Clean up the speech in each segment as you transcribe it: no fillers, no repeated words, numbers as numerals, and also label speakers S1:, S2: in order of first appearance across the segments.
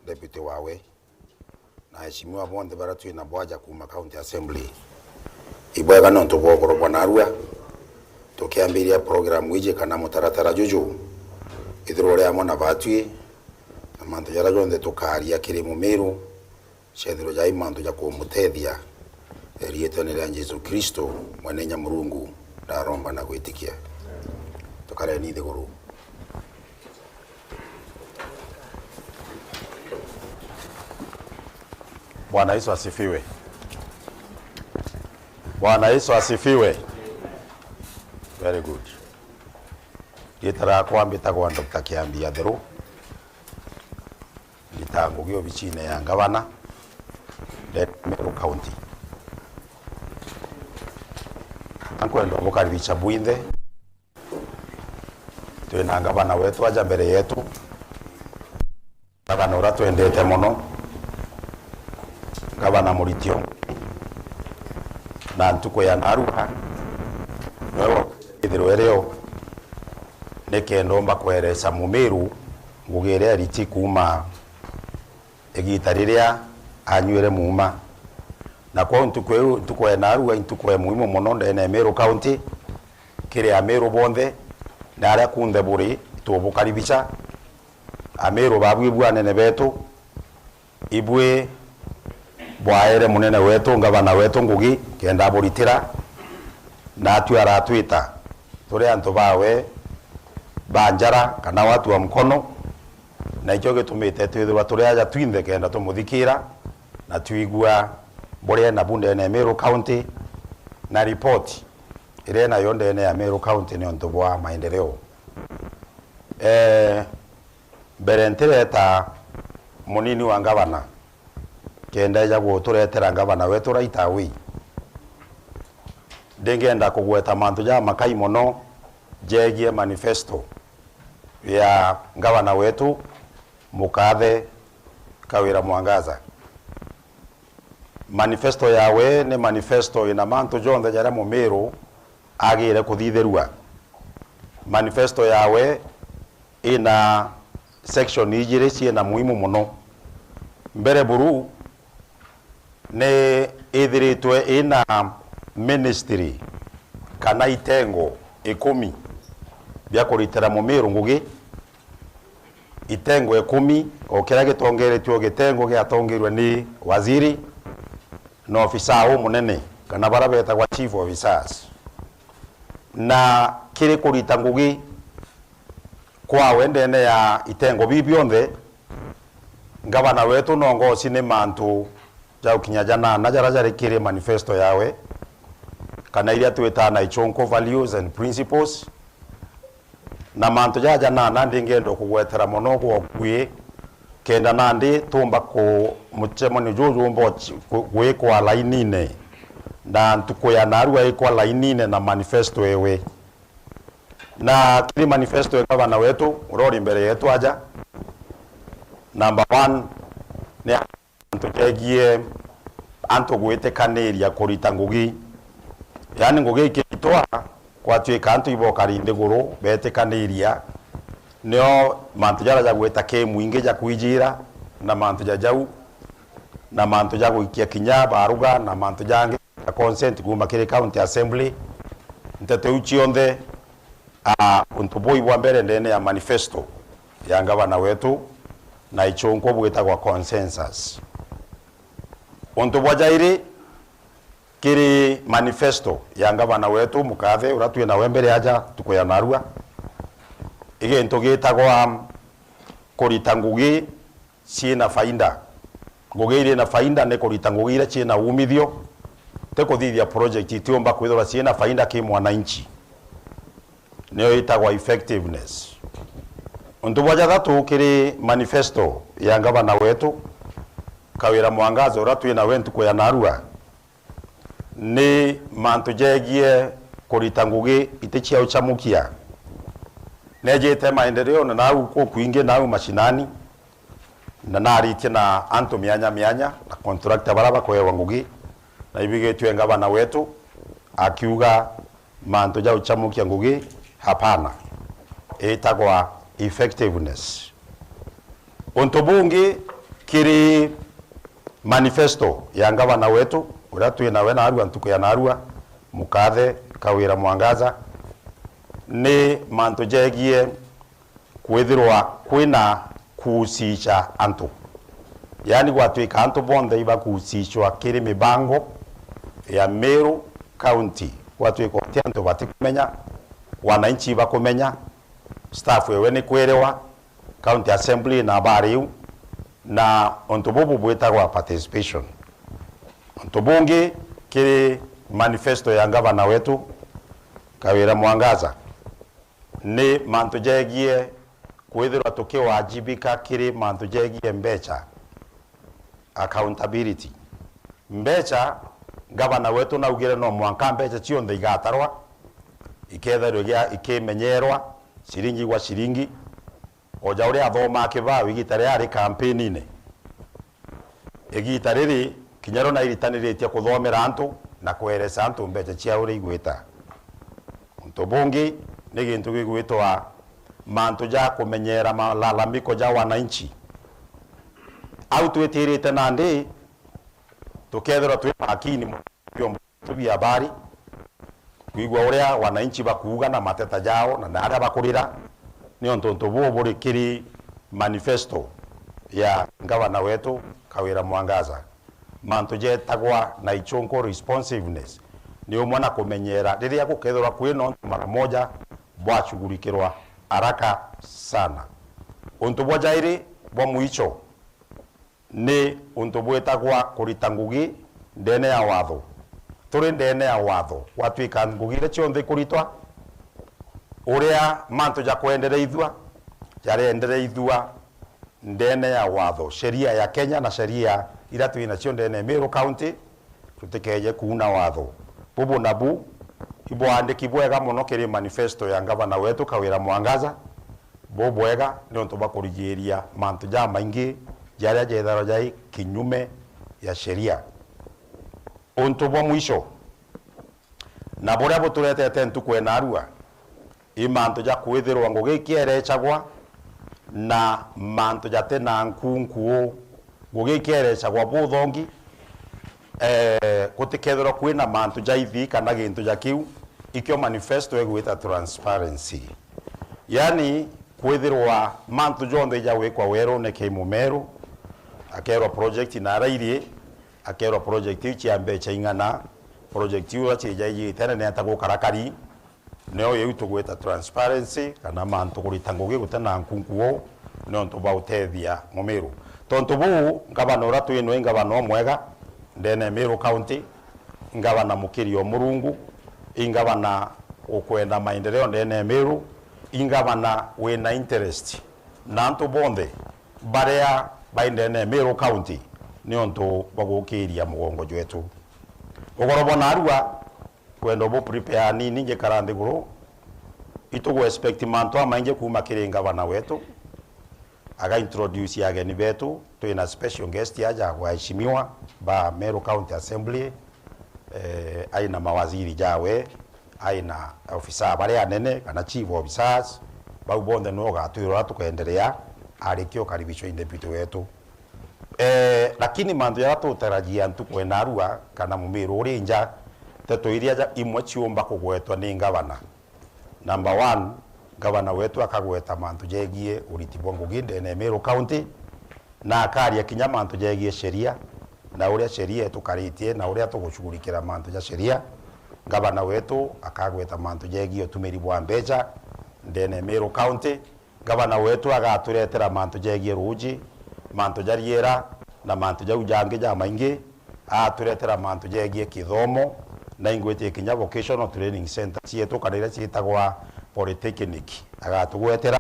S1: deputy wawe na heshimiwa bonde baratu ina bwaja kuma county assembly ibwega no tugokoro bwana arua tukiambiria program wije kana mutaratara juju ithiro ria mona batwi na mantu jara jonde tukaria kiri mumeru cethiro jai mantu ja kumutethia rietwa ni rya Yesu Kristo mwene Nyamurungu ndaromba na gwitikia tukare ni thiguru.
S2: Bwana Yesu asifiwe. Bwana Yesu asifiwe. Very good. Gitara kwambita kwa Dr. Kiambi Atheru. Litangugio bichine ya Ngabana Meru County. Ankwenda bukaribisha bwinde. Twina Ngabana wetu aja mbere yetu. Ngabana ura twendete muno. Ngabana Muritio na ntuko ya naruha wewe ithiro rero nekendo mbakweresa mumeru ngugire riti kuma egita riria anywire muma na kwa ntuko ya naruha ntuko ya muhimu muno ndene AMERU County kiri AMERU bonde na ara kunde buri tubukaribisha AMERU babwibwa nene betu ibwe bwaere munene wetu Ngabana wetu ngugi kenda buritira na atwara twita turi antu bawe banjara kana watu wa mkono na icho gitumite twithirwa turi aja twinde kenda tumuthikira na twigua bore na bunde na AMERU County na report ire na yonde na AMERU County ni onto bwa maendeleo berentere ta munini wa Ngabana kenda jago turetera Ngabana wetu raita wi ndengenda kugweta mantu ja makai mono jegie manifesto ya Ngabana wetu mukathe Kawira Mwangaza. Manifesto yawe ni manifesto ina mantu jonde jara mumeru agire kuthitherua. Manifesto yawe ina section ijire ciena muhimu muno. Mbere buru ne ithiritwe ina ministry kana itengo 10 bya kuritera mumeru ngugi itengo 10 okera gitongeretio gitengo giatongerwe ni waziri na ofisa munene kana barabeta kwa chief officers na kiri kurita ngugi kwa wendene ya itengo bibionde Ngabana wetu nongo sine mantu jau kinyajana na jara kire manifesto yawe kana iria twita na ichonko values and principles na mantu jaja na ndingendo kugwetera mono gwe kenda nandi tumba ko muchemo ni jojo mbo gwe kwa lainine na ntuko ya narua kwa lainine na manifesto ewe na kile manifesto ya Ngabana wetu urori mbere yetu aja. Number 1 ne antokegie antogwete kaneria kurita ngugi yani ngugi ikitoa kwa twe kantu ibokari ndiguru bete kaneria neo mantu jara jagweta ke muinge ja kwijira na mantu jajau na mantu jago ikia kinya baruga na mantu jange ya consent kuma kire county assembly ntete uchionde untuboi bwa mbere ndene ya manifesto ya Ngabana wetu na ichonko bweta kwa consensus onto bwajairi kiri manifesto ya Ngabana wetu mukathe uratwe na wembere aja tukoya narua ige ntogeta kwa kurita ngugi ciena faida ngugi ire na faida ne kurita ngugi ire ciena umithio te kuthithia project itiomba kwithora ciena faida ki mwananchi neo itagwa effectiveness. Onto bwajatatu kiri manifesto ya Ngabana wetu Kawira Mwangaza uratwe na wentu kwa narua ni mantu jegie kurita ngugi itechia uchamukia nejete maendeleo na nau ko kuinge nau mashinani na narite na anto mianya na contractor baraba kwa wangugi na ibigetwe Ngabana wetu akiuga mantu ja uchamukia ngugi hapana itagwa effectiveness. Onto bungi kiri manifesto ya ngavana wetu uria twina we na arua ntuku ya narua mukathe Kawira Mwangaza ni mantu jegie kwithirwa kwina kusicha antu, yani gwatuika antu bonthe iba kusichwa kiri mibango ya Meru County, gwatuika antu batikumenya, wananchi bakumenya, staff wewe ni kwerewa county assembly na bariu na onto bobu bwetagwa participation. Onto bungi kiri manifesto ya ngavana wetu Kawira Mwangaza ni mantu jegie kwithirwa tukiwajibika kiri mantu jegie mbecha accountability. Mbecha ngavana wetu naugire no mwanka mbecha cionthe igatarwa iketherwa ikimenyerwa ciringi gwa ciringi oja uria athoma akibawi igita ria ari campaign-ine igita riri kinyaro na iritaniritie kuthomera antu na kweresa antu mbecha cia uria igwita. Untu bungi ni gintu gigwitwa mantu ja kumenyera malalamiko ja wananchi au twetirite nandi tukethera twi makini mu tubi habari kuigwa uria wananchi bakuga na mateta jao na nada bakurira ni onto buri kiri manifesto ya ngavana wetu Kawira Mwangaza. Mantu jetagwa na ichonko responsiveness ni umwana kumenyera riria gukethera kwino mara moja bwachugurikirwa haraka sana. Untu bwajairi bwa muicho ni untu bwetagwa kurita ngugi ndene ya watho. Turi ndene ya watho watwika ngugire cionthe kuritwa uria mantu ja kuendereithwa jarendereithwa ndene ya watho, sheria ya Kenya na sheria ira twina cio ndene Meru County tutikeje kuuna watho bubu nabu ibwandiki bwega muno kiri manifesto ya ngavana wetu Kawira Mwangaza bwega ni onto bakurigiria mantu ja maingi jaria jetharo jai kinyume ya sheria. Untu bwa mwisho na buria buturetete ntuku ena arua imantu ja kwithirwa ngugi kierechagwa na mantu jate na nkunkuo ngugi kierechagwa buthongi kutikethirwa kwina mantu ja ithi kana gintu ja kiu ikio manifesto egwita transparency, yani kwithirwa mantu jonthe ja wikwa wero ne kimumeru akerwa project na rairie akerwa project chia mbecha ingana project yu chije tena ne atago karakari neo yetu gweta transparency kana mantu kuritangugi gutana nkunkuo no nto bautethia Mumeru tonto bu ngabana uratu ino ngabana mwega ndene Meru County ngabana mukirio murungu ingabana ukwenda maendeleo ndene Meru ingabana wena interest na nto bonde barea baindene Meru County ni onto bagukiria mugongo jwetu ogorobona arua kwendo bo prepare nini nje karande guru itugo expect manto amainje kuma kirenga bana wetu aga introduce ya geni betu to ina special guest yaja waheshimiwa ba Meru County Assembly aina mawaziri jawe aina ofisa bale anene kana chief officers ba ubonde noga tuiro tukaendelea alikio karibisho indepito wetu lakini mandu ya tutarajia ntuko ena arua kana Mumeru urinja teto iria imwe chiomba kugwetwa ni ngavana. Number 1 ngavana wetu akagweta mantu jegie uritibwa ngugi ndene Meru County na akaria kinya mantu jegie sheria na uria sheria tukaritie na uria tugushughulikira mantu ja sheria. Ngavana wetu akagweta mantu jegie utumiri bwa mbecha ndene Meru County. Ngavana wetu agaturetera mantu jegie ruji mantu jariera na mantu ja ujange ja maingi aturetera mantu jegie kithomo na ingwete kinya vocational training center cietu kanira ciitagwa polytechnic agatugwetera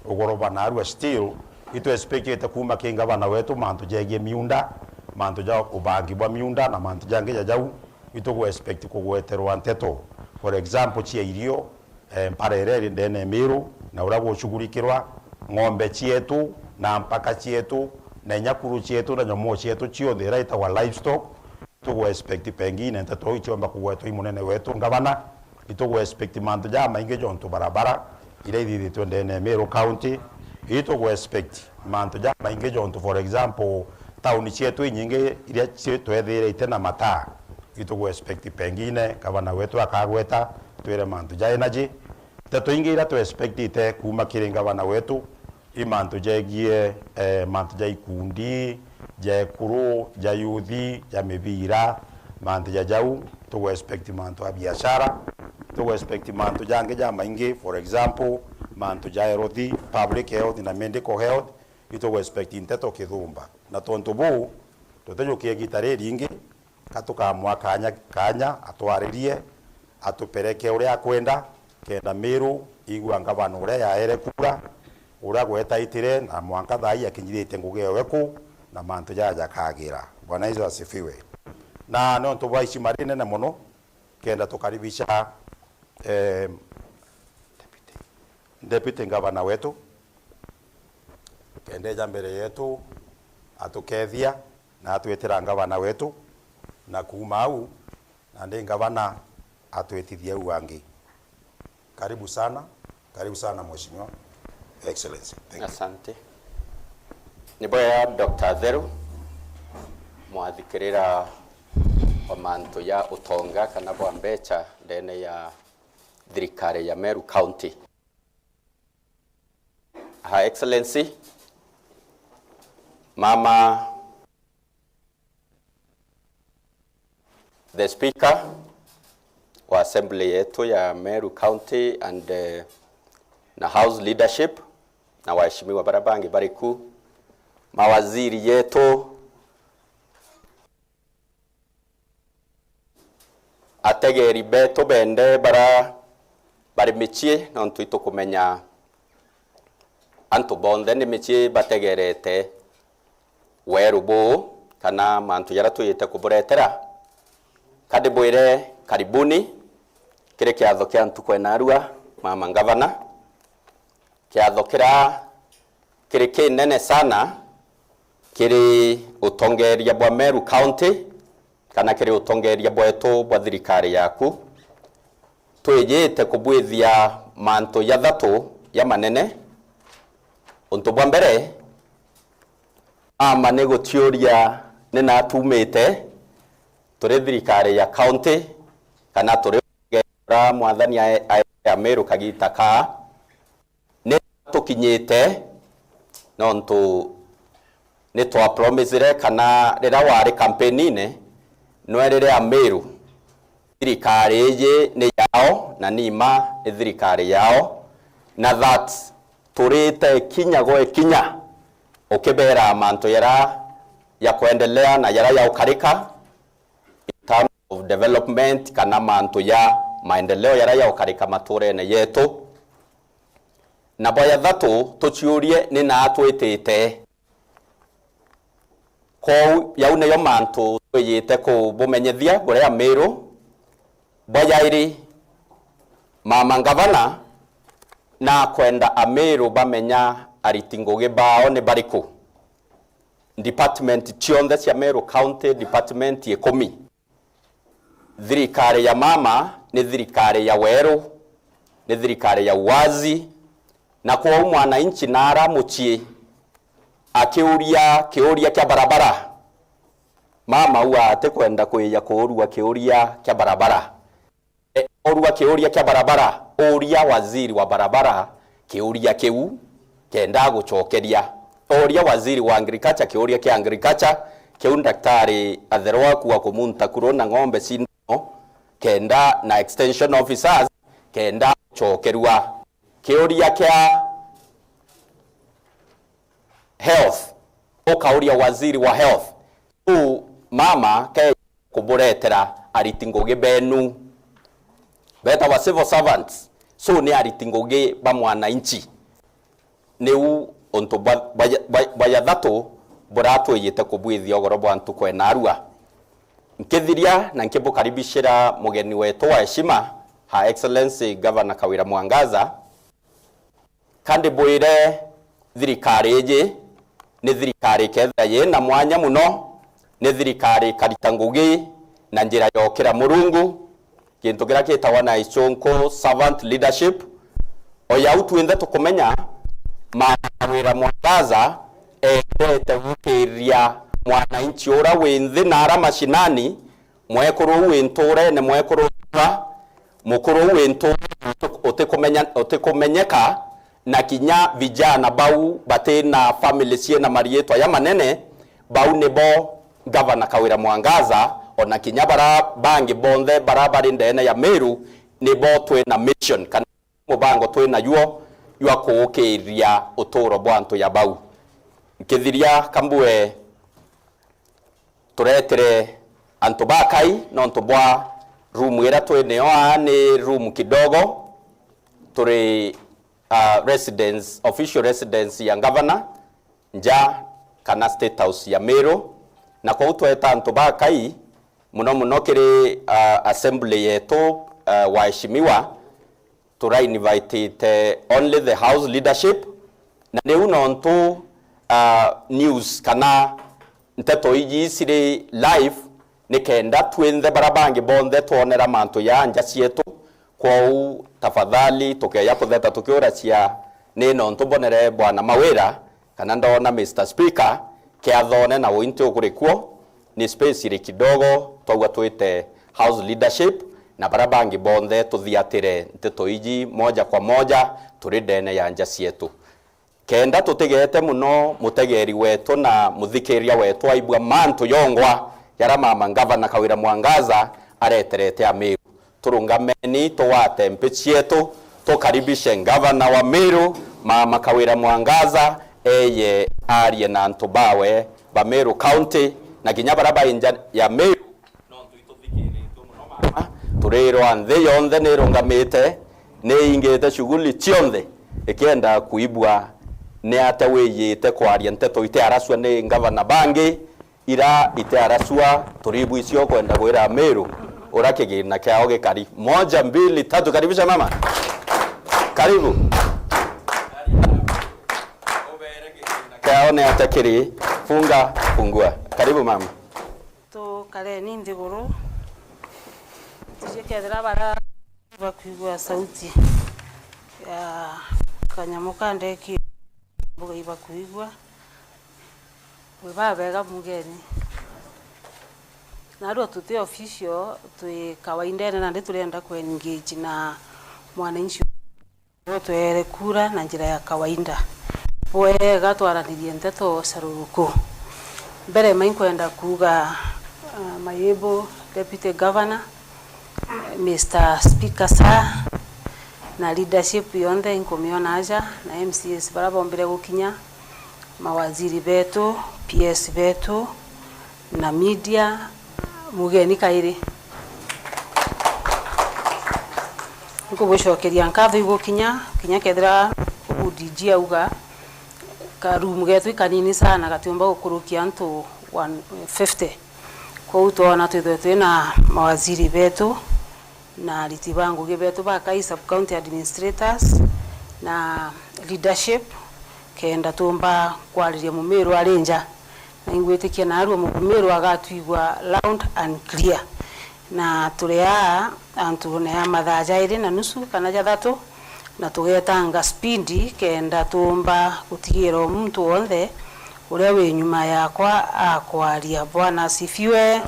S2: ugoroba na arua still itu expect kuma kingavana wetu mantu jegie miunda mantu ja ubangi bwa miunda na mantu jange ja jau itu go expect kugweterwa nteto for example cia irio mparere ndene Meru na urago shughulikirwa ng'ombe cietu na mpaka cietu na nyakuru cietu na nyomo cietu ciothe raita wa livestock tugo expect pengine nteto ichomba kugwetwa imunene wetu ngavana itugo expect mantu ja maingi jonto barabara ile ithithitwe ndene Meru County ito go expect manto ja mainge jonto for example tauni chetu nyinge iria chetu ethire itena mata ito go expect pengine gavana wetu akagweta twire manto ja energy tato inge ira to expect ite kuma kiri gavana wetu imanto jegie manto ja ikundi ja kuru ja yuthi ja mibira manto ja jau to expect manto ya biashara to expect manto jange ja maingi for example manto ja erothi public health na medical health ito expect inteto kithumba na tonto bu totejo kiegitare ringi katuka mwaka kanya atwaririe atupereke uria akwenda kenda Meru igwa ngabana uria yaere kura uria gweta itire na mwanka thai akinyirite nguge weku na manto ja kagira. Bwana hizo asifiwe. Na no tubaishi marine na muno kenda tukaribisha deputy ngabana wetu kendeja mbere yetu atukethia na atwetera ngabana wetu na kuma au na ndi ngabana atwetithia uangi. Karibu sana mheshimiwa excellency.
S3: Asante. Niboya Dr. Theru mwathikirira wa manto ya utonga kana bwa mbecha ndene ya thirikari ya Meru County. Her Excellency Mama the Speaker wa Assembly yetu ya Meru County and na House Leadership na waheshimiwa barabangi bariku mawaziri yetu ategeri beto bende bari michie nontu ito kumenya antu bonde ni michie bategerete werubu kana mantu yaratu yete kuburetera kadibwire karibuni kire kiatho kia antu kwenarua mama ngavana kiatho kire kinene sana kiri utongeria bwa Meru County kana kiri utongeria bwetu bwa thirikari yaku twejete kubwithia manto ya thatu ya manene untu bwa mbere ama negotioria nena atumite turi thirikari ya county kana turi ra mwathani ya Meru kagita ka ne tukinyite nontu ni twa promisere kana rira wari campaign nwerere Ameru thirikari ye ni yao na nima ni thirikari yao na that turite kinya ukibera manto yara ya kuendelea na yara ya ukarika in terms of development kana manto ya maendeleo yara ya ukarika mature na yetu na boya thatu tuchiurie ni na atwitite ko yaune yo manto twiyite ko bumenyethia buria Meru boya iri mama ngavana na kwenda Ameru bamenya aritingoge bao ne bariku department cionthe cia Meru County department yekomi thirikari ya mama ni thirikari ya weru ni thirikari ya wazi na kwa mwana inchi nara muchie akiuria kia barabara mama huwa ate kwenda kuya kurua kiuria kia barabara orua kiuria kia barabara uria waziri wa barabara kiuria kiu kenda gucokeria oria waziri wa agriculture kiuria kia agriculture kiu daktari atherwa kuwa kumunta kurona ng'ombe sino kenda na extension officers kenda chokerua kiuria kia health ukauria waziri wa health mama ke kuburetera aritingoge benu beta wa civil servants so ni aritingoge ba mwana inchi neu onto baya thatu buratu yete kubwithia ogoro bwantu kwenarua nkithiria na nkibukaribishira mugeni wetu wa heshima Her Excellency Governor Kawira Mwangaza kandi bwire thirikari ye ni thirikari ketha ye na mwanya muno ni thirikari karitangugi na njira yokira murungu kintu gira kitawa na ichonko servant leadership oya utwinde tukumenya Kawira Mwangaza etete gukiria mwananchi ura winthi nara mashinani mwekuru winture ne mwekuru mukuru winture utikumenyeka na kinya vijana bau batena family ciena marietwa ya manene bau nebo Gavana Kawira Mwangaza ona kinya bara bangi bonthe barabari ndene ya Meru nebo twina mission kana mubango twina yuo ywa kuukiria uturo bwantu ya bau nkithiria kambue turetere antu bakai no ntubwa room ira twineo ni room kidogo turi residence official residence ya Ngabana nja kana state house ya Meru na kwa utweta antu bakai muno kiri assembly yetu waheshimiwa tura invite only the house leadership na ne unontu news kana nteto iji siri live nikenda twinthe barabangi bonthe tuonera mantu ya nja cietu kwa u tafadhali tukeya kutheta tukiura cia ni nontu bonere bwana Mawira kana ndona Mr Speaker kiathone na winti ukurikuo ni space iri kidogo twaugwa twite house leadership na barabangi bonthe tuthiatire nteto iji moja kwa moja turi ndene ya nja cietu kenda tutigete muno mutegeri wetu na muthikiria wetu aibwa mantu yongwa yara mama Gavana Kawira Mwangaza areterete Ameru turungameni tuwate mpichi yetu tukaribishe Gavana wa Meru mama Kawira Mwangaza eye arie na ntubawe ba Meru County na kinya baraba inja ya Meru no tuituthikirie muno mama turiro anthe yonthe ni rungamite ni ingete shughuli cionthe ikienda kuibwa ne ata weyete kwaria nteto ite araswa ni Gavana bangi ira ite araswa turibu icio kwenda gwira Ameru urakigina kiao gikari 1 2 3 karibisha mama karibu kiao ne atakiri fungua karibu mama
S4: to kale ni ndiguru tujekethera bara bakwigwa sauti ya kanyamuka ndeki buga ibakwigwa webabega mugeni na ro tuti official twi kawaida na ndi turenda ku engage na mwananchi twere kura na njira ya kawaida wega twaranirie nteto saruruko mbere mainkwenda kuga mayebo deputy governor Mr Speaker sir na leadership yonde inkomiona aja na MCS barabombere gukinya mawaziri betu PS betu na media mugeni kairi ngubushokeria nkatho igukinya kinya kethira udiji auga karumu getu kanini sana gatiomba gukurukia antu 150 kwa utona twetwe na mawaziri betu na litibangu gebetu bakai sub county administrators na leadership kenda tumba kwariria mumeru arenja na ingwetikia na aru mumeru agatuigwa loud and clear na turea antu ne mathaja iri na nusu kana jathatu na tugetanga speed kenda tumba gutigiro muntu wothe uria we nyuma yakwa akwaria bwana sifiwe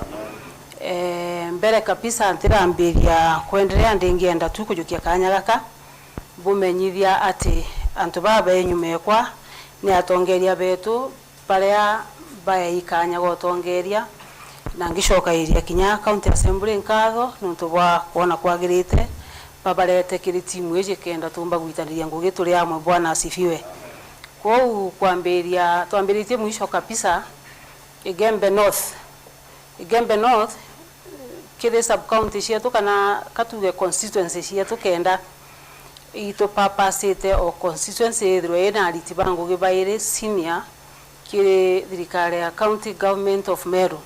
S4: mbere kabisa antirambiria kuendelea ndingienda tu kujukia kanya gaka bumenyithia ati antu baba enyume yakwa ni atongeria betu paria baya ikanya gotongeria na ngishoka iria kinya county assembly nkatho nuntu bwa kuona kwagirite babarete kiri timu eje kenda tumba gwitaniria ngugi turi amwe bwana asifiwe kwa kwambiria twambiritie mwisho kabisa Igembe North kile sub county cietu kana katuge constituency cietu kenda ito papa sete o constituency through na litibangu gibaire senior kile thirikari ya county government of Meru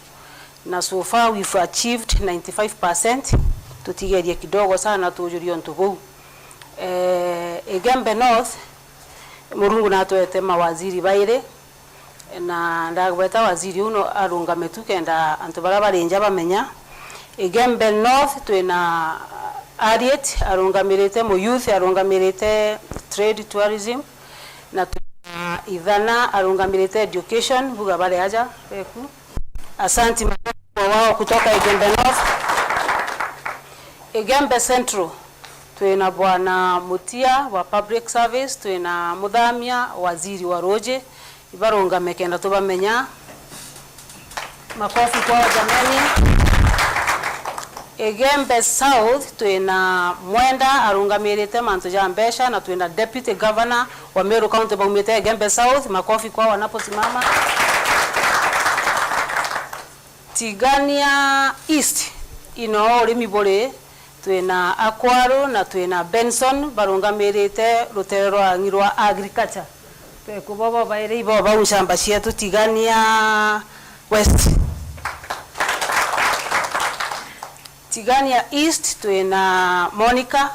S4: na so far we've achieved 95%. Tutigeria kidogo sana tujurio ntubu Igembe North murungu natwete mawaziri baire na ndagweta waziri uno arungametu kenda antu barabarenja bamenya Igembe North twina Ariet arungamirite mu youth arungamirite trade tourism na idhana arungamirite education buga bale aja peku. Asanti kwa wao kutoka Igembe North. Igembe Central tuena bwana Mutia wa public service, tuena Mudhamia waziri wa roje ibarungame kenda tubamenya. Makofi kwa jamani. Igembe South tuena Mwenda arungamirite manto ja mbesha na tuena deputy governor wa Meru County baumite Igembe South. Makofi kwa wanaposimama. Tigania East ino rimi bore tuena Akwaro na tuena Benson barungamirite ruterero angirwa agriculture pe kubobo baire ibo baushamba cietu. Tigania West, Tigania East tuena Monica.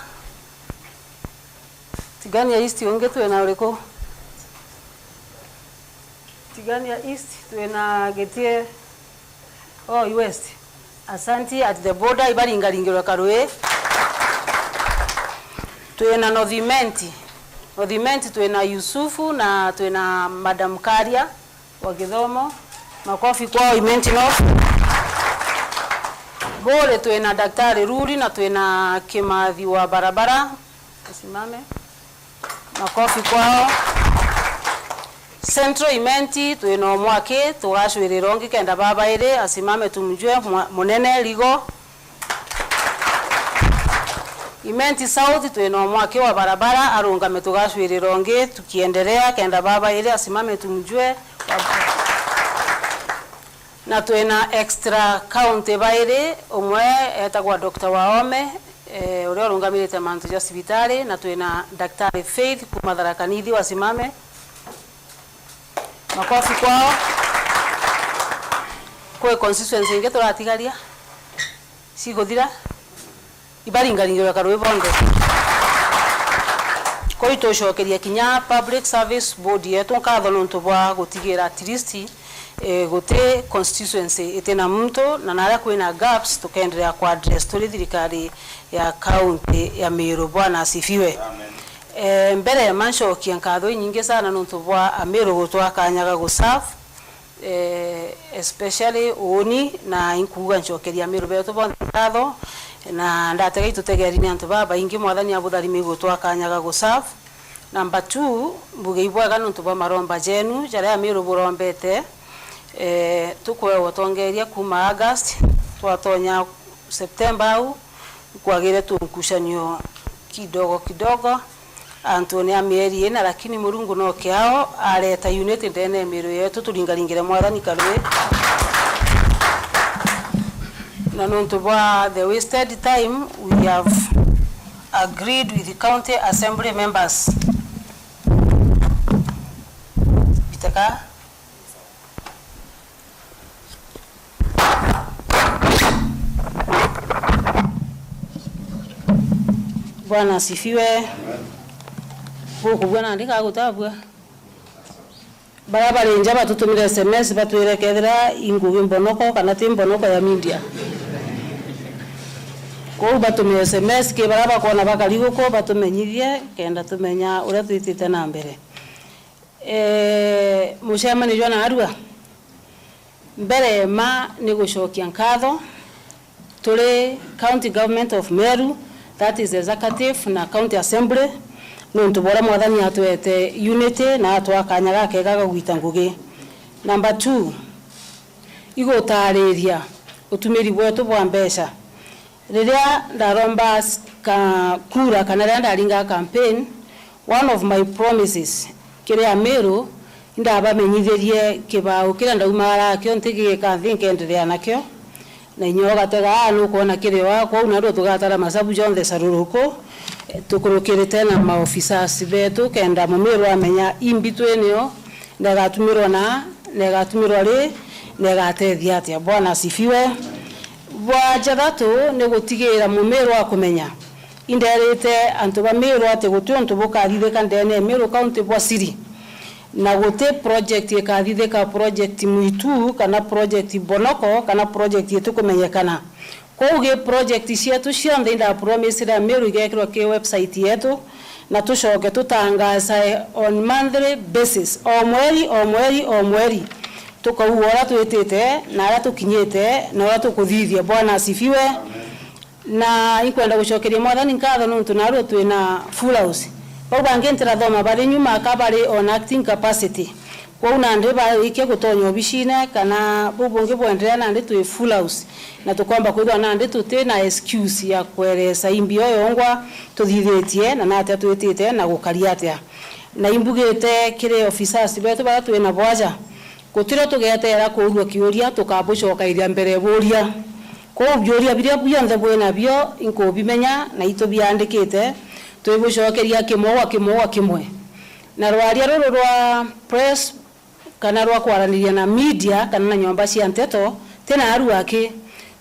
S4: Tigania East onge tuena ureko. Tigania East tuena Getie. Oh, West. Asanti at the border ibaringaringirwa karwe. Tuena Northimenti. Northimenti tuena Yusufu na tuena Madam Karia wa Githomo. Makofi kwa Imenti North. Bore tuena Daktari Ruri na tuena Kimathi wa barabara. Usimame. Makofi kwao. Central Imenti tuena Mwake tuwashwirirongi kenda baba ire asimame tumjue munene ligo. Imenti South tuena Mwake wa barabara arungame tugashwirirongi tukiendelea kenda baba ire asimame tumjue. Na tuena extra county baire omwe etagwa Dr. Waome uri arungamirite mantu ja sibitari na tuena Daktari Faith kumadharakanithi wasimame. Makofi kwao. Kwe constituency inge turatigaria sigothira ibaringaringirwa karwe bonde koi toshokeria kinya public service board yetu nkatho nonto bwa gutigira at least gote constituency itena mto na nara kwina gaps tukaendelea kwa address tuli thirikari ya county ya Meru. Bwana asifiwe. Amen. Mbere mansho kiankatho nyingi sana nonto bwa AMERU gutwa kanyaga go serve especially oni na inkuga nchokeria AMERU beto bonthatho na ndatega itutegeri ni antu baba ingi mwathani abutharimi gutwa kanyaga go serve. Number 2 bugeibwaga nonto bwa maromba jenu jara AMERU burombete tukwe wotongeria kuma August twatonya September au kwagire tunkushanyo kidogo kidogo Antonia mieri ena lakini Murungu no kiao aleta united ene AMERU yetu tulingalingire mwathani karwe na nonto bwa the wasted time we have agreed with the county assembly members bitaka Bwana asifiwe. Huko bwana andika gutabwa barabara njaba tutumire SMS batwerekedera inguge mbonoko kana timbonoko ya media ko batumire SMS ke baraba kona bakaligo ko batumenyithie kenda tumenya uria twitite na mbere mushema ni jona arua mbere ma ni gucokia nkatho tuli county government of Meru, that is executive na county assembly nonto bora mwathani atwete unity na atwakanyaga kega gwita ngugi. Number 2 igotariria utumiri bwetu bwa mbesha riria ndaromba kura kana ndaringa campaign. One of my promises kire AMERU ndaba menyithirie kibao kira ndaumara kyo ntigi ka thinkenderea nakyo na inyoga tega nukuona kire wako unado tugatara masabu jonde saruruko tukurukirite na maofisa betu kenda AMERU amenya imbitwenio ndagatumirwa na ndagatumirwa ri ndagatethia atia. Bwana asifiwe. Bwa jathatu ni gutigira AMERU akumenya inderete antu ba AMERU ate gutuntu bukathithika ndene AMERU county bwa siri na gote project ikathithika project muitu kana project bonoko kana project yetu kumenyekana ko uge project cietu cionthe nda promise ra AMERU igekirwa ke website yetu na tucoke tutangaza on monthly basis o mweri tukauga ora twitite na ara tukinyite na ora tukuthithia. Bwana asifiwe. Na ikwenda gucokeria mwathani nkatho nuntu naruo twina full house bau bangi ntirathoma bari nyuma kabari on acting capacity kwa una ndi baike gutonyo bishine kana bubungi bwendelea na ndi twi full house na tukomba kwithwa na ndi tutina excuse ya kweresa imbio yongwa tuthithitie na nate twitite na gukaria atia na imbugite kire officers betu bara twina bwaja gutire tugetera kuugwa kiuria tukabucoka iria mbere buria kwa byoria biria byonthe bwena byo inko bimenya na ito biandikite twibucokeria kimwe na rwaria ruru rwa press kana rwa kwaraniria na media kana na nyomba cia nteto tena aru ake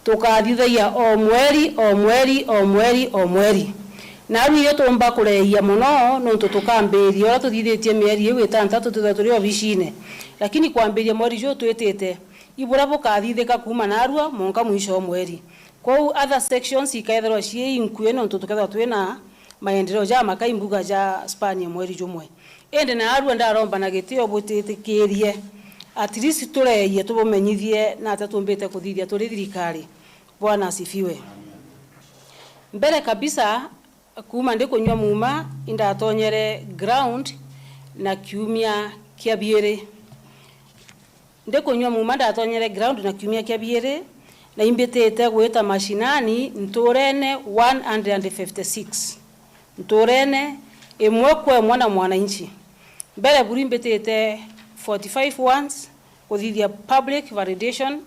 S4: tukathithaia o mweri na aru iyo tumba kureia muno nuntu tukambiria ora tuthithitie mieri iu itantatu turi obicine lakini kwambiria mweri jo twitite ibura bukathithika kuma na arua monka mwisho mweri kwa other sections ikaithirwa cie inkue nuntu tukethwa twina maendeleo ja makaimbuga ja Spania mweri jumwe ende na arua ndaromba na gitio butitikirie at least tureie tubumenyithie na tatumbite kuthithia turi thirikari. Bwana asifiwe. Mbere kabisa kuma ndikunywa muma indatonyere ground na kiumia kia biere ndikunywa muma ndatonyere ground na kiumia kia biere na imbitete gwita mashinani nturene 156 nturene imwe kwa mwana mwananchi mbere buri mbitete 45 ones kuthithia public validation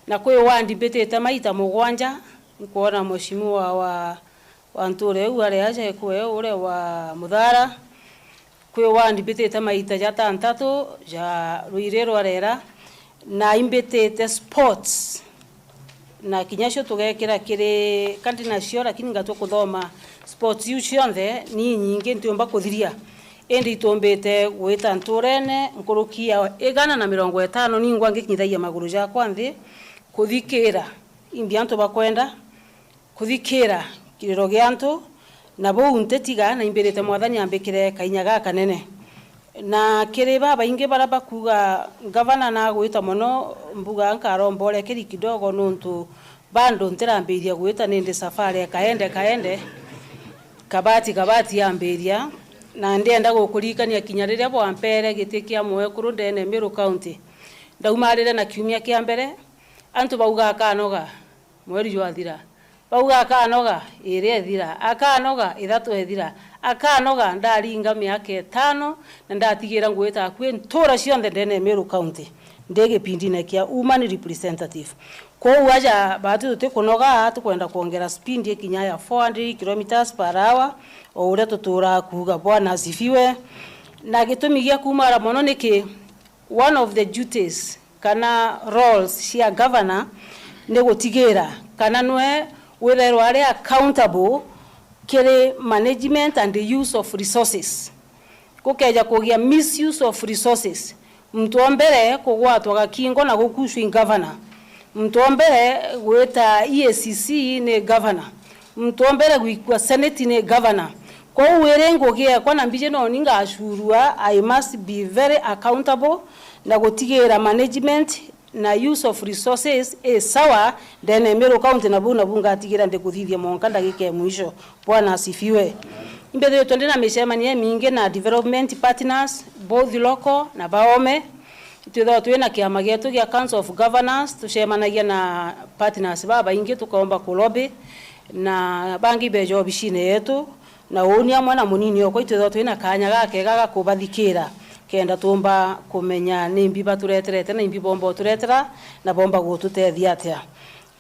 S4: na kwe wandi mbitete maita mugwanja nikuona mheshimiwa wa nture ure aje kwe ure wa Muthara kwe wandi mbitete maita ja tantatu ja ruirero arera na imbitete sports na kinyasho tugekira kire kantina cio lakini ngatwa kuthoma sports yu cionthe ni nyingi ntiomba kuthiria endi itombete gwita nturene nkurukia 150 ni ngwangi kinyithagia maguru ja kwanthi kuthikira imbianto bakwenda kuthikira kiriro gianto na bo untetiga na imbirite mwathani ambikire kainyaga kanene na kire baba inge baraba kuga gavana na gwita mono mbuga nkarombole kiri kidogo nuntu bando ntirambiria gwita ninde safari kaende kabati ambiria na ndienda gukurikania kinyariria bwa mpere gitikia mwe kurundene Meru County ndaumarire na kiumia kia mbere antu bauga akanoga mweri jwathira bauga akanoga ire ethira akanoga ithatu ethira akanoga ndaringa miaka 5 na ndatigira ngwita kwe ntura cionthe ndene Meru County ndege pindine kia human representative kwa waja batu tutikunoga tukwenda kuongera speed kinya ya 400 km/h o ure tutura kuga. Bwana asifiwe. Na gitumi gia kumara mono niki one of the duties kana roles cia governor ne gutigira kana nwe witherwa ari accountable kiri management and the use of resources kukeja kugia misuse of resources mtuombere kugwatwa gakingo na gukushwa governor mtuombere gweta EACC ne governor mtuombere gwikwa senate ne governor kwa uwerengo gia kwa nambije no ninga ashurua I must be very accountable na gutigira management na use of resources sawa ndene Meru County na bunga atigira ndekuthithia monka ndagike mwisho. Bwana asifiwe. Imbere twende na micemania mingi na development partners both local na baome twitho twina kiama gitu gia Council of Governors tucemanagia na partners baba ingi tukaomba kulobi na bangi bejo bishine yetu na unia mwana munini okwo twitho twina kanya gake gakubathikira kenda tumba kumenya nimbi batureterete na imbi bombo turetera na bomba gututethia atia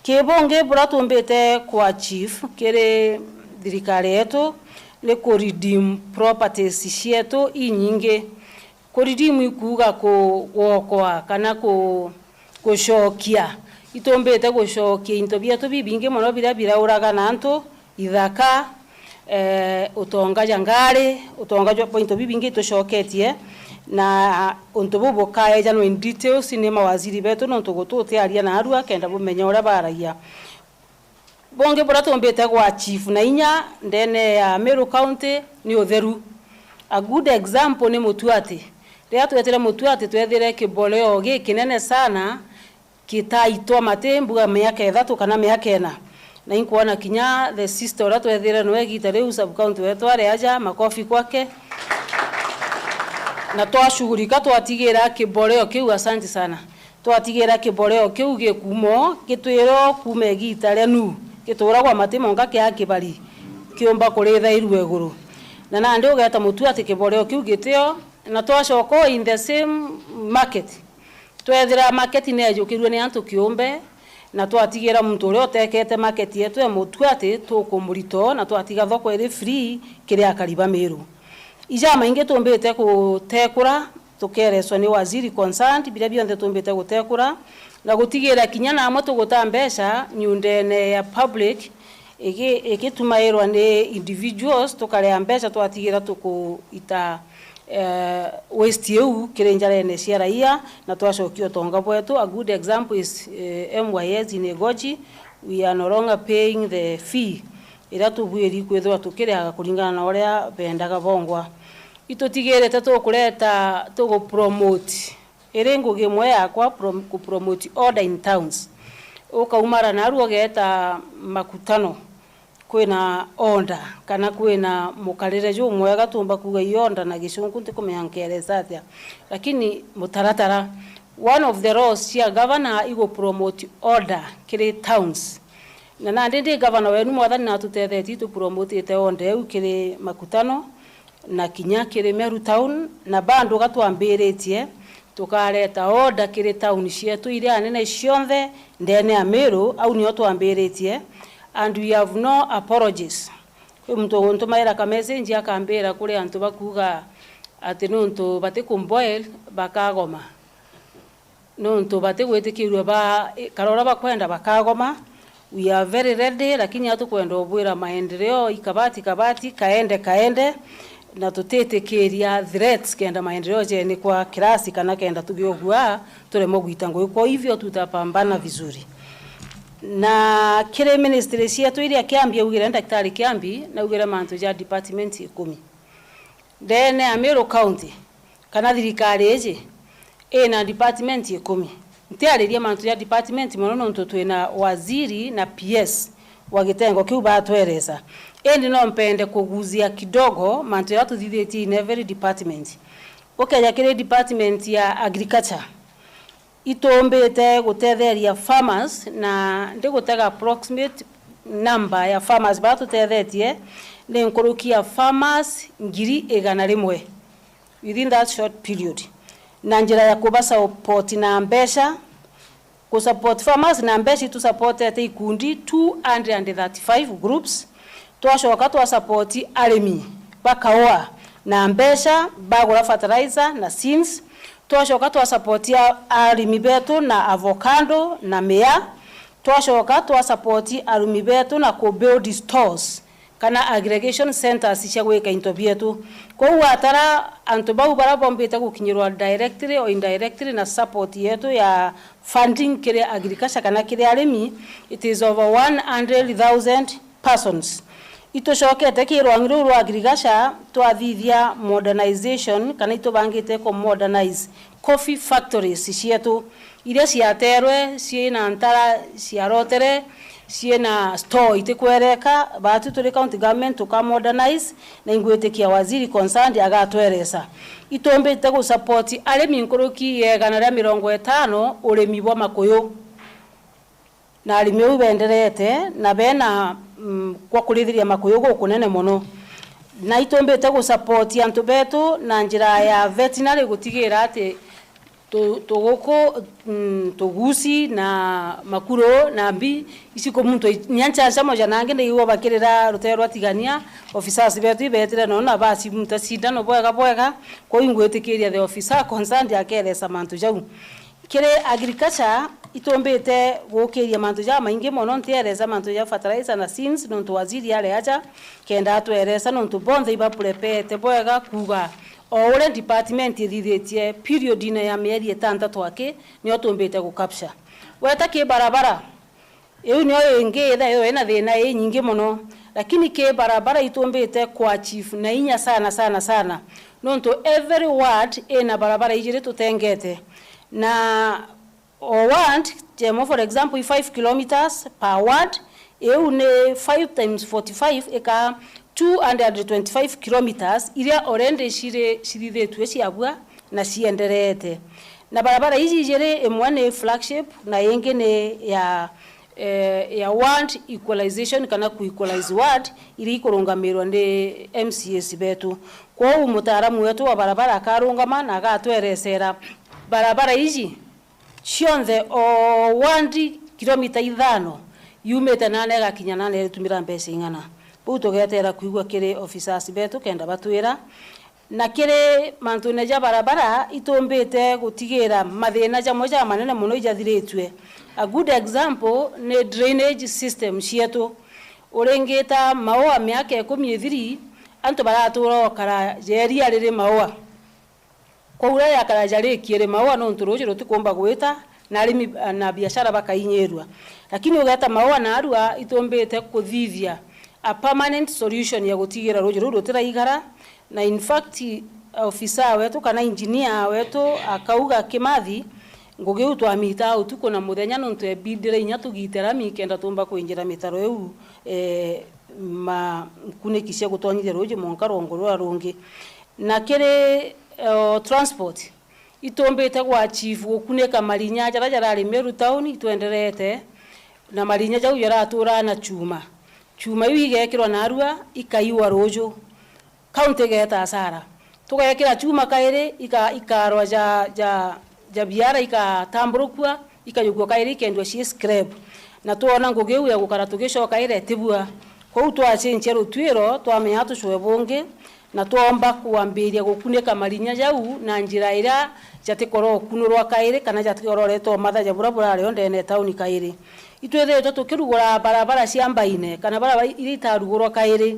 S4: kibonge bura tumbite kwa chief kire thirikari yetu le ku redeem properties cietu inyinge ku redeem ikuga ku gokwa kana ku kushokia itombete gushokia into bietu bibinge mono bira uraga nantu ithaka utonga jangare utonga jo point bibinge tushoketie na untububo kaya jano in details ni mawaziri betu no tugututi aria na arua kenda bumenya ura baragia bonge bora tumbete kwa chief na inya ndene ya Meru County ni utheru. A good example ni Mutuati. Ria twetire Mutuati twethire kiboleo gi kinene sana kitaitwa matembuga miaka 3 kana miaka 4. Na inkuona kinya the sister ora twethire no egita riu sub county wetware aja makofi kwake. Na twashughulika twatigira kiboleo kiu, asante sana. Twatigira kiboleo kiu gikumo gitwiro kume gita renu gituragwa matimonga kia kibali kiomba kuritha iru eguru. Na nandi ugeta Mutuati kiboleo kiu gitio na twacoko in the same market. Twethira market nejukirwe ni antu kiumbe na twatigira muntu uri otekete market yetu ya Mutuati tukumurito na twatiga thoko iri free kiria kariba Meru. Ijama inge tumbite gutekura tukereswa ni waziri concerned bila bionde tumbite gutekura na gutigira kinya na amwe tugutambesha nyundene ya public ikitumairwa ni individuals tukarea mbesha twatigira tukuita waste eu kirenjarene cia raia na twacokio tonga bwetu. A good example is MYS in Egoji. We are no longer paying the fee ira tubwiri kwethwa tukireaga kuringana na uria bendaga bongwa. Itotigirete tukureta tugo promote erengo gemwe yakwa ku promote order in towns. Ukaumara na ruo geta makutano kwina onda kana kwina mukarire jo mwega tumba kuga yonda na gicungu ntikumeankereza atia, lakini mutaratara one of the roles ya governor igo promote order kiri towns. Na ndi governor wenu mwathani na tutetheti tu promote ite onda eu kiri makutano na kinya kiri Meru town na bando gatwambiritie tukareta order kiri town cietu iria nene cionthe ndene ya Meru au nio twambiritie. And we have no apologies. Mtu ntumaira ka message akambira kuri antu bakuga ati nuntu bate kumboil bakagoma. Nuntu bate gwetikirwa ba karora bakwenda bakagoma. We are very ready, lakini atukwenda obwira maendeleo ikabati kaende na tutetekeria threats kenda maendeleo je ni kwa kirasi kana kenda tugiogwa turemo gwitango. Kwa hivyo tutapambana vizuri. Na kire ministry cietu iria kiambi ugire daktari kiambi na ugire mantu ja department 10 then AMERU county kana thirikari eje na department 10 ntiariria mantu ja department mono nto twina waziri na PS wa gitengo kiu batwereza no mpende kuguzia kidogo mantu ya tuthithiti in every department. Ukeja kire department ya agriculture itombete gutetheria farmers na ndigutega approximate number ya farmers batutethetie ni nkurukia farmers 100,000 within that short period. Na njira ya kuba support na mbesha ku support farmers na mbesha tu support ate ikundi 235 groups twashoka twa support arimi bakawa na mbesha bagura fertilizer na seeds. Twashoka twa supportia arimi betu na avocado na mea. Twashoka twa supporti arimi betu na ku build stores kana aggregation centers cia gwika into bietu. Kwa watara antu bau barabombeta gukinyirwa directly or indirectly na support yetu ya funding kire agriculture kana kire arimi. It is over 100,000 persons. Itoshokete kirwangiru rwa agriculture twathithia modernization kana itobangite ko modernize coffee factories cietu iria ciaterwe ciina ntara ciarotere ciina store itikwereka batu tuli county government to modernize na ingwetekia waziri concerned agatweresa itombete ku support arimi nkuruki yegana ria 50 urimi bwa makuyu na arimi ubenderete na bena kwa kurithiria makuyu kunene muno na itombete ku support antu betu na njira ya veterinary gutigira ati tugoko tugusi na makuro na mbi isiko muntu nyancha samoja nange ndiwo bakirira rutero atigania officers betu ibetire no na basi mutasida no bwega ko ingwetikiria the officer concerned akeresa mantu jau kire agriculture itombete gukiria mantu ja maingi mono ntiereza mantu ja fertilizer na seeds no waziri ale acha kenda atweresa no bonthe iba prepete bwega kuga ore department ithithetie period ina ya mieri 6 twake ni otumbete gukapsha weta ki barabara eu ni ingi tha yo ina thina nyingi muno lakini ke barabara itombete kwa chief na inya sana nonto every ward ena barabara ijire tutengete na ward jemo for example 5 kilometers per ward une 5 times 45 eka 225 kilometers iria orende shirithetwe ciabua na cienderete na barabara ici ijire emwane flagship na yenge ne ya ward equalization kana ku equalize ward iri ikurungamirwa ndi MCS betu kwa umutaramu wetu wa barabara akarungama na agatweresera barabara ici cionthe o 1 kilomita 5 yumete nane gakinya nane tumira mbese ingana buto getera kuigwa kire officers betu kenda batwira na kire mantune ja barabara itombete gutigira mathina ja moja manene muno ijathiretwe. A good example ne drainage system cietu urengeta maoa miaka 13 antu baratura kara jeria riri maoa kwa ura ya kara jari kire maoa no nturoje rotikomba gwita na arimi na biashara bakainyerwa lakini ugeta maoa na arua itombete kuthithia a permanent solution ya gutigira roje rutira igara na in fact officer wetu kana engineer wetu akauga Kimathi ngugi utwa mita utuko na muthenya no ntwe bidire inya tugitera mikenda tumba kuinjira mitaro eu ma kunekisia gutonyire roje monkarongo rwa rungi na kire transport itombete gwa chief gukuneka marinya jara Meru town itwenderete na marinya jau yaratura na chuma yu igekirwa na arua ikaiwa rojo county geta asara tugekira chuma kaire ikarwa ja biara ikatamburukwa ikayugwa kaire kendwa ci scrap na tuona ngugeu ya gukara tugicoka ire tibua kwa twacenche rutwiro twamenya tucwe bonge na tuomba kuambiria gukuneka marinya jau na njira ira jatikoro kunurwa kaire kana jatikoro reto matha jabura ryo ndene town kaire itwethe tukirugura barabara ciambaine kana barabara iritarugurwa kaire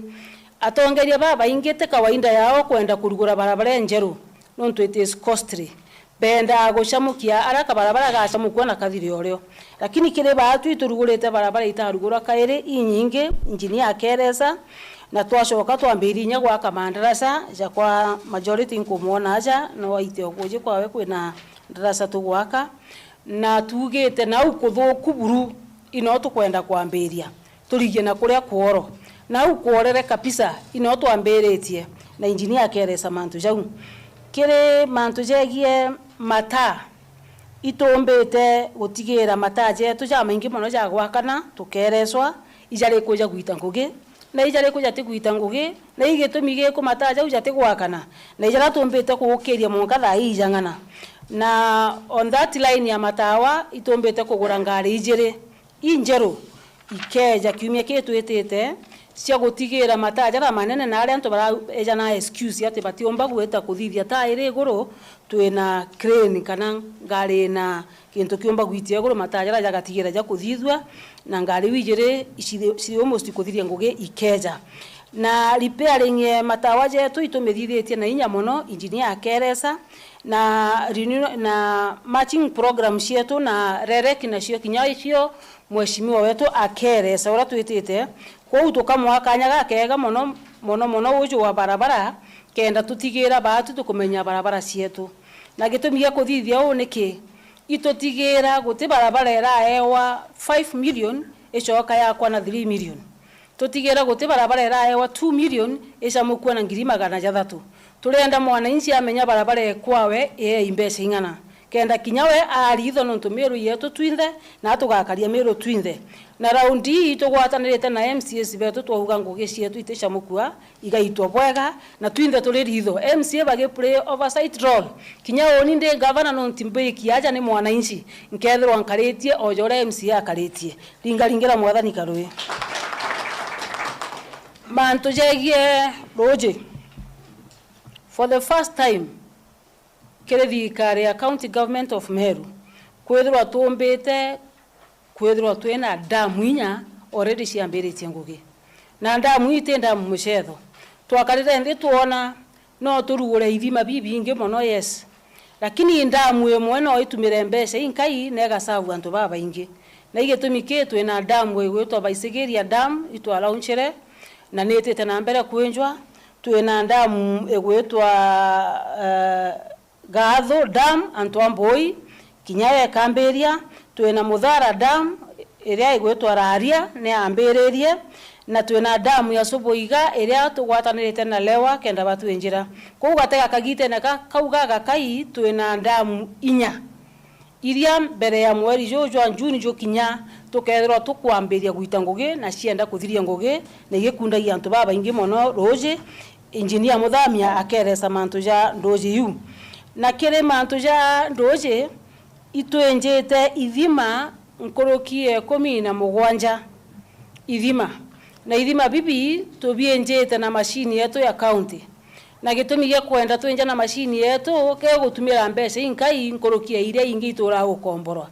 S4: atongeria baba ingete kawaida yao kwenda kurugura barabara njeru nonto it is costly benda gushamukia araka barabara gashamukwa na kathiri oryo lakini kire batu iturugurete barabara itarugura kaire inyinge engineer akeresa na twashoka twambirinya gwa kamandarasa ja kwa majority nkumona aja no waite ogoje kwawe kwina ndarasa tugwaka na tugete na ukuthuku buru ino tukwenda kwambiria turigie na kuria kuoro na ukorere kabisa ino twambiretie na engineer akeresa mantu jau kire mantu jegie mata itombete gutigira mata je tuja maingi mono ja gwakana tukereswa ijare kuja gwita ngugi na ijare kuja tiguita ngugi na igetumige ku mata ja uja tigwakana na ijara tombete kuukiria monka tha ijangana na on that line ya matawa itombete kugura ngari ijire injeru ikeja kiumia kitu etete cia gutigira matajara manene na ari antu bara eja na excuse ati batiomba gweta kuthithia ta iri guru twina crane kana ngari na kintu kiomba gwitia guru matajara jagatigira ja kuthithwa na ngari wijire isi almost kuthithia ngugi ikeja na repairing matawa jetu itumithithietie na inya mono engineer akeresa na matching program cietu na rereki na cio kinya icio mweshimiwa wetu akeresa ura twitite kwa utukamwa kanyaga kega mono uju wa barabara kenda tutigira batu tukumenya barabara cietu na gitumia kuthithia u niki itotigira guti barabara era ewa 5 million icoka yakwa na 3 million tutigira guti barabara era ewa 2 million icamukwa na 300,000 turenda mwana inci amenya barabara ekwawe imbese ingana kenda kinyawe aritho no Ntumiri yetu twinthe na tugakaria Meru twinthe na raundi tugwatanirite na MCS betu twahuga ngugi cietu itisha mukua igaitwa bwega na twinthe turi ritho MCA bage play oversight role kinyawe ni ndi governor no Ntumiri kiaja ni mwana inci nkethirwa nkaritie ojore MCA akaritie ringaringira mwathani karui mantu jegie roje for the first time kire thirikari ya county government of Meru kwethirwa tumbite kwethirwa twina damu inya already ciambiritie ngugi na damu ite damu mucetho twakarire ndi tuona no turugure ithima bibingi mono yes lakini damu emwe no itumire mbese inkai nega savu antu baba ingi na igetumike twina damu igwetwa Baisigeria dam itwa launchere na netete na mbere kwenjwa twina damu egwetwa Gatho dam Antwamboi kinyawe kamberia twina Muthara dam iria igwetwa Raria ne amberirie na twina damu ya Soboiga iria tugwatanirite na Lewa kenda batu enjira ko gatega kagite na kauga gakai twina damu inya iria mbere ya mweri jojo Juni jo kinya tukethirwa tukwambiria gwita ngugi na cienda kuthiria ngugi na igikundagia antu baba ingi mono roje engineer Muthamia akeresa mantu ja ndoje yu na kire mantu ja ndoje itwenjete ithima nkorokie 17 ithima na ithima bibi tubienjete na mashini yetu ya county na gitumi gya kwenda twenja na mashini yetu ke gutumira mbeca inkai nkorokie iria ingi itura gukomborwa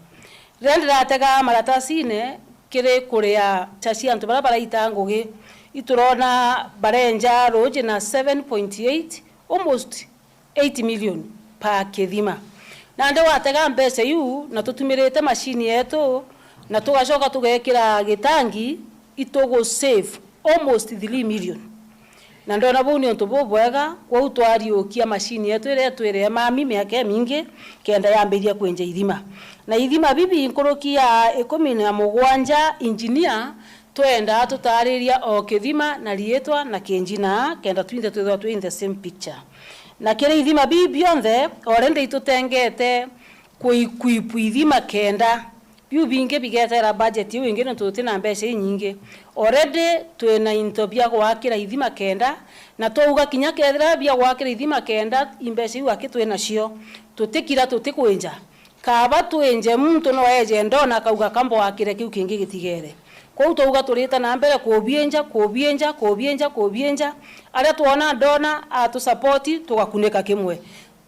S4: rendera tega maratasine kire kuria chaci antu bara itangugi iturona barenja roje na 7.8 almost 8 million pa kithima na ndo watega mbeca yu na tutumirite mashini yetu na tugacoka tugekira gitangi itogo save almost 3 million na ndo na buni onto bobwega kwa utwariukia mashini yetu ile twire mami miaka mingi kenda yambiria kwenja ithima na ithima bibi nkorokia 17 engineer twenda tutariria o kithima na rietwa na kenjina kenda twinde twithwa in the same picture na kire ithima bibi onthe orende itutengete kuipu ithima kenda biu binge bigetera budget yu ingine tutina mbeca nyingi already twina intobia gwakira ithima kenda na touga kinya kethira bia gwakira ithima kenda imbeca yu akitwina cio tutikira tutikwenja kaba twenje muntu no eje ndona kauga kambo wakire kiu kingi gitigere kwa touga turita na mbere kubienja aria tuona ndona atu support tugakuneka kimwe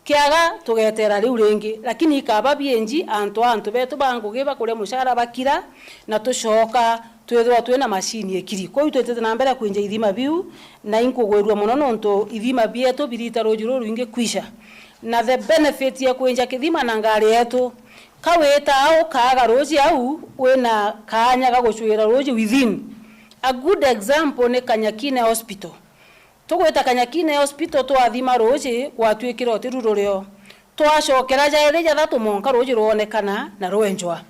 S4: kiaga tugetera riu ringi lakini ikaba bienji antu betu bangugiba kure mushara bakira na tucoka twethwa twina mashini ekiri kwa itwetete na mbere kwenja ithima biu na inkugwerwa muno nonto ithima bietu birita rojiro ruinge kwisha na the benefit ya kwenja kithima na ngari yetu kaweta au kaaga roji au wena kanya gagucwira roji within a good example ne Kanyakine hospital tugweta Kanyakine hospital twathima roji gwatwikira otirururio twacokera jaire jathatu monka roji ruonekana na rwenjwa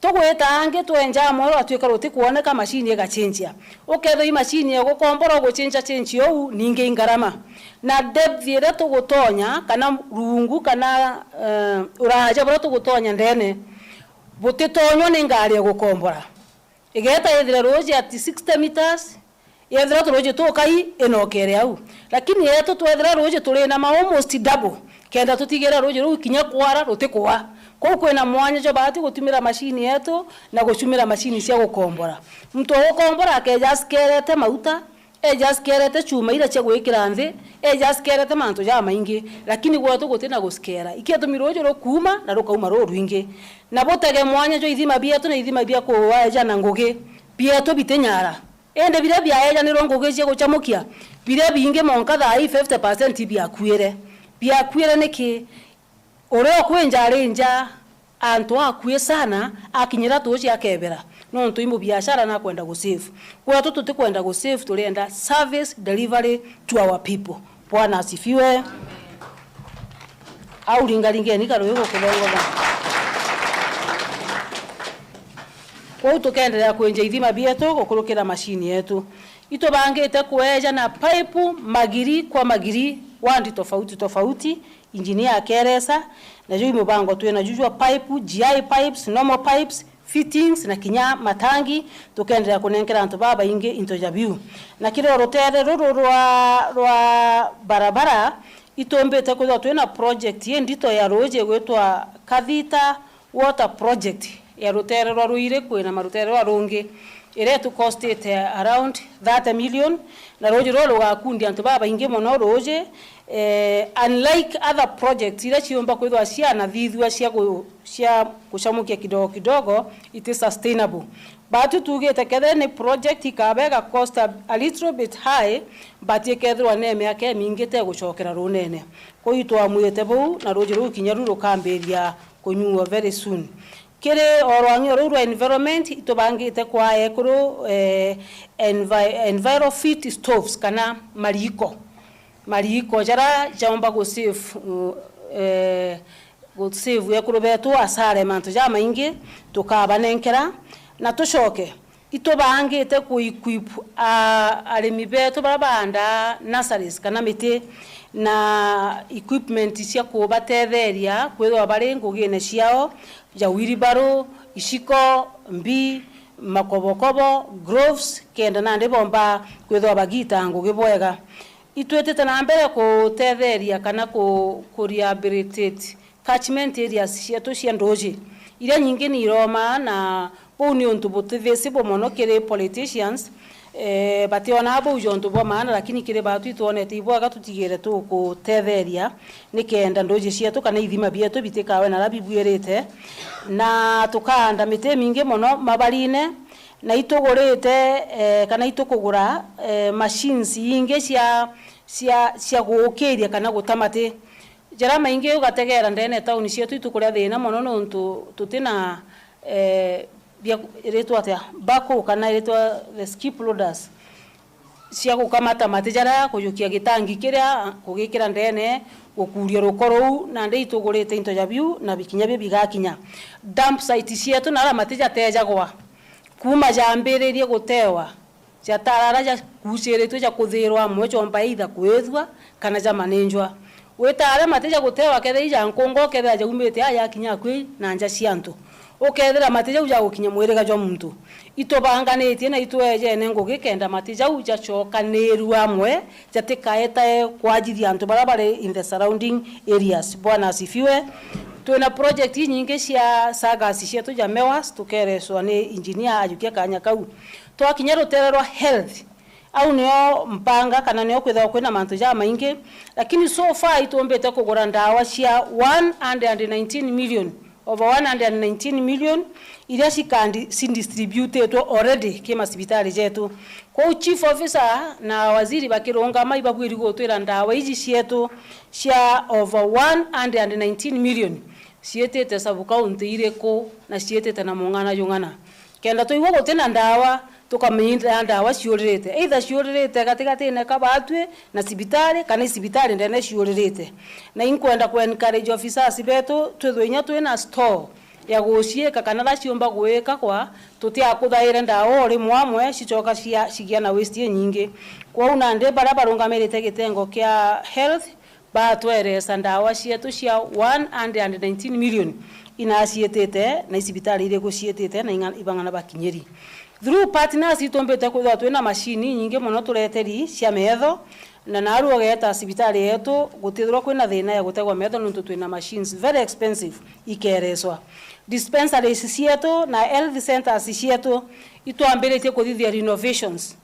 S4: tugweta ange twenja moro atwika roti kuoneka mashini egachenjia uketho mashini egukombora guchenja ou ninge ingarama na depth ire tugutonya kana rungu kana uraja bora tugutonya ndene butitonyo ni ngari egukombora igeta ithire roji at 60 meters yethira roji tukai enokere au lakini yetu twethira roji tuli na almost double kenda tutigera roji ru kinya kwara rutikwa kwa kwena mwanya jo bahati gutumira mashini yetu na gucumira mashini cia gukombora mtu gukombora akejaskerete mauta ejaskerete chuma ira cia gwikira nthi ejaskerete mantu ja maingi lakini gwetu gutina guskera ikietumiro jo kuma na rukauma ruingi na botege mwanya jo ithima bietu na ithima bia kuwaja na ngugi bietu bitenyara ende bire bia eja ni rongo cia guchamukia bire binge monka thai 50% bia kuire niki oreo kwenja renja antu akue sana akinyira tuci akebera no ntu imu biashara na kwenda go save kwa tuti kwenda go save tulienda service delivery to our people bwana asifiwe au lingalingeni karo yuko kulongo ba kwa tukaendelea kwenja ithima bietu gukurukira mashini yetu ito bangete kueja na pipe magiri kwa magiri wandi tofauti engineer akeresa na juu mubango twena jujwa pipe GI pipes normal pipes fittings na kinya matangi tukaendelea kunenkera antu baba inge into jabiu na kile rotere rwa barabara itombete kuza twena project yendito ya roje gwetwa Kathita water project ya rotere rwa ruire kwena marotere rwa rungi ire to cost it around 30 million na roje rolo gakundi antu baba inge mono roje unlike other projects ila chiomba kwithwa cia na thithwa cia kuchamukia kidogo it is sustainable but tugete kethe ni project ikabega cost a little bit high but ikethwa neme yake mingite gucokera runene ko itwa mwete bu na roje ru kinyaru rukamberia kunyuo very soon kere orwangi orwa environment itobangite kwa ekuru envirofit stoves kana mariko jara jamba go save ekuru betu asare mantu jama ingi tukabanenkera na tushoke itobangite ku equip arimi betu barabanda nurseries kana miti na equipment cia kubatetheria kwithwa bari ngugine ciao ja wheelbarrow ishiko mbi makobokobo gloves kenda nande bomba kwithwa bagita ngugi bwega itwetete na mbere kutetheria kana ku rehabilitate catchment areas cietu cia ndoji ira nyingi ni Roma na buni onto botivisible mono kere politicians bationa abo ujonto bo maana lakini kire batu ituonete ibwaga tutigire tu kutetheria nikenda ndoje cietu kana ithima bietu bitikawe na rabibwirite na tukanda mite mingi mono mabarine na itugurite kana itukugura machines inge cia gukiria kana gutamate jara maingi ugategera ndene tauni cietu itukuria thina mono nontu tutina iretwa atia bako kana iretwa the skip loaders cia gukamata matijara kuyukia gitangi kiria kugikira ndene gukuria rukoro na nde itugurite into jabiu na bikinya bigakinya dump site cietu na ara matija tejagwa kuma jambiririe gutewa jatarara ja kuciritwe ja kuthirwa mwecho mbaitha kwethwa kana ja manenjwa wetare matija gutewa kethe ja nkongo kethe ja umite aya kinya kwi na nja ciantu ukethera matija uja gukinya mwirega jwa muntu itobanganitie na itweje nengo gikenda matija uja chokaneru amwe jatikaeta kwajithia antu barabare in the surrounding areas. Bwana asifiwe. Tuna project nyingi cia sagas cietu ja mewas tukereswa ni engineer ajukia kanya kau twakinya rutererwa health au nio mpanga kana nio kwitha kwina mantu ja maingi lakini so far itombete kugura ndawa cia 119 million over 119 million iria distributed already kima sibitari jetu kwa chief officer na waziri bakironga maibabwiri gutwira ndawa iji cietu cia over 119 million cietete sabu county ireko na cietete na mungana yungana kenda tuigwa gutena ndawa tukamenya ndawa ciuririte either ciuririte gatigati ne kabatwe na sibitari kana sibitari ndene ciuririte na inkwenda ku encourage officers betu twithwinya twina store ya gucieka kana la ciomba gweka kwa tutia kuthaire ndawa ri mwamwe cicoka cigia na waste nyingi kwa una nde barabarungamirite gitengo kia health batweresa ndawa cietu cia 119 million inacietete na sibitari ire gucietete na ibangana bakinyeri through partners itombete kwithwa twina machine nyingi muno tureteri cia metho na naru ogeta sibitari yetu gutithirwa kwina thina ya gutegwa metho nuntu twina machines very expensive ikereswa dispensaries cietu na health centers cietu itwambiritie kuthithia renovations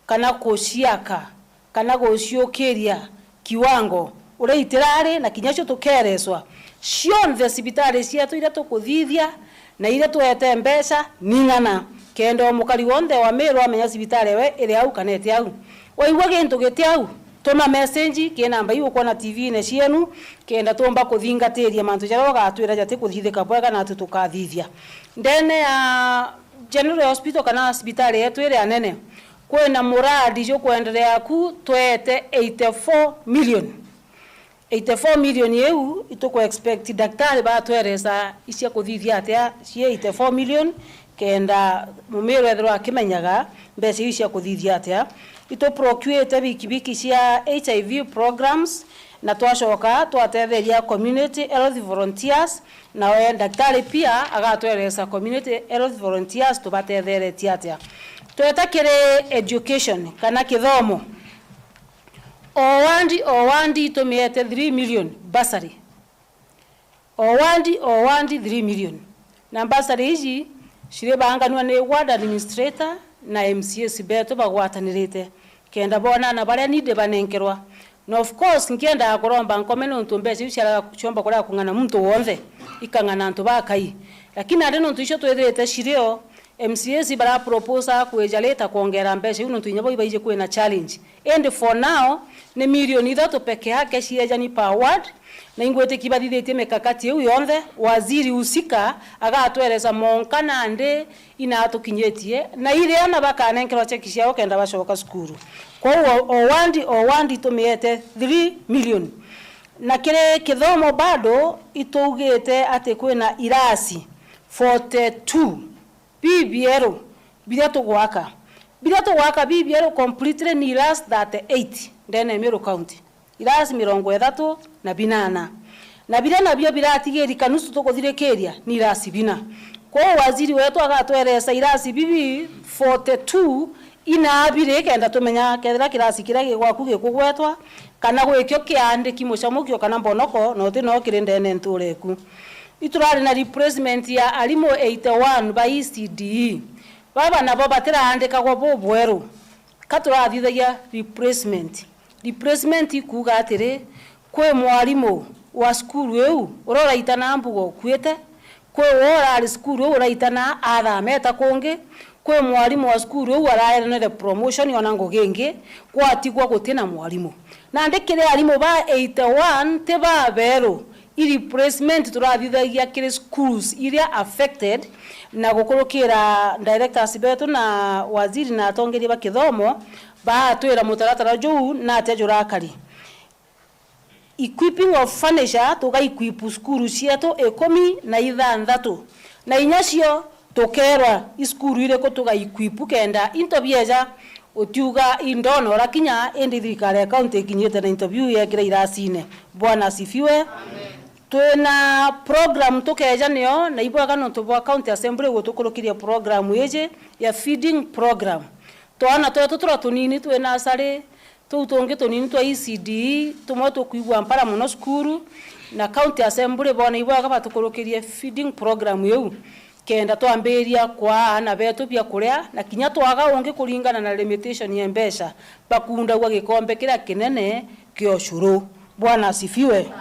S4: kana kuciaka kana guciokiria kiwango ure itirari na kinyacho tukereswa cionthe sibitari cietu ira tukuthithia na ira tuete mbeca ningana kendo mukari wonde wa AMERU amenya sibitari we iri au kanete au waigwa gintu giti au tuma message ki namba iu kwa na TV ne cienu kenda tomba kuthingatiria mantu jaro gatwira jati kuthithika bwega na tukathithia ndene ya General Hospital kana sibitari yetu iri anene kwena muradi jo kuendelea ku twete 84 million yeu ituko expect daktari ba tweresa isia kuthithia atia cie 84 million kenda AMERU ethirwa akimenyaga mbese isia kuthithia atia ito procure bikibiki cia HIV programs na twashoka twatetheria community health volunteers na we daktari pia agatweresa community health volunteers tubatetheretie atia twetakire education kana kithomo owandi tumiete 3 million bursary owandi 3 million na bursary hizi shire banganwa ni ward administrator na MCS beto bagwatanirite kenda bona na bare nide banenkerwa na of course nkienda kuromba nkomeno ntumbeze ushara chomba kora kungana muntu wonde ikangana ntu bakai lakini ande ntu isho twethete shireo MCS bara proposa kuejaleta kuongera mbese uno tunyabo ibaije kwena challenge and for now ni milioni 3 peke yake cieja ni per ward na ingwete kibathithĩtie mikakati ĩu yonthe waziri usika agatwereza monka nande inatukinyetie na ile ana bakanenkerwa cheki ciao kenda bacoka cukuru kwa owandi tumiete 3 million na kire kithomo bado itougite ati kwina irasi 42 BBL bila tugwaka BBL completely ni last 38 ndene Meru County irasi 30 na binana na bila nabio biratigiri kanusu tukuthirekeria ni irasi bina kwa waziri wetu agatweresa irasi bibi 42 inabire kenda tumenya kethira kirasi kira gigwaku gikugwetwa kana gwikyo kiandiki mucamukio kana mbonoko no thino kirindene ntureku iturari na replacement ya alimu 81 by ECD baba nabo batiraandika gwa bobweru katurathithagia replacement ikuga atiri kwe mwalimu wa skulu eu uroraita na mbugo kwete kwe wora skulu uraitana athameta kungi kwe mwalimu wa skulu eu araerenere promotion yona ngogengi kwatigwa gutina mwalimu na ndikire alimu ba 81 te ba bero replacement turathithagia kire schools iria affected na gukurukira directors betu na waziri na atongeria ba kithomo ba twira mutaratara juu na atejurakari equipping of furniture tuga equip skuru cietu 16 na inyacio tukerwa iskuru ile ko tuga equip kenda intervieja utiuga indono rakinya endi thirikari county kinyete na interview ya kira irasine bwana asifiwe amen twina program tukeja nio na ibwaga no tubwa county assembly gutukurukiria program yeje ya feeding program twana tutura tunini twina sare tutonge tunini twa ECD tumwe tukuigwa mpara muno skuru na county assembly bona ibwaga batukurukiria feeding program yeu kenda twambiria kwa na betu bya kuria na kinya twaga ungi kuringana na limitation ya mbesha bakunda gwa gikombe kira kinene kyo shuru bwana asifiwe amen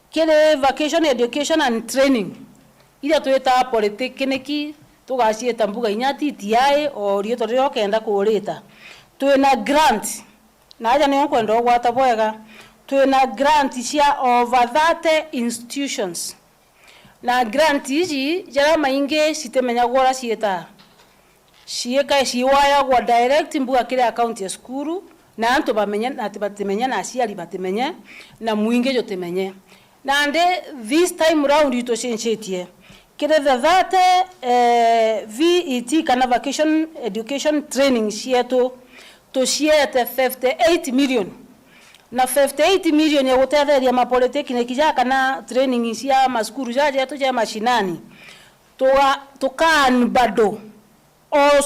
S4: kile vacation education and training ila tueta politikiniki tugacieta mbuga inyati tiae orio torio kenda kurita twina grant na aja ni kwenda gwata bwega twina grant cia over 30 institutions na grant ici jara mainge sitemenya gora cieta cieka ciwaya gwa direct mbuga kile account ya skuru na antu bamenya na tibatemenya na ciari batemenya na muinge jotemenye na nde this time round ito cenchetie kile the 30 VET kana vacation education training cieto to ciete 58 million na 58 million ya gutetheria ma polytechnic ja kana training cia maskuru jaje to ja mashinani tukan bado o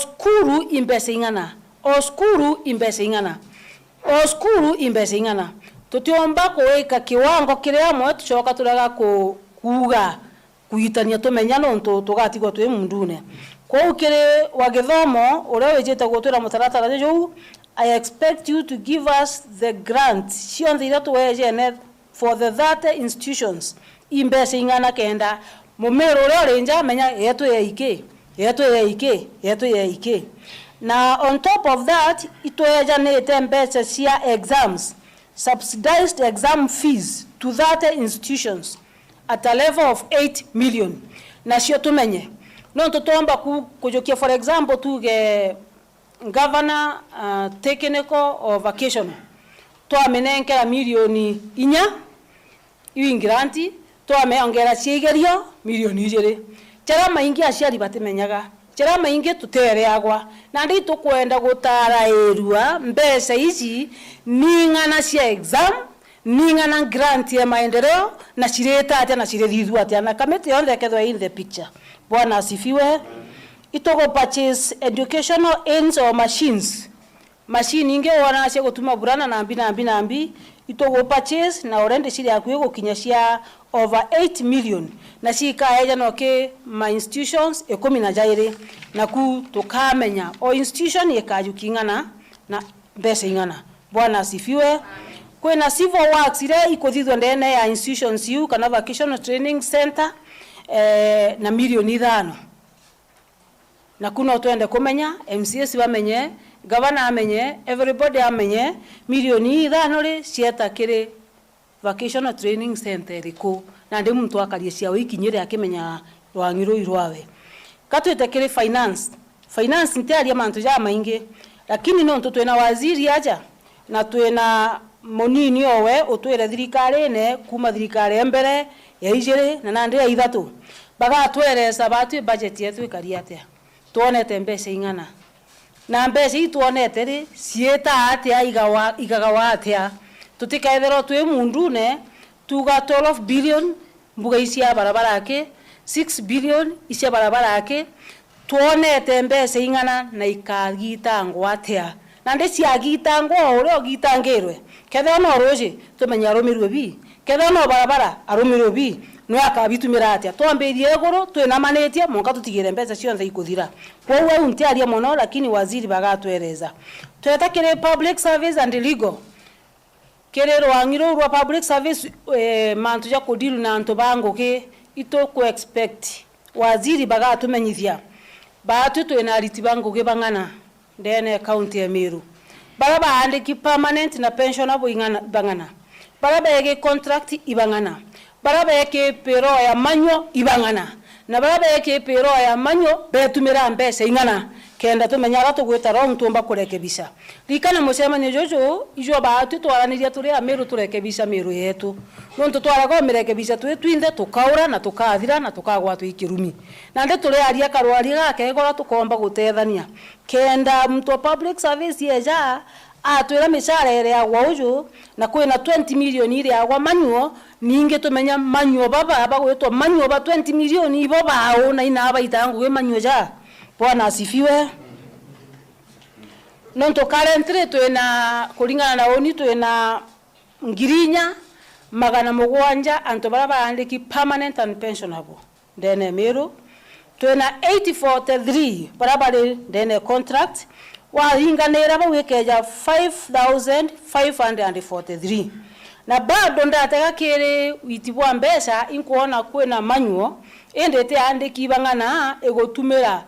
S4: skuru imbesingana tutiomba kuweka kiwango kiria mwe tucoka turaga kuuga kuitania tumenya no tugatigwo twi mundune kwa ukire wa githomo uria wejeta gutwira mutaratara juu I expect you to give us the grant cionthira tuwejene for the 30 institutions imbesingana kenda mumero uria renja menya yetu ya ike na on top of that itoeja ne mbese cia exams subsidized exam fees to 30 institutions at a level of 8 million na cio tumenye no tutomba kujokia for example tuge Ngabana technical or vocational to amenenkera milioni 4 iwingiranti to ameongera ciegerio milioni 2 chara maingi aciari batemenyaga chara maingi tutereagwa na ndi tukwenda gutara erua mbesa ici ningana cia exam ningana grant ya maendeleo na cireta ati na cirethithwa ati na kamete yonde kethwa in the picture bwana asifiwe itogo purchase educational aids or machines machine inge wana cia gutuma burana nambi itogo purchase na orende ciri akuye gukinya cia over 8 million na cikaeja no ke ma institutions 12 na ku tukamenya o institution yekajukingana na mbesa ingana bwana asifiwe kwena civil works ile ikothithwa ndene ya institutions yu kana vocational training center na milioni 5 na kuno twende kumenya MCS bamenye Ngabana amenye everybody amenye milioni 5 ri cieta kiri vocational training center iko na ndi muntu akarie cia wikinyire akimenya rwangiru irwawe katwete kire finance ntiaria mantu ja maingi lakini no twena waziri aja na twena monini owe utwire thirikari ne kuma thirikari mbere ya ijire na nandi ya ithatu baga tweresa batu budget yetu ikaria atia tuonete mbeca ingana na mbeca ituonete ri cieta atia igagawa atia tutikaethero twi mundu ne tuga 12 billion mbuga isia barabara yake 6 billion isia barabara yake tuonete mbeca ingana na ikagitangwa atia na ndi ciagitangwa uri ogitangirwe ketho no roje tumenya rumirwe bi ketho no barabara arumirwe bi no akabitumira atia twambirie iguru twinamanĩtie monka tutigire mbeca cionthe ikuthira kwa uwe untiaria mono lakini waziri bagatwereza tweta kire public service and legal kire rwangiru rwa public service mantu ja kudilu na antu bangu ke ito ku expect waziri bagatumenyithia batu twina riti bangu ke bangana ndene county ya AMERU baraba andiki permanent na pension abo ingana bangana baraba yake contract ibangana baraba yake pero ya manyo ibangana na baraba yake pero ya manyo betumira mbeca ingana kenda tumenyara tugwita wrong tumba kurekebisha likana mucemanio jojo ijo batu twaraniria turi AMERU turekebisha AMERU yetu nonto twarago mirekebisha twinde tukaura na tukathira na tukagwa twikirumi na ndi turi aria karwari gake gora tukomba gutethania kenda mtu public service yeja atwira mishara ya gwauju na kwina 20 million ile agwa manyuo ninge tumenya manyuo baba bagwetwa manyuo ba 20 million ibo bao na ina abaita we manyuo ja Bwana asifiwe. Nonto currently twena kulingana na oni twena ngirinya magana mugwanja anto baraba andiki permanent and pensionable ndene AMERU twena 843 baraba ndene contract wa hinganira bawekeja 5543 na bado ndatega kire witibwa mbeca inkuona kwena manyuo endete andiki bangana egotumira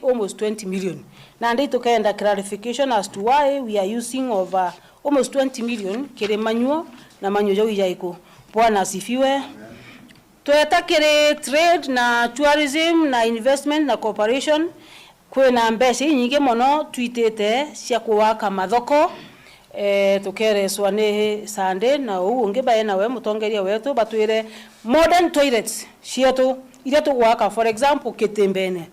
S4: almost 20 million na ndi tukaenda clarification as to why we are using over almost 20 million kire manyuo na manyuo jau yaiko. Bwana asifiwe. Tweta kire trade na tourism na investment na cooperation kwena mbeca nyingi mono twitete cia kuwaka mathoko tukere swane sande na unge bae na we mutongeria wetu batwire modern toilets cietu ile tuwaka for example kitembene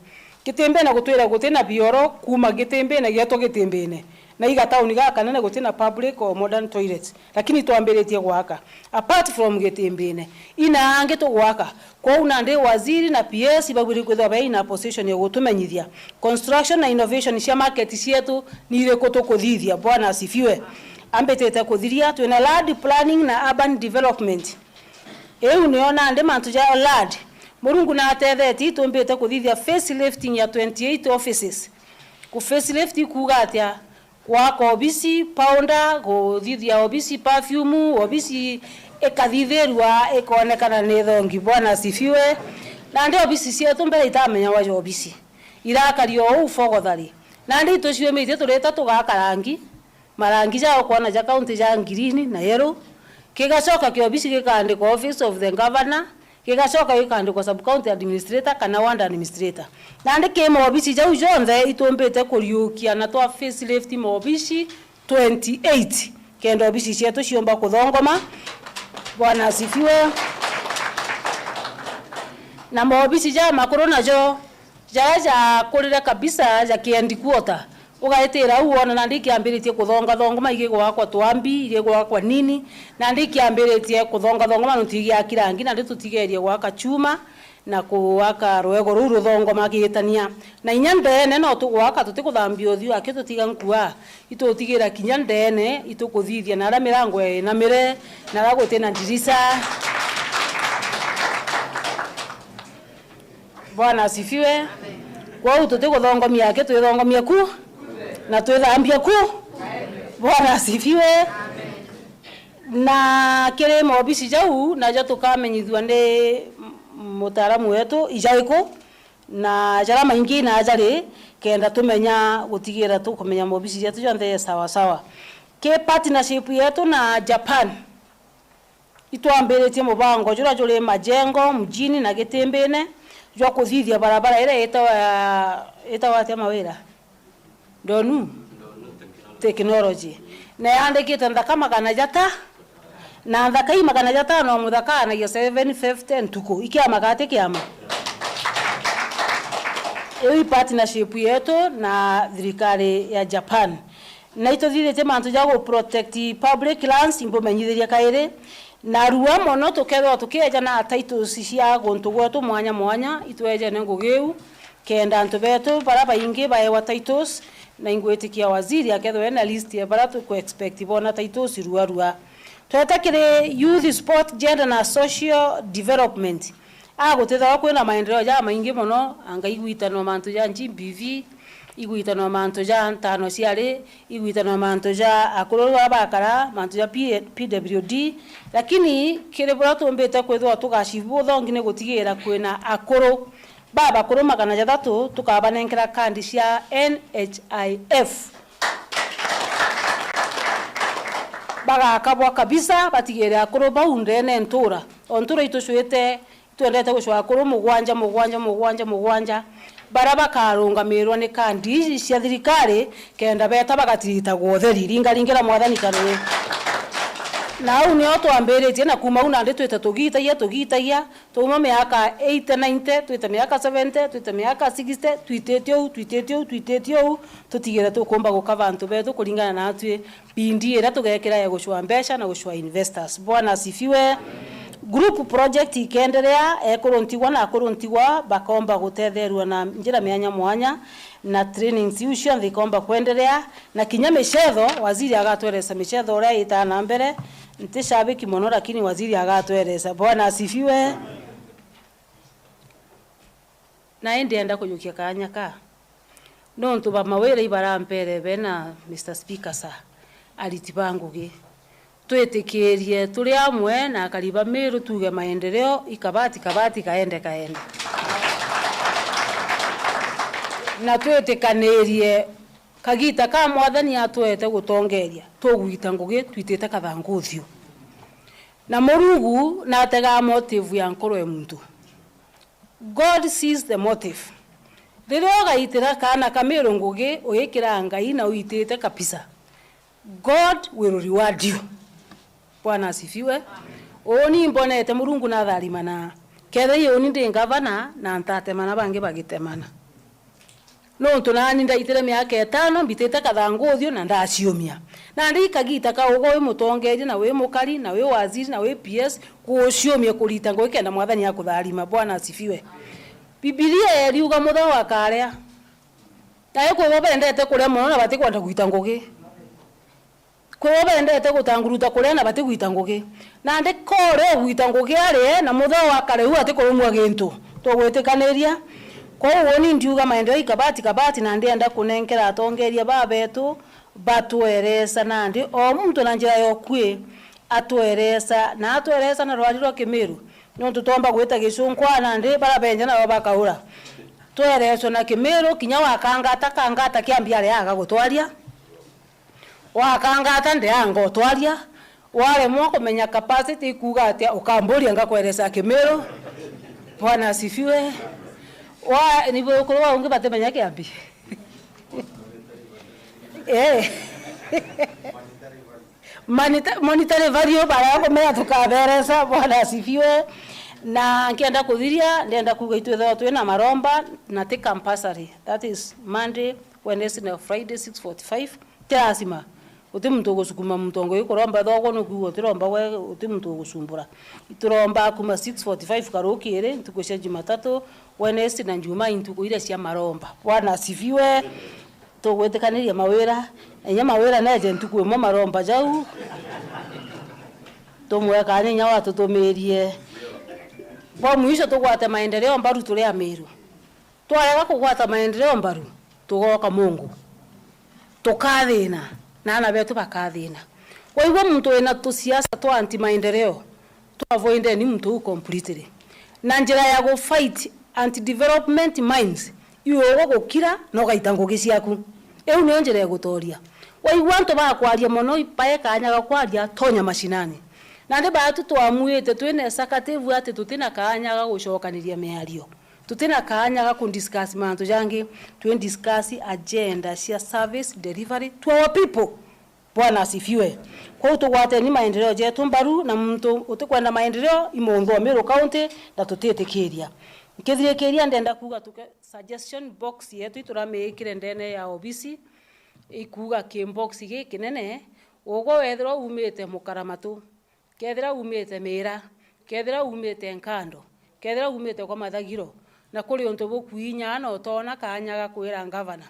S4: gutwira gutena bioro kuma gitembene gyato gitembene na iga tauni ga kanene gutena public or modern toilets lakini tuambiritie gwaka apart from gitembene ina ange to gwaka kwa una ndi waziri na PS bagwiri kwitha bai na position ya gutumenyithia construction na innovation cia market cietu ni ile kutukuthithia. Bwana asifiwe. Ambetete kuthiria twina land planning na urban development niona ndi mantu ja land Murungu na atetheti tumbete kuthithia facelifting ya 28 offices ku facelift kugatia kwa obisi powder kuthithia obisi perfume obisi ekathitherwa ekonekana ni thongi. Bwana asifiwe. Na ndi obisi cietu mbere itamenya wajo obisi irakario ufogothari na ndi tuciumite tureta tugakarangi marangi jao kuona ja county ja green na yellow kigacoka ki obisi gikandikwa office of the governor kigacoka gikandikwa sub county administrator kana ward administrator na ndi kimo obisi jau jonthe itumbite kuriukia na twa facelift mo obisi 28 kendo obisi cietu ciomba kuthongoma. Bwana asifiwe. Na mo obisi ja makuru najo jaja kurira kabisa ja kiendi quarter ugaitira uona na ndikiambiritie kuthonga thongoma ige gwakwa twambi ige gwakwa nini na ndikiambiritie kuthonga thongoma nutigia kirangi na nditutigerie gwaka chuma na kuwaka rwego ruru thongoma gitania na inya ndene no tugwaka tutikuthambia uthio akitutiga nkua itutigira kinya ndene itukuthithia na ara mirango na mire na ragutena ndirisa. Bwana asifiwe. Kwa hiyo tutikuthongomia yake twithongomia ku na twithambia ku. Bwana asifiwe. Na kire mobisi jau na ja tukamenyithwa ndi mutaramu wetu ijaiko na jara maingi na ajari kenda tumenya gutigira tukumenya mobisi yetu jonthe sawa sawa. Ke partnership yetu na Japan itwambiritie mubango jura jure majengo mjini na Gitembene jwa kuthithia barabara ire itawa tema wira ndonu technology na yandikite ndaka magana jata na ndaka i magana jata no muthaka na 750 ntuko ikia magate kiama ewi partnership yetu na thirikari ya Japan na itothithite mantu jago protect public lands imbomenyithiria kaire na ruwa mono tukethwa tukeja na titles cia guntu gwetu mwanya mwanya itweje ne ngugeu kenda antu betu bara baingi baewa titles na ingwetikia waziri akethwa na list ya bara tu expect bona titles ruwa twetakire youth sport gender na social development agutethwa kwina maendeleo ja maingi mono anga igwitano mantu ja GBV igwitano mantu ja ntano ciari igwitano mantu ja akuru abakara mantu ja PWD lakini kire bora tumbete kwithwa tugacibu thongine gutigira kwina akuru baba kuru magana jathatu tukabanenkera kandi cia NHIF baga kabwa kabisa batigire akuru baunde ne ntura ontura itucwete twendete gucwa akuru mugwanja baraba karungamirwo ni kandi cia thirikari kenda beta bagatirita gwotheri ringaringira mwathani kanwe na uni otwambiritie na kuma una ndi twita tugitagia tuma miaka 80 90 twita miaka 70 twita miaka 60 twititio tutigire tukumba gukava antu betu kuringana na atwe bindi ira tugekira ya gucwa mbeca na gucwa investors bwana sifiwe group project ikendelea ekurontigwa na akurontigwa bakomba guthetherwa na njira mianya mwanya na training institution thikomba kuendelea na kinya michetho waziri agatweresa michetho ria itana mbere ntishabiki mono lakini waziri agatweresa bwana asifiwe na ndienda kuyukia kanya ka no ntuba mawere ibara mpere bena Mr Speaker sa alitibanguge twetikirie turi amwe na kariba Meru tuge maendeleo ikabati kaende na twetikanirie kagita ka mwathani atwete gutongeria tugwita ngugi twitite kathanguthio na murugu na tega motive ya nkorwe muntu God sees the motive ririo gaitira kana Kameru ngugi uyikira ngai na uitite kabisa God will reward you bwana asifiwe oni mbonete murungu na tharima na kethe yoni ndi ngavana na ntatemana bangi bagitemana no tunani ndaitire miaka 5 mbitete kathanguthio na ndaciumia na ndi kagita ka ugo mutongeria na we mukari na we waziri na we PS kuciumia kurita ngwikenda mwathani akutharima bwana asifiwe Biblia eriuga mutho wa karia tayo ko bendete kuria muno na bati kwenda gwita ngugi ko bendete gutanguruta kuria na bati gwita ngugi na ndi kore gwita ngugi ari na mutho wa kare hu ati kurumwa gintu tugwitikaniria ko woni ndiuga maendeleo ikabati na ndienda kunenkera atongeria babetu batweresa na ndi o muntu na njira yokwe atweresa na rwaliro Kimeru no tutomba gwita gicungwa na ndi barabenja na bakaura twereso na Kimeru kinya wakangata kiambia ri aga gutwaria wakangata ndi anga gutwaria wale mwako menya capacity kuga atia ukamburia ngakweresa Kimeru bwana asifiwe wa nibo kurwa unge batemenya kiambi monetary value bara komea tukaberesa bwana asifiwe na nkienda kuthiria ndenda kuga itwetho twina maromba na te compulsory that is Monday Wednesday na Friday 6:45 tiasima uti muntu gusukuma mutongo ikoromba thogo no kuo tiromba we uti muntu gusumbura ituromba kuma 6:45 karukire ntukusha Jumatatu Wednesday na Jumaa intuko ile cia maromba bwana asifiwe tugwetekaniria mawira enya mawira na je ntuko mo maromba jau tomweka nya watu tumirie kwa mwisho tugwate maendeleo mbaru tuli AMERU twayaga kugwata maendeleo mbaru tugoka Mungu tukathina na ana betu bakathina kwa hivyo mtu ena tusiasa twa anti maendeleo tu avoid ni mtu completely na njira ya go fight anti development minds iwe gukira no gaitango giciaku eu ni njira ya gutoria kwa hivyo antu ba kwaria mono ipae kanya ga kwaria tonya mashinani na ndi batu twamuite twine executive ati tutina kanya ga gucokaniria miario tutina kanya ga kundiscuss mantu jangi discuss agenda cia service delivery to our people. Bwana asifiwe. Kwa utugwate ni maendeleo jetu mbaru na mtu utikwenda maendeleo imondo Meru County na tutitikiria nkithirikiria ndenda kuga tuke suggestion box yetu ituramikire ndene ya obisi ikuga kimbox giki nene ugo wethero umite mukaramatu kethira umite mira kethira umite nkando kethira umite kwa mathagiro na kuri untu bukuinya no tona kanya ga kwira ngavana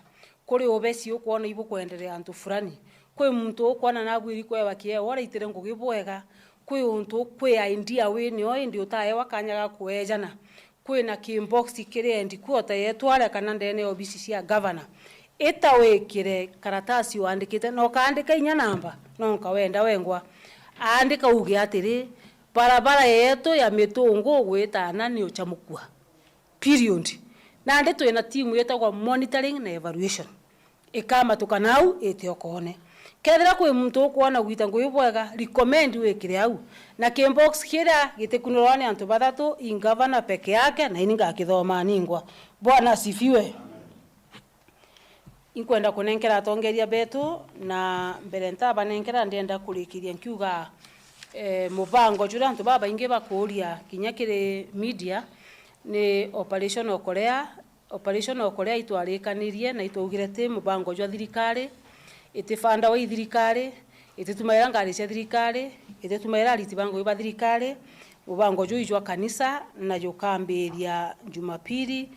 S4: kuri obesi ukwona ibu kwendelea antu fulani kwe muntu ukwana na bwiri kwe wakie ora itire ngugibwega kwe untu kwe idea wini o ndi utaye wakanya ga kwejana kwe na kimbox kire ndi kuota yetware kana ndene obisi cia governor itawekire karatasi wandikite no kaandika inya namba no kawenda wengwa andika uge atiri barabara yetu ya mitungu gwitana ni uchamukua period na ndi twina timu yetagwa monitoring na evaluation ikama tukanau etiokone kethira kwi muntu kuona gwita ngwibwega recommend wekire au na kimbox kira gitikunurone antu bathatu ingavana peke yake na ininga kithoma ningwa. Bwana asifiwe. Inkwenda kunenkera atongeria betu na mbere ntaba nenkera ndenda kurikiria nkiuga mubango jura antu baba inge bakuria kinyakire media ni operation okorea itwarikanirie na itugirete mubango jwa thirikari itifanda wa thirikari ititumaira ngari cia thirikari ititumaira ritibango iba thirikari mubango jwa ijwa kanisa na jukambiria Jumapili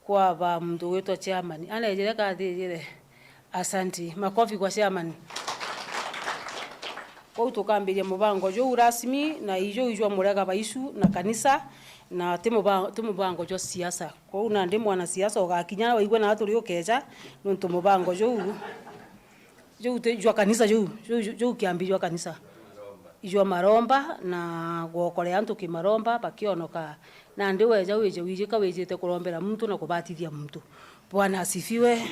S4: kwa ba mndu wetu chairman anejere kathire asanti makofi kwa chairman kwa utukambiria mubango jwa rasmi na ijo ijwa murega baisu na kanisa na tumubango jwa siasa kwa una ndi mwana siasa ogakinya waigwe na aturi ukeja no tumubango jwa kanisa jwa kiambijwa kanisa ijwa maromba na gwokorea antu kimaromba bakionoka na ndi weja wije wejete kurombera mtu na kubatithia mtu. Bwana asifiwe.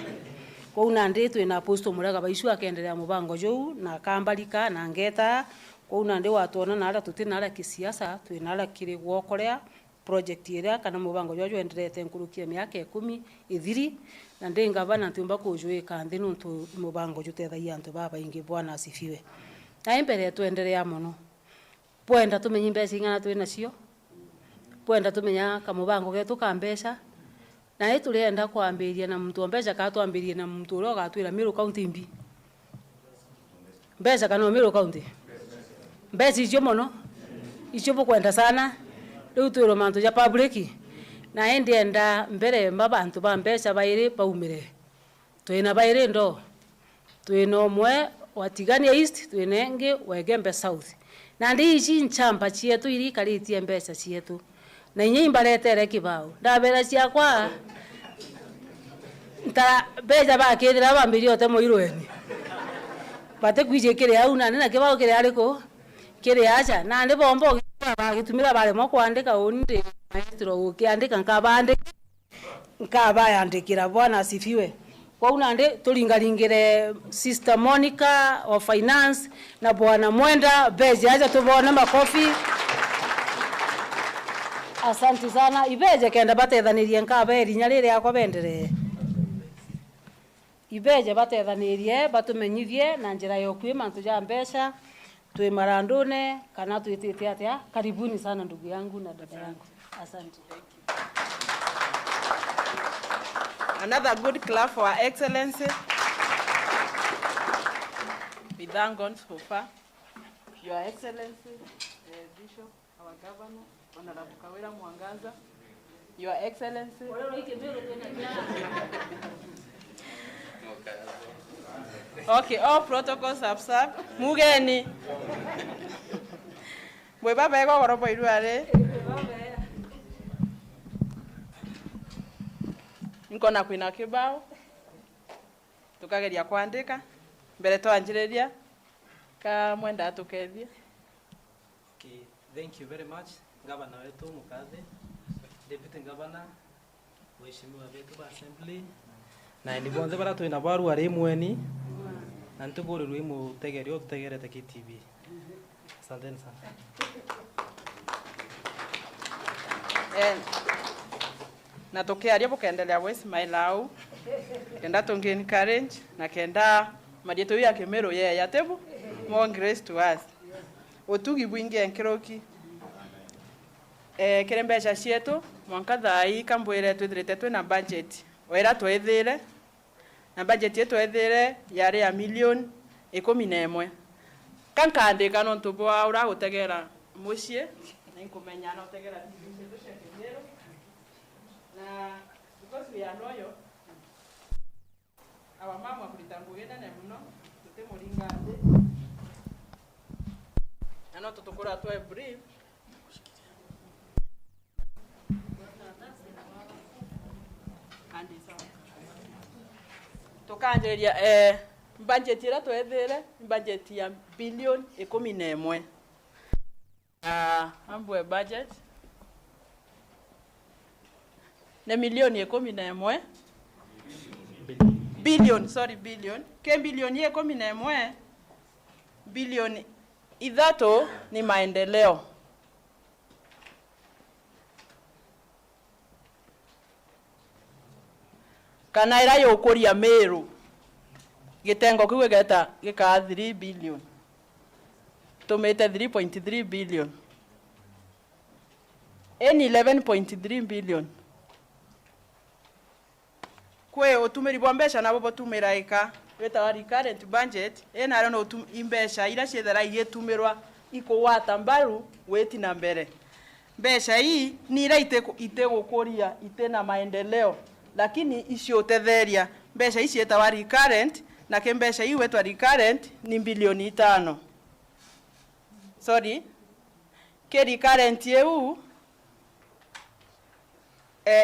S4: Kwa una ndi twina apostle murega baisu akendelea mubango juu na kambalika na ngeta kwa una ndi watona na ara tutina ara kisiasa twina ara kiri gwokorea project ira kana mubango jwa endelete nkurukia miaka 10 ithiri na ndi ngavana ntumba kujwika nthi nuntu mubango jutethagia antu baba ingi. Bwana asifiwe. Na imbere tuendelea muno pwenda tumenye mbeca ingana twina cio pwenda tumenya kamubango getu ka mbeca na iturienda kwambiria na mtu mbeca ka twambirie na mtu uro gatwira Meru County mbi mbeca kana Meru County mbeca icio muno icio bukwenda sana riu twiro mantu ja public na endienda mbere mabantu ba mbeca baire baumire twina baire ndo twina omwe watigania east twinenge wegembe south na ndi ici nchamba cietu iri karitie mbeca cietu na inyi imbaretere kibao ndabera ciakwa nta beja bakithira bambirio te moirweni bate kwije kire au na nina kibao kire ariko kire acha na ndi bombo bagitumira bare mo kwandika undi maestro ukiandika nkaba yandikira. Bwana asifiwe. Kwa una ndi tulingalingire Sister Monica wa finance na bwana Mwenda beja acha tubone makofi. Asante sana ibeje kenda batethanirie nkaba erinya riri yakwa bendere ibeje batethanirie batumenyithie na njira yokwi mantu ja mbeca twi marandune kana twitite atia. Karibuni sana ndugu yangu na dada yangu. Asante.
S5: Another good clap for Her Excellency. We thank God so far. Your Excellency, the Bishop, our Governor, Honorable Kawira Mwangaza. Your Excellency. Okay, all protocols observed. Mugeni. Bweba bego gorobo iruare. Niko na kwina kibao tukageria kwandika mbere twanjiriria ka Mwenda atukethie.
S6: Okay, thank you very much Ngabana wetu mukathe Deputy Ngabana waheshimiwa wetu wa assembly na ndi bonze bara twina baru ari mweni na ntugurirwe mu tegerio tutegerete KTV. Asanteni sana.
S5: Natokea alipo kaendelea West Mailau. Kenda tonge encourage na kenda madieto ya kemero ye yatebu more grace to us. Otugi bwingi enkiroki. Kerembesha cietu mwanka thai kambwire twithirite twi na budget. Oira twethire na budget yetu ethire yari ya million 11. Kankandika no ntubwa ura gutegera mucie na inkumenya no tegera tibise tushekero. Na because we are loyal, our mama kulitanguyena na muno tutemulinga ande ano tutukura twa brief andi sawa tukanjeria budget ira twethere budget ya billion 11 ambwe budget na milioni 11 billion ke bilioni 11 bilioni idhato ni maendeleo kana ira yokuria Meru gitengo kiwe geta gika 3 billion tumete 3.3 billion en 11.3 billion kwe otumiri bwa mbesha nabo botumira ika weta recurrent budget ena no imbesha ira ciethera igetumirwa iko wata mbaru weti na mbere mbesha hii ni ira ite gukuria ite na maendeleo lakini icio tetheria mbesha ici eta recurrent na ke mbesha hii wetwa recurrent ni bilioni 5 ke recurrent yeu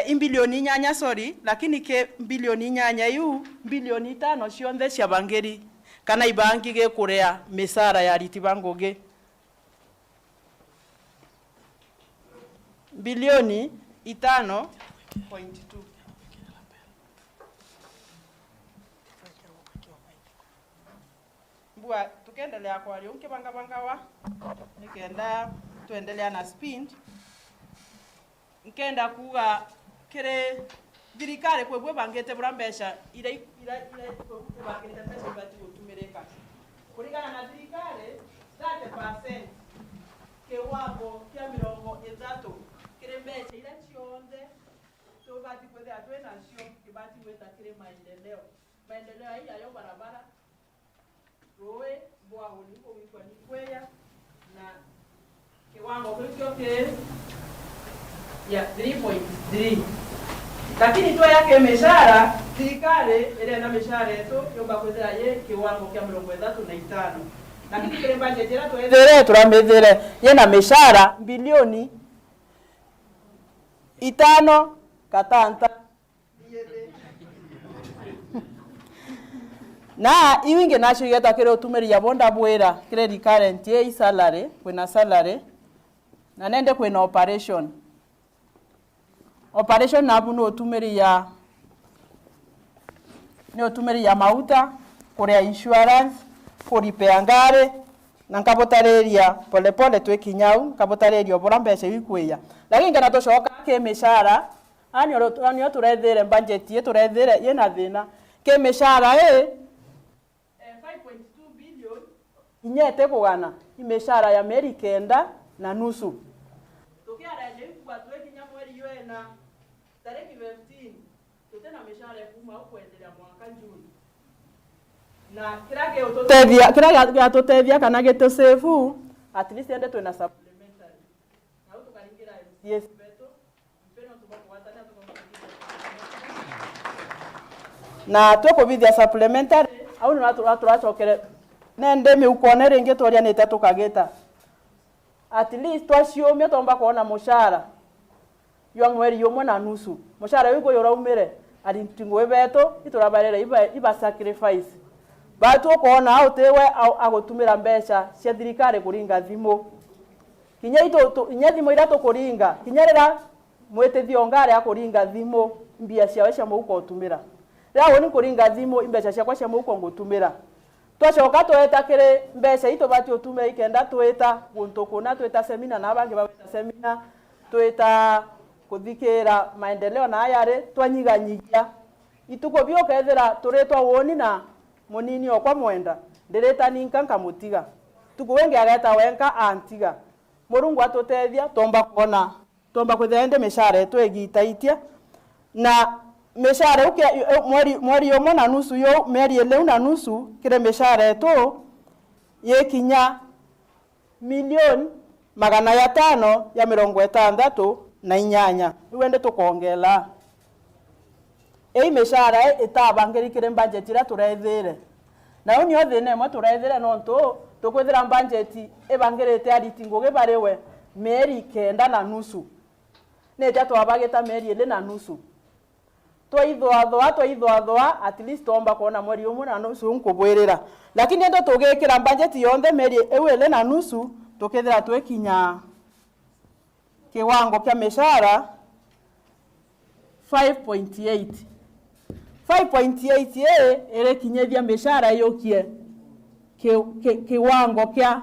S5: imbilioni 8 lakini ke bilioni 8 yu bilioni 5 cionthe cia bangeri kana ibangi ge kurea misara ya ritibangoge bilioni 5.2 bua tukendelea kwa leo banga wa nikenda tuendelea na spin nkenda kuga kire thirikari kwebwe bangete burambesha ira kubakete pesa bati gutumirika kurigana na thirikari 30% kiwango kia mirongo ithatu kire mbeca ira cionthe tubati kwethia twena cio kibati gweta kire maendeleo hii ayo barabara roe bwa uliko wikwa ni kweya na kiwango kio ke ya 3.3 lakini tu yake mishahara serikali ile na mishahara yetu yomba kwethera ye kiwango kia 35 lakini kile budget yetu twethere turamethera ye na mishahara bilioni 5 katanta na iwinge nacio igeta kire utumiri ya bonda bwera kire recurrent ye salary kwina salary na nende kwina operation nabu no utumiri ya mauta kurea insurance kuripea ngare na nkabotareria polepole twekinyau nkabotareria bora mbeca wikweya lakini kana toshoka ke mishahara anyo turethere budget ye turethere ye na thina ke mishahara 5.2 billion inyete kugana imishahara ya meri kenda na nusu tukiara je kwa twekinya mweri yoena tarehe 15 tutena mishahara kuma kuendelea mwaka Juni na kira tutethia kana geto save at least ende twena supplementary na tukaringira yes beto mpeno tubakwatana na tukobithia supplementary au na turacokere nende mi ukone ringi twaria nite tukageta at least twaciumia tomba kuona mushara yo mweri yomwe na nusu mushara wiko yoraumire ali ntingwe beto iturabarera iba sacrifice batu kuona au tewe agotumira mbeca cia thirikari kuringa thimo kinya ito thimo irato kuringa kinyarira mwetethio ngare akuringa thimo mbia cia cia muko utumira rawo ni kuringa thimo imbeca cia kwa cia muko ngutumira Twacoka tweta kire mbeca ito bati utume ikenda tweta guntu kuna tweta semina na bangi baweta semina tweta kuthikira maendeleo na ayare twanyiganyigia ituko bio kethera turetwa woni na munini okwa mwenda ndireta ninka nkamutiga tuko wengi ageta wenka antiga murungu atutethia tomba kuona tomba kwithende mishare twegitaitia na mishare uke mweri omwe na nusu yo meri eleu na nusu kire mishare to yekinya milioni 568 iwende tukongela ei mishare itabangiri kire budget ira turethire na unyo thine mwe turethire nonto tukwithira budget ebangirite aritingo gebariwe meri 9 na nusu neta twabageta meri 2 na nusu twaithwa at least tomba kuona mweri umwe na nusu nkubwirira lakini ndo tugikira budget yonde meri ewele na nusu tukethira twekinya kiwango kya mishara 5.8 ere kinyethia mishara yokie kiwango kya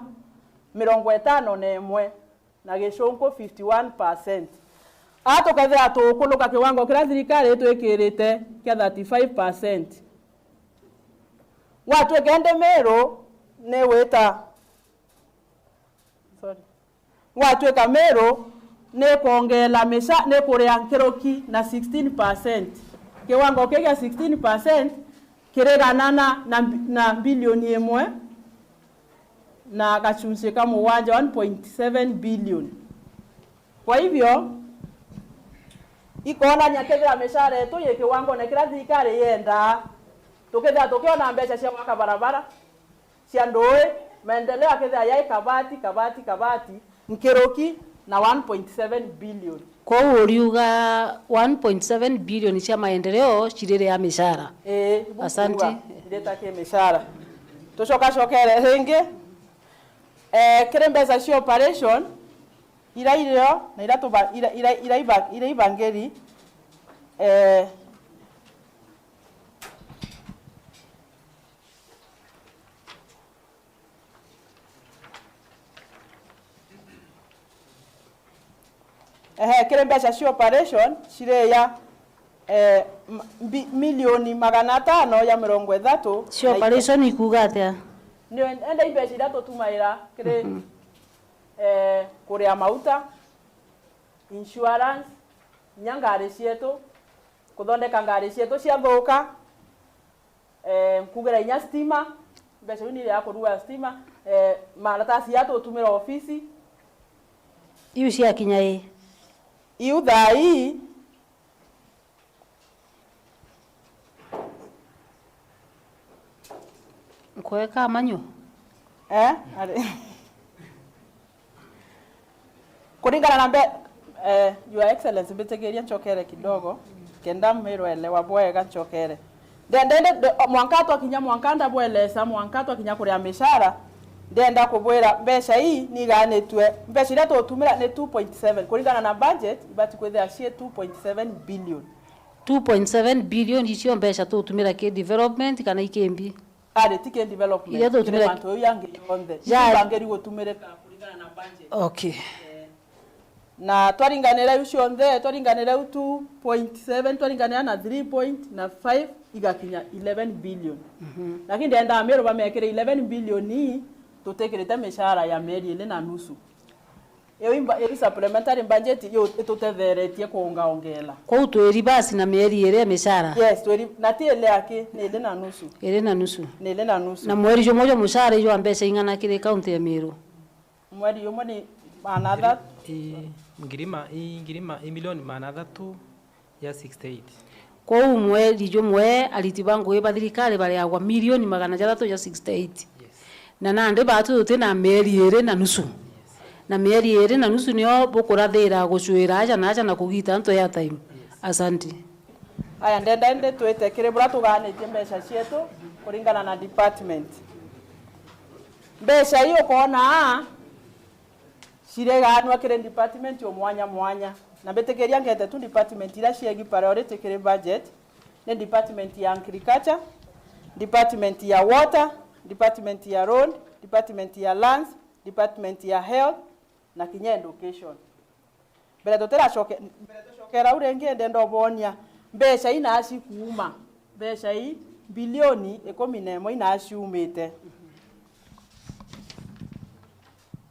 S5: 51 na gicunko 51%. Ato kathira tukuluka kiwango kira thirikari twikirite kya 35%. Watu egende Meru ne weta watu eka Meru ne kuongela mesha ne kuria nkiroki na 16%. Kiwango kya 16% kireganana na bilioni 1 na gachunse kama 1.7 billion. Kwa hivyo ikona nyakethira mishara yetu ye kiwango na kila thirikari yenda tukethira tukiona mbeca cia mwaka barabara cia ndoi maendeleo akethira yai kabati nkiroki na 1.7 billion.
S4: Kwa uriuga 1.7 billion cia maendeleo cirire ya mishara. Asante.
S5: Ndeta ke mishara. Tucoka cokere ringi kire mbeca cia operation irairio na iratuba iraibangeri kire mbeca cia operation cireya milioni 530
S4: cia operation ikuga atia
S5: ni enda mbeca ira tutumaira kire kuria mauta insurance nyangari cietu kuthondeka ngari cietu cia thuka kugera inya stima mbeca ni ya kurua stima maratasi ya tutumira ofisi
S4: iu cia kinya
S5: iu thai
S4: nkweka manyo
S5: kuringana na your excellency bitegeria nchokere kidogo kenda Meru wabwega nchokere ndende mwankato akinya mwankanda bwelesa mwankato akinya kuria mishara ndenda kubwira mbeca hii ni ganetwe mbeca ira tutumira ni 2.7 kuringana na budget ibati kwethia cie 2.7 billion
S4: 2.7 billion icio mbeca tutumira ki development kana ikembi
S5: tike development ile
S4: tutumira
S5: manto yange yonde ibangeri gutumireka kuringana na budget.
S4: Okay.
S5: Na twaringanira ucio nthe twaringanira 2.7 twaringanira na 3.5 igakinya 11 billion. Lakini ndenda Ameru bamekire 11 billion ni tutekirite mishara ya meri 2 na nusu. Iyo supplementary budget yo tutetheretie kuongaongela.
S4: Kwa utweri basi na meri 2 mishara.
S5: Yes, tweri na tiele yake ni 2 na nusu.
S4: 2 na nusu.
S5: Ni 2 na nusu.
S4: Na mweri jo moja mshara hiyo ambesa ingana kile kaunti ya Meru.
S5: Mweri yomo ni another
S6: ngirima milioni 300 ya 68.
S4: Kwa umweri jo mwe alitibango eba thirikari bali agwa milioni 300 ya 68.
S6: Yes.
S4: Na nande batu tena meri 2 na nusu. Yes. Na meri 2 na nusu niyo bukurathira gucwira aja na kugita nto ya time. Yes. Asante.
S5: Aya ndende twetekire bura tuganite mbeca cietu kuringana na department. Mbeca hiyo kona cireganwa kire department yo mwanya na betekeria ngete tu department ira ciegi priority kire budget ne department ya agriculture, department ya water, department ya road, department ya lands, department ya health na kinya education. Mbere tushokera urenge ndendo bonia mbeca ina aci kuuma mbeca i bilioni 11 ina aci umite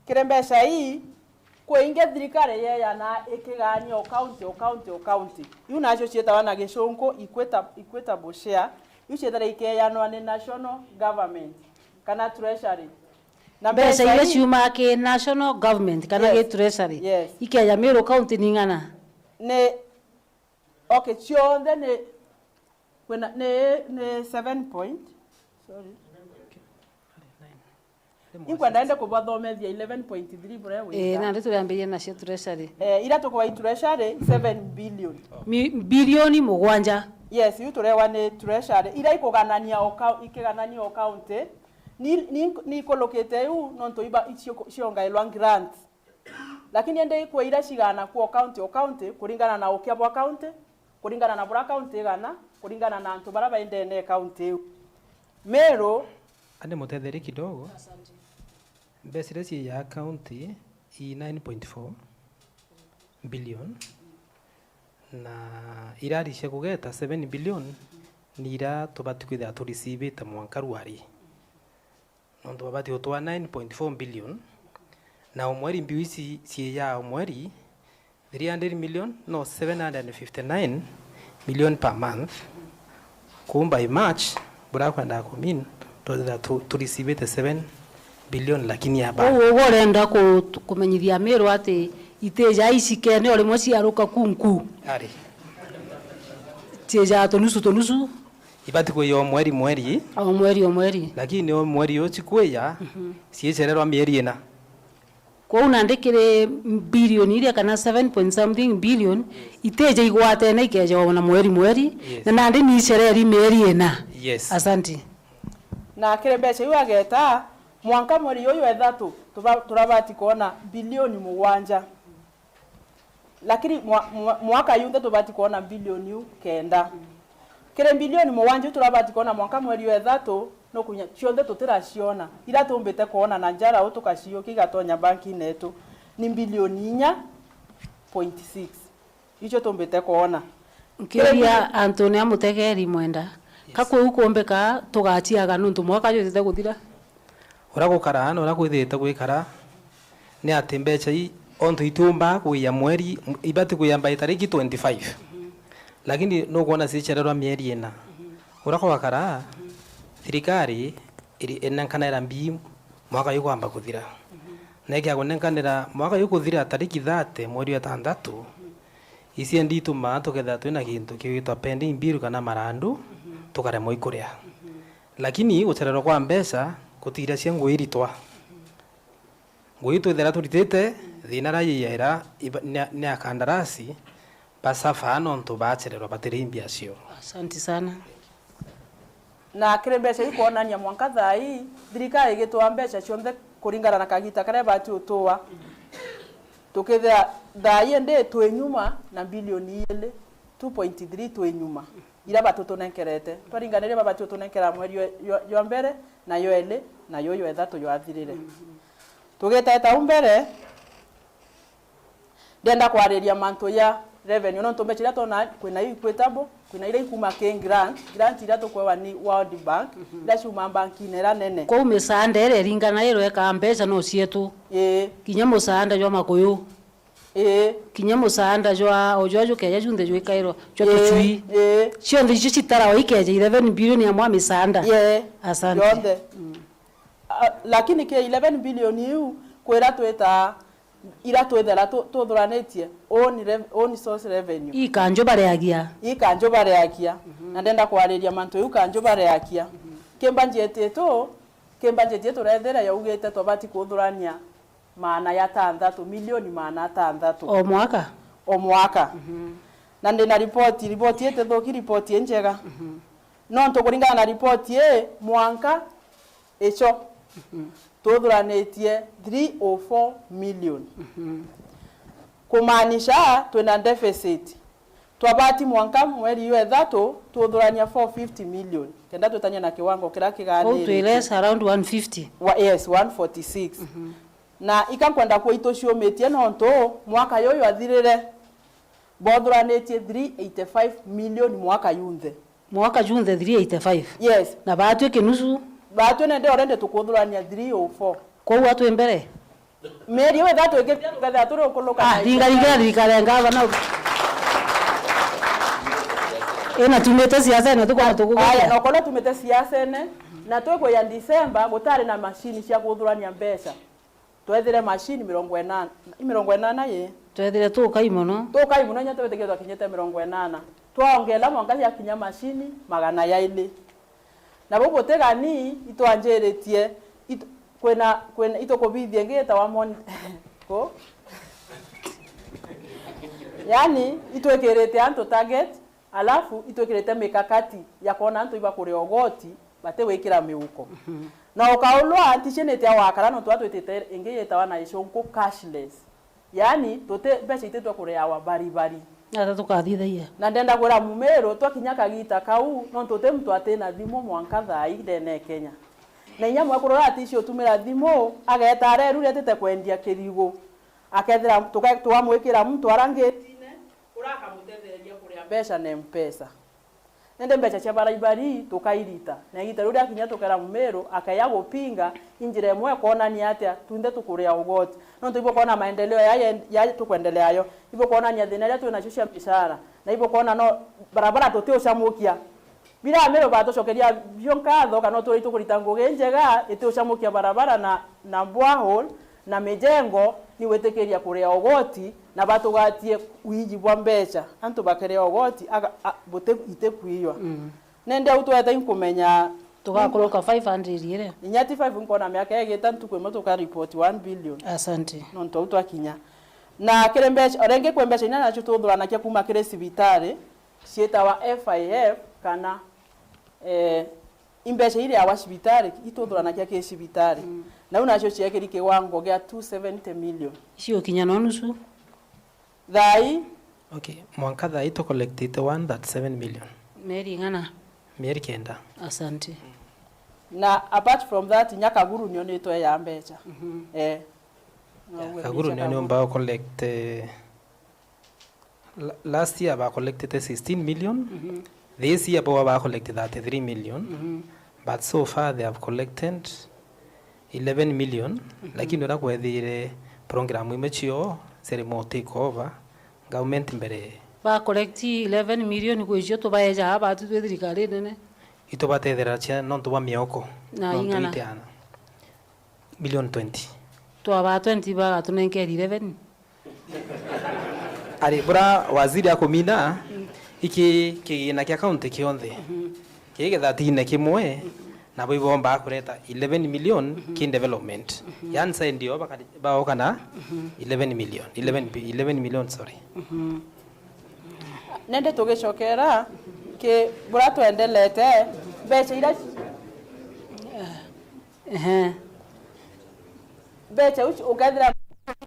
S5: kire mbeca i kuinge thirikari yeya na ikiganyo county yu nacio cietawa na gicunku equitable share yu cietara ikeyanwa ni national government kana treasury
S4: na mbeca iria ciuma ki national government kana ki treasury ikeya Meru county ningana
S5: ne okay cionde ne kwena ne 7 point sorry Inkwenda ende kubathomethia 11.3 bure
S4: na ndio tuambirie na cia treasury
S5: ira tukuba treasury 7 billion
S4: bilioni mugwanja
S5: yes yu turewa ni treasury ira ikuganania o county ni kolokete yu nonto iba ciongailwa grant lakini ende ikwe ira cigana ku o county kuringana na ukia bwa county kuringana na bura county gana kuringana na antu bara baende ne county Meru
S6: ande mutetheri kidogo mbesiresi ya county i 9.4 billion na irarisha kugeta 7 billion ni ira tubati kwitha tu receive ta mwanka rwari no tubati utwa 9.4 billion na omweri mbiu ici cie ya omweri 300 million no 759 million per month kumba i March bura kwenda kumin to receive the 7 billion lakini haba
S4: ugo renda kumenyithia Meru ati iteja ici kene ori mo ciaruka kunku
S6: ari
S4: teja tonusu
S6: ibati kwa yo mweri lakini o mweri yo chikweya ciecererwa mieri ina
S4: kwa unandikire bilioni iria kana 7 point something billion iteja igwate na ikeja ona mweri na nandi ni cereri mieri ina asante
S5: na kire mbeca yu ageta mwanka mweri uyu ethatu turabati kuona bilioni mugwanja lakini mwaka yu tubati kuona bilioni yu kenda kire bilioni mugwanja turabati kuona mwanka mweri ethatu no kunya cionde tutiraciona ira tumbite kuona na njara utukacio kigatonya banki netu ni bilioni 4.6 icho tumbite kuona
S4: kiria Antonia Mutegeri mwenda kakwe ukombeka tugachiaga nuntu mwaka yothe guthira
S6: uragukara no urakwithite gwikara ni ati mbeca i onto itumba kuya mweri ibati kuyamba itariki 25 lakini no kuona cicererwa mieri ina urakora thirikari iri enankanira mbi mwaka yukwamba kuthira nekia kunenkanira mwaka yukuthira tariki 30 mweri wa 6 isi ndituma tuketha twina kintu kiwitwa pending bill kana marandu tukaremwa ikuria lakini gucererwa kwa mbeca kutira cia ngwiritwa ngwiritwa thera turitite thina rayira ni akandarasi basafa nonto bacererwa batirimbia cio
S4: asante sana
S5: na kire mbeca ikuonania mwanka thai thirikari igitwa mbeca cionthe kuringana na kagita karia bati utuwa tukithia thai ndi twenyuma na bilioni 2.3 twenyuma ira batutunenkerete twaringanire babati utunenkera mweri yo mbere na yo ele na yo ethatu yo athirire tugeteta umbere ndenda kwariria manto ya revenue no tumbe chira tona kwina equitable kwina ile ikuma ke grant ira tukwewa ni World Bank ira cuma banki nera nene
S4: kwa umesanda ere ringana ero eka mbeca no cietu kinya musanda jwa makuyu kinya musanda jwa ojo keja junde jwe kairo jwa tuchui cio ndi citara wa ikeja 11 billion ya mwa misanda asante
S5: yonde lakini ke 11 billion yu kwera tweta ira twethera tuthuranetie on source revenue
S4: ikanjo bareagia
S5: na ndenda kwariria manto yu kanjo bareagia kembanjetie rethera yaugite twabati kuthurania maana ya 6 milioni maana 6 o mwaka na ndina report ete thoki report njega no nto kuringana na report mwanka echo tuthuranetie 304 million kumaanisha twina deficit twabati mwanka mweri ywe thatu tuthurania 450 million kenda tutanya na kiwango kira kiganiri
S4: less around 150
S5: yes 146 na ikankwenda kwa ito ciometie nonto mwaka yoyo athirire bothuranetie 385 million mwaka yunthe
S4: 385
S5: yes
S4: na batu kinusu
S5: batu nende orende tukuthurania 304
S4: kwa watu mbere
S5: meri we thatu ikithia tugatha turi ukuluka
S4: riga Ngabana ena tumete siasa ene tukwa tukugoya
S5: aya no kono tumete siasa ene na twekwe ya December gutari na machine cia kuthurania mbeca twethire machine 80 ye
S4: twethire tukai muno
S5: nya twetegetwa kinyete 80 twaongela mwanga ya kinya machine 200 na bobo tegani itwanjeretie kwena itokobithie ngeta wa mon ko yani itwekerete anto target alafu itwekerete mikakati ya kuona anto iba kure ogoti bate wekira miuko na ukaulwa antishenete ya wakara no twatwetete ingeyeta wana ishonko cashless yani tote becha itetwa kure ya bari
S4: ata tukathithaia
S5: na ndenda kwera mumero twakinyaka gita kau no tote mtu atena thimo mwanka thai ndene Kenya na inya mwakurora aticio tumira thimo ageta areru retete kwendia kirigo akethira tukamwikira mtu arangetine urakamutetheria kuria mbeca na mpesa nende mbeca cia barabari tukairita na igita ruria kinya tukera mumero akaya gupinga injira imwe kuonania atia tunde tukuria ugoti no tuibo kuona maendeleo ya tukwendelea yo ibo kuona nya thina ria twina cia biashara na ibo kuona no barabara tutio camukia bila AMERU batocokeria bionkatho kana turi tukurita ngugi njega itucamukia barabara na borehole na mijengo ni wetekeria kuria ogoti na batugatie uiji bwa mbeca antu bakeria ogoti bote itekuiwa nende utweta inkumenya
S4: tugakoroka 500 ire
S5: inyati 5 nkona miaka egeta ntukwemo tuka report 1 billion
S4: asante
S5: nonto utwakinya na kire mbeca orenge kwe mbeca ina nacho tuthurana kia kuma kire cibitari cieta wa FIF kana imbeca ile ya cibitari ituthurana kia cibitari na unacho ciekeri kiwango gya 270 million
S4: cio kinya no nusu
S5: thai
S6: okay mwanka thai to collected 1.7 million
S4: meri ngana
S6: meri kenda
S4: asante
S5: na apart from that nyaka guru nionetwe ya mbeca
S6: Kaguru nionio mbao collect last year ba collected 16 million this year ba collected 33 million but so far they have collected 11 million lakini ora kwethire program imechio ceremony take over government mbere
S4: ba collect 11 million kwicio to baeja aba tu thirikari nene
S6: ito batethera cia no to ba mioko
S4: na ingana
S6: million 20
S4: to aba 20 ba tunenkeri 11
S6: ari bura waziri akomina iki na kia account kionthe kige thatine kimwe na bo ibomba kureta 11 million kin development yansa ndio ba kana 11 million 11 million sorry
S5: nende tugicokera ke bura twendelete becha ira becha ugathira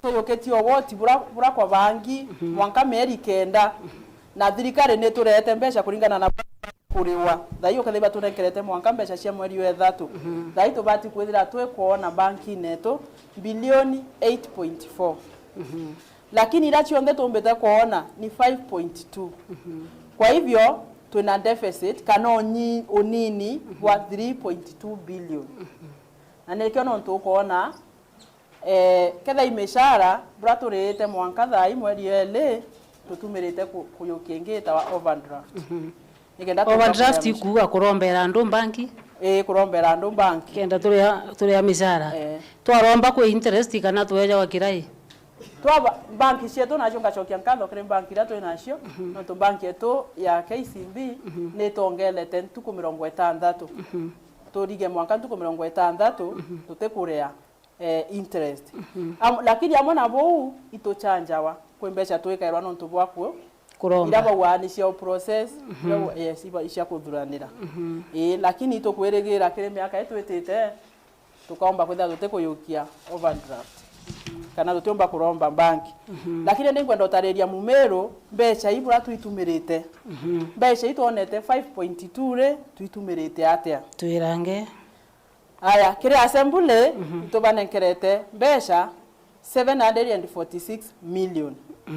S5: tuyoketio woti bura kwa bangi mwanka meri kenda na thirikari ne turete mbeca kuringana na kuriwa thai ukathiba turekerete mwanka mbeca cia mweri wa thatu thai tubati kwithira twekuona banki neto bilioni 8.4 lakini ila cionthe tumbete kuona ni 5.2 kwa hivyo tuna deficit kana unini wa 3.2 billion na nikio no tukuona ketha imeshara bura turite mwanka thai mweri ele tutumirite kuyukingita wa overdraft
S4: overdraft ikuga kurombera andu banki
S5: kurombera andu banki
S4: kenda turia mishara twaromba kwa interest kana tweja wa kirai
S5: twa banki cietu nacio ngacokia nkatho kiri banki ria twi nacio no tu banki yetu ya KCB ni tongelete ntuku 60 turige mwanka ntuku 60 tutikuria interest lakini amona bo itochanjawa kwe mbeca twikairwa no ntubwakwo kuromba ira bawani cia process yes iba cia kuthuranira lakini tukwirigira kire miaka yetu itite tukaomba kwitha tutikuyukia overdraft kana tutiomba kuromba banki lakini ndi ngwenda utareria mumero mbeca ibura tuitumirite mbeca itonete 5.2 re tuitumirite atia
S4: Tuirange.
S5: aya kiri assembly tubanenkerete mbeca 746 million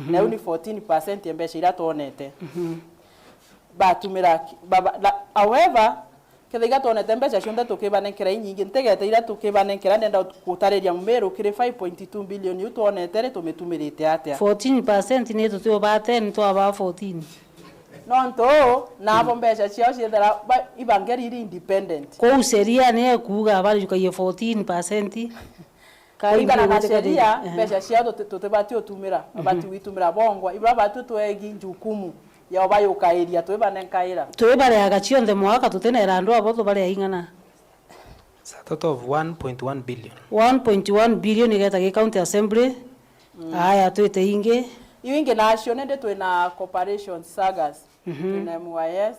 S5: na uni 14% ya mbeca ira tonete batumira however kethiga tonete mbeca cionthe tukibanenkera inyingi ntegete ira tukibanenkera ndenda gutareria mumero kiri 5.2 billion yu tonete ri tumitumirite atia
S4: 14% ni tutio ba 10 to aba 14.
S5: nonto nabo mbeca ciao ciethera ibangeri iri independent
S4: Kwa sheria ni kuga bali yukaye 14%.
S5: Kulingana na sheria mbeca ciao tutibati utumira abati witumira bongwa ibra batu twegi njukumu ya bayukairia twibanenkaira
S4: twibare agachionde mwaka tutenera andu abo tubare ingana
S6: a total of 1.1 billion.
S4: 1.1 billion igeta ge county assembly. Aya twite inge
S5: iwinge nacio nende twina corporation sagas twina MYS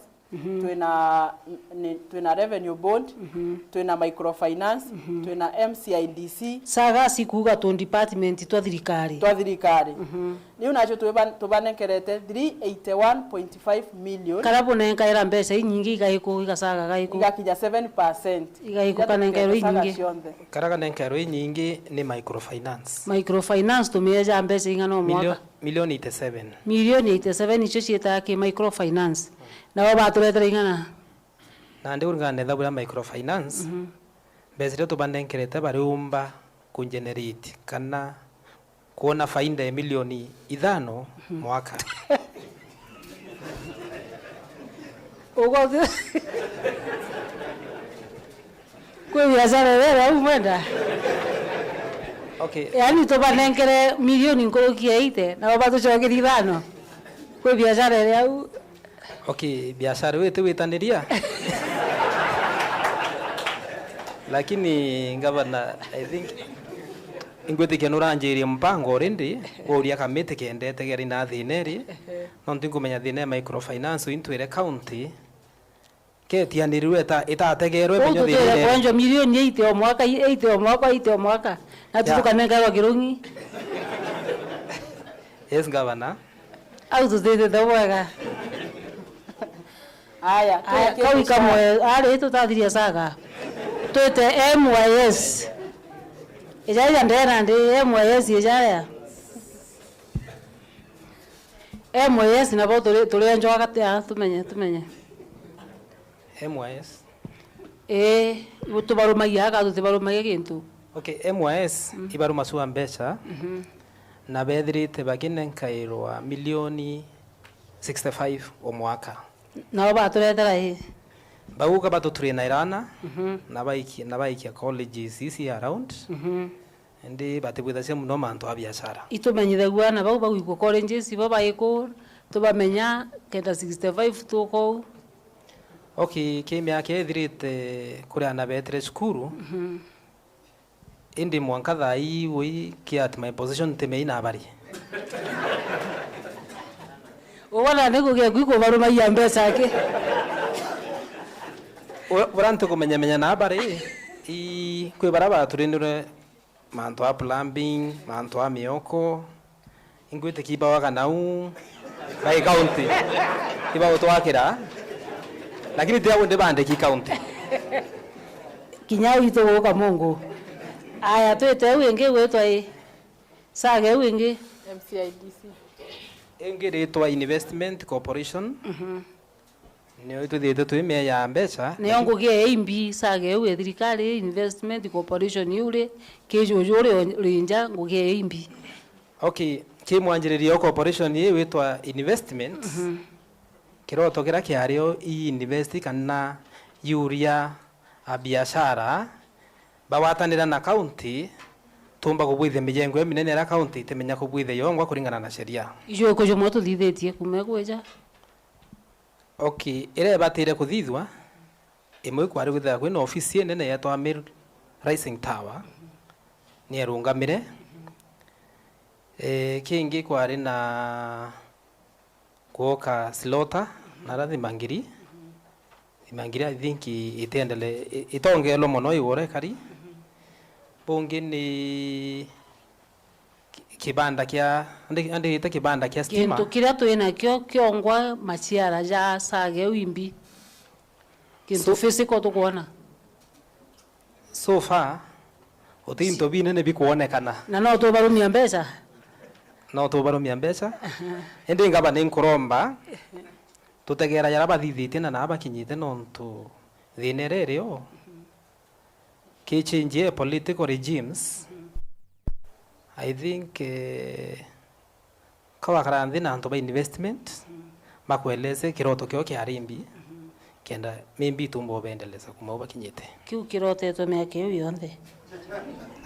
S5: twina revenue bond twina microfinance twina MCIDC
S4: saga sikuga to department twa thirikari
S5: niu nacio tubanenkerete 381.5 million
S4: karabu nenka era mbeca inyingi igaiko igasaga gaiko
S5: igakinya 7%
S4: igaiko kanengero inyingi
S6: karaga nenkero inyingi ni microfinance
S4: tumeja mbeca ingano mwaka
S6: milioni 87
S4: milioni 87 icio cieta ki microfinance na baba turetera ingana
S6: na ndi urngane thabura microfinance mbeca tubanenkerete bariumba kugenerate kana kuona faida ya milioni 5 mwaka
S4: ugoze kwa biashara wewe umenda
S6: okay
S4: yani tubanenkere milioni nkorokia ite na baba tuchogera 5 kwa biashara yao
S6: okay biashara wewe witaniria lakini Ngabana I think ingwete kenuranjiria mpango already uria kamite kendete geri na thineri no ntingumenya thine microfinance into ile county ketianirirwe itategerwe menyo thine
S4: kwenjo milioni 8 o mwaka na tutukanenga wa kirungi
S6: yes Ngabana
S4: au tuzete dawega
S5: aya
S4: kawi kamwe ari tutathiria saga twete MYS ijaya ndera ndi MYS ijaya MYS na bo tuli njoga katia tumenye
S6: MYS
S4: tubarumagia ka tubarumagia kintu
S6: okay MYS ibaruma suwa mbeca na bethirite baginenkairwa milioni 65 o mwaka
S4: na baba turetera
S6: baguka batuturina irana na baikia colleges isi around ndi batibwithacia muno mantu a biashara
S4: itumenyithagua na bau igwo colleges ibo baiko tubamenya kenda 65 tuko
S6: okay kimya kethirite kuria na betre skuru indi mwanka thai wi kiat my position temeina bari
S4: wala nego ge gwiko baruma ya mbeca ake
S6: urantu kumenya na bari i kwe baraba turinure mantu a plumbing mantu a mioko ingwete kiba waga nau by county kiba utwakira lakini tia wende bande ki county
S4: kinyau ito ka Mungu aya twete wingi wetwa sage wingi
S5: MCIDC
S6: engeretwa investment corporation nio tuthite twime ya mbeca
S4: nio ngugie imbi sage we thirikari investment corporation yure kijujure rinja ngugie imbi
S6: okay kimwanjiririo corporation ye wetwa investment kiroto kira kiario i invest kana yuria a biashara bawatanira na county tumba kubwithe mijengo minene ya county temenya kubwithe yongwa kuringana na sheria
S4: ijo ko jomo tuthithetie kumegweja
S6: okay ire batire kuthithwa imwe kwari gwitha kwina ofisi nene ya AMERU Rising Tower ni erungamire kingi kwari na kuoka slota na rathi mangiri I think itendele itongelo mono iwore kari bungi ni kibanda kia ande kibanda kia stima
S4: kintu kiria twina kio kiongwa maciara ja sage wimbi kintu physical tukuona
S6: so far utinto binene bikuonekana
S4: na no tubarumia mbeca ende
S6: ngaba ni nkuromba tutegera yara bathithite na abakinyite nontu thinerereo ki change political regimes. I think kawakarandhi na antu ba investment makweleze kiroto kyo kiarimbi kenda maybe tumbo bendeleza kuma bakinyite
S4: kiu kirote to miaka iyo yonthe.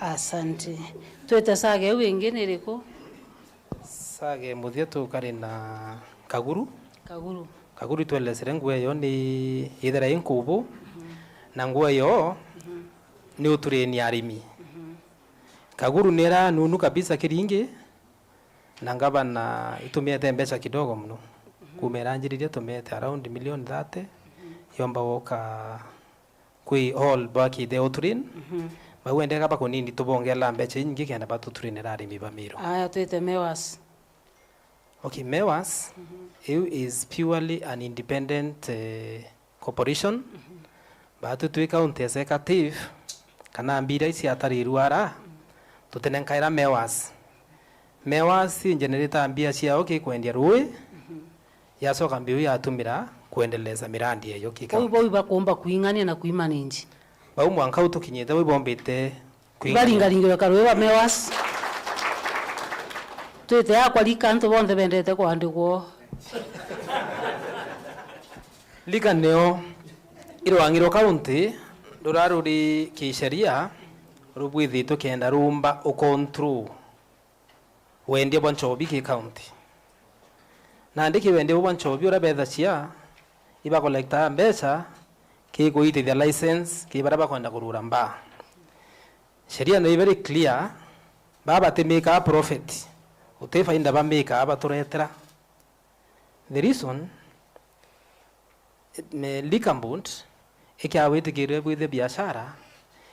S4: Asante. Twete sage wingi niriko
S6: sage muthia tukari na kaguru twelesere nguo yo ni ithera inkubu na nguo yo ni utureni arimi kaguru nera nunu kabisa kiringi na Ngabana itumete mbeca kidogo muno kumeranjiriria tumete around million 30 yomba woka kui all baki de uturin bawende kaba kunini tubongela mbeca nyingi kenda batuturinera arimi bamiro.
S4: Aya twete mewas.
S6: Okay, MEWAS is purely an independent corporation. Batu tui county executive kana mbira isi atari ruara tutenenkaira MEWAS. MEWAS generator mbia cia oki kwendia rui yasoka mbiu yatumira kuendeleza mirandi eyo kika.
S4: Bo bakomba kuingania na kuimanage.
S6: Bau mwanka utukinyete bo bombete
S4: kuingalinga karwe wa MEWAS. Twete akwa likanto bonde bendete kwandikwo
S6: likaneo irwangiro county ruraruri kisheria rubwithito kenda rumba ukontrol wendie bonchobi ki county na ndiki wendie bonchobi ura betha cia iba collecta mbeca ki kuitithia license ki baraba kwenda kurura mba sheria no very clear baba temeka profit utefa inda bameka abaturetera. The reason me likambund ikawete kire bwithe biashara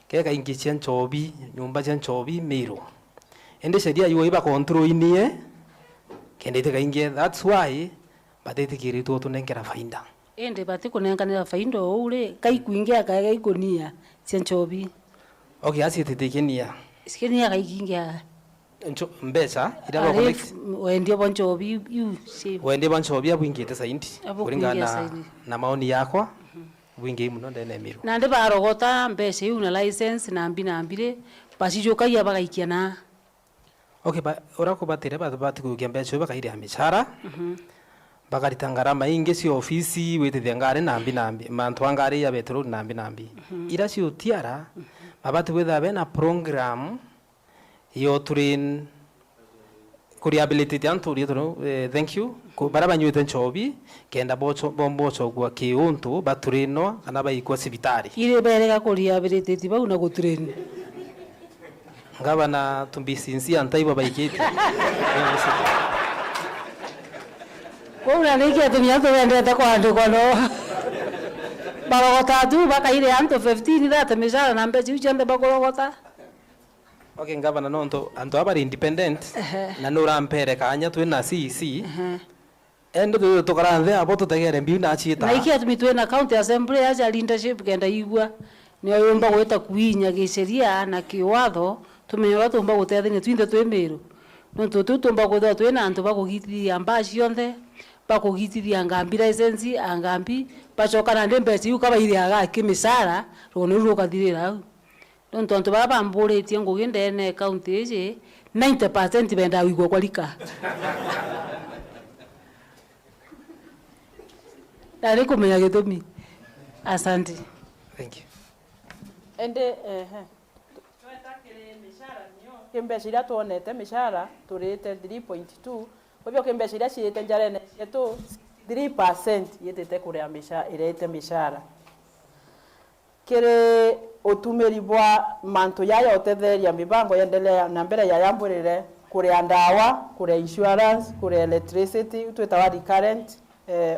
S6: keka ingichen chobi nyumba chen chobi miro ende sheria yo iba control inie kende teka ingie. That's why batete kire to tunengera fainda
S4: ende bati kunenganira fainda ule kai kuingia kai kunia chen chobi.
S6: Okay, asitetekenia
S4: iskenia kai kingia
S6: mbeca ira collect
S4: wendie bonchobi you see
S6: wendie bonchobi abwingite saindi kuringana na maoni yakwa bwingi muno ndene miru
S4: na ndi barogota mbeca yu na license na mbire basijokaia bagaikia na.
S6: Okay, ora ko batire bati kugia mbeca bakaire mishara bakarita ngarama inge si ofisi wete ngare nambi mantu angare ya betro nambi ira si utiara babati wetha bena program yo turin kuriability antu rito thank you ko baraba nyuite nchobi kenda bombocho gwa kiuntu baturino kana baikwa sibitari
S4: ile bereka kuriability bau na guturin
S6: Ngabana tumbisinsi antaiba baikiti
S4: ko una niki atumia to vendete kwandikwa no barogota tu bakaire anto 15 data mishara na mbeca uchende bakorogota.
S6: Okay, Ngabana nonto anto abari independent na nura mpere kanya twina CC endo tukaranthe abo tutegere mbiu na chita
S4: na iki atumi twina county assembly aja leadership kenda igwa ni oyomba gweta kuinya giceria na kiwatho tumenyora tumba gutethania twinde twimiru nonto tutumba gutha twina antu bakugithia mbaci yonthe bakugithia ngambi license angambi bacokana ndembe ciu kabaire aga kimisara rono rukathirira au nonto antu baba mburitie ngugi ndene county iji 90% benda wigwa kwa lika Dali kumenya gitumi. Asante.
S6: Thank you.
S5: Ende kembeca iria tuonete mishara turite 3.2 kwebyo kembeca iria cirite njarene cietu 3% yitite kuria mishara irete mishara kiri utumiri bwa mantu yaya utetheria mibango yendelea na mbere ya yamburire kuria ndawa kuria insurance kuria electricity twitawa recurrent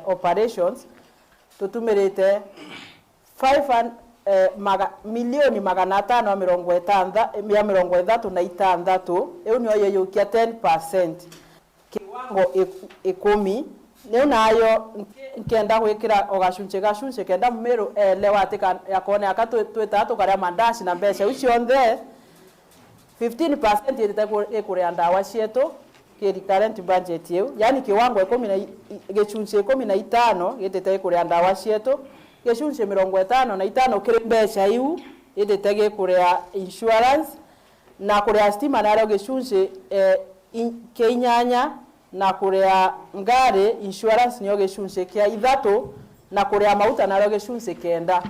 S5: operations tutumirite milioni 536 eu nio yeyukia 10%, kiwango 10 neu nayo nkenda gwikira ogacunche kenda Mumeru elewa atika yakone akatweta karia mandaci na mbeca ucio nthe 15% irite ikuria ndawa cietu kiri current budget eu, yani kiwango 15 gitete ikuria ndawa cietu, gicunche 55 kiri mbeca iu irite gikuria insurance na kuria stima nario gicunche keinyanya na kuria ngari insurance niyo gicunche kia 3 na kuria mauta nario gicunche 9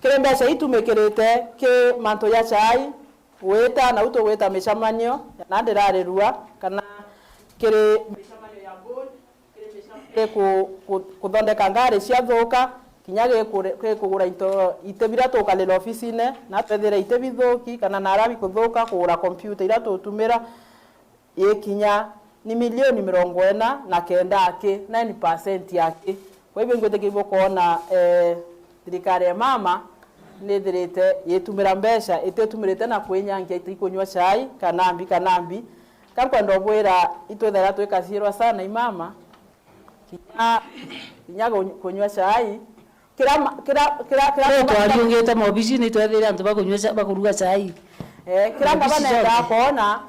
S5: kiri mbeca itumikirite ki manto ya chai weta na uto weta mishamanyo na ndirarerua kana kiri mishamanyo ya board kiri mishamanyo kuthondeka ngari cia thuka kinyage kugura itebira tukalira office-ine na twethira itebithuki kana narabi kuthuka kugura computer ira tutumira ikinya ni milioni 49 ake 9% yake. Kwa hivyo ngwete kuona thirikari ya mama nithirite yitumira mbeca itetumirite na kwinyangia itikunywa chai kanambi kankwenda bwira itwethera twikacirwa sana imama kinya kunywa chai kira
S4: twariungite mobici ni twethira antu bakunywa bakuruga chai
S5: kira Ngabana ndakona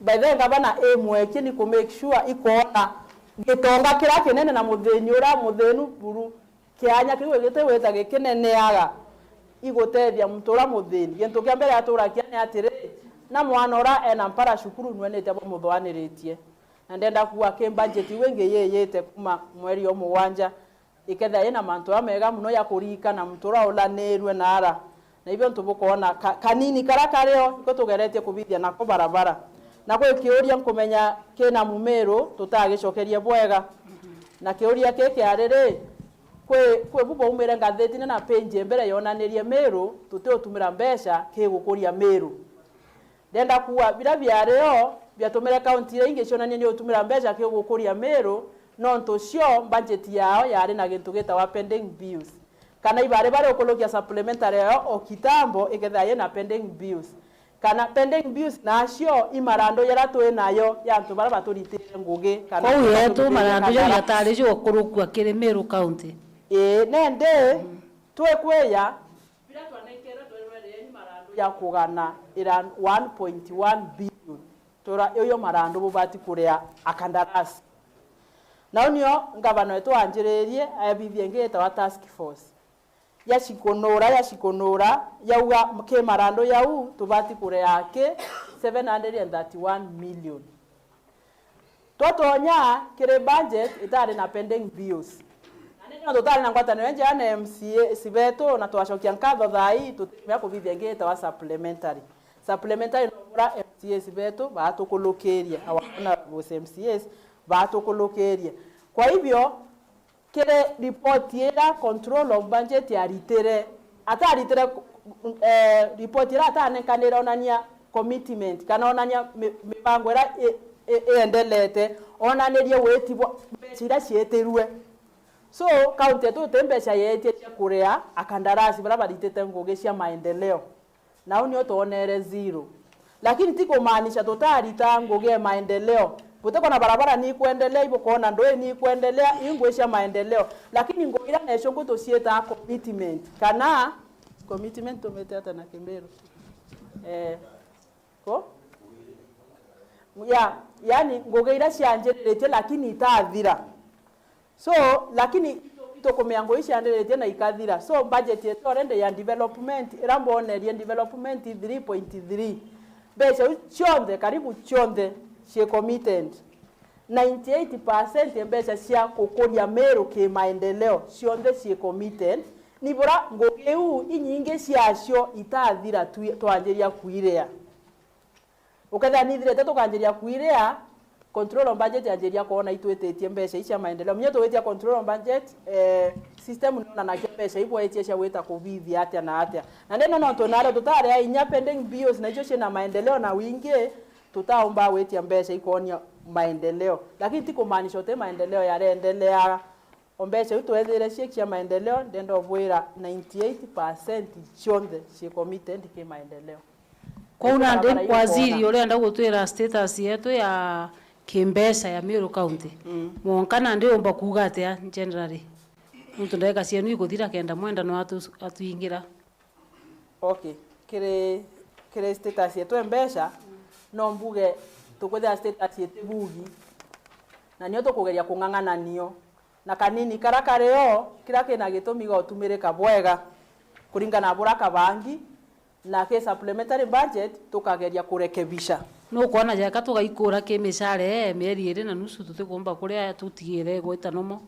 S5: by the Ngabana emweki ni ku make sure ikona gitonga kira kinene na muthenu buru kianya kiwe gite weta gikineneaga igotethia mutura muthini gintu kia mbere atura kiane atire na mwana ora ena mpara shukuru nwenete abo muthwaniritie na ndenda kuwa ke budget wenge yeyete kuma mweri omwanja iketha ina mantu amega muno ya kurika na mutura olanerwe nara na hivyo ntubukona kanini karakareo iko tugeretie kubithia nako barabara na kwa kiuria nkumenya kina Mumeru tutagicokeria bwega na kiuria keke arere kwe bubo umere ngatheti na page mbere yonanirie Meru tututumira mbeca kigukuria Meru ndenda kuwa bila byareo byatumira county ingi cionania ni utumira mbeca kigukuria Meru no ntucio budget yao yari na gintu gitawa pending bills kana ibare bare okolokia supplementary yao o kitambo ikethaye na pending bills kana pending bills nacio imarando yara twe nayo yantu bara baturitire ngugi
S4: kana ko yetu marando ya tari jo kurukwa kire Meru county
S5: nende twekweya bila twanekera twerere ni marando ya kugana ira 1.1 billion tora yo marando bubati kuria akandarasi na unio Ngabana wetu anjirerie ayabithie ngeta wa task force yashikonora yauga ke marando yau tubati kure yake 731 million totonya kire budget itari na pending bills na totali na ngwata nje ana MCA sibeto na twashokia nkatho thai tutimya kubithia ngeta wa supplementary nobura MCA sibeto batukulukiria awana bose MCAs batukulukiria kwa hivyo kile report yera control of budget ya ritere report yera atanekanira onania commitment kana onania mipango era endelete onanirie wetibwa mbeca cietirwe so county tu tembeca yetie kuria akandarasi bara baritete ngugi cia maendeleo na unio tuonere zero lakini tiko maanisha tutarita ngugi ya maendeleo Buteko na barabara ni kuendelea hivyo kuona ndoe ni kuendelea ingwesha maendeleo lakini ngoira na shongo tosieta commitment kana commitment tumetata na Kimberu ko ya yani ngogeira cianjerete lakini itathira so lakini tokomeango ishanderete na ikathira so budget yetu rende ya development irambonerie development 3.3 beca chonde karibu chonde she committed 98% mbeca cia kukuria Meru ki maendeleo cionde she committed nibura ngogeu inyinge ciacio itathira twanjiria kuirea ukatha nithirete tukanjiria kuirea control on budget yanjiria kuona itwetetie mbeca icia maendeleo mnye tuwetia control on budget system nona na mbeca ibo etie cia weta kubithia atia na neno no tonaro tutare ya inya pending bills na icio cina maendeleo na wingi tutaomba wetia mbeca ikonia maendeleo lakini tiko maanisha te maendeleo yarendelea ombeca utwethire cie kia maendeleo ndendo bwira 98% chionde cie committed ki maendeleo.
S4: Kwa una ndi waziri ule nda gutwira status yetu ya kimbesa ya Meru County. Mwonkana ndi omba kuga atia generally. Muntu ndeka cienu iguthira kenda mwenda no atuingira.
S5: Okay. Kire status yetu embesha no mbuge tukwethira status yetu bugi. Na nio tukugeria kung'ang'ana nio. Na kanini karakareo kira kina gitumiga utumirika bwega kuringana buraka bangi na ke supplementary budget tukageria kurekebisha
S4: no kuona jaka tugaikura ke mishare mieri iri na nusu tutikumba kuria tutigire gwita nomo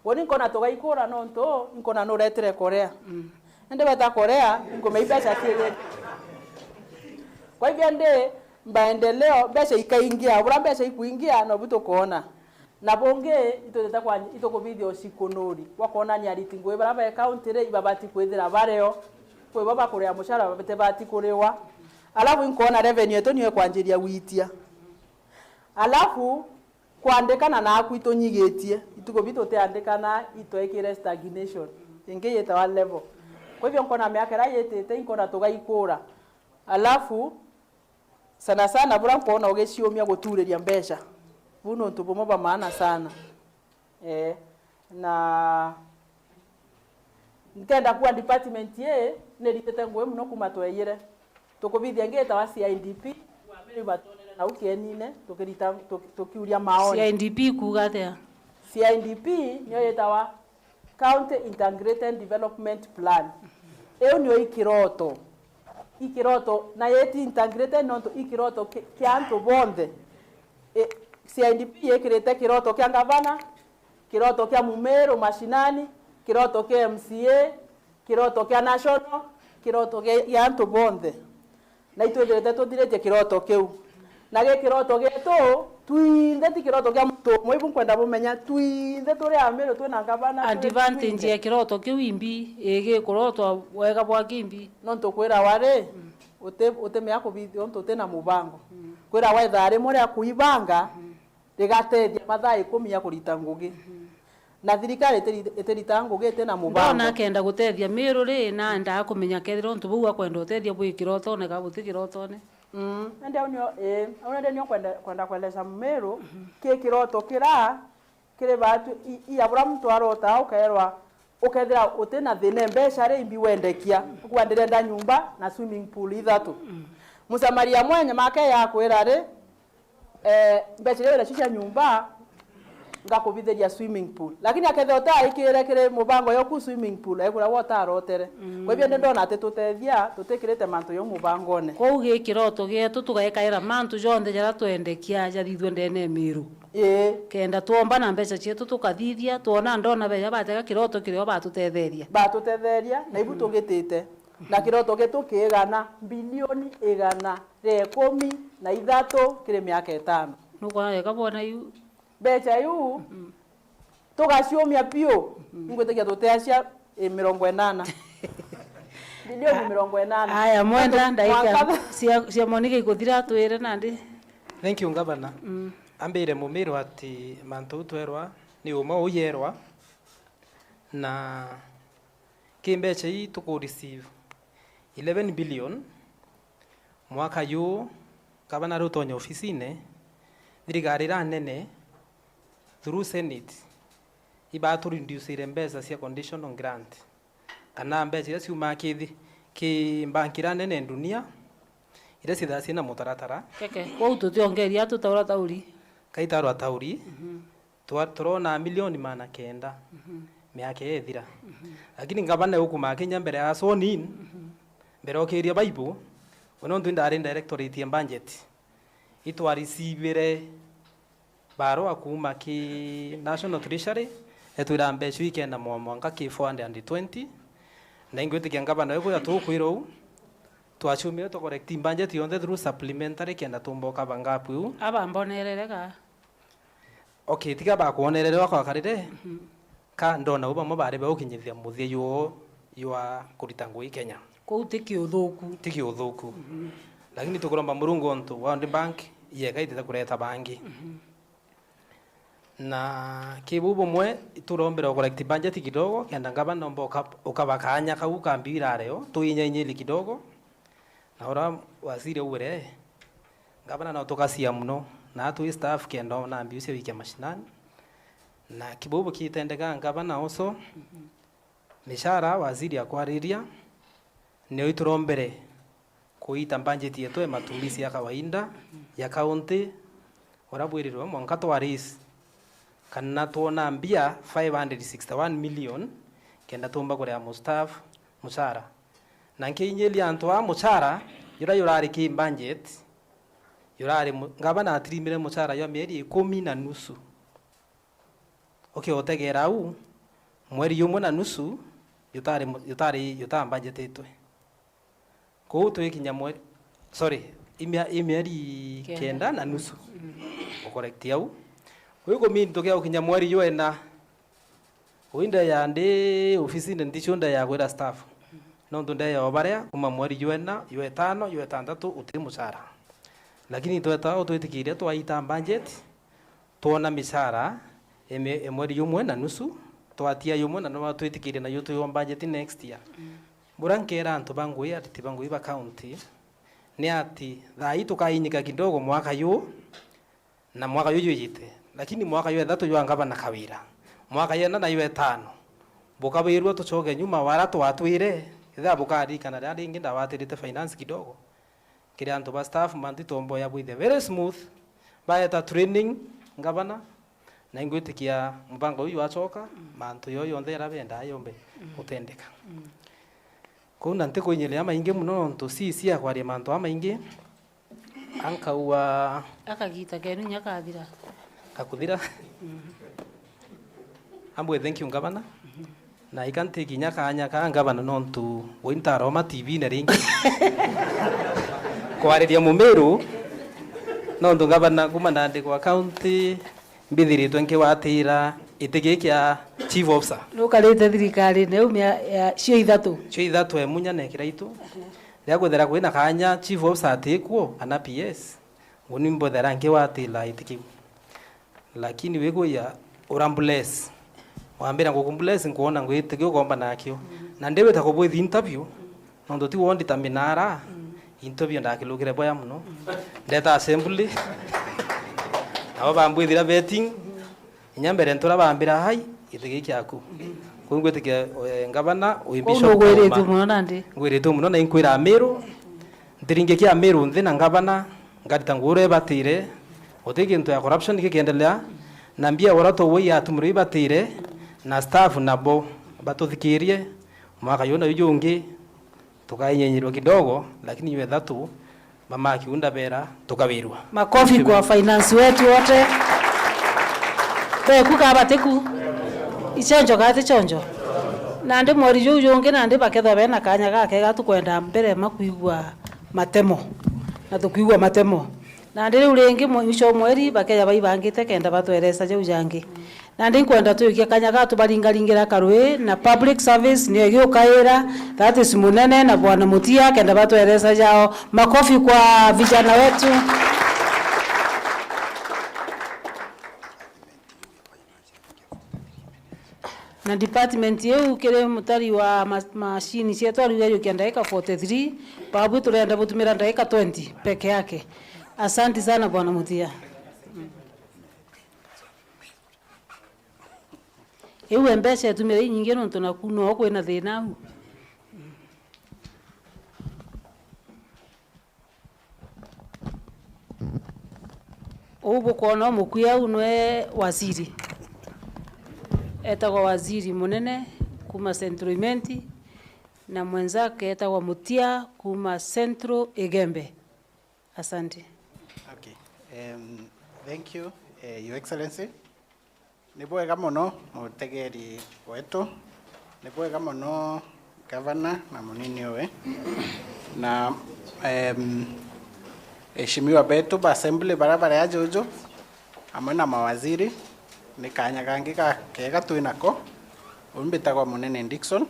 S5: woni nkona tugaikura no nto nkona no retere korea ende bata korea ngomeipecha tiege kwa hivyo nde maendeleo besha ikaingia bura besha ikuingia no buto kuona na bonge itoteta kwa itoko video sikonori wakona ni aritingwe bara county re ibabati kwethira bareo kwe baba kurea mushara babete bati kurewa alafu nkona revenue yetu niwe kwanjiria witia alafu kuandikana na aku itonyigetie ituko bito te andikana itoekire stagnation inge yeta wa level kwa hivyo nkona miaka ra yetete nkona tugaikura alafu sana sana bura nkona ugeciomia gutureria mbeca buno ntubomo ba maana sana na nkenda kuwa department ye neritete ngwe muno kumatweyire tukubithia ngeta wa CIDP wa AMERU batonera na ukienine tukirita tukiuria maoni
S4: CIDP kuga atia
S5: CIDP niyo yetawa County Integrated Development Plan eo niyo ikiroto na yeti integrated nonto ikiroto kianto bonde CIDP yekirete kiroto kia Ngabana kiroto kia Mumeru mashinani kiroto kia MCA kiroto kia national kiroto kia anto bonde na itwethete tuthiretie kiroto kiu na ge kiroto geto tuinde ti kiroto kia mtu mwibu kwenda bumenya tuinde turi AMERU twina Ngabana
S4: advantage ya kiroto kiu imbi ege kuroto wega bwa kimbi
S5: no ntukwira ware ute meako video ntutena mubango kwira waithare muri akuibanga rigateithia mathaa 10 ya kurita ngugi na thirikari itirita ngugi itena mubango
S4: ndona kenda gutethia Meru ri na nda kumenya kethiro ntu bau akwenda utethia bwi kiroto ne gabuti kiroto ne
S5: ande unyo ona ndio kwenda kueleza Meru ki kiroto kire batu iya bura mtu arota ukaerwa ukethira utena thine mbeca ri imbi wendekia kwandire nda nyumba na swimming pool ithatu musamaria mwenye make ya kwira ri mbeca ri cia nyumba ngakubithiria swimming pool lakini akethira uta ikire kire mubango yoku swimming pool egura water arotere kwa hivyo ndona ati tutethia tutikirite mantu yo mubango ne
S4: kwa uge kiroto getu tugaikaira mantu jonde jara twendekia jathithwe ndene Meru kenda tuomba na mbeca cietu tukathithia tuona ndona beja batega kiroto kirio batutetheria
S5: na ibu tugitite na kiroto gitu kigana bilioni 113 kire miaka 5
S4: nuko ega bona yu
S5: becha yu tugaciomia pio ngwetikia tuteacia 80 bilioni 80
S4: aya mwenda ndaika cia monike ikuthira twire nandi
S6: thank you Ngabana ambire Mumeru ati mantu twerwa ni umo uyerwa na kimbecha hii tuko receive 11 billion mwaka yu Ngabana rutonya ofisine thirikari ra nene through Senate ibatu reduce mbeca cia conditional grant kana mbeca cia ciuma ki bankira nene dunia ire cithasi na mutaratara
S4: keke kwa tutiongeria tutaura tauri
S6: kaitarwa tauri turona milioni mana kenda miaka ethira lakini Ngabana ukuma Kenya mbere ya sonin mbere okiria Bible ono ndu ndari directorate budget itwa receive baro akuma ki National Treasury etwira mbeca ikenda mwaka ki 420 na ingwetikia Ngabana yuko tukwiro twachumire to correct budget yonde through supplementary kenda tumboka bangapu
S4: aba mbonererega
S6: okay tiga ba kuonerere wakwa karire ka ndona uba mo bare ba ukinyithia muthie ywa kurita ngui Kenya
S4: ko tiki uthuku
S6: lakini tukuromba Murungu onto World Bank yega iteta kureta bangi na kibubu mwe turombera collect budget kidogo kenda ngabana mboka ukabakanya kau kambira leo tuinyenyeli kidogo na ora waziri ure ngabana na tukasia muno na tu staff kenda na ambiuse wiki mashinani na kibubu kitendeka ngabana oso mishara waziri akwariria nio iturombere kuita budget yetu ya matumizi ya kawaida ya county ora bwirirwe mwanka twaris kana tuona mbia 561 million kenda tumba kore mustaff musara na nkinyeli antwa musara yurari ki budget yurari ngabana atrimire musara yo mieri 10 na nusu okay otegera u mweri yumwe na nusu yutari budget yetu ko tuikinya mweri imieri kenda na nusu correct yau Wiko mimi tokea ukinya mweri yoena uinde ya ndi ofisi ndichunda ya kwera staff no ndunde ya obarea kuma mweri yoena yo 5 yo 6 utiri musara lakini tweta twitikiria twaita budget tuona misara mweri yumwe na nusu twatia yumwe na no twitikiria na yutu yo budget next year burankera antu bangui ati bangui ba county ni ati thai tukainyika kidogo mwaka yu na mwaka yu yite lakini mwaka yu ethatu yu Ngabana Kawira mwaka yena na yu 5 bukabirwo tucoke nyuma wara twatwire itha bukari kana rari ingi ndawatirite finance kidogo kiri antu ba staff manti tombo ya bwithe very smooth baeta training Ngabana na ingwitikia mbango uyu acoka mantu yoyo ndera benda yombe utendeka kuna ntiko inyele maingi muno nto si akwari mantu amaingi ankaua
S4: akagita kenu nyakathira
S6: kakuthira ambwe thank you Ngabana na ikante kinyaka Ngabana nontu winta Roma TV na ringi kwariria mumeru nontu Ngabana kuma ndande kwa county mbithiri twenke watira itigikia chief officer
S4: nukarite thirikari ne umia cio ithatu
S6: emunya nekira itu ria gwethera kwina kanya chief officer atikwo ana PS nguni mbothera nge watila itiki lakini wego ya orambless wambira ngokumbless nkuona ngwitike ugomba nakyo na ndewe takobwe interview nondo ti wondi taminara interview ndakilugire boya muno ndeta assembly abo bambwithira betting inyambere ntura bambira hai itike kyaku kungwetike Ngabana uimbisho ngwiretu muno na inkwira AMERU ndiringe kia AMERU nthi na Ngabana ngatangure batire otiki ntu ya corruption kikiendelea na mbia warato woi atumuri batire na staff nabo batuthikirie mwaka yona yungi tukainyenyirwa kidogo lakini ywe thatu mama akiunda bera tukawirwa
S4: makofi kwa finance wetu wote kuka bateku ichenjo gati chonjo na ndi mwori yungi na ndi baketho bena kanya gake gatukwenda mbere makuigwa matemo na tukuigwa matemo na ndi urengi mwisho mweri bakeya baibangite kenda batweresa je ujangi na ndi kwenda tuikia kanya gatu baringaringira karwe na public service ni yo kaira that is munene na bwana Mutia kenda batweresa jao makofi kwa vijana wetu na department yeu kire mutari wa machine cietu ariga yukienda eka 43 babu turenda butumira ndaika 20 peke yake. Asante sana bwana Mutia. Ewe mbese tumire nyingi no ntona kuno okwe na thina hu. Ubu kono mukuya unwe waziri. Etagwa waziri munene kuma Central Imenti na mwenzake etagwa Mutia kuma Central Igembe. Asante.
S7: Okay. Thank you, Your Excellency. Nibwega muno mutegeri wetu. Nibwega muno Governor na munini we. Na heshimiwa betu ba assembly barabara ya Jojo amwe na mawaziri ni kanya kangi kega twinako umbitagwa munene Dickson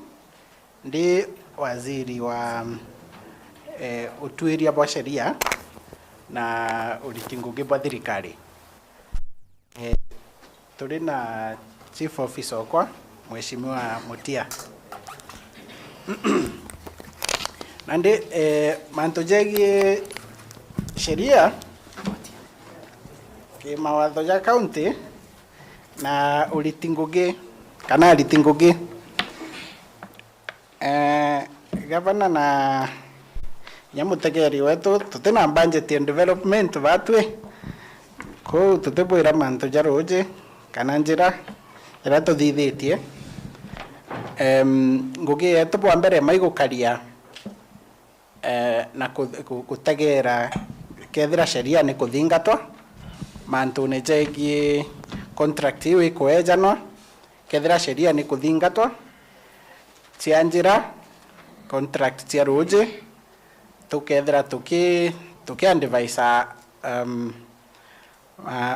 S7: ndi waziri wa utuiria bwa sheria na urikingugi bwa thirikari turi na chief officer okwa Mheshimiwa Mutia nande manto jegi sheria ke mawatho ya county na ulitingugi kana alitingugi gavana na nyamutegeri wetu tutina budget and development batwe ko tutebwira manto jaroje kana njira ira tuthithitie ngugi yetu bwa mbere maigukaria na kutegera kethira sheria ni kuthingatwa mantu ne jegi contract iwe kwejanwa kethira sheria ni kuthingatwa cianjira contract cia ruje tukethira tukiandivisa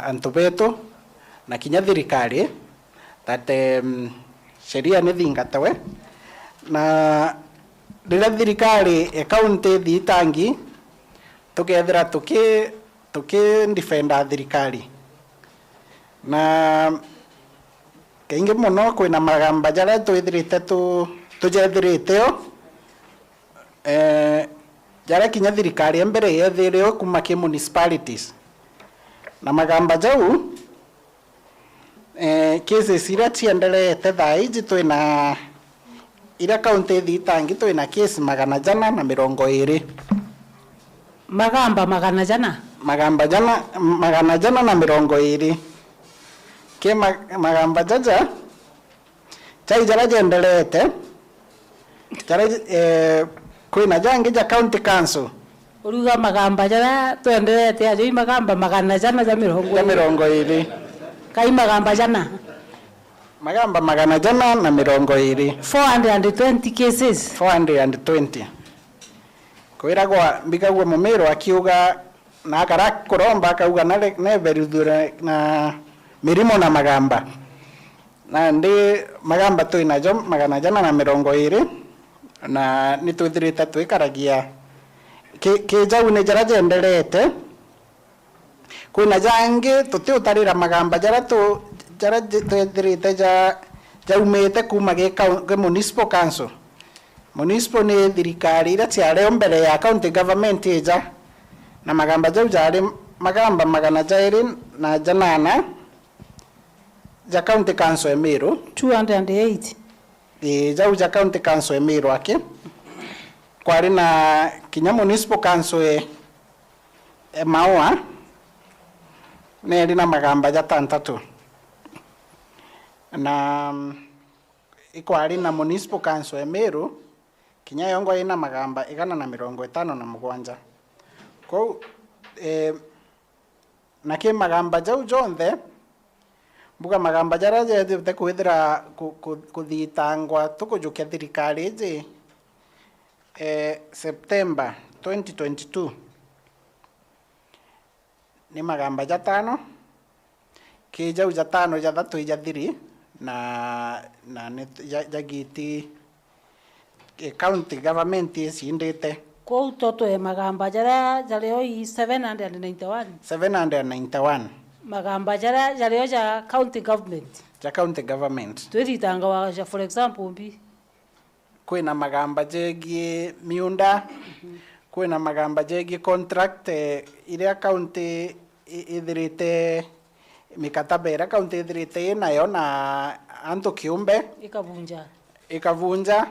S7: antu betu na kinya thirikari that sheria ni thingatwe na rira thirikari county thitangi tukethira defenda thirikari na kaingi muno kwina magamba jara twithirite tujethirite jara kinya thirikari mbere yethire kuma ki municipalities na magamba jau cases ira ciendelete thaiji twina ira county thitangi twina case 120
S4: magamba 100
S7: magamba jana 120 ke magamba jaja chai jara jendelete jara kwina jangi ja county council
S4: uruga magamba jara twendelete ajo magamba 120 kai magamba jana
S7: 120
S4: 420 cases
S7: 420 kwira kwa mbigagwa mumero akiuga na kara kuromba akauga na berudura na mirimo na magamba na ndi magamba tu inajo 120 na nitwithirite twikaragia ke jau ne jara jendelete kwina jangi tutiutarira magamba jara twithirite jaumite kuma ge municipal council. Municipal ni thirikari ira ciareo mbere ya county government ija na magamba jau jari magamba 208 ja county council AMERU
S4: 208
S7: jau ja county council AMERU ake kwari na kinya municipal council Maua neri na magamba ja 3 na ikwari na municipal council AMERU kinya yongo ina magamba 157 ko na ke magamba jau jonthe buga magamba jara je kuithira kuthitangwa tukujukia thirikari je September 2022 ni magamba ja 5 ke jau ja 5 ja 3 ja 3 na jagiti county government isindite
S4: ko toto e magamba jara jaleo 791 magamba jara jaleo ja county government twithitanga wa for example mbi
S7: kwina magamba jegi miunda kwina magamba jegi contract ile county ithirite mikataba ira county ithirite nayo na anto kiumbe ikavunja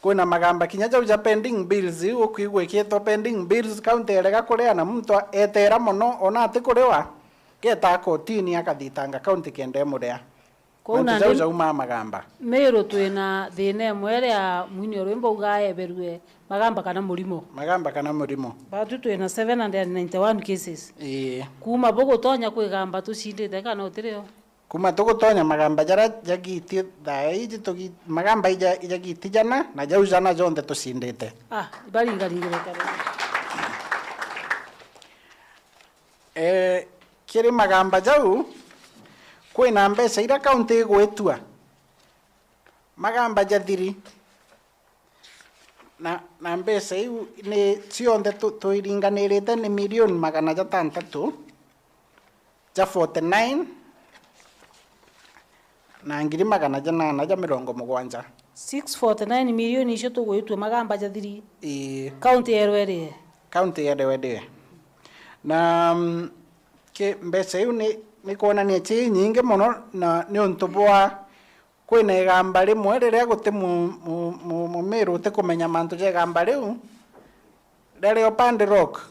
S7: kuna magamba kinya jau pending bills ukwigweketwo pending bills county erega kurea na mtu etera muno ona ati kurewa geta kotini akathitanga county kende murea kuna jau magamba
S4: mero twina thine mwere ya mwini rwimbo ugae berue magamba kana murimo batu twina 791 cases kuma bogo tonya kwigamba tucindite kana utireo
S7: kuma tugutonya magamba jara jagiti thaiji tugi magamba jagiti jana na jau jana jonde tucindite
S4: baringaringire kare
S7: kiri magamba jau kwina mbeca ira county gwetua magamba jathiri na mbeca iu ni cionthe tuiringanirite ni milioni 600 ja 49 na ngiri magana jana ja mirongo mugwanja
S4: 649 milioni icio tugwitwe magamba jathiri county yerwere
S7: na ke mbeca iu ni kuonania chi nyingi muno na ni untu bwa kwina igamba rimwe riria guti mumiru uti kumenya mantu je igamba riu riria Pandi Rock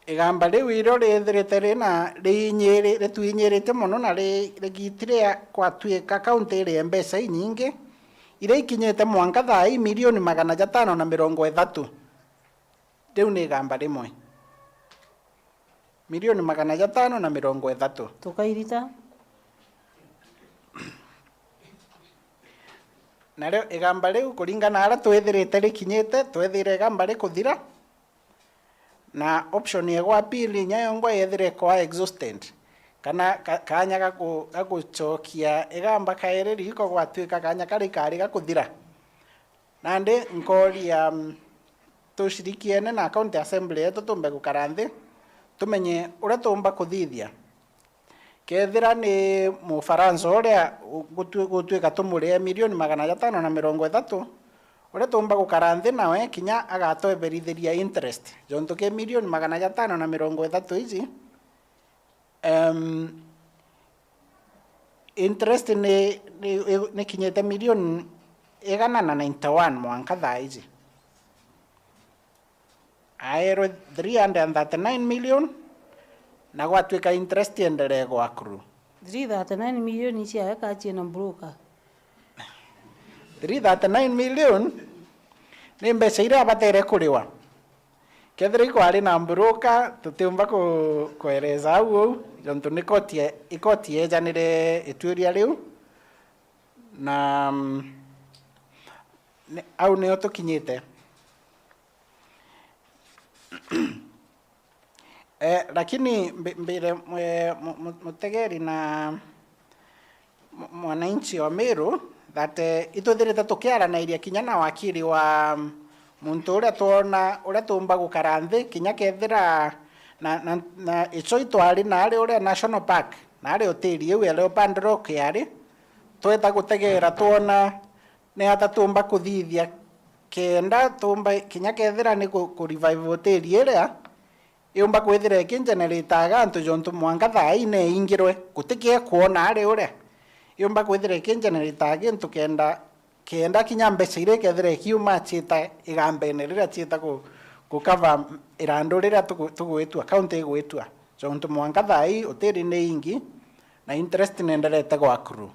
S7: igamba riu iro rithirite rina ritwinyirite muno na rigitire kwatuika kaunti iri mbeca nyingi iria ikinyite mwanka thai milioni 530 riu ni igamba rimwe milioni 530
S4: tukairita
S7: na rĩo igamba rĩu kũringana ara twethirite rikinyite twethire igamba rikuthira na option yegwa pili nyayo ngwa yethire kwa exhausted kana kanya gagucokia igamba kairi riko gwatuika kanya kari gakuthira na ndi nkoria tushirikiane na county assembly yetu tumbe gukaranthi tumenye uria tumba kuthithia kethira ni mufaransa uria gutuika tumurie milioni 530 uria tumba gukaranthi nawe kinya agatoeberithiria interest jonto ke milioni 530 ici interest ni kinyete milioni 191 mwanka thaa ici aero 339 million na gwatuika interest endelee gwakuru
S4: 339 milioni ici agakachie na broker
S7: 339 million ni mbeca iria abatere kuriwa kethira ikwari na broker tutiumba kueleza au jonto ni ikoti ejanire ituiria riu na au nio tukinyite lakini mbere mutegeri na mwananchi wa Meru that ituthirite tukiaranairia kinya na wakili wa muntu uria tumba gukaranthi kinya kethira na ico itwari na ari uria national park na ari hoteli iu ya Pandi Rock yari tweta gutegera tuona ni ata tumba kuthithia kenda tumba kinya kethira ni ku revive hoteli iria iumba kwithira ikingenerator agantu jonto mwanka thaa ine ingirwe gutikie kuona ari uria iumba kwithira ikingenerator agintu kenda kinya mbeca iria kethira kiuma chita igambene riria chita ku cover irandu riria tugwitua county igwitua jonto mwanka thaa hoteli ni ingi na interest nenderete gwakuru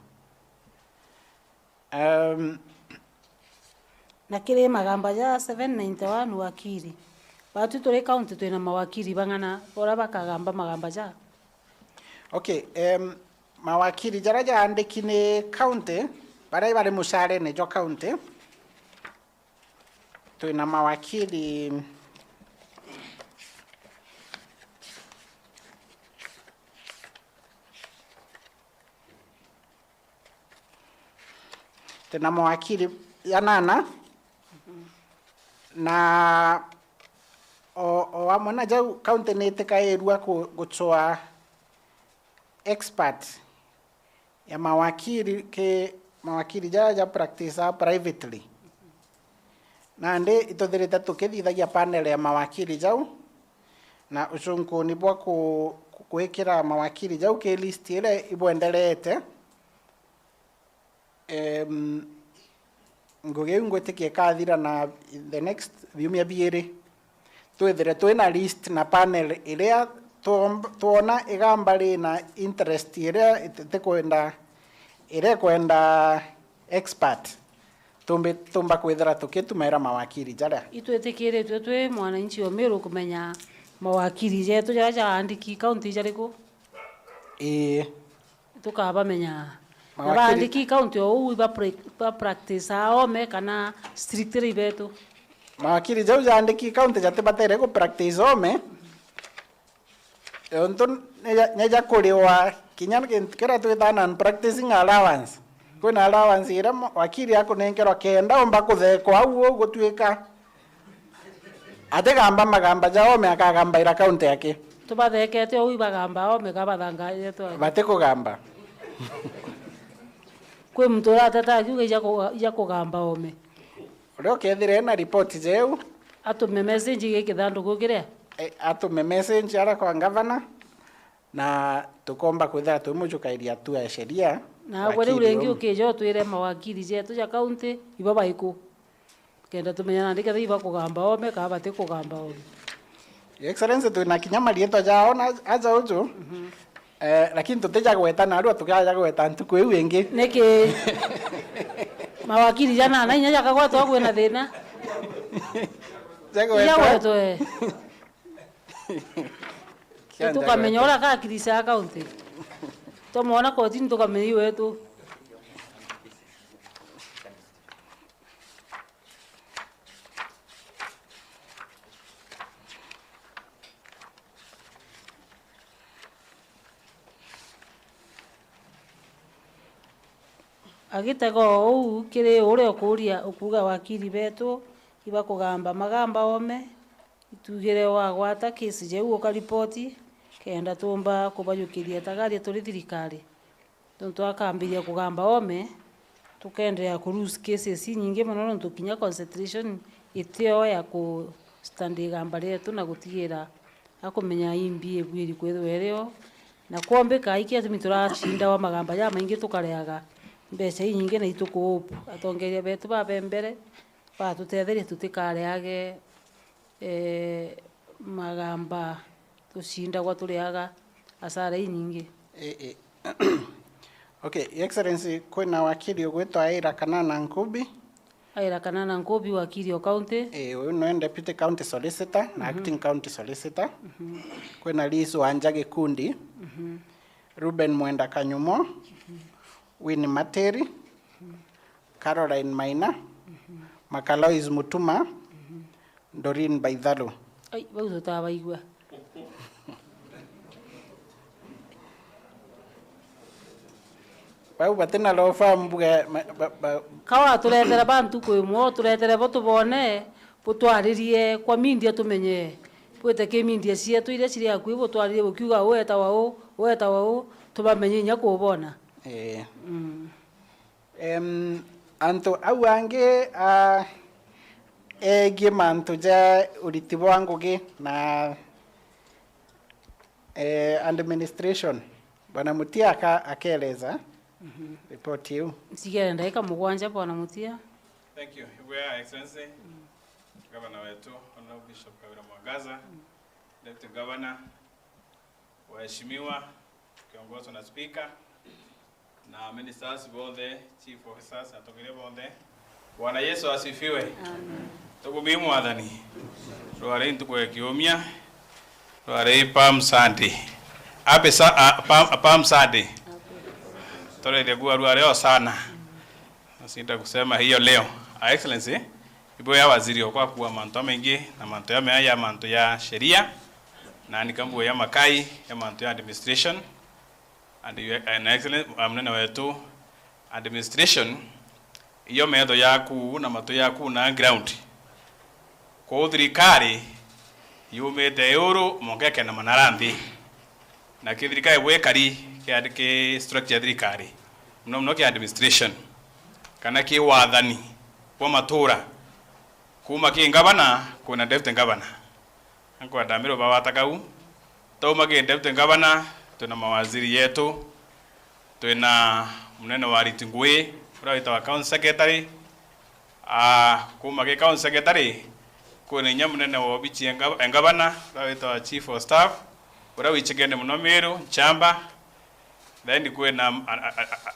S4: na kire magamba ja 791 wakiri batu turi county twina mawakiri bangana ora bakagamba magamba ja
S7: okay mawakiri jara jaandiki ni county barai bari mushare ni jo county twina mawakiri tena mawakiri ya nana na o amwe na jau county ni tikairua guchoa expert ya mawakiri ja practice privately na ndi ituthirite tukithithagia panel ya mawakiri jau na ucunku ni bwa kuikira mawakiri jau ke list ile ibwenderete nguge ngwetikie kathira na the next viumia biiri twethire twina list na panel iria tuona igamba na interest iria itikwenda expert tumba kwithira tukitumira mawakiri jaria
S4: itwetikire twe mwananchi wa Meru kumenya mawakiri jetu jaria jaandiki county jariku tukabamenya abandiki county ou ba practice aome kana strictly betu
S7: mawakiri jau jaandiki county jate batere ku practice ome onto neja kuriwa kinya kira twithana practicing allowance kuna allowance ira wakiri yako nengerwa kenda omba kuthekwa au gutuika ate gamba magamba jao me akagamba ira county yake
S4: tubathekete ou bagamba ome kabathanga yetu
S7: bate kugamba
S4: kwe mtu ratata akiuga ija kugamba ome
S7: Rio kethire na report jeu
S4: atume message gikithanduku kiria
S7: atume message ara kwa Ngabana na tukomba kwithira twimujukairia tu ya sheria
S4: na gwere urengi ukijo twire mawakili jetu ja county iba baiku kenda tumenyana ndike iba kugamba ome ka bate kugamba ome.
S7: Your Excellency twina kinya marieto jao na aja uju lakini tuteja gwetana aru tukaja gwetana ntuku iu ingi
S4: niki mawakili jana na inya jakagwa to gwena thina
S7: jago
S4: eto tukamenya ora ka kirisa county to mona koti tukamenya wetu agitego ou kire ore okuria okuga wakili betu iba kugamba magamba ome itugire wa gwata kesi je uka ripoti kenda tumba kubayukiria tagari turi thirikari tonto akambiria kugamba ome tukendelea kuruse cases nyingi muno tukinya concentration itio ya ku standi gamba letu na gutigira akumenya imbi egwiri kwethereo na kuombeka ikia tumitura shinda wa magamba ya maingi tukareaga mbeca nyingi na itukupu atongeria betu ba bembere ba tutetheria tutikareage magamba tushinda kwa tuliaga asara nyingi
S7: Okay, Your Excellency kwina wakili ugwetwa Aira Kanana Nkubi
S4: wakili o county
S7: uyu no deputy county solicitor na acting county solicitor kwina Liz Wanjage Kundi Ruben Mwenda Kanyumo Winnie Materi Caroline Maina Makalois Mutuma Doreen Baidhalo
S4: ai bauzo tabaigwa
S7: bau batena lo fambuga
S4: kawa tuletera bantu kwimwo tuletera bo tubone butwaririe kwa mindia tumenye bwete ke mindia cietu iria ciri akwi butwaririe bukiuga weta wao tubamenye nya kubona
S7: anto au ange gie manto ja uriti wangu ge na administration bwana Mutia akaeleza report you
S4: sigera ndaika mugwanja bwana Mutia.
S8: Thank you, Your Excellency, Governor wetu Honorable Bishop Kawira Mwangaza, Deputy Governor, waheshimiwa kiongozwa na speaker na ministers wote, chief officers na tokile wote. Bwana Yesu asifiwe. Amen. Tukubimu adhani. Roare ntukwe kiomia. Roare Palm Sunday. Ape Palm Sunday. Tole legua roare sana. Nasita kusema hiyo leo. Excellency, ibo ya waziri kwa kuwa manto mengi na manto ya meaya manto ya sheria na nikambu ya makai ya manto ya administration and excellent amnena wetu administration iyo medo yaku na mato yaku na ground ko thirikari yumete euro mongeke na manarambi na kithirikari wekari ke structure thirikari mno ke administration kana ki wathani kwa matura kuma ki Ngabana kuna deputy Ngabana anko adamiro bawatakau toma ki deputy Ngabana tuna mawaziri yetu tuna mnene wa Ritingwe uraita wa county secretary kuma ki county secretary kuna nyamnene wa bichi Ngabana uraita wa chief of staff urawichigende mnomero chamba then kuna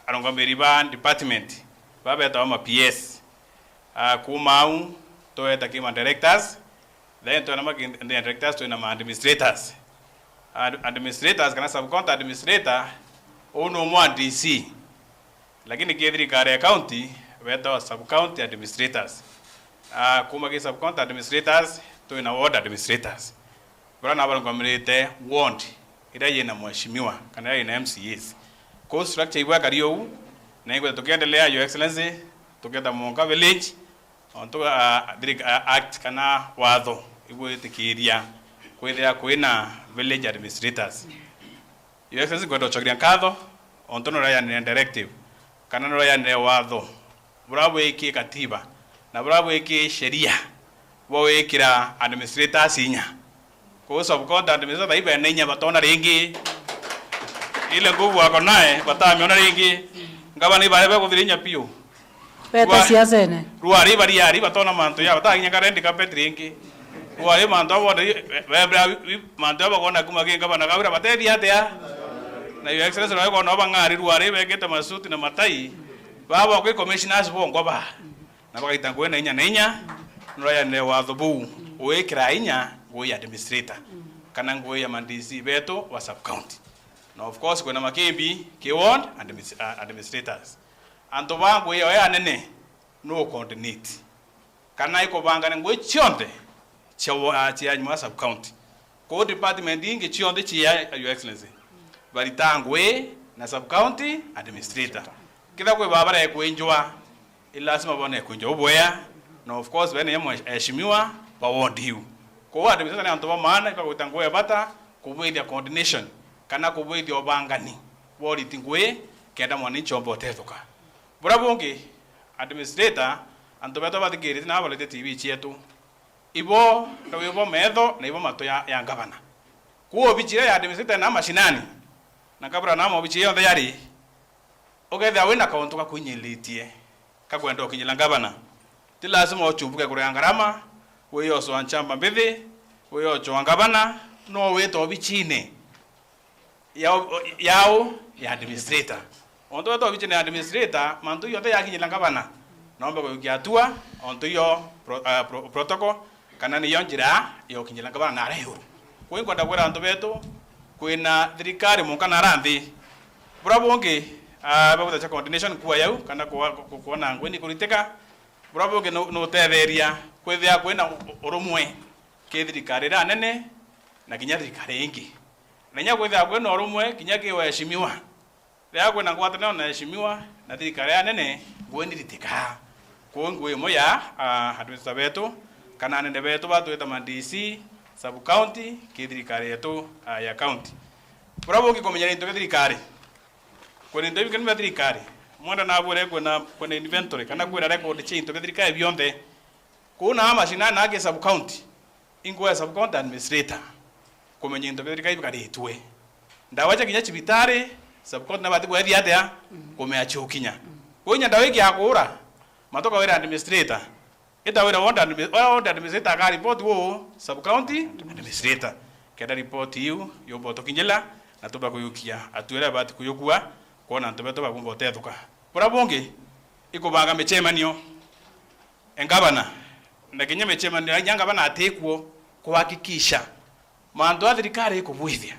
S8: arongamberi ba department baba eta PS kumau to eta kima directors then to na directors to na administrators administrators kana subcounty administrator ono mwa DC lakini kidri kare county weta subcounty administrators kuma ki subcounty administrators to na ward administrators bwana bwana ngomrete ward ira yena mheshimiwa kana yena MCAs ko structure ibwa kariyo na iko tukiendelea Your Excellency together Monka village onto act kana watho ibwe tikiria kwithia kwina village administrators Your Excellency godo chokria kadho ontono raya ne directive kana raya ne watho bravo eki katiba na bravo eki sheria bo ekira administrator sinya ko sub court administrator ibe nenya batona ringi ile nguvu wako naye batamiona ringi ngabana ibabe kuthirinya pio
S4: Peta siasene.
S8: ruari bari yari batona manto ya bataginya karendi kapet ringi ruari manto wode bebra manto bagona kumage ngabana Kawira batedi atia na your excellency no ko no bangari ruari begeta masuti na matai baba ko commissioners bo ngoba na bagaita kwena inya nroya ne watho bu wekira inya go ya administrator kana ngo ya mandisi beto wa sub county. Now of course kuna makembi ke ward administrators anto bango ya nene no coordinate kana iko banga ngo chionde cha nyuma sub county ko department inge chionde chia your excellency bari tangwe na sub county administrator kila kwa babara ko enjoa ilasima bone ko enjoa boya. No of course bene yemo heshimiwa pa ward hiu ko administrator na anto ba maana ka kutangwe bata kubwedia coordination kana kubwedia obangani wodi tingwe kenda mwani chombo tethuka burabonge administrator anto beto batigiri na balete TV chietu ibo ibo medho na ibo mato ya ngabana kuo bichire ya administrator na mashinani na kabra na mo bichire yonde yari ogetha wina kauntu ka kunyelitie kagwenda okinyila ngabana ti lazima ochumbuke kure ngarama weyo so anchamba mbithi weyo cho ngabana no weto bichine yao ya administrator onto to bichine administrator mantu yote yakinyila ngabana nombe ko giatua onto yo protocol kana ni yonjira yo kinyila ngabana na rehu ko ngwenda kwera anto beto kwina thirikari munkana ranthi burabonge babuta cha coordination kuwa yau kana kuona ngweni kuriteka burabonge no tetheria kwithia kwina urumwe ke thirikari ra nene na kinya thirikari ingi nenya kwithia kwina urumwe kinya kiwa heshimiwa ria kwina ngwatana na heshimiwa na thirikari ya nene ngweni ritika ko ngwe moya administrator beto kana nende beto batweta ma DC sub county ke thirikari yetu ya county burabonge komenyera into thirikari kwene ndo bikani mathirikari mwanda na bure kwena inventory kana kwera record chain to thirikari bionde kuna mashina na ke sub county ingwe sub county administrator komenya into thirikari bikari itwe ndawacha kinya chibitare sub county na bati kwa thia atia komenya chukinya konya ndawe ki akura matoka wera administrator ita wera ward administrator ka report wo sub county administrator keda report yo boto kinjela na toba kuyukia atuera bati kuyukua kona ntobeto bagumbo tethuka burabonge ikubanga mechemanio engabana na kinya mechemanio nyangabana atekuo kuhakikisha mando ya thirikari ikubwithia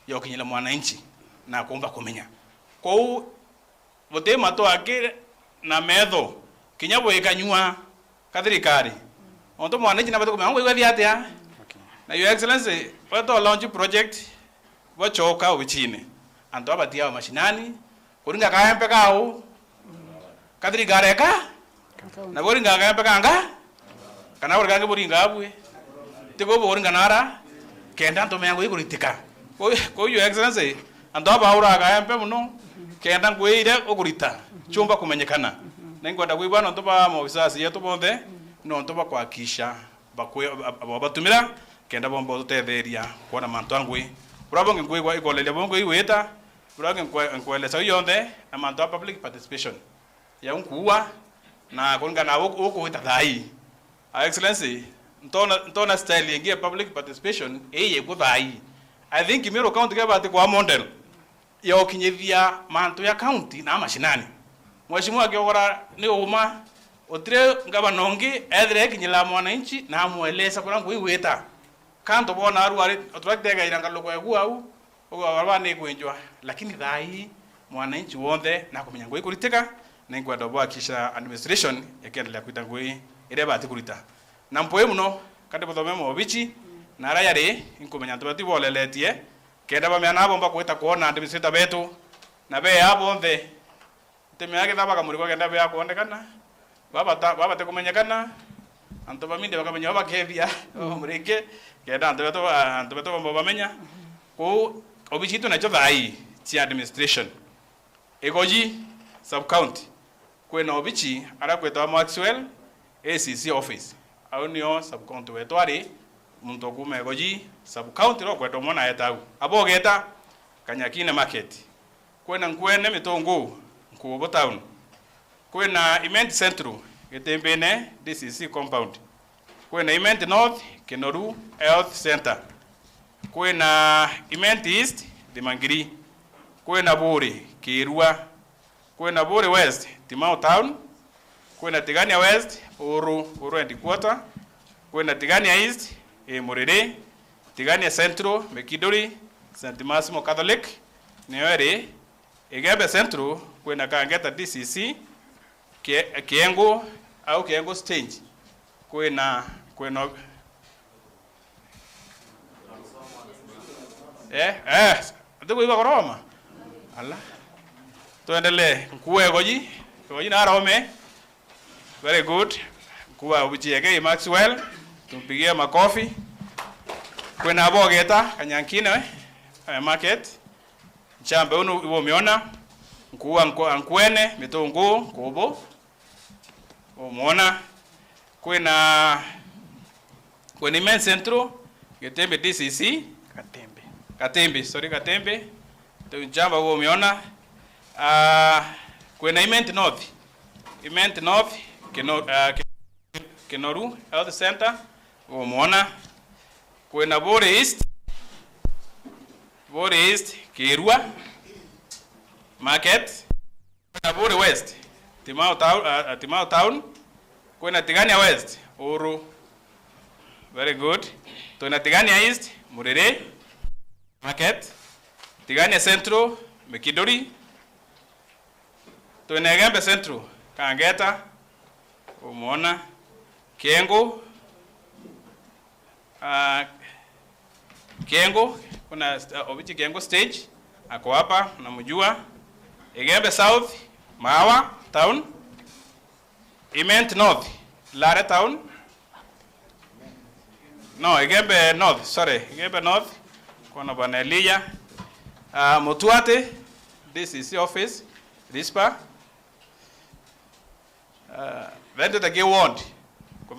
S8: yo kinyila mwananchi na kumba kumenya ko bote mato ake na medho kinya boikanyua ka thirikari onto mwananchi na bato kumango igwathia atia na your excellency wato launch project wachoka ubichine anto abatia mashinani kuringa kaempe kao kadri gareka na kuringa kaempe kanga kana kuringa buringa abwe tiko buringa nara kenda nto mengo ikuritika ko your excellency anto abaura kaempe muno kenda ngwire okurita chumba kumenyekana nengwenda kuibana nto ba mo bisasi yetu bonde no nto bakwakisha bakwe abatumira kenda bombo tetheria kuona mantangwe burabonge ngwigwa ikolele bongo iweta burabonge nkwelesa yonde na manto public participation ya unkuwa na kunga na uko hita thai excellency ntona style yengie public participation eye kuthai I think Meru county gabati kwa model ya okinyithia manto ya county na mashinani mheshimiwa akiogora ni uma otire ngabanongi edre kinyila mwananchi na amweleza kuna kuiweta kanto bona aruari otwatega iranga loko yagu au ogarwane kwenjwa lakini thai mwananchi wonde na kumenya ngoi kuriteka na ngwenda bwa kisha administration yakiendelea kuita ngoi ire bati kurita na mpoe muno kande bothome mo bichi na rayare inkumenya ntobati boleletie kenda ba mena bomba kuita kuona administrator betu na be abonde temya ke thaba kamuri kwa kenda be akuondekana baba te kumenyekana antoba minde bakamenya bakethia omureke kenda antobeto bomba bamenya ko obichitu na cho thai chi administration Egoji sub county kwena obichi ara kwetwa Maxwell ACC office au nio sub county wetwari muntu kuma Egoji sub county ro kwetwa mona etau abogeta Kanyakine market kwena nkwene mitongo Nkubo town kwena Imenti Central Getembene DCC compound kwena Imenti North Kenoru Health Center kwena Imenti East Dimangiri kwena Buri Kirua kwena Buri West Timau town kwena Tigania West Uru and Quarter kwena Tigania East Murere Tigania Central Mekidori St. Massimo Catholic Newere Igembe Central kwena Kangeta DCC Kiengo au Kiengo stage kwena ndiko iba koroma ala tuendelee mkuu Egoji na Rome very good mkuu ubichieke Maxwell tumpigie makofi kwena abogeta Kanyakine market chambe unu ibo miona mkuu ankwene mitongo Kubo umona kwena Imenti Central Getembe DCC Katembe Tujamba ubo miona kwena Imenti North Kenoru Health Center umona kwena Buri East Kirua market kwena Buri West Timau town kwena Tigania West Uru very good kwena Tigania East Murere market Tigania Central Mekidori kwena Igembe Central Kangeta umona Kiengo kuna obichi Kiengo stage ako hapa namjua Igembe South Mawa town Imenti North Lare town no Igembe North kuna bwana Elia Mutuate DCC office Rispa vende take ward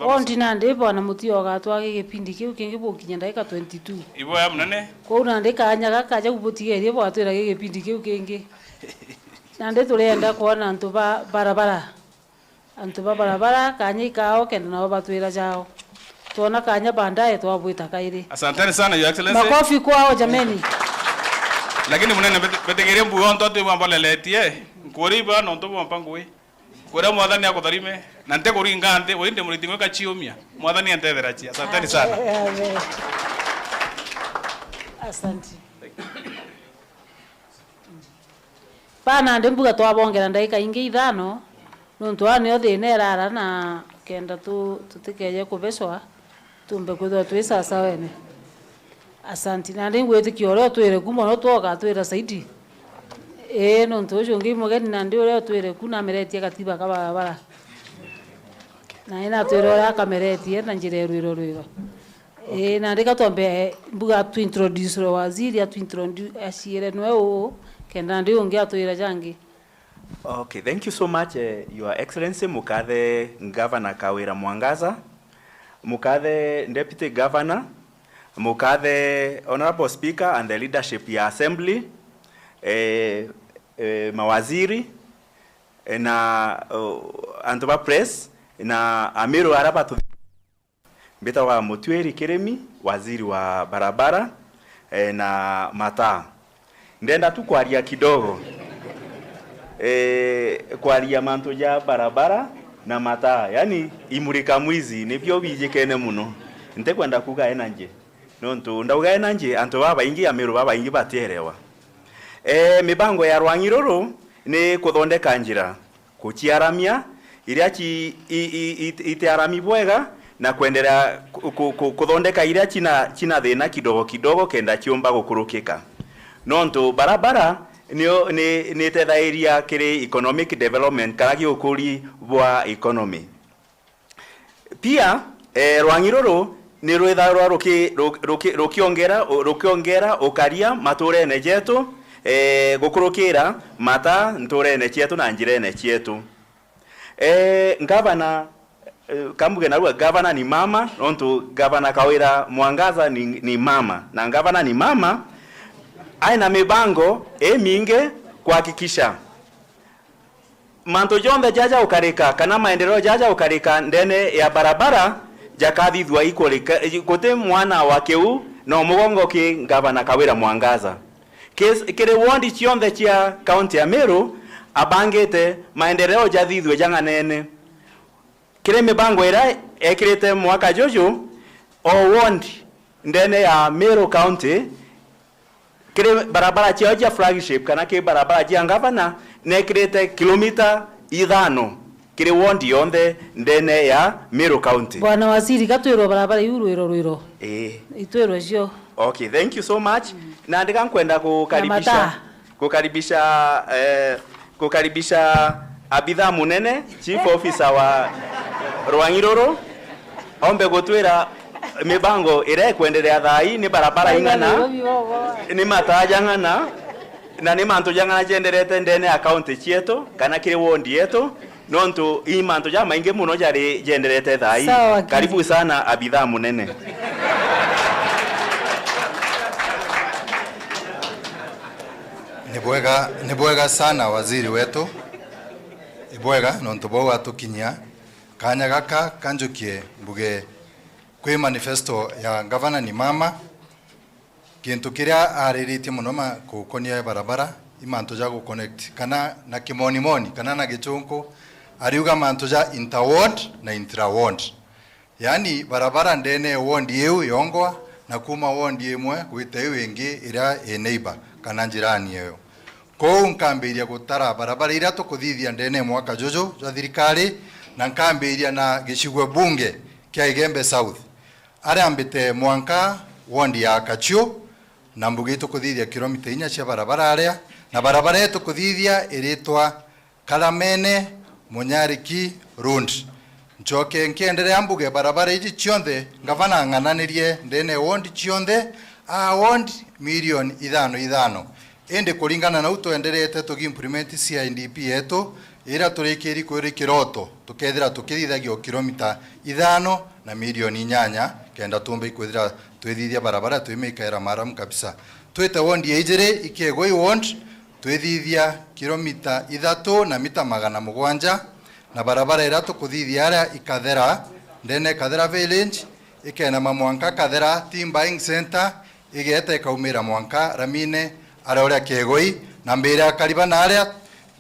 S4: Ondi nande bwana Mutio gatwage gipindi kiu kingi bukinya ndaika 22
S8: ibo ya munene
S4: ko nande kanyaga kaja kubutigerie bwatwira gipindi kiu kingi nande turenda kuona antu barabara kanya ikao kenda nao batwira jao tuona kanya bandaye twabwita kairi.
S8: Asanteni sana your excellency.
S4: Makofi kwao jameni.
S8: Lakini munene betegeria mbuyo ntote mwambaleletie nkoriba no ntobo mpangwe kora mwathani akutharime na nte kuringa nte winde muritingwe kachiumia mwathani antethera chi. Asanteni sana.
S4: Asante. Pana ndembuga twabongera ndaika ingi ithano nontu ani othe nerara na kenda tutikeje kubeswa tumbe kwithwa twi sasa wene. Asante na ndi ngwitikio rio twire kuma no twoka twira saidi nontu ucio ngi mugeni na ndi rio twire kuna meretie katiba kabara na ina twire ria kameretie na njire rwiro na ndika twambe mbuga tu introduce ro waziri tu introduce asire nwe kenda ndi ungi atwira jangi.
S9: Okay, thank you so much, Your Excellency Mukathe Governor Kawira Mwangaza, Mukathe Deputy Governor, Mukathe Honorable Speaker and the leadership ya Assembly, mawaziri na Antoba Press na AMERU araba tu beta wa Mutweri Kiremi, waziri wa barabara na mataa. Ndenda tu kwaria kidogo. Kwaria manto ya barabara na mataa, yani imurika mwizi nibyo bijekene muno nte kwenda kuga enanje nonto ndauga enanje anto baba ingi AMERU baba ingi baterewa mibango ya Rwangiroro ni kuthondeka njira kuchiaramia iriachi itearami bwega na kuendelea kuthondeka iriachi china thina kidogo kenda chiomba gukurukika nonto barabara ni tethairia kiri economic development karagi ukuri bwa economy pia Rwangiroro ni rwetharwa rukiongera ukaria mature nejeto gukurukira mata nturene chietu na njirene chietu. Ngabana kambuge narua gavana ni mama, onto gavana Kawira Mwangaza ni mama. Na gavana ni mama, aina mibango minge kuhakikisha manto jonde jaja ukarika kana maendeleo jaja ukarika ndene ya barabara jakathithwa ikolika kote mwana wakeu no mugongo ki gavana Kawira Mwangaza kire wondi chionde chia county ya Meru abangete maendeleo jathithwe janganene kire mibango ira ekirete mwaka jojo o wondi ndene ya Meru county kire barabara chia flagship kana ke barabara chia gavana nekirete kilomita 5 kire wondi yonde ndene ya Meru county.
S4: Bwana Waziri gatwiro barabara ruiro itwiro cio.
S9: Okay, thank you so much. Na ndikankwenda kukaribisha abitha munene chief officer wa Rwangiroro ombe gutwira mibango ire kwendelea thai ni barabara ingana ni mataja ngana na ni manto jangana jenderete ndene account chieto kana kire wondi yeto nonto i manto ja mainge muno jari jenderete thai. Karibu sana abitha munene.
S10: Ni bwega sana waziri wetu. Ibwega nonto bo atukinya kanya gaka kanjukie mbuge kwi manifesto ya gavana ni mama kintu kiria aririti muno ma kukonia barabara imanto ja ku connect kana na kimoni kana na gichunko ariuga manto ja interward na intra-ward, yani barabara ndene wondi yeu yongwa na kuma wondi imwe gwite yeu ingi ira neighbor kana njirani yeyo ko nkambiria gutara barabara ira tukuthithia ndene mwaka jojo ja thirikari na nkambiria na gicigwe bunge kia Igembe South arambite mwanka wondi ya Kachio na mbugi tukuthithia kilomita 4 cia barabara aria na barabara yetu kuthithia iritwa Kalamene Munyariki Road njoke nkiendelea mbuge barabara iji chionde gavana ng'ananirie ndene wondi chionde wondi milioni 5 ende kuringana na utoenderete tugimplement CIDP yetu ira turikiri kwiri kiroto tukethira tukithithagio kilomita 5 na milioni 8 kenda tumbe ikwithira twithithia barabara twimikaira maram kabisa twete wondi ejere ikegoi wond twithithia kilomita 3 na mita 700 na barabara ira tukuthithia ara ikathera ndene kathera village ikena mamwanka kathera team buying center igete kaumira mwanka ramine aroria kegoi na mbira kariba na aria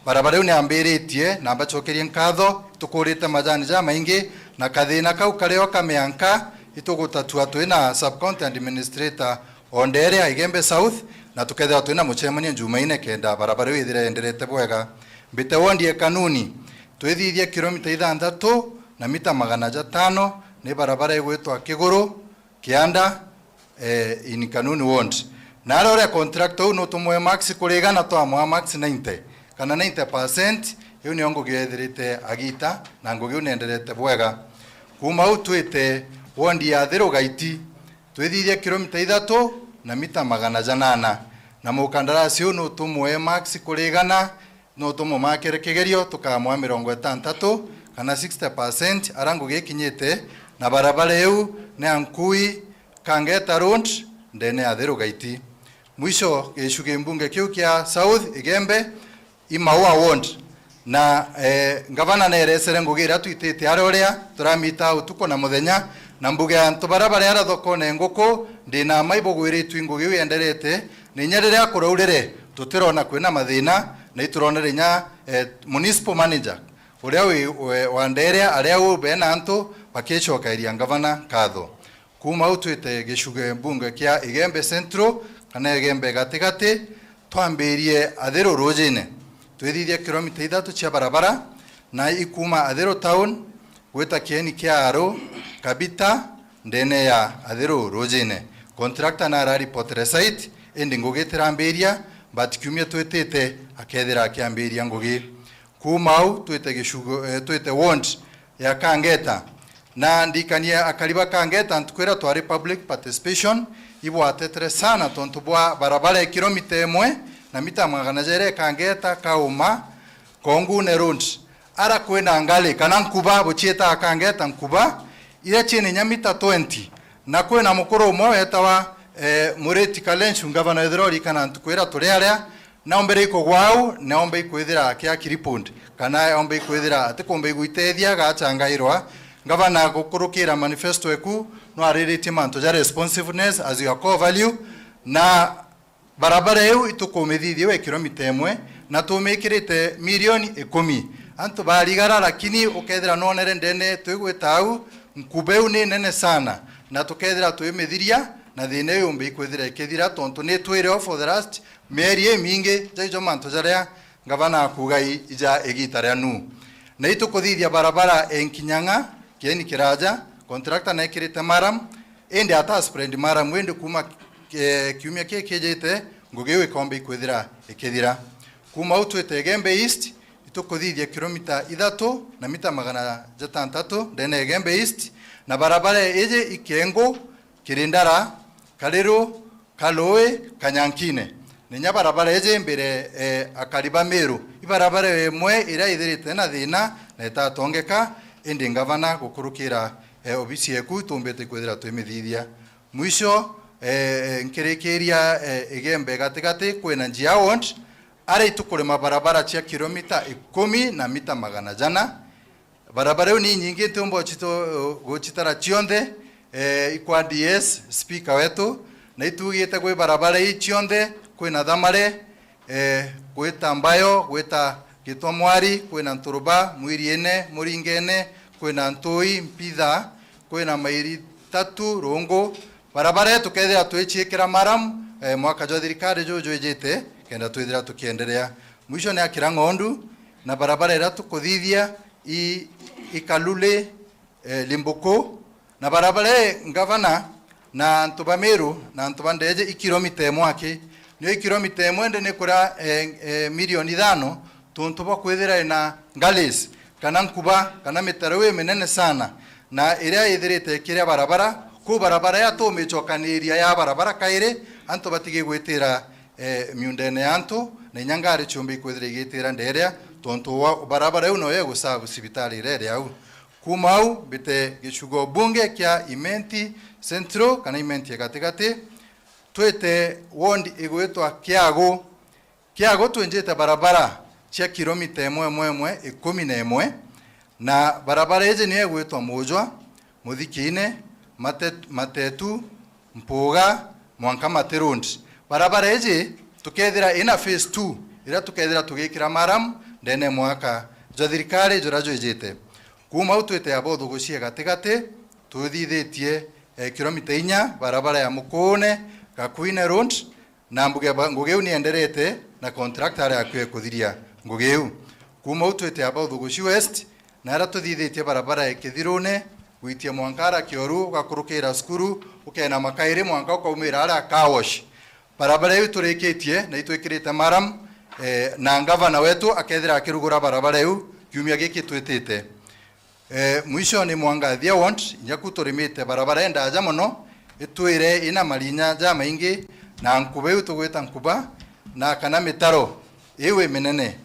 S10: barabara yu ni ambiritie na bachokerie nkatho tukurite majani ja maingi na kathina kau kareo kameanka itugutatua twina subcounty administrator ondere Igembe South na tukethira twina muchemania Jumaine kenda barabara yu ithire enderete bwega mbite wondi kanuni twithithia kilomita 6 na mita 500 ni barabara igwitwa Kiguru Kianda in kanuni wond na rore contract no tumwe max kuregana to amwa max 90 kana 90% yu ni ongo gethirite agita na ngo gyu nenderete bwega kuma utwite wondi ya thero gaiti twithithia kilomita 3 na mita 800 na mukandarasi no tumwe max kuregana no tumo makere kigerio tukamwa 60 kana 60% arango gikinyite na barabara yu ne ankui Kangeta Road ndene ya thero gaiti mwisho geshuge mbunge kiu kia South Igembe imaua ward na gavana neresere ngugira twitite aroria turamita utuko na muthenya na mbuge antu barabara ya thoko ne nguko ndina maibo gwiritu ingugi yenderete ni nyerere akuraurire tutirona kwina mathina na ituronere nya municipal manager uria wa ndere aria ubena antu bakichoka iria gavana katho kuma utwite geshuge mbunge kia Igembe Central kana Igembe gatigati twambirie athero rojine twithithia kilomita 3 cia barabara na ikuma athero town gwita kieni kia aro kabita ndene ya athero rojine contractor na report site indi ngugitira mbiria but kiumia twitite akethira akiambiria ngugi kuma au twite gishugo twite ward ya Kangeta na ndikania akariba Kangeta ntukwira twari public participation ibwatetere sana tontu bwa barabara kilomita 1 na mita magana jere kangeta kauma kongune round ara kwena ngali kana nkuba buchieta kangeta nkuba ira chini nyamita 20 na kwena mukoro mo etawa mureti kalenshu Ngabana edrori kana ntukwera turearia naombere iko gwau naombe ikwithira kya kiripund kana ombe ikwithira atikombe guitethia gachangairwa Ngabana gukurukira manifesto eku no ariritie manto ja responsiveness as your core value na barabara eu itukomithithie we kilomita emwe na tumikirite milioni 10 antu barigara lakini ukethira nonere ndene twigwitau nkubeu ni nene sana na tukethira twimithiria na thine yumbe ikwithira ikithira tontu ni twire for the last meri mingi jaijo manto jaria Ngabana akugai ija egita ria nu na itukuthithia barabara enkinyanga kieni kiraja contractor na ikirite maram ende ata spread maram wende kuma kiumia kejete ngugewe kombe ikwithira ikithira kuma utwete Gembe East itukuthithia kilomita 3 na mita 600 ndene Gembe East na barabara eje ikengo kirindara kalero kaloe kanyankine ninya barabara eje mbere akariba meru ibarabara emwe ira ithirite na thina na itatongeka indi Ngabana gukurukira obisi eku tumbete kwithira twimithithia mwisho nkirikiria Igembe gatigati kwina njia wond ara itukure mabarabara cia kilomita 10 na mita 100 barabara ni nyingi tumbo chito gochitara chionde ikwa DS speaker wetu na itugite kwe barabara hii chionde kwina thamare kwita mbayo kwita Gitomwari kwina Nturuba Mwiriene Muringene kwina Ntui Mpitha kwina mairi 3 Rongo barabara yetu kethira twichikira maram mwaka jwa thirikari jojo ejete kenda twithira tukiendelea mwisho ni akira ng'ondu na barabara ira tukuthithia ikalule Limboko na barabara Ngabana na Ntubameru na Ntubandeje ikilomita emwake niyo ikilomita emwe ndene kura milioni 5 tuntuba kwithira na ngalis kana nkuba kana mitarewe menene sana na iria ithirite kiria barabara ku barabara ya tumichokaniria ya barabara kaire antu batige gwitira miundene antu na nyangari chumbi kwithira igitira nderia tontu barabara yo no yego sabu sibitali rere au kumau bite gichugo bunge kya imenti centro kana imenti gatigati twete wondi igwetwa kiago twenjeta barabara chia kilomita emwe 11 na barabara eje ni egwetwa mojwa muthikine matetu mpuga mwanka materundi barabara eje tukethira ina phase 2 ira tukethira tugikira maram ndene mwaka jathirikari jorajo ejete kuma utwete abotho gucie gatigati tuthithitie kilomita 4 barabara ya Mukone Gakwine road na ngugeu ni enderete na contractor yakwe kuthiria ngugeu kuma utwete abotho gucie west na ara tuthithitie barabara ekithirune gwitia mwankara kioru ugakurukira skuru ukena makaire mwanka ukaumira ara kawash barabara yu tureketie na itwikirite maram na Ngabana wetu akethira akirugura barabara yu kiumia giki twetete mwisho ni mwangathia want nyaku turimite barabara enda aja muno itwire ina marinya ja maingi na nkube yu tugwita nkuba na kana mitaro iwe menene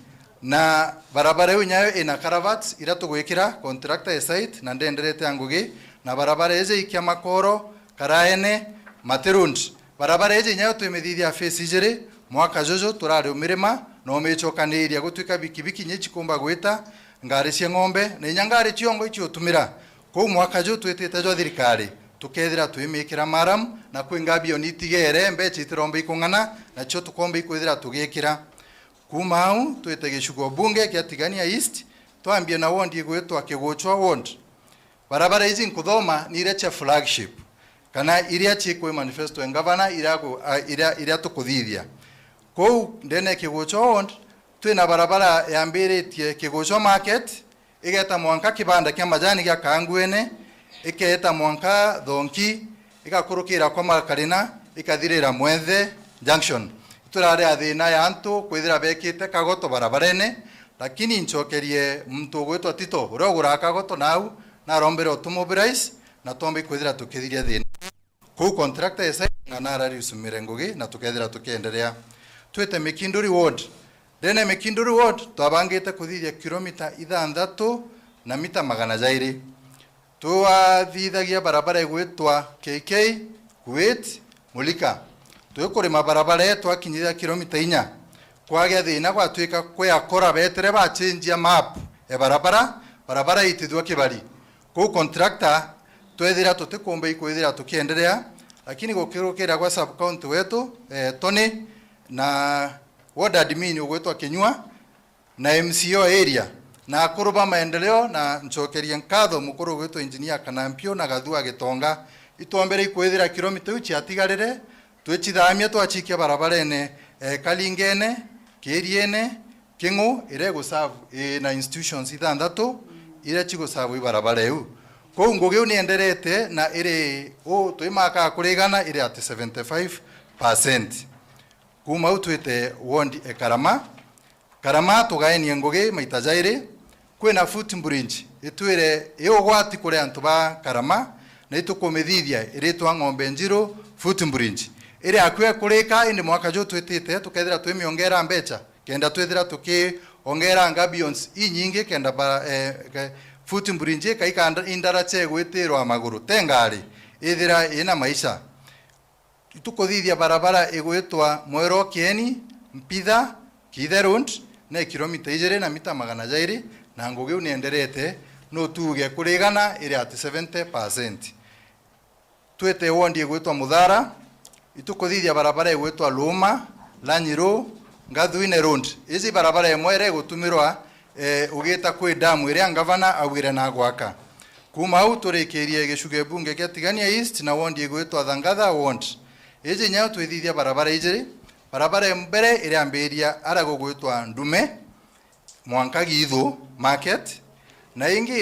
S10: na barabara yu nyayo ina caravats ira tugwikira contractor site na ndenderete angugi na barabara eze ikia makoro karaene materund barabara eze nyayo twimithithia phase ijiri mwaka jojo turari umirima no mechokaniria gutwika bikibiki nyechi kumba gwita ngari cia ng'ombe na nyangari chiongo ichi utumira ko mwaka jo twetete jo thirikari tukethira twimikira maram na kwingabio nitigere mbechi itirombe ikung'ana na cho tukombe ikwithira tugikira kuma au twete gichugo bunge kia Tigania East twambie na wondi gwetwa kiguchwa wond barabara hizi nkuthoma ni irecha flagship kana iria chikwe manifesto Ngabana iria tukuthithia ko ndene kiguchwa wond twina barabara ya mbiritie kiguchwa market igeta mwanka kibanda kia majani gia Kangwene iketa mwanka Thonki igakurukira kwa Makarina ikathirira Mwethe junction turare athina ya antu kwithira bekite kagoto barabarene lakini nchokerie mtu gwetwa Tito uria ugura kagoto nau na rombere automobilize na tombe kwithira tukithiria thina ku contractor esa na narari usumire ngugi na tukethira tukiendelea twete Mekinduri ward dene Mekinduri ward twabangite kuthithia kilomita 6 na mita 200 tuathithagia barabara igwitwa KK Kuwait Mulika tukurima barabara yetu akinyithia kilomita 4 kwagya thina gwatuika kwakora betere ba change map e barabara itithwa kibali ku contractor twethira tutikumba ikwithira tukiendelea lakini gukirukira kwa sub county wetu Tony na ward admin ugwetwa Kinyua na MCO area na kuruba maendeleo na nchokeria nkatho mukuru gwetwa engineer Kanampio na Gathua Gitonga itombere ikwithira kilomita uchi atigarire twechithamia twachikia barabara Kalingene Keriene Kingu ire gusavu na institutions ithandatu ire chigosavu barabara eu ko ngugi unienderete na ire twimaka kurigana ire at 75% kuma utwite ward Karama tugaenie ngugi maita jaire kwina footbridge itwire gwati kuri antu ba Karama na itukumithithia ire twa ng'ombe njiro footbridge ire akwe kurika indi mwaka jo twitite tukethira twimiongera mbecha kenda twethira tukiongera ngabions inyingi kenda footbridge kaika indara chegwitirwa maguru tengari ithira ina maisha tukuthithia barabara igwitwa Mwero Kieni Mpitha Kitherund na kilomita 2 na mita 200 na ngugi unienderete no tuge kurigana ire at 70%. Twete wondi igwitwa Muthara itukuthithia barabara igwitwa Luma Lanyiro Ngathuine Road izi barabara imwe gutumirwa ugita kwi damu ire Ngabana awire na gwaka kuma au turikirie gicuge bunge getigania East na wondi igwitwa Thangatha ward izi nyao twithithia barabara ijiri barabara mbere ire ambiria arago gwitwa Ndume Mwanka Githu market na ingi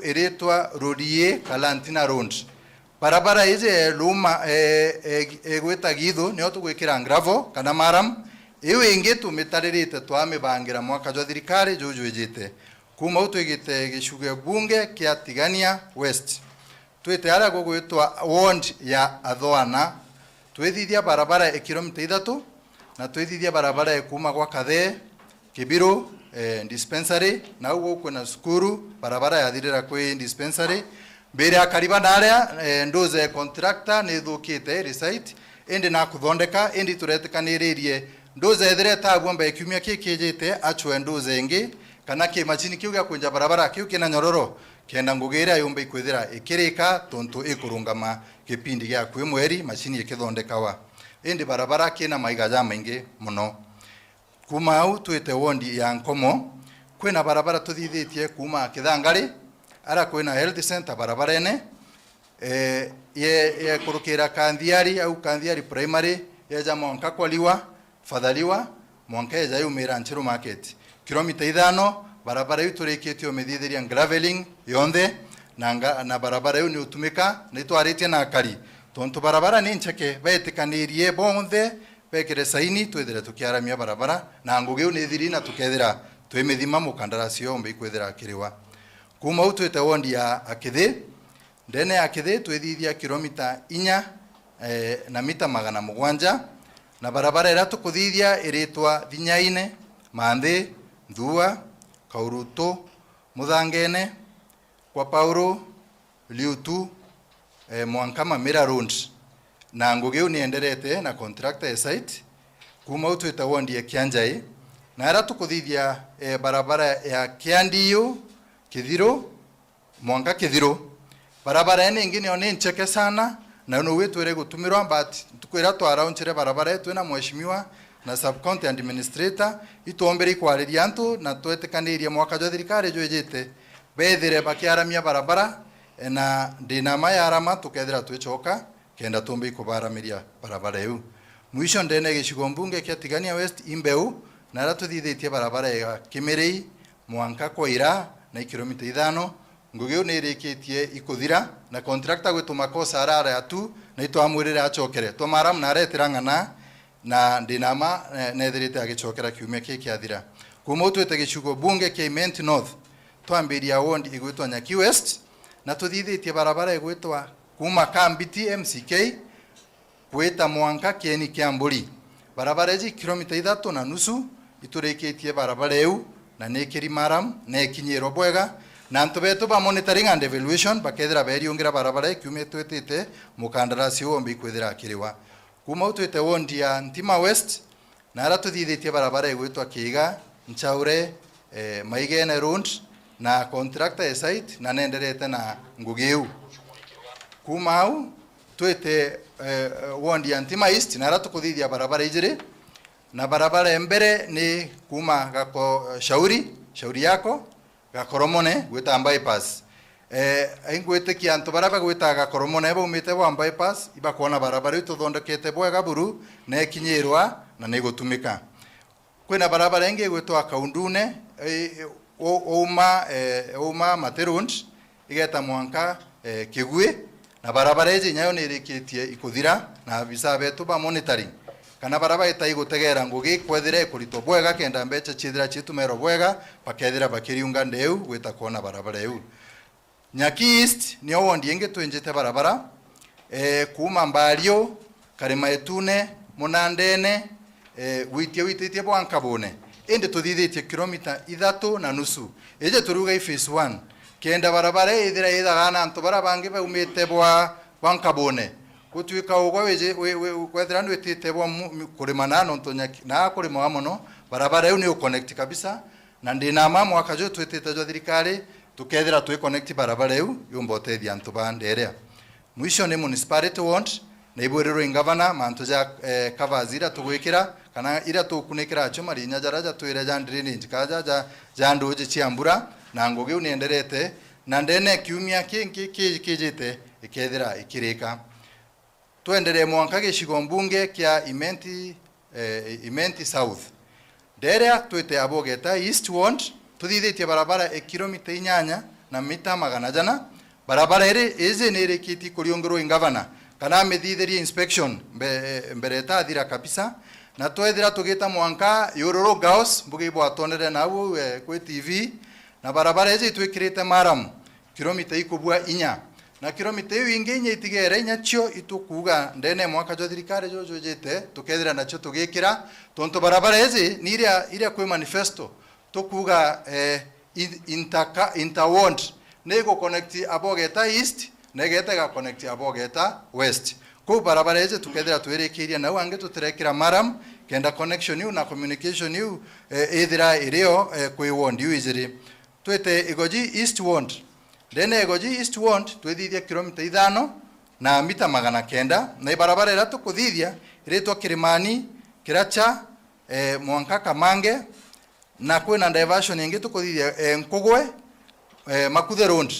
S10: iretwa Rodie Kalantina Road barabara izi Luma egwita Githu nio tugwikira gravel kana maram iwe ingi tumitaririte twamibangira mwaka jwa thirikari juju ijite kuma utwigite gicuge bunge kia Tigania West twite arago gwitwa ward ya Athoana twithithia barabara kilomita 3 na twithithia barabara kuma kwa Kathe Kibiro dispensary na ugo kuna skuru barabara yathirira kwi dispensary mbere akariba naria ndoze contractor ni thukite resite indi na kuthondeka indi turetekanirie ndoze ethire tabomba ikumia kikijite achwe ndoze ingi kana ki machini kiuga kunja barabara kiu kina nyororo kenda ngugira yumba ikwithira ikirika tontu ikurungama kipindi gya kwi mweri machini ikithondekawa indi barabara kina maigaja maingi muno kuma au twite wondi ya Nkomo kwina barabara tuthithitie kuma Kithangari ara kwina health center barabara ene ye kurukira Kandhiari au Kandhiari primary yeja Mwanka Kwaliwa Fadhaliwa Mwanka yeja yumira Nchiru market kilomita 5 barabara yu turikitio mithithiria graveling yonde na barabara yu ni utumika ni twaritie na akari tontu barabara ni ncheke betikanirie bonthe bekire saini twethira tukiaramia barabara na ngugi ni thiri na tukethira twimithima mukandarasi yombe ikwethira kiriwa kuma utwete wondi ya Akithi ndene Akithi twithithia kilomita 4 na mita 700 na barabara ira tukuthithia iritwa Thinyaine Manthi Thua Kauruto Muthangene kwa Paulo Liutu Mwanka Mamira Road na ngugi unienderete na contractor site kuma utwete wondi ya Kianjai na ara tukuthithia barabara ya Kiandiyo Kithiro Mwanka Kithiro barabara ene ingine one ncheke sana na no wetu ere gutumirwa but tukwira twaraunchire barabara yetu na mheshimiwa na sub county administrator itombere kwariria antu na twetekanirie mwaka jwa thirikari jwejete bethire bakiaramia barabara na ndinama ya arama tukethira twichoka kenda tumbe kubaramiria barabara yu mwisho ndene gicigo mbunge kia Tigania West Imbeu na ratuthithitie barabara ya Kimirei Mwanka Kawira na kilomita 5 ngugi unirikitie ikuthira na contractor gwitu makosa arara ya tu na itwamwirire achokere twamaram na aretira ng'ana na ndinama nethirite agichokera kiumia kiathira kuma utwete gicigo bunge kia Imenti North twambiria wondi igwitwa Nyaki West na tuthithitie barabara igwitwa kuma Kambiti MCK kwita Mwanka Kieni Kiamburi barabara iji kilomita 3.5 itureketie barabara eu na nekeri maram nekinyero bwega na ntubetu ba monitoring and evaluation bakethira beri ungira barabara ikiume twetete mukandarasi wombi kwethira kiriwa kuma utwete wondi ya Ntima West na ara tuthithitie barabara igwitwa Kiiga Nchaure Maigene Road na contractor site na nenderete na Ngugiu kuma au twete wondi ya Ntima East na ara tukuthithia barabara ijire na barabara embere ni kuma gako shauri yako gakoromone gwita bypass ingwite ki antu baraba gwita gakoromone baumite bwa bypass iba kuona barabara itu thondekete bwega buru na ekinyirwa na negutumika kwina barabara ingi gwitwa Kaundune uma Materund igeta mwanka Kigwe na barabara iji nyayo nirikitie ikuthira na visa betu ba monitoring kana barabara itaigutegera ngugi kwethire kurito bwega kenda mbecha chithira chitumero bwega bakethira bakiriunga ndeu gwita kuona barabara eu Nyaki East ni wondi ingi twenjete barabara kuma Mbario Karima Etune Munandene wititie Bwankabone ende tuthithitie kilomita 3.5 eje turuga phase 1 kenda barabara ithira ithagana antu barabangi baumite Bwankabone gutwika ugwa weje kwethira ndwitite bwa kurima nano ntonyaki na kurima wa muno barabara eu ni uconnect kabisa na ndina mama wakajo twitite jo thirikari tukethira twi connect barabara eu yumbotethia antu bandere mwisho ni municipality ward na ibwerero Ngabana mantu ja kavazira tugwikira kana ira tukunikira acho marinya jaraja twire ja drainage kaja ja ndoje chiambura na ngugi unienderete na ndene kiumia kijite ikethira ikirika tuendelee mwanka gicigo mbunge kia Imenti South derea twite abogeta East Ward tuthithitie barabara kilomita 8 na mita 100 barabara iri nirikiti kuriongero Ngabana kana mithithirie inspection mbere ta thira kabisa na twethira tugita mwanka yororo gaos mbugi bwatonere nawo kwe TV na barabara iri twikirite maram kilomita ikubwa 4 na kilomita iyo ingi nya itigere nya cio itukuga ndene mwaka jo thirikari jojo jete tukethira nacio tugikira tonto barabara ezi ni iria kwe manifesto tukuga interward nego connect abogeta East negete ga connect abogeta West ko barabara ezi tukethira twirikiria na wange tuterekira maram kenda connection you na communication you ithira irio kwe ward you iziri twete igoji East ward dene egoji East ward twithithia kilomita 5 na mita 900 na barabara ira tukuthithia iretwa Kirimani Kiracha Mwanka Kamange na kwina diversion ingi tukuthithia Nkugwe Makuthe Road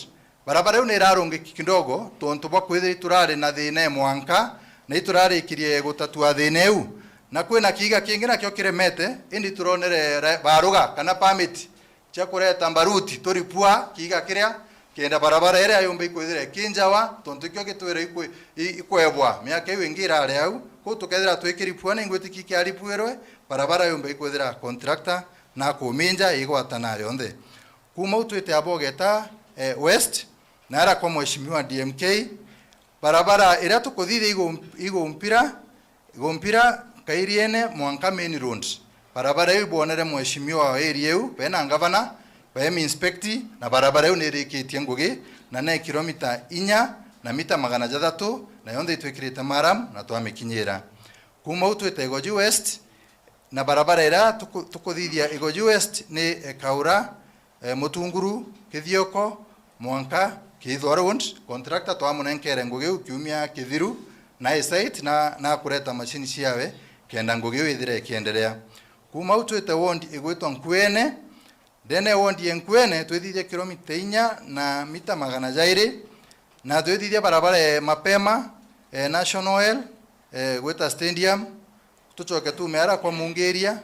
S10: barabara ino irarungi kidogo tonto bwa kwithira turari na thine Mwanka na iturari ikirie gutatua thine eu na kwina kiiga kingi na kyo kiremete indi turonere baruga kana permit cha kureta mbaruti turipua kiiga kiria kenda barabara ere ayombe kwithire kinjawa tonto kyo gitwire ikwebwa miaka iyo ingira ari au ko tukethira twikiripua na ngwiti kikiaripuerwe barabara yombe kwithira contractor na kuminja igwatana yonthe kuma utwite abogeta West na ara kwa mheshimiwa DMK barabara ira tukuthithia igompira Kairiene Mwanka Main Road barabara iyo bonere mheshimiwa wa area eu bena Ngabana baemi inspecti na barabara yo nirikitie ngugi na ne kilomita 4 na mita 600 na yonthe itwikirite maram na twamikinyira kuma utwite Igoji West na barabara ira tukuthithia Igoji West ni Kawira Mutunguru Kithioko Mwanka Kithwa Road contractor twamunenkere ngugi kiumia kithiru na site na kureta machine ciawe kenda ngugi ithire kiendelea kuma utwite wondi igwitwa Nkwene dene wondi Nkwene twithithia kilomita 4 na mita 200 na twithithia barabara mapema National Oil gwita stadium tuchoke tumera kwa mungeria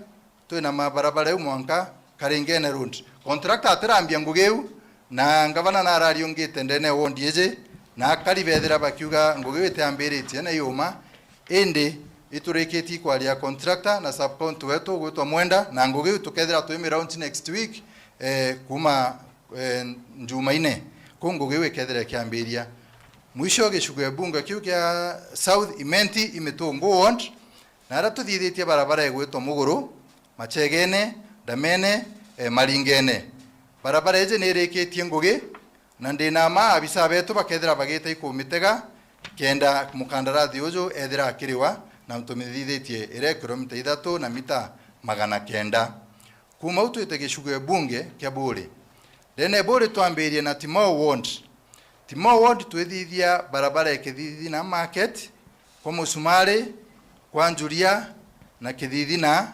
S10: twina mabarabara Mwanka Karingene Road contractor atirambia ngugeu na Ngabana na arariongite ndene wondi eje na karibethira bakiuga ngugeu itambiritie na yuma indi iturikiti kwaria contractor na subcontract wetu gwitwa Mwenda na ngugeu tukethira twimi round next week kuma Jumaine ko ngugeu ikethira kiambiria mwisho gicugwe bunga kiu kia South Imenti Imetongo ward na ara tuthithitie barabara egwitwo Muguru Machegene Damene Maringene barabara eje nirikitie ngugi na ndina ma abisa betu bakethira bagite ikumitega kenda mukandarathi uju ethira akiriwa na mtumithithitie ire kilomita 3 na mita 900 kuma utwite gishugo bunge kya Buri dene Buri twambirie na Timo Ward twithithia barabara ekithithi na market kwa Musumari kwa Njuria na kithithi na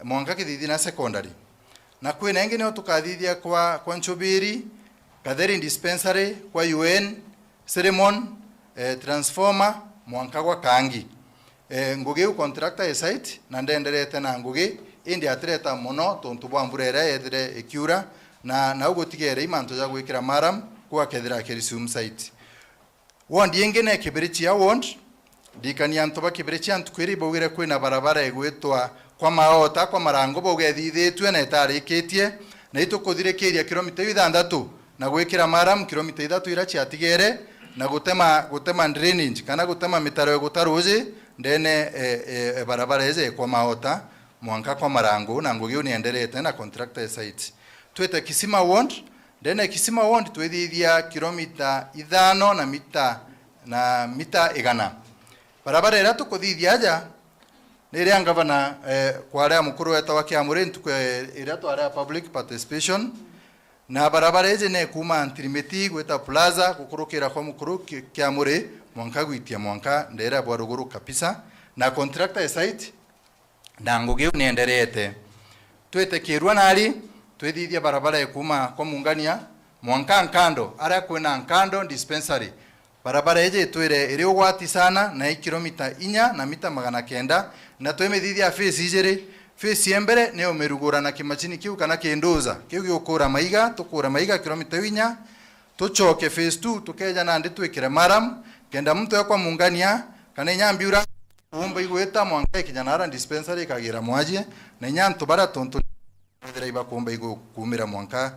S10: Mwanka kithithi na secondary na kwina ingine tukathithia kwa Ntumiri Gathering dispensary kwa UN Ceremon transformer Mwanka kwa Kangi ngugi contractor site na ndenderete na ngugi indi atreta muno tontu bwa mburere ethire ekiura na ugutigere imanto ja gwikira maram kwa kethira Kirisum site wondi ingine Kibirichia wond dikania ntoba Kibirichia ntukwiri bogire kwina barabara egwitwa kwa maota kwa marango bogethithitwe na etarikitie na itukuthirekeria kilomita 6 na gwikira maram kilomita 3 ira chiatigere na gutema drainage kana gutema mitaro gutaruji ndene barabara eze kwa maota Mwanka kwa marango na ngugi unienderete na contractor site twete Kisima wond ndene Kisima wond twithithia kilomita 5 na mita 100 barabara ira tukuthithia aja nire Ngabana kwa area mukuru weta wa KWARIRIA ntukwe ira twarea public participation na barabara eze ne kuma Ntumiri gweta plaza gukurukira kwa mukuru KWARIRIA Mwanka gwitia Mwanka ndera bwa ruguru kabisa na contractor site na ngugi unienderete twete Kirwa nari twithithia barabara ekuma kwa Mungania Mwanka Nkando ara kwina Nkando dispensary barabara eje twire iri ugwati sana na kilomita 4 na mita 900 na twemithithia phase ijiri phase embere ne omerugura na kimachini kiu kana kinduza kiu gikura maiga tukura maiga kilomita 4 tuchoke phase 2 tukeja na nditwikire maram kenda mtu yakwa Mungania kana nyambiura umba igweta Mwanka kijanara dispensary kagira mwaje na nyanto bara tonto driver kumba igu kumira Mwanka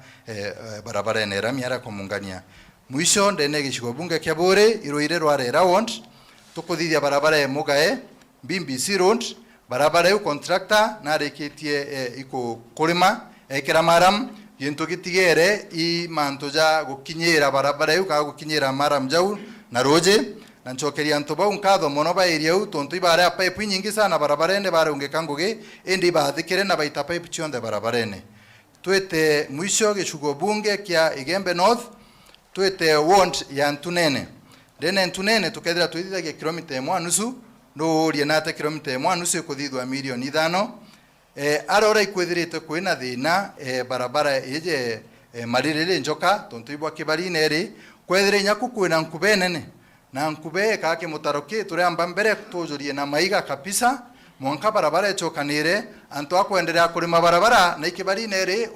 S10: barabara enera miara kwa Mungania mwisho ndene gishigo bunge kya Buri iroire rware round tukuthithia barabara emugae BBC road barabara yu contractor na reketie iko kurima ekera maram gintu gitigere i mantoja gukinyira barabara yu ka gukinyira maram jau na roje na nchokeria ntoba unkatho mono ba area u tontu ibara pipe nyingi sana barabara ende bare ungekanguge endi bathikire na baita pipe chionde barabara ene twete mwisho gishugo bunge kya Igembe North twete ward ya Ntunene dene Ntunene tukethira twithithagia kilomita 1.5 no ria nate kilomita 1.5 kuthithwa milioni 5 arora ikwithirite kwina thina barabara eje maririre njoka tontu ibwa kibarine ri kwethire nyaku kwina nkube nene na nkube ka kimutaroki turiamba mbere tujurie na maiga kabisa Mwanka barabara echokanire antu akwenderea kurima barabara na ikibarine ri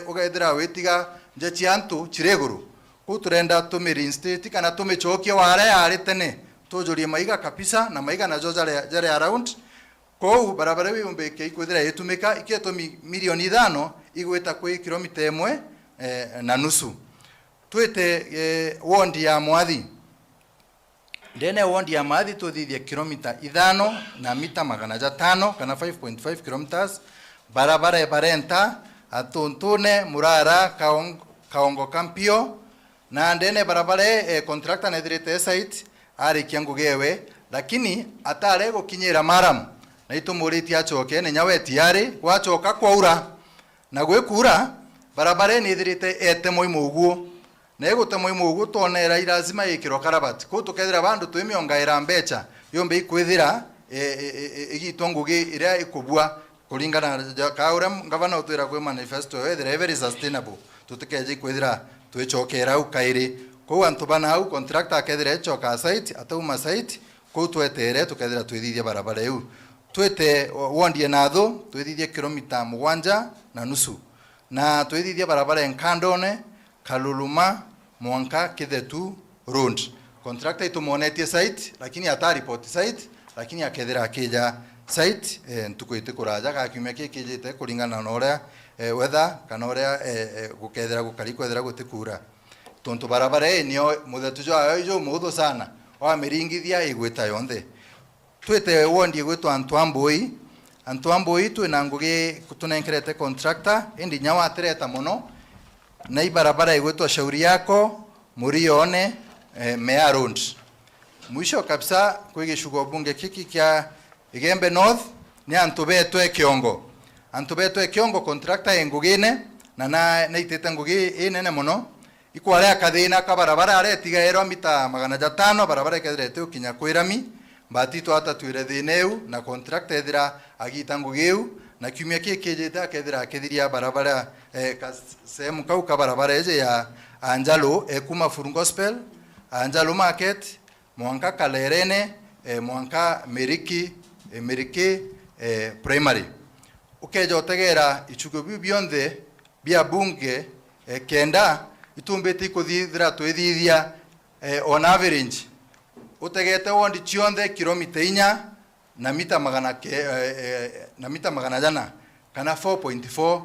S10: ugethira witiga njechi antu chireguru kuturenda Ntumiri state kana tumichokie ware yari tene tujurie maiga kabisa na maiga na jare around ko barabara wimbe ke ikwithira itumika iketomi milioni 5 igweta kwi kilomita 1 na nusu twete wondi ya Mwathi ndene wondi ya Mwathi tuthithia kilomita 5 na mita 500 kana 5.5 kilometers barabara ebarenta atuntune Murara Kaongo Kampio na ndene barabara contractor nethirite site ari kiangugewe lakini atare gukinyira maram na itumuriti achoke ne nyaweti yari gwachoka kwaura na gwikura barabara nethirite ete moimuguo na egute moimuguo tonera irazima ikiro karabati ko tukethira bandu twimiongaira mbecha yombe ikwithira igitonguge ira ikubua kulingana na Kawira Ngabana utwira kwe manifesto ethira very sustainable tutikeje ikwithira twechokera ukairi ko antu bana au contractor akethira echoka site atauma site ko twetere tukethira twithithia barabara yu twete wondie natho twithithia kilomita 7.5 na twithithia barabara enkandone Kaluluma Mwanka Kithetu road contractor itumonetie site lakini ata report site lakini akethira akija site ntukwite kuraja ka kiumia kikijite kuringana na uria weather kana uria gukethira gukari kwethira gutikura tontu barabara nio muthetu jo ayo mutho sana wa miringithia igwita yonthe twite wondi gwitwa Ntwambui twina ngugi kutunenkerete contractor indi nyawa atereta muno na ibarabara igwitwa Shauri Yako Murione Mea Road. Mwisho kabisa kwa gishugo bunge kiki kya Igembe North ni Antubetwe Kiongo contractor engugine na itete ngugi inene muno ikware akathina ka barabara aretiga ero mita 500 barabara ikedrete ukinya kwirami mbati twata twire thineu na contractor ethira agita ngugiu na kiumia kikijite akethira akithiria barabara sehemu kau ka barabara eje ya Anjalo ekuma Furu Gospel Anjalo Market mwanka Kalerene mwanka Meriki Primary ukeja otegera ichugo bionthe bia bunge kenda itumbete kuthithira twithithia on average utegete wondi chionde kilomita 4 na mita magana jana kana 4.4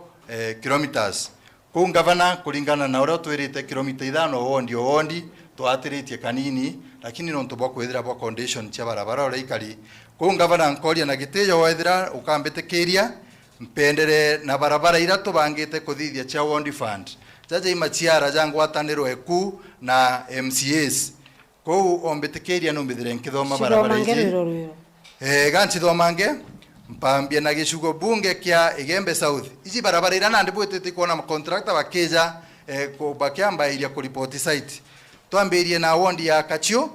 S10: kilometers ku Ngabana kulingana na ora twirite kilomita 5 wondi twatiritie kanini lakini no ntobwa kwithira bwa condition cha barabara ora ikari ku Ngabana nkoria na gitejo wethira ukambete kiria mpendere na barabara ira tubangite kuthithia cha wondi fund jaja imachiara jangwataniro eku na MCAs ko ombetekeria no mbithire nkithoma barabara ici ganchi thomange mpambia na gishugo bunge kia Igembe South ici barabara ira nandi bwetete kuona contractor bakeja ko bakiamba iria ku report site twambirie na wondi ya Kachio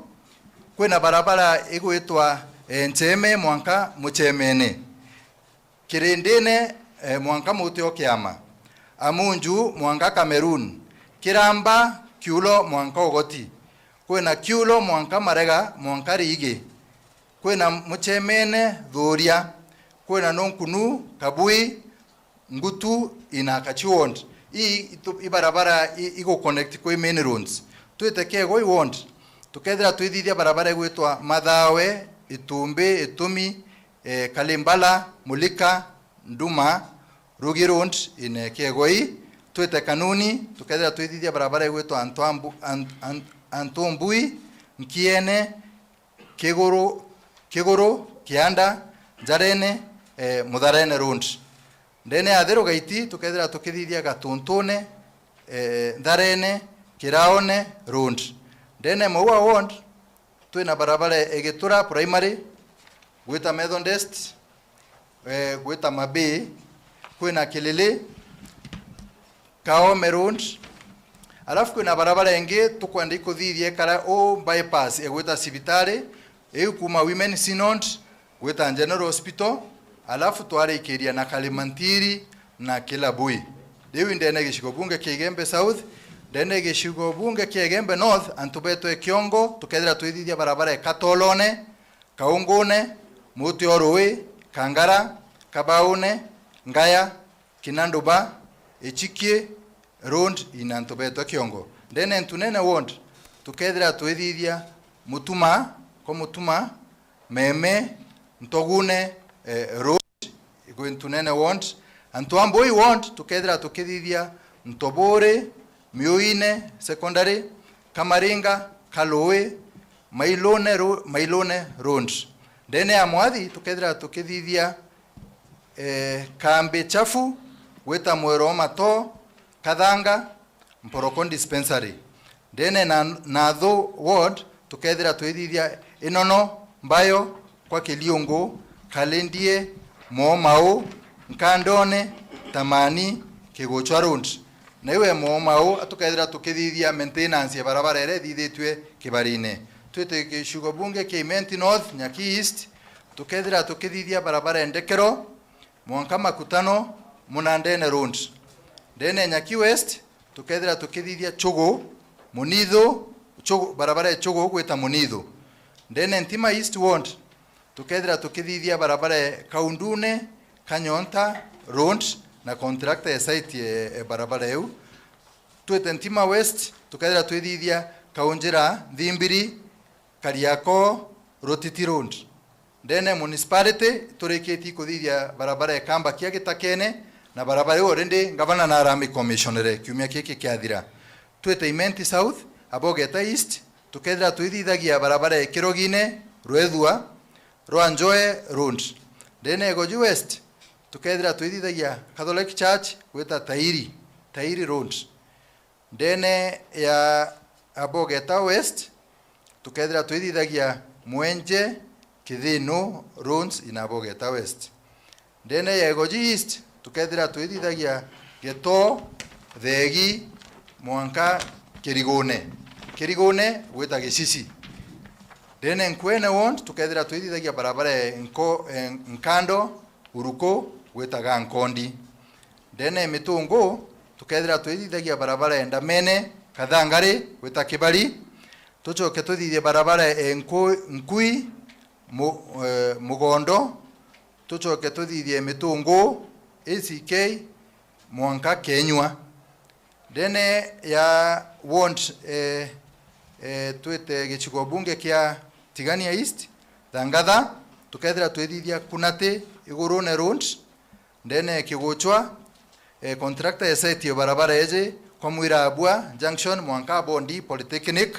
S10: kwena barabara igwitwa Ncheme mwanka Muchemene Kirindene mwanka Muteo Kiama Amunju mwanka Cameroon Kiramba Kiulo mwanka Ogoti kwena Kiulo mwanka Marega mwanka Rige kwena Muchemene Thuria kwena Nonkunu Kabui Ngutu ina Kachiwond ibarabara igo connect kwe main roads twiteke go iwond tukethira twithithia barabara igwitwa Mathawe Itumbi Itumi Kalimbala Mulika Nduma Rugi Road ine Kegoi twite kanuni tukethira twithithia barabara igwitwa Antumbui Nkiene Kiguru Kianda Njarene Mutharene Road ndene athero gaiti tukethira tukithithia Gatuntune Ndarene Kiraone Road ndene Maua Ward twina barabara egitura primary gwita Methodist gwita Mabe kwina Kilele Kaome Road alafu kwina barabara engi tukwenda ikuthithie kara o bypass egwita Sibitari kuma Women Synod gwita General Hospital alafu tware ikiria na Kalimantiri na Kilabui dewi ndene gishigo bunge kia Igembe South ndene gishigo bunge kia Igembe North Antubetwe Kiongo tukethira twithithia barabara Katolone Kaungune Mutiorui Kangara Kabaune Ngaya Kinanduba Echikie Road ina Antubetwe Kiongo ndene Ntunene Ward tukethira twithithia Mutuma Meme Ntogune Road Ntunene Ward Ntwambui Ward tukethira tukithithia Ntobore Miuine Secondary Kamaringa Kaloe Mailone Road ndene ya Mwathi tukethira tukithithia Kambi Chafu gwita Mwero Mato Kathanga Mporokon Dispensary ndene na Tho Ward tukethira twithithia Inono Mbayo kwa Kiliungu Kalendie Momau Nkandone Tamani Kigochwa Road na iwe Momau atukethira tukithithia maintenance ya barabara ere thithitwe Kibarine twite gishugo bunge kia Imenti North Nyaki East tukethira tukithithia barabara Endekero mwanka Makutano Munandene Road ndene Nyaki West tukethira tukithithia Chogo Munitho barabara Chogo gwita Munitho ndene Ntima East Ward tukethira tukithithia barabara Kaundune Kanyonta Road na contractor ya site barabara eu twite Ntima West tukethira twithithia Kaunjira Thimbiri Kariako Rotiti Road ndene municipality turiketi kuthithia barabara ya Kamba kia Gitakene na barabara yo rende Ngabana na Army Commissioner kiumia kiki kiathira twite Imenti South Abogeta East tukethira twithithagia barabara ya Kirogine Rwethua Rwanjoe Road. Ndene Goji West tukethira twithithagia Catholic Church gwita Tairi Road. Ndene ya Abogeta West tukethira twithithagia Mwenje Kithino Roads in Abogeta West. Ndene ya Goji East tukethira twithithagia Geto Thegi Mwanka Kirigone gwita Gisisi. Ndene Nkwene Ward tukethira twithithagia barabara Nkando Uruko gwita Nkondi. Ndene Mitungu tukethira twithithagia barabara Ndamene Kathangari gwita Kibali. Tucoke twithithie barabara Nkui Mugondo. Tucoke twithithie Mitungu ACK Mwanka Kenywa. Ndene ya Ward twite gichigo bunge kia Tigania East Thangatha tukethira twithithia Kunate Igurune Road. Ndene Kiguchwa contractor site barabara eje Kwamwira Abua Junction Mwanka Bondi Polytechnic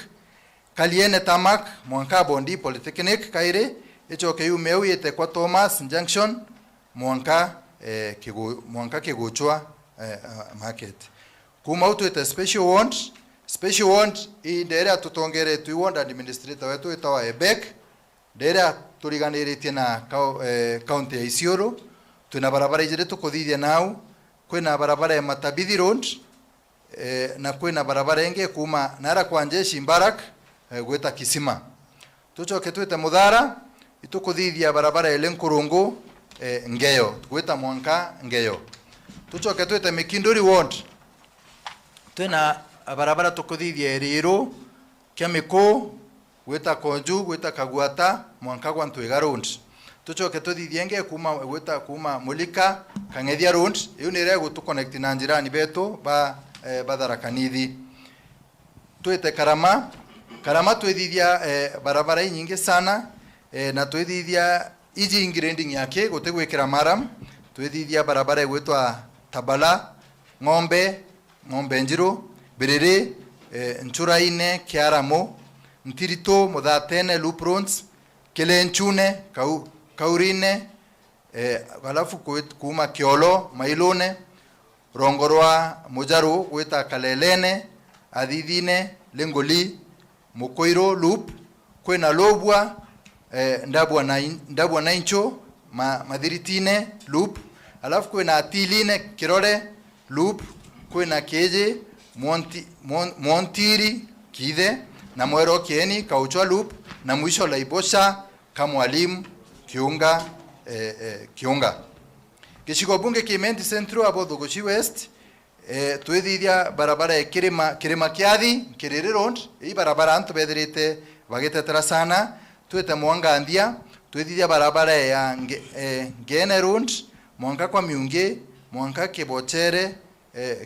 S10: Kaliene Tamak Mwanka Bondi Polytechnic Kaire ichoke yumeu yete kwa Thomas Junction Mwanka Kiguchwa market. Kuma utwite special want ndere tutongere tu administrator wetu itawa Ebek ndere turiganiritie na county ya Isiolo. Tuna barabara ijire tukuthithia nau kwina barabara ya Matabithi Road na kwina barabara enge kuma nara kwa Njeshi Mbarak gweta Kisima. Tucoke twite Muthara itukuthithia barabara ya Lenkurungu Ngeyo gweta Mwanka Ngeyo. Tucoke twite Mikinduri Ward twina barabara tukuthithia Riro Kemiko gweta Konju gweta Kagwata Mwanka gwa Ntwiga Road. Tucoke tuthithie nge kuma Mulika Kang'ethia Road. Iyo ni rego tu connect na njirani beto Tharaka Nithi. Twite Karama twithithia barabara nyingi sana na twithithia iji ingredient yake gutegwikira maram. Twithithia barabara gwetwa Tabala Ng'ombe Njiru Biriri Nchuraine Kiaramo Ntirito Muthatene Luprons Kelenchune Kaurine alafu kuma Kiolo Mailone Rongorwa Mujaru gweta Kalelene Athithine Lengoli Mukoiro Loop kwena Lobwa Ndabwa Naincho Mathiritine Loop alafu kwena Atiline Kirore Loop kwena Keje Montiri Kithe na Mwero Kieni Kauchwa Loop na mwisho Laibosha Kamwalimu Kiunga. Gicigo bunge Kimenti Central Abotho Gochi West twithithia barabara ya Kirima Kiathi Kiriri Road. Hii barabara antu bethirite bagitetera sana. Twite Mwangandia twithithia barabara ya Ngene Road Mwanka kwa Miunge Mwanka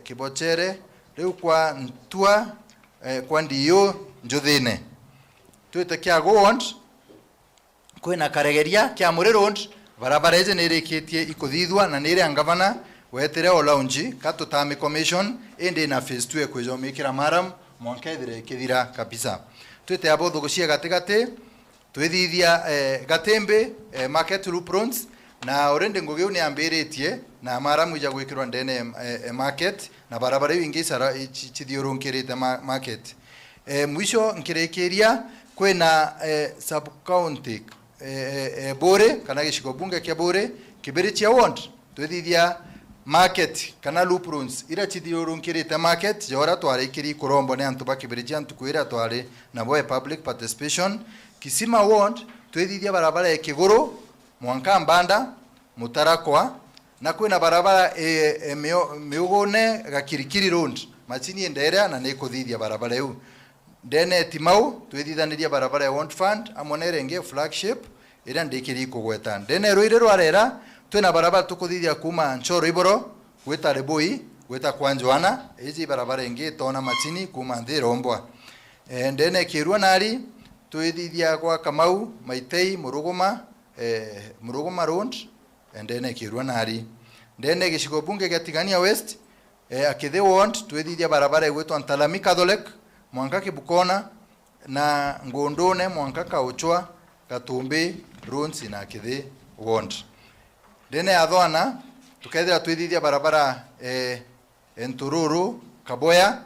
S10: Kibochere riu kwa Ntua kwa Ndiyo Njuthine. Twite Kiago Ward kwina Karegeria Kiamuri Road barabara ije nirikitie ikuthithwa na nire Ngabana wetire o lounge katutami commission indi na phase 2 kwizomikira maram Mwanka ithire kithira kabisa. Twite Abotho Gochia gatigati twithithia Gatembe market Luprons na orende Ngugiu ni ambiritie na maramu ija gwikirwa ndene market na barabara ingi sara chithiurungirite market. Mwisho nkirikiria kwina sub county Bore kana gicigo bunge kia Bore Kibiritia Ward twithithia market kana Luprons ira chithiurungirite market jora twari kiri kurombo ne antu bakibiritia antu kwira twari na boy public participation. Kisima Ward twithithia barabara ya Kiguru Mwanka Mbanda Mutarakwa na kwina barabara Miugone Gakirikiri Road machini endera na nikuthithia barabara yu. Ndene Timau twithithaniria barabara ya Ward Fund amonerenge flagship ira ndikiri kugweta. Ndene Ruire Rwarera twina barabara tukuthithia kuma Nchoro Iboro gweta Reboi gweta kwa Njoana iji barabara ingi tona machini kuma Nthiombwa. Ndene Kirua Nari twithithia kwa Kamau Maitei Muruguma Road ndene Kirua Nari. Ndene gicigo bunge gia Tigania West Akithe Ward twithithia barabara igwetwa Ntalami Catholic Mwanka Kibukona na Ngondone Mwanka Kauchwa Katumbi runs na kithi ward dene athwana tukethira twithithia barabara Ntururu Kaboya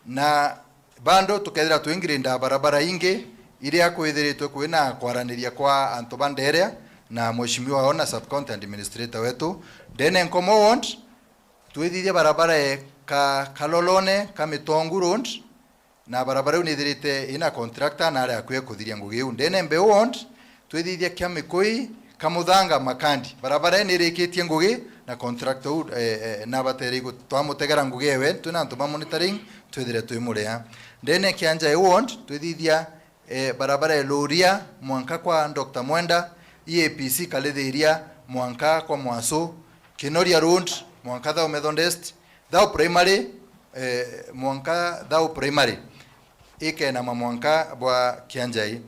S10: na bando tukethira twingirinda barabara ingi iria kwithiritwe kwina kwaraniria kwa antu banderia na mheshimiwa ona sub county administrator wetu dene Nkomo ward twithithia barabara Kalolone Kamitongu road na barabara unithirite ina contractor na aria kwe kuthiria ngugi ndene Mbeu ward twithithia Kiamikui Kamuthanga Makandi barabara ni rikitie ngugi na contractor na bateri twamutegera ngugi ewe tuna ntuma monitoring twithire twimuria ndene Kianja ward twithithia barabara Loria mwanka kwa Dr. Mwenda EAPC Kalethiria mwanka kwa Mwaso Kinoria road mwanka thao Methodist thao primary mwanka thao primary ike na mwanka bwa Kianjai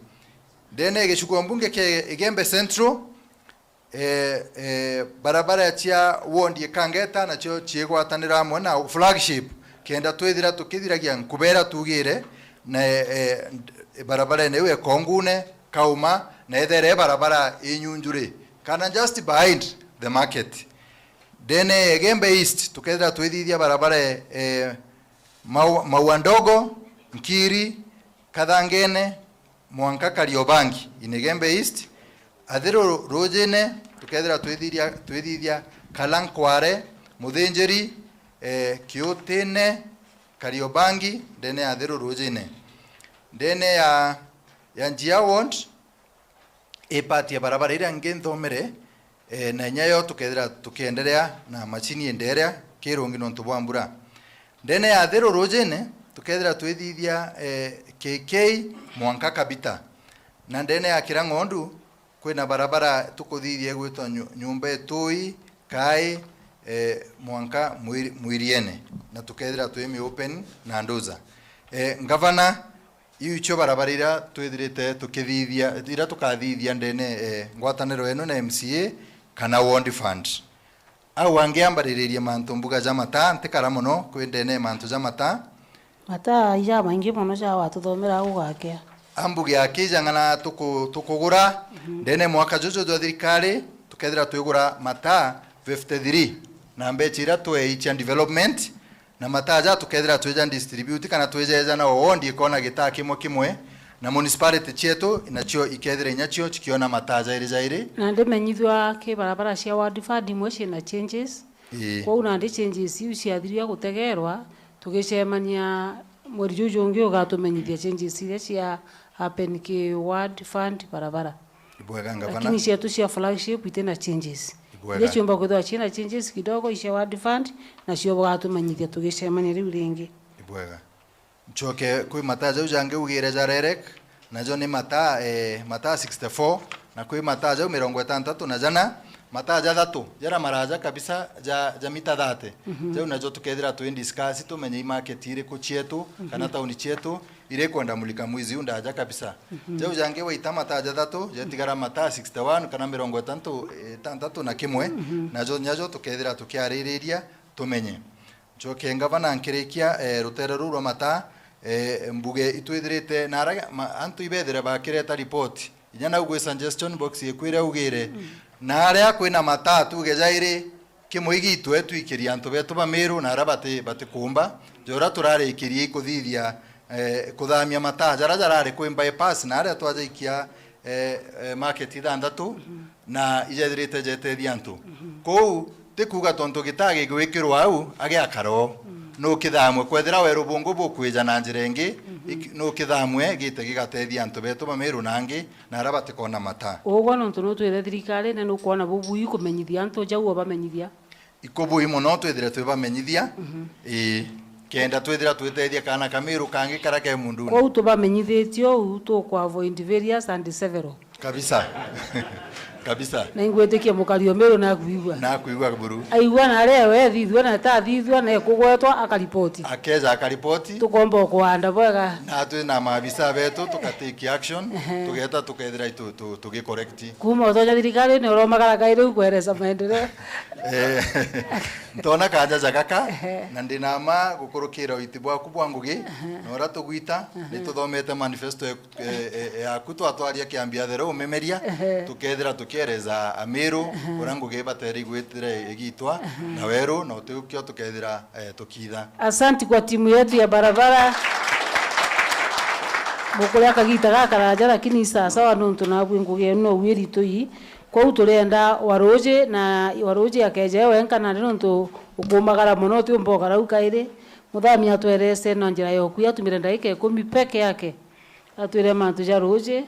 S10: dene gicukwa mbunge ke Igembe Central barabara ya cia wondi Kangeta na cio ciegwatanira amwe na flagship kenda twithira tukithiragia Nkubera tugire na barabara ene we Kongune Kauma na ethere barabara inyunjuri kana just behind the market dene Igembe East tukethira twithithia barabara Maua Ndogo Nkiri Kathangene mwanka Kariobangi Igembe East Athero Rojene tukethira twithithia Kalankware Muthinjiri Kiotene Kariobangi dene Athero Rojene dene ya Njia ward ipati ya barabara ira ngenthomere na nyayo tukethira tukiendelea na machini endelea kirungi no ntubwambura dene ya Athero Rojene tukethira twithithia KK mwanka Kabita na ndene ya Kirangondu kwina barabara tukuthithia gwitwa nyumba etui kai mwanka Mwiriene na tukethira twimi open na ndoza Ngabana iucho barabara ira twithirite tukithithia ira tukathithia ndene ngwataniro eno na MCA kana ward fund au angeambariria mantu mbuga za mata ntikara muno kwendene mantu za mata
S4: ya maingi muno ja watuthomera ugakea
S10: ambuge akija ngana tukugura ndene mwaka jojo do thirikari tukethira twigura mata 53 na mbechira twe each and development na mata ja tukethira tweja distribute kana tweja na wondi ikona gita kimwe na municipality chetu inacho ikethira inyacho chikiona mata ja iri
S4: na ndimenyithwa ke barabara cia ward fund imwe na changes kwa una ndi changes iu ciathiria gutegerwa tugicemania mweri juju ungi ugatumenyithia changes iria cia happen ki ward fund barabara
S10: ibwega Ngabana
S4: lakini ciatu cia flagship itena changes ile chumba kuthwa china changes kidogo cia ward fund na cio bugatumenyithia tugicemania riu ringi
S10: ibwega nchoke kwi mata jau jange ugire jarerek najo ni mata 64 na kwi mata jau 63 na jana mata ja thatu jara maraja kabisa ja mita thate jau najo tukethira tu discuss tumenye market ire ku chietu kana tauni chietu ire kwenda mulika mwizi undaja kabisa jau jange waita mata ja thatu jetigara mata 61 kana 63 na kimwe najo nyajo tukethira tukiaririria tumenye njoke Ngabana nkirikia rutere ruru mata mbuge itwithirite na antu ibethire bakireta report inyana ugwe suggestion box yekwire ugire na aria kwina mata tuge jaire kimwe gitwe twikiria antu betu AMERU na arabate kumba jora turare ikiria ikuthithia kuthamia mata jara jarare kwi bypass na aria twajaikia market ithandatu na ijethirite jetethia antu kou tikuga tonto gitage gwikirwa au agiakaro no kithamwe kwethira we rubungu bukwija na njirengi no kithamwe gite gigatethia antu betu AMERU nangi na arabate kona mata
S4: ogwo no ntu no twethe thirikari na no kuona bubui kumenyithia antu jau bamenyithia
S10: ikobui muno twethire twibamenyithia kenda twethira twetethia kana KAMERU kangi karake mundu
S4: kwa utubamenyithitio utu kwa avoid various and several
S10: kabisa kabisa
S4: na ingwetikia mukario AMERU na kuigwa
S10: buru
S4: aigwa na lewe thithwa na ta thithwa na kugwetwa akaripoti
S10: akeza akaripoti
S4: tukomba kuanda bwega
S10: na tu na maabisa betu tukatiki action tugeta tukethira tugi correct
S4: kuma utoja thirikari ni uromagara kaire ukwereza maendeleo
S10: ntona kanja jagaka na ndinama gukurukira uitibwa kubwa ngugi nora tugwita nituthomete manifesto yaku twatwaria kiambia thero umemeria tukethira tukiereza AMERU urangugi bateri gwitire igitwa na weru na utukio tukethira tukitha.
S4: Asante kwa timu yetu ya barabara mukuria kagita gakaraja lakini sasa wanonto nabwe ngugi no wiri toi kwa uturenda waroje na waroje akeje wenka na nonto ukumagara muno tu mbogara ukaire muthami atwerese na njira yoku yatumire ndaika 10 peke yake atwire mantu ja roje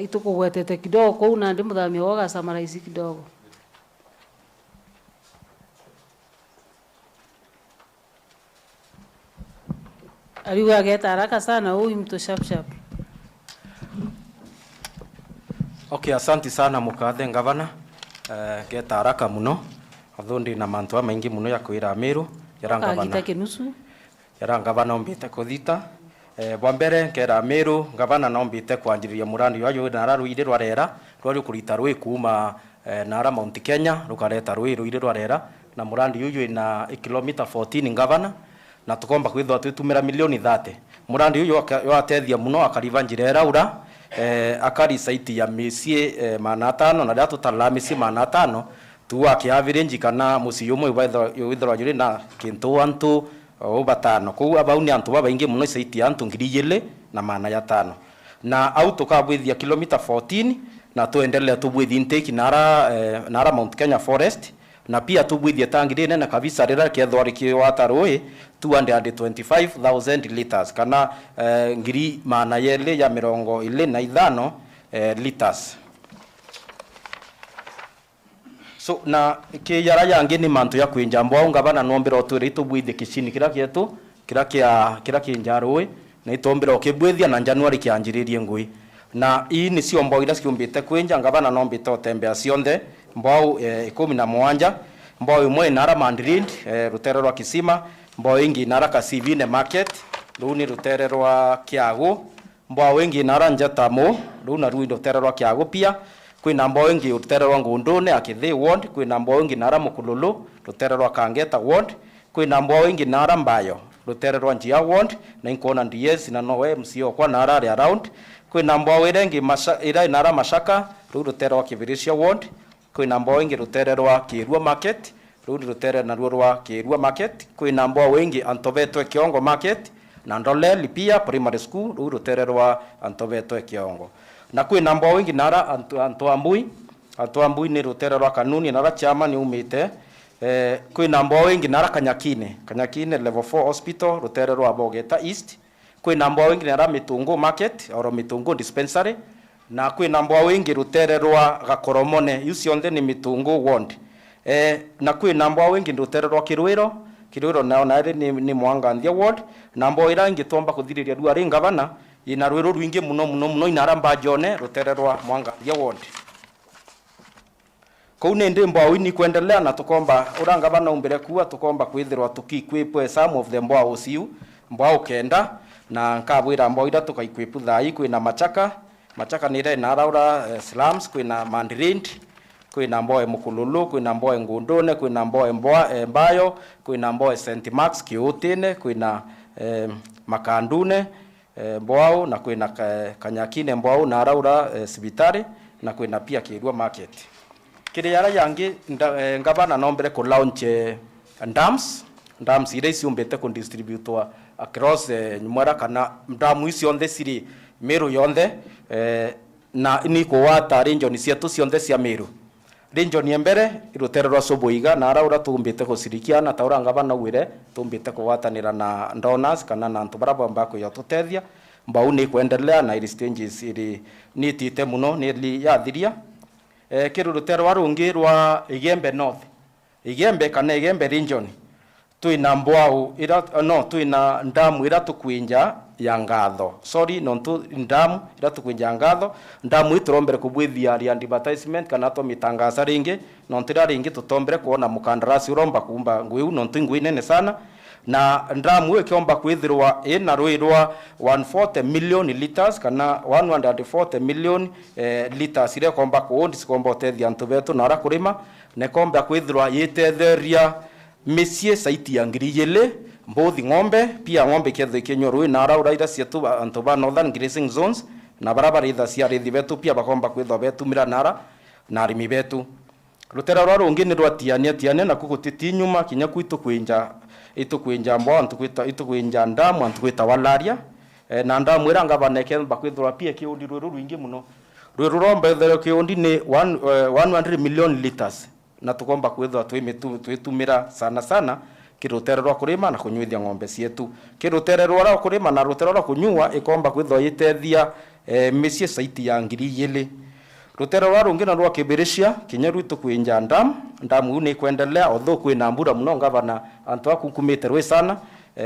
S4: itukugwetete kidogo kwa una ndi muthami woga summarize kidogo. Aliwa geta haraka sana huyu mtu sharp sharp.
S11: Okay, asante sana mukathe Ngabana. Geta haraka muno. Athundi na mantu maingi muno ya kwira AMERU yara Ngabana.
S4: Agitake nusu.
S11: Yara Ngabana ombite kuthita. Bwa mbere kera AMERU Ngabana nombite kwanjiriria murandi wayo nara ruire rwarera rwari kurita rwi kuma nara Mount Kenya rukareta ruire rwarera na murandi uyu na kilomita 14 Ngabana na tukomba kwithwa twitumira milioni 30. Murandi uyu watethia muno akariva njirera ura akari site ya misie manatano na datu talamisi manatano tu akiavirenji kana musi umwe withwa juri na kintu antu obatano ku abauni antu babaingi muno site antu ngiriyele na mana ya tano na auto kabwithia kilomita 14 na tuendelea tubwithi intake nara Mount Kenya Forest na pia tubwithie tangi rine na kabisa rira kethwari ki watarui 225,000 liters kana ngiri mana yele ya mirongo ile na ithano liters. So na ki yara yangi ni mantu ya kwinja mbwa Ngabana nombira otwire tubwithie kishini kira kietu kira kinjarui na itombira okibwithia na January kianjiririe ngui na hii ni sio mbao ila siumbite kwinja Ngabana nombite otembea cionthe mbao 17 mbao imwe nara Mandrind rutere rwa Kisima mbao ingi nara Kasivine market runi rutere rwa Kiago mbao ingi nara Njatamo runa rutere rwa Kiago pia kwina mbao ingi rutere rwa Ngundone Akithi ward kwina mbao ingi nara Mukululu rutere rwa Kangeta ward kwina mbao ingi nara Mbayo rutere rwa Njia ward na inkona ndies na nowe msio kwa nara around kwina mbao irengi ira nara Mashaka rutere rwa Kivirisha ward kwina mbao ingi rutere rwa Kirua market rutere na rwa Kirua market kwina mbao ingi Antovetwe Kiongo market na Ndoleli pia primary school rutere rwa Antovetwe Kiongo na kwina mbao ingi nara Antoambui ni rutere rwa Kanuni nara chama ni umite kwina mbao ingi nara Kanyakine level 4 hospital rutere rwa Bogeta East kwina mbao ingi nara Mitungu market oro Mitungu dispensary na kwina mbao ingi rutere rwa Gakoromone yusionde ni Mitungu ward na kwina mbao ingi rutere rwa Kiruiro nao na ni Mwanganthia ward na mbao ira ingi tomba kuthiriria rwa ri Ngabana ina rwiro rwingi muno inara Mbajone rutere rwa Mwanganthia ward kou ni ndi mbao ini kuendelea na tukomba ura Ngabana umbere kuwa tukomba kwithirwa tukikwipe some of the mbao usiu mbao kenda na nkabwira mbao ira tukaikwipu thai kwina Machaka ni ire naraura slums kwina Mandrind kwina mbao Mukululu kwina mbao Ngundone kwina mbao Mbayo kwina mbao St Max Kiutine kwina Makandune mbao na kwina Kanyakine mbao naraura sibitari na kwina pia Kirua market kire yara yangi Ngabana nombere ku launch dams ire ciumbite ku distributwa across nyumara kana ndamu icio nthe ciri Meru yonthe na ni ko wata region ciatu cionthe cia Meru region embere irutere rwa Soboiga na araura tumbite kushirikiana taura Ngabana wire tumbite kuwatanira na donors kana na ntubaraba mbako ya tutethia mbau ni kuendelea na ili stages ili nitite muno ni yathiria kirurutere rwa rungi rwa Igembe North Igembe kana Igembe region tuina mbwau ira tuina ndamu ira tukwinja ya ngatho ndamu ira tukwinja ngatho ndamu iturombere kubwithia advertisement kana to mitangasa ringi no ntira ringi tutombere kuona mukandarasi uromba kumba ngui no ngui nene sana na ndamu ikiomba kwithirwa ina rui rwa 140 million liters kana 140 million liters ire komba kuondi sikomba tethia antu betu na ara kurima ne komba kwithirwa yitetheria misie saiti ya ngiriyele mbothi ng'ombe pia ng'ombe ketho ikenyo rui na ara uraira cietu antu ba northern grazing zones na barabara itha cia rithi betu pia bakomba kwithwa betu mira nara na arimi betu rutera rwa rungi ni rwatiania na kugutiti nyuma kinya kwitu kwinja mbo antu kwita ndamu antu kwita walaria na ndamu ira Ngabana kemba kwithwa pia kiundi ruru ruingi muno ruru rombe thero kiundi ni 100 million liters na tukomba kwithwa twitumira sana kirutera rwa kurima na kunyuithia ng'ombe cietu kirutera rwa kurima na rutera rwa kunyua ikomba kwithwa yitethia misie saiti ya 2,000 rutera rwa rungi na rwa kibirishia kinya rwitu kwinja ndamu ni kwendelea although kwina mbura muno Ngabana antu akunkumite rwe sana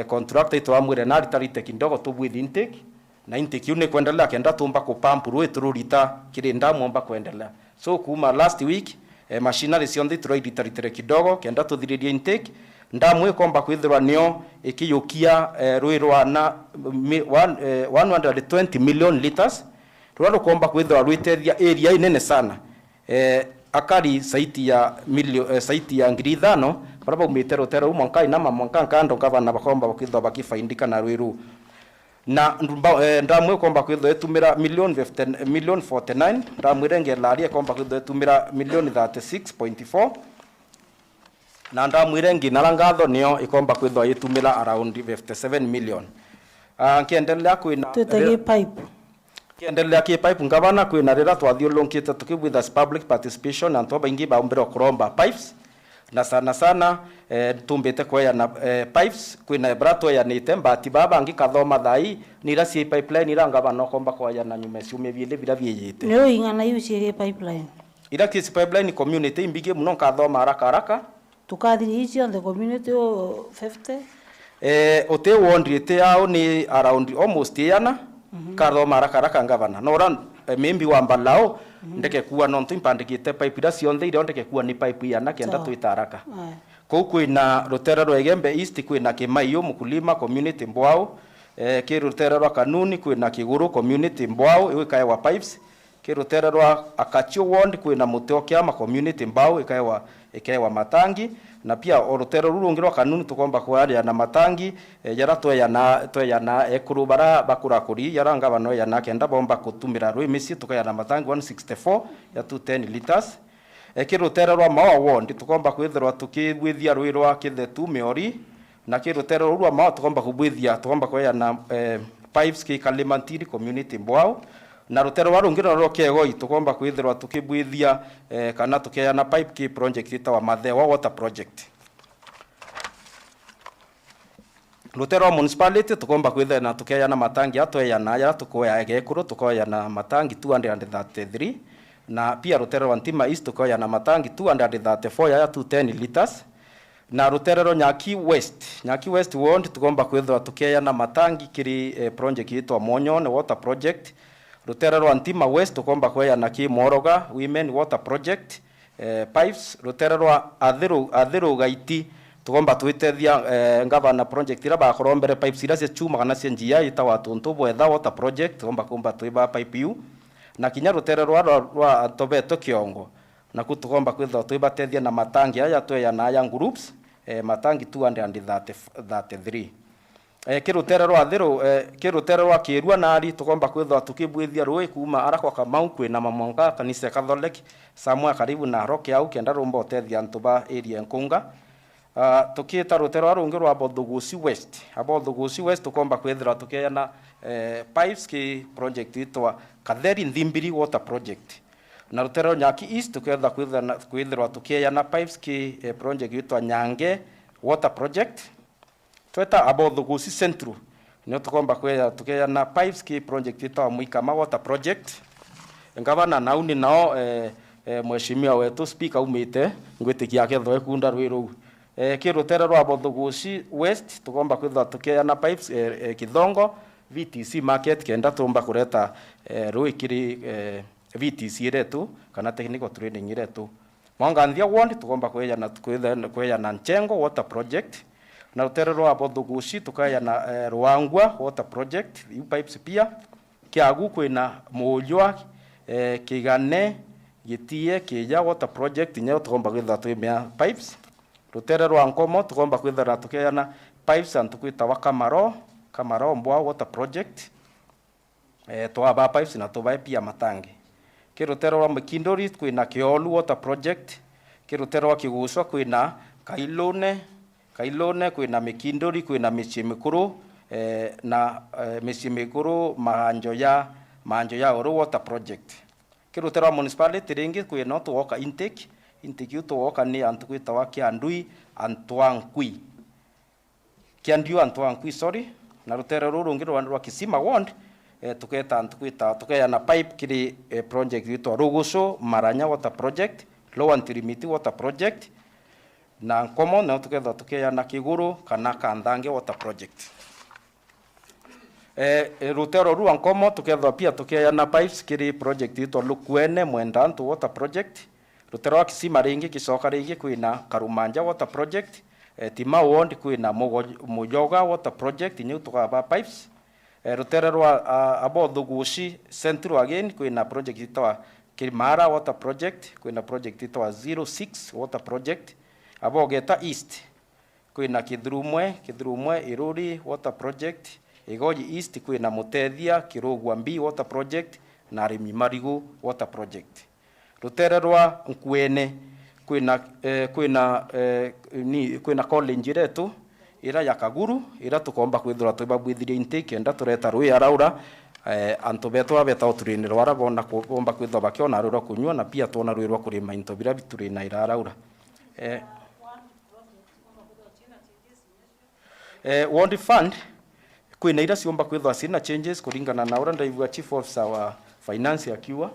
S11: contractor ito amwire na ritarite kidogo tu with intake na intake ni kwendelea kenda tumba kupampu rwe tururita kiri ndamu omba kwendelea so kuma last week machinery cionthi turairitaritere kidogo kenda tuthiririe intake ndamu ikomba kwithirwa nio ikiyukia rwi rwa na 120 million liters rwa rukomba kwithirwa rwitethia area inene sana akari saiti ya saiti ya 5,000 baraba umite rutero mwanka ina mwanka kando Ngabana bakomba kwithirwa bakifaindika na rwiru na ndamu ikomba kwithirwa etumira million 49 ndamu irenge laria ikomba kwithirwa etumira million 36.4 na ndamu irengi narangatho nio ikomba kwithwa yitumira around 57 million kiendelea kwina
S4: tutege pipe
S11: kiendelea ki pipe Ngabana kwina rira twathiulunkite tukibwitha public participation and toba ingi baumbira kuromba pipes na sana tumbite kwaya na pipes kwina brato ya nite mbati baba ngi kathoma thai nira si pipeline ira Ngabana komba kwaya na nyume ciume biile bira bieyite
S4: leo ingana yucie pipeline
S11: ira ki pipeline community imbige muno kathoma haraka
S4: tukathiri ici on the community 50
S11: ote wondrite yao ni around almost yana kathoma haraka Ngabana no ran membi wa mbalao ndeke kuwa nontu impandikite pipe ira cionthe ire ndeke kuwa ni pipe yana kenda twita haraka kwina rutera rwa Igembe East kwina Kimaiyo Mukulima community Mbwao kirutera rwa Kanuni kwina Kiguru community Mbwao iwikaewa pipes kirutera rwa Akachio ward kwina Muteokiama community Mbao ikaewa matangi na pia orutero rurungi rwa Kanuni tukomba kwaria na matangi yara toya na ekuru bara bakurakuri yara Ngabana yana kenda bomba kutumira rwi misi tukaya na matangi 164 ya 210 liters kirutera rwa Mawa ward tukomba kwithirwa tukibwithia rwi rwa Kithetu Miori na kirutera rwa Mawa tukomba kubwithia tukomba kwaya na pipes ki Kalimantiri community Mbwao na rutero warungiro rwo kego itukomba kwithirwa tukibwithia kana tukeya na pipe ki project itawa Mathewa water project rutero municipality tukomba kwithira na tukeya na matangi atoya na ya tukoya egekuru tukoya na matangi 233 na pia rutero wa Ntima East tukoya na matangi 234 ya 210 liters na rutero Nyaki West ward tukomba kwithira tukeya na matangi kiri project itawa Monyone water project rutera rwa Ntima West tukomba kwaya na ki Moroga women water project pipes rutera rwa Athiru Gaiti tukomba twitethia Ngabana project ira bakorombere pipes ira cia chuma kana cia njia itawa Tuntu Bwetha water project tukomba twiba pipe yu na kinya rutera rwa Tobeto Kiongo na kutukomba kwitha twibatethia na matangi aya tweya na young groups matangi 233 kirutera rwa Athiru kirutera rwa Kirua nari tukomba kwithwa tukibwithia rui kuma arakwa Kamau kwina mamonga kanisa Catholic samwa karibu na roke au kenda rumba otethia ntuba area Nkunga tukita rutera rungi rwa Abothugusi West tukomba kwithira tukeya na pipes ki project itwa Katheri Nthimbiri water project na rutera Nyaki East tuketha kwithira tukeya na pipes ki project itwa Nyange water project tweta Abothugusi Central nio tukomba kwea tukeya na pipes ki project itawa Muikama water project Ngabana nauni nao mheshimiwa wetu speaker umite ngwitikia ketho ekunda rwiru kirutera rwa Abothugusi West tukomba kwitha tukeya na pipes Kithongo VTC market kenda tumba kureta ruikiri VTC retu kana technical training retu Mwanganthia ward tukomba kwea na Nchengo water project na rutere rwa Bothugushi tukaya na Ruangwa water project pipes pia Kiagu kwina Mujwa Kigane Gitie Kija water project nyo tukomba kwitha twimea pipes rutere rwa Nkomo tukomba kwitha tukaya na pipes antukwita wa Kamaro Mbwa water project twaba pipes na tubae pia matangi kirutero rwa Mkindori kwina Kiolu water project kirutero rwa Kiguswa kwina Kailone kwina Mkindori kwina Michi Mikuru na Michi Mikuru Manjo ya Oro water project kirutero rwa municipality ringi kwina tuoka intake tuoka ni antukwita wa Kiandui Antwankui sorry na rutero ruru ngiro rwa Kisima ward tukaya na pipe kiri project yitwa Ruguso Maranya water project Lower Ntirimiti water project na Nkomo na tukaya na Kiguru kana Kandhange water project rutero rwa Nkomo tukaya na pipes kiri project yitwa Lukwene Mwendantu water project rutero wa Kisima ringi kisoka ringi kwina Karumanja water project Tima ward kwina Mujoga water project nyu tukaba pipes rutere rwa Abothugushi Central again kwina project itwa Kimara water project kwina project itwa 06 water project Abogeta East kwina Kidrumwe Iruri water project Igoji East kwina Mutethia Kirugwa Mbi water project na Rimi Marigu water project rutere rwa Nkwene kwina college retu ira ya Kaguru ira tukomba kwithura twibabwithirie intake enda tureta rwi araura antu betu abeta uturini rwara bona kuomba kwithura bakiona rura kunywa na pia tuona rwi rwa kurima into bira biturina ira araura World Fund kwina ira ciomba kwithura sina changes kuringana na ura ndaigua chief officer wa finance akiwa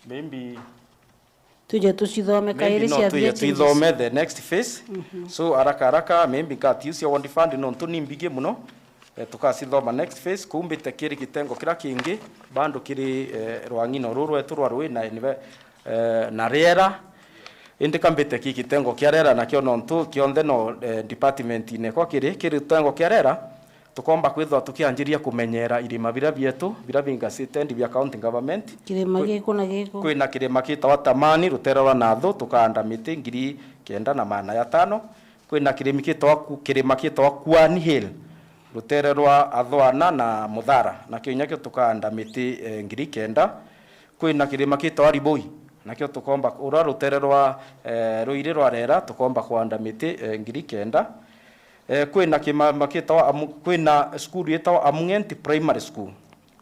S11: maybe
S4: tuje tucithome kairi cia
S11: tuithome the next phase so haraka maybe katiusia World Fund no tunimbige muno tukacithoma next phase kumbite kiri kitengo kira kingi bando kiri rwangino ruru etu rwarwi na riera indi kambite kitengo kia riera na kio nontu kionthe no department ine kwa kiri kitengo kia riera tukomba kwithwa tukianjiria kumenyera irima bira bietu bira binga sitendi bya county government
S4: kirima giko na giko
S11: kwina kirima kitwa Tamani rutero wa Nathu tukanda miti 9,500 kwina kirima kitwa Kwani Hill rutero rwa Athwana na Muthara na kionyake tukanda miti 9,000 kwina kirima kitwa Riboi nakio tukomba ura rutero rwa Ruiri rwa Rera tukomba kwanda miti 9,000 kwina kimama kitwa kwina school yetwa Amungenti primary school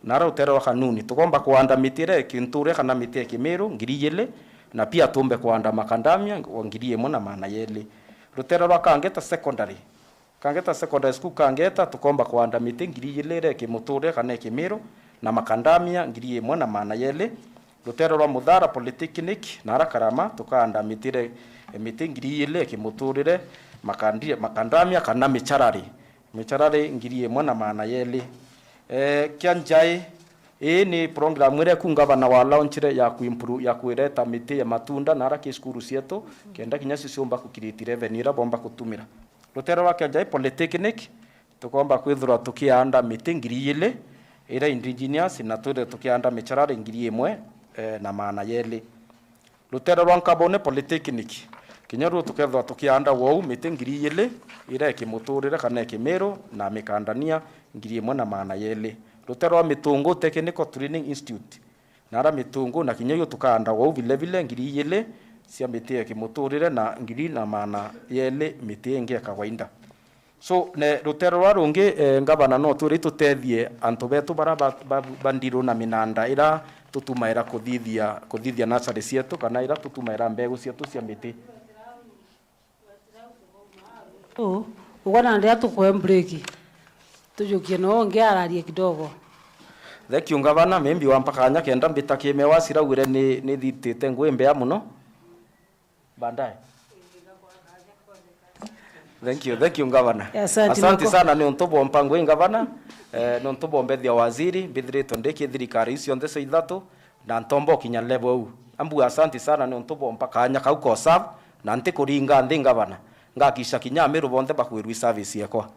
S11: na rutero wa Kanuni tukomba kwanda mitire kinture kana miti Kimiru 2,000 na pia tumbe kwanda Makandamia 1,100 rutero wa Kangeta secondary school Kangeta tukomba kwanda miti 2,000 Kimuture kana Kimiru na Makandamia 1,100 rutero wa Muthara polytechnic na Rakarama tukanda mitire miti 2,000 Kimuturire Makandamia kana Micharari 1,100 Kianjai ni program ile Ngabana wa launchire ya kuimprove ya kuireta miti ya matunda na raki skuru cietu kenda kinya ciciomba kukiriti revenue ra bomba kutumira rutero wa Kianjai polytechnic tukomba kwithura tukianda miti 2,000 ira engineers na tukianda Micharari 1,100 rutero wa Nkabone polytechnic kinyaru tukethwa tukianda wau miti 2,000 ira Kimuturire kana Kimiru na Mikandania 1,100 rutero wa Mitungu Technical Training Institute nara Mitungu na kinyayo tukanda wau vile 2,000 cia miti ya Kimuturire na 1,100 miti ingi ya kawaida so ne rutero rwa rungi Ngabana no turi tutethie antu betu bara bandiru na minanda ira tutumaira kuthithia nursery cietu kana ira tutumaira mbegu cietu cia miti
S4: ugona ndia tukwe break tujukie no ngiararie kidogo
S11: Thank you Ngabana membi wa mpakanya kenda mbita kimewa siraugire ni thitite ngwe mbea muno baadaye Thank you Ngabana asante sana ni untobo mpango Ngabana ni untobo mbethia waziri bithirito ndiki thirikari icio nthe ithatu na ntombo kinya level ambu asante sana ni untobo mpakanya kauko sab na ntikuringa nthi Ngabana ngakisha kinya Ameru bonde bakwirwi service yakwa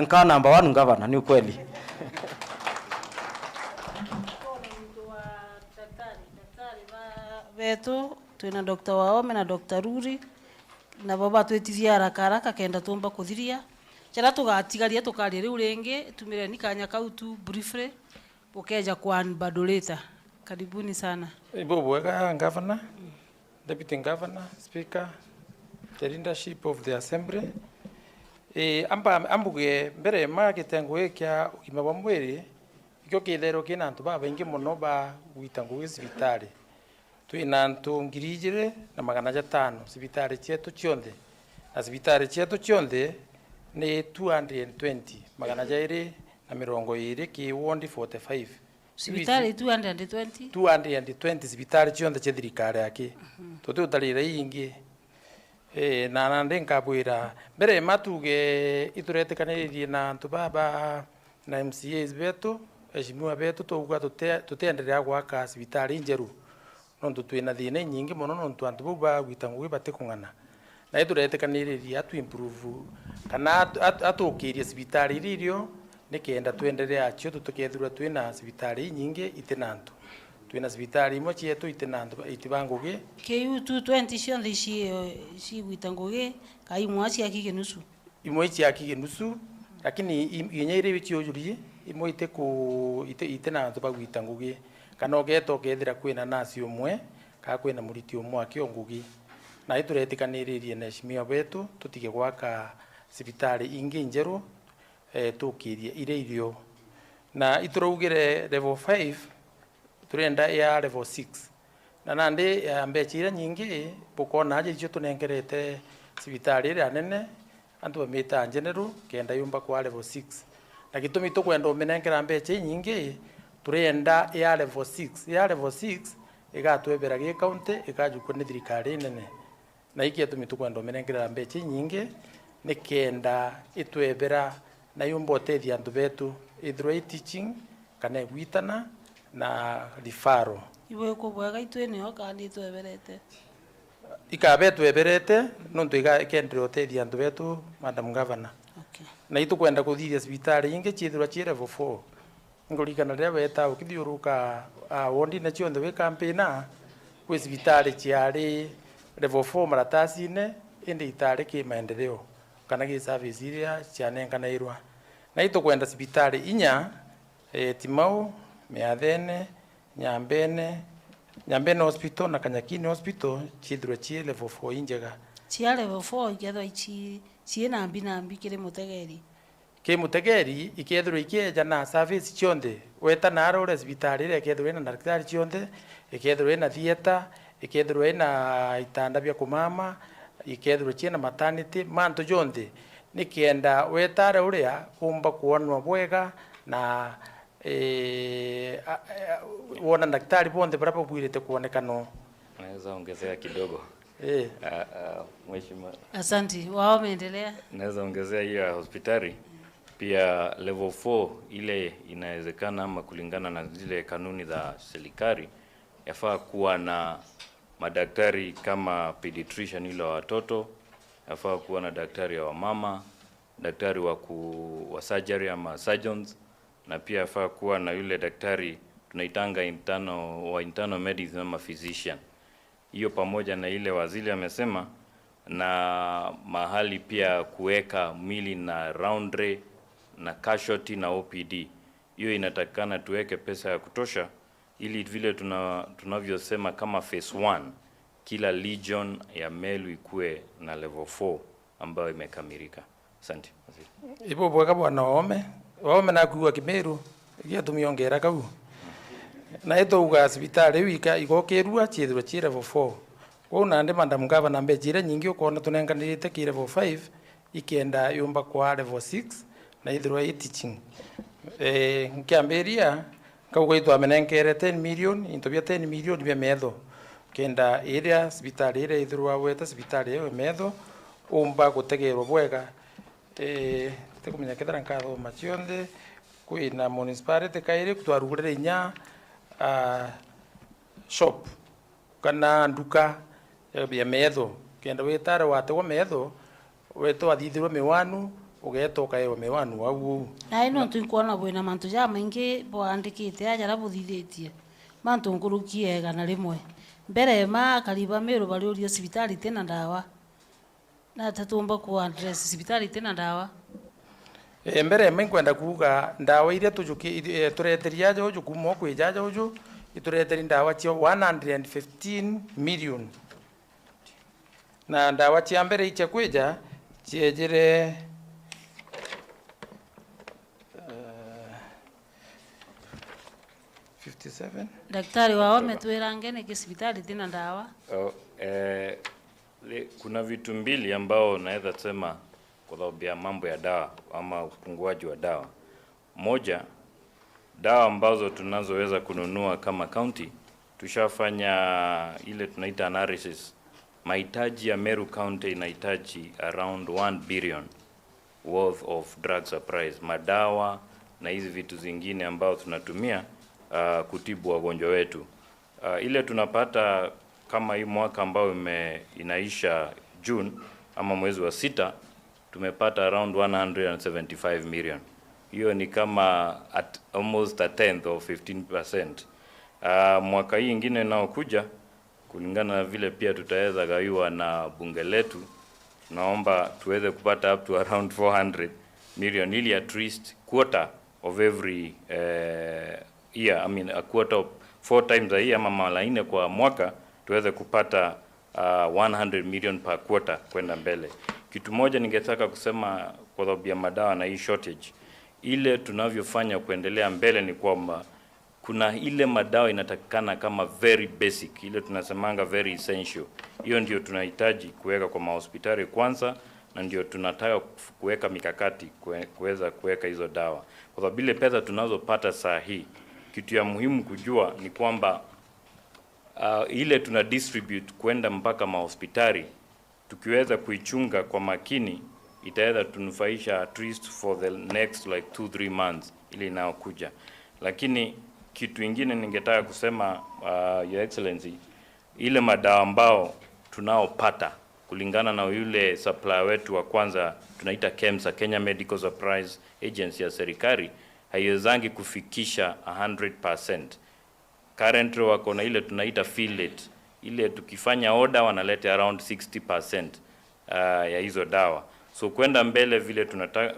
S11: nka number 1 Ngabana ni ukweli.
S4: Beto twina Dr. Waome na Dr. Ruri na baba twetithia haraka kenda tumba kuthiria chara tugatigaria tukari riu ringi tumire ni kanya kau tu briefly ukeja kwa badoleta. Karibuni sana.
S12: Ibo bwega Governor, Deputy Governor, Speaker, the leadership of the Assembly. Ambuge mbere ma kitengo ekya ukima wa mwiri ikyo kithero kina antu baba ingi muno ba gwitango gisibitari twina antu 2,500 sibitari chetu chionde na sibitari chetu chionde ni 220 220 ki ward 45
S4: sibitari
S12: 220 sibitari chionde chethirikari yake tote utarire ingi na nande nkabwira mbere matuge ituretekanirie na antu baba na MCAs betu eshimiwa betu tuga tutenderea gwaka sibitari njeru nontu twina thina nyingi muno nontu antu bau bagwitangu bate kung'ana na ituretekanirie atu improve kana atukirie sibitari irio nikenda twenderea acio tutukethura twina sibitari nyingi itenantu twina sibitari imwe chietu itenantu itibangugi
S4: KU 220 cionthe ci gwitangugi kai mwaci akige nusu
S12: imwe ci akige nusu lakini yenyeire bichi ojuri imwe itenantu bagwitangugi kana ogeto kethira kwina nasi umwe ka kwina muriti umwe akiongugi na ituretikanirie na eshimio betu tutige gwaka sibitari ingi njeru tukirie ire irio na iturugire level 5 turenda ya level 6 na nande ambechira nyingi bukona aje icio tunengerete sibitari ira nene antu bamita general kenda yumba kwa level 6 na gitumi tukwenda umenengera mbeche nyingi turenda ya level 6 ya level 6 igatwebera gi county ikajukwa ni thirikari nene na iki tumi tukwenda umenengera mbeche nyingi nikenda itwebera na yumba otethia antu betu ithro teaching kana gwitana na rifaro
S4: iwe ko bwaga itwene ho kandi tweberete
S12: ikabe tweberete nontu ikendere otethia antu betu Madam Governor.
S4: Okay.
S12: Na itukwenda kuthiria sibitari ingi chithura chi level 4 ngurikana ria beta ukithiuruka wondi na chionde we campaigna kwi sibitari chiari level 4 maratasi-ine indi itari ki maendeleo kana gi service iria cianenganairwa na itukwenda sibitari inya Timau Meathene Nyambene hospital na Kanyakini hospital chithura chi level 4 injega
S4: chia level 4 ikethwa ichi na mbi kire
S12: mutegeri ikethura ikieja na service chionde weta na arore sibitari ire ikethura na daktari chionde ikethura na theater ikethura na itanda bya kumama ikethura china maternity manto jonde nikienda wetare uria kumba kuonwa bwega na wona daktari bonde barapa bwirite kuonekano.
S13: Naweza ongezea kidogo. Mheshimiwa.
S4: Asante, wao meendelea.
S13: Naweza ongezea hiyo ya hospitali pia level 4 ile inawezekana ama kulingana na zile kanuni za serikali yafaa kuwa na madaktari kama pediatrician ile wa watoto, yafaa kuwa na daktari wa mama, daktari wa surgery ama surgeons, na pia yafaa kuwa na yule daktari tunaitanga internal medicine ama physician. Hiyo pamoja na ile waziri amesema, na mahali pia kuweka mwili na roundray na casualty na OPD. Hiyo inatakana tuweke pesa ya kutosha ili vile tunavyosema kama phase 1 kila legion ya Melu ikue na level 4 ambayo imekamilika. Asante.
S12: Ibo bwaga bwana Waome na kuwa Kimeru igia tumiongera kau na ituga sibitari wika igokirua chithura chi level 4 wona ndi Madam Governor mbejire nyingi ukona tunenganirite ki level 5 ikienda yumba kwa level 6 na ithirwa teaching nkiambiria kauga itu amenengere 10 million into bia 10 million bia metho kenda area sibitari ire ithirwa weta sibitari iyo metho umba gutegerwa bwega tekumenya kethara nkathoma chionde kwina municipality kaire kutwarugurire inya shop kana nduka ya metho kenda wetara wategwa metho weto athithirwo miwanu ugeto kaewa miwanu au
S4: na ino twikuona bwina mantu ja maingi bwandikite aja rabuthithitie mantu ngurukie gana rimwe mbere ma kariba meru bariurio cibitari tena ndawa na tatumba ku address cibitari tena ndawa
S12: mbere kwenda kuga ndawa iria tujuki tureteria jojo kumo kwija jojo itureteri ndawa cio 115 million na ndawa cia mbere icha kwija ciejere 57
S4: daktari wao metwira ngene kisibitari tena ndawa
S13: kuna vitu mbili ambao naweza sema kwa sababu ya mambo ya dawa ama upunguaji wa dawa. Moja, dawa ambazo tunazoweza kununua kama county, tushafanya ile tunaita analysis. Mahitaji ya Meru County inahitaji around 1 billion worth of drug supplies, madawa na hizi vitu zingine ambao tunatumia kutibu wagonjwa wetu. Ile tunapata kama hii mwaka ambao inaisha June ama mwezi wa 6, tumepata around 175 million. Hiyo ni kama almost a tenth of 15%. Mwaka hii ingine nao kuja kulingana na vile pia tutaweza gawiwa na bunge letu, naomba tuweze kupata up to around 400 million ili at least quarter of every year, I mean a quarter of 4 times a year ama mara 4 kwa mwaka tuweze kupata 100 million per quarter kwenda mbele. Kitu moja ningetaka kusema kwa sababu ya madawa na hii shortage, ile tunavyofanya kuendelea mbele ni kwamba kuna ile madawa inatakikana kama very basic, ile tunasemanga very essential. Hiyo ndio tunahitaji kuweka kwa mahospitali kwanza, na ndio tunataka kuweka mikakati kuweza kuweka hizo dawa. Kwa sababu ile pesa tunazopata saa hii, kitu ya muhimu kujua ni kwamba ile tuna distribute kwenda mpaka mahospitali, tukiweza kuichunga kwa makini itaweza tunufaisha at least for the next like 2-3 months ile inayokuja. Lakini kitu ingine ningetaka kusema Your Excellency, ile madawa ambao tunaopata kulingana na yule supplier wetu wa kwanza tunaita KEMSA, Kenya Medical Supplies Agency ya serikali, haiwezangi kufikisha 100%. Currently wako na ile tunaita fill rate, ile tukifanya order wanaleta around 60% ya hizo dawa. So kwenda mbele vile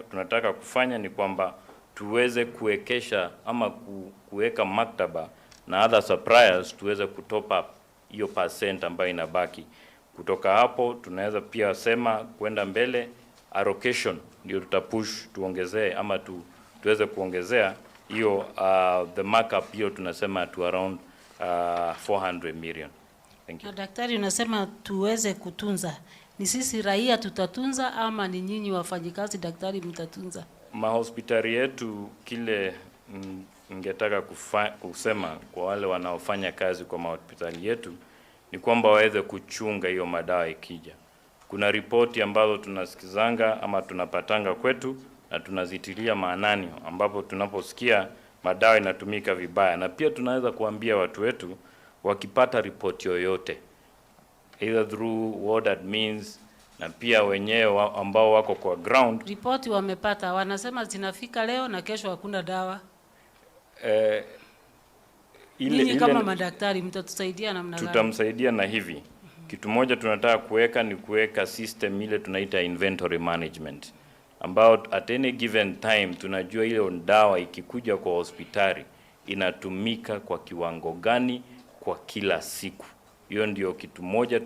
S13: tunataka kufanya ni kwamba tuweze kuwekesha ama kuweka maktaba na other suppliers tuweze kutop up hiyo percent ambayo inabaki. Kutoka hapo tunaweza pia sema kwenda mbele allocation ndio tutapush tuongezee ama tuweze kuongezea hiyo the markup hiyo tunasema to around 400 million. Thank you.
S4: Na daktari unasema tuweze kutunza. Ni sisi raia tutatunza ama ni nyinyi wafanyikazi daktari mtatunza?
S13: Mahospitali yetu kile ningetaka kusema kwa wale wanaofanya kazi kwa mahospitali yetu ni kwamba waweze kuchunga hiyo madawa ikija. Kuna ripoti ambazo tunasikizanga ama tunapatanga kwetu na tunazitilia maanani, ambapo tunaposikia madawa inatumika vibaya, na pia tunaweza kuambia watu wetu wakipata ripoti yoyote either through ward admins na pia wenyewe ambao wako kwa ground,
S4: ripoti wamepata wanasema zinafika leo na kesho hakuna dawa. Ile kama madaktari mtatusaidia namna gani?
S13: Tutamsaidia na hivi. Kitu moja tunataka kuweka ni kuweka system ile tunaita inventory management, ambao at any given time tunajua ile dawa ikikuja kwa hospitali inatumika kwa kiwango gani kwa kila siku. Hiyo ndio kitu moja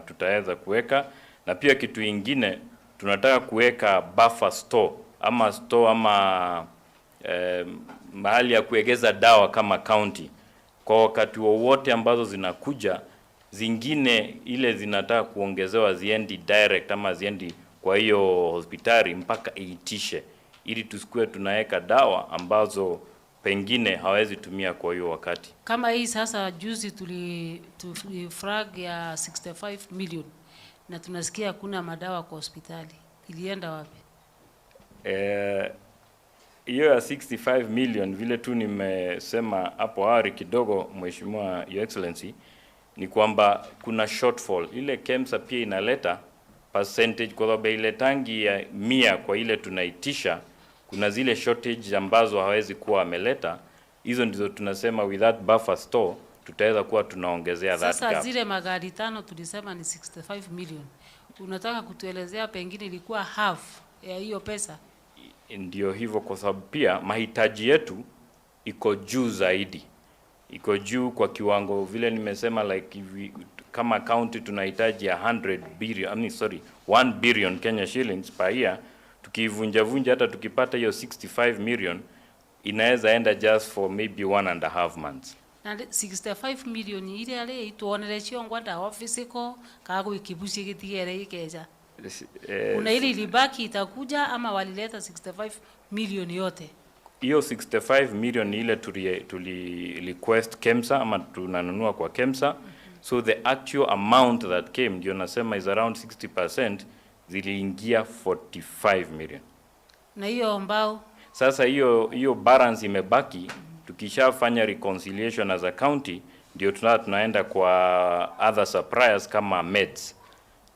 S13: tutaweza kuweka, na pia kitu ingine tunataka kuweka buffer store ama mahali ya kuegeza dawa kama county kwa wakati wowote ambazo zinakuja, zingine ile zinataka kuongezewa ziendi direct ama ziendi kwa hiyo hospitali mpaka iitishe, ili tusikue tunaweka dawa ambazo pengine hawezi tumia kwa hiyo wakati.
S4: Kama hii sasa juzi frag ya 65 million na tunasikia hakuna madawa kwa hospitali, ilienda wapi?
S13: Hiyo ya 65 million vile tu nimesema hapo awali kidogo, Mheshimiwa Your Excellency, ni kwamba kuna shortfall. Ile KEMSA pia inaleta percentage kwa sababu ile tangi ya 100 kwa ile tunaitisha, kuna zile shortage ambazo hawezi kuwa ameleta. Hizo ndizo tunasema with that buffer store tutaweza kuwa tunaongezea that gap.
S4: Sasa zile magari 5 tulisema ni 65 million. Unataka kutuelezea pengine ilikuwa half ya hiyo pesa?
S13: Ndio hivyo, kwa sababu pia mahitaji yetu iko juu zaidi. Iko juu kwa kiwango vile nimesema, like kama county tunahitaji 1 billion Kenya shillings per year. Tukivunja hata tukipata hiyo 65 million inaweza enda just for maybe 1.5 months.
S4: Na 65 million ile ale ituonere chiongwanda office ko kago ikibushi gitigere ikeja. Una ile ilibaki itakuja ama walileta 65 million yote?
S13: Hiyo 65 million ile tuli request KEMSA ama tunanunua kwa KEMSA. So the actual amount that came, ndio nasema is around 60%, ziliingia 45 million.
S4: Na hiyo ambao
S13: sasa hiyo balance imebaki, tukishafanya reconciliation as a county ndio tunaenda kwa other suppliers kama meds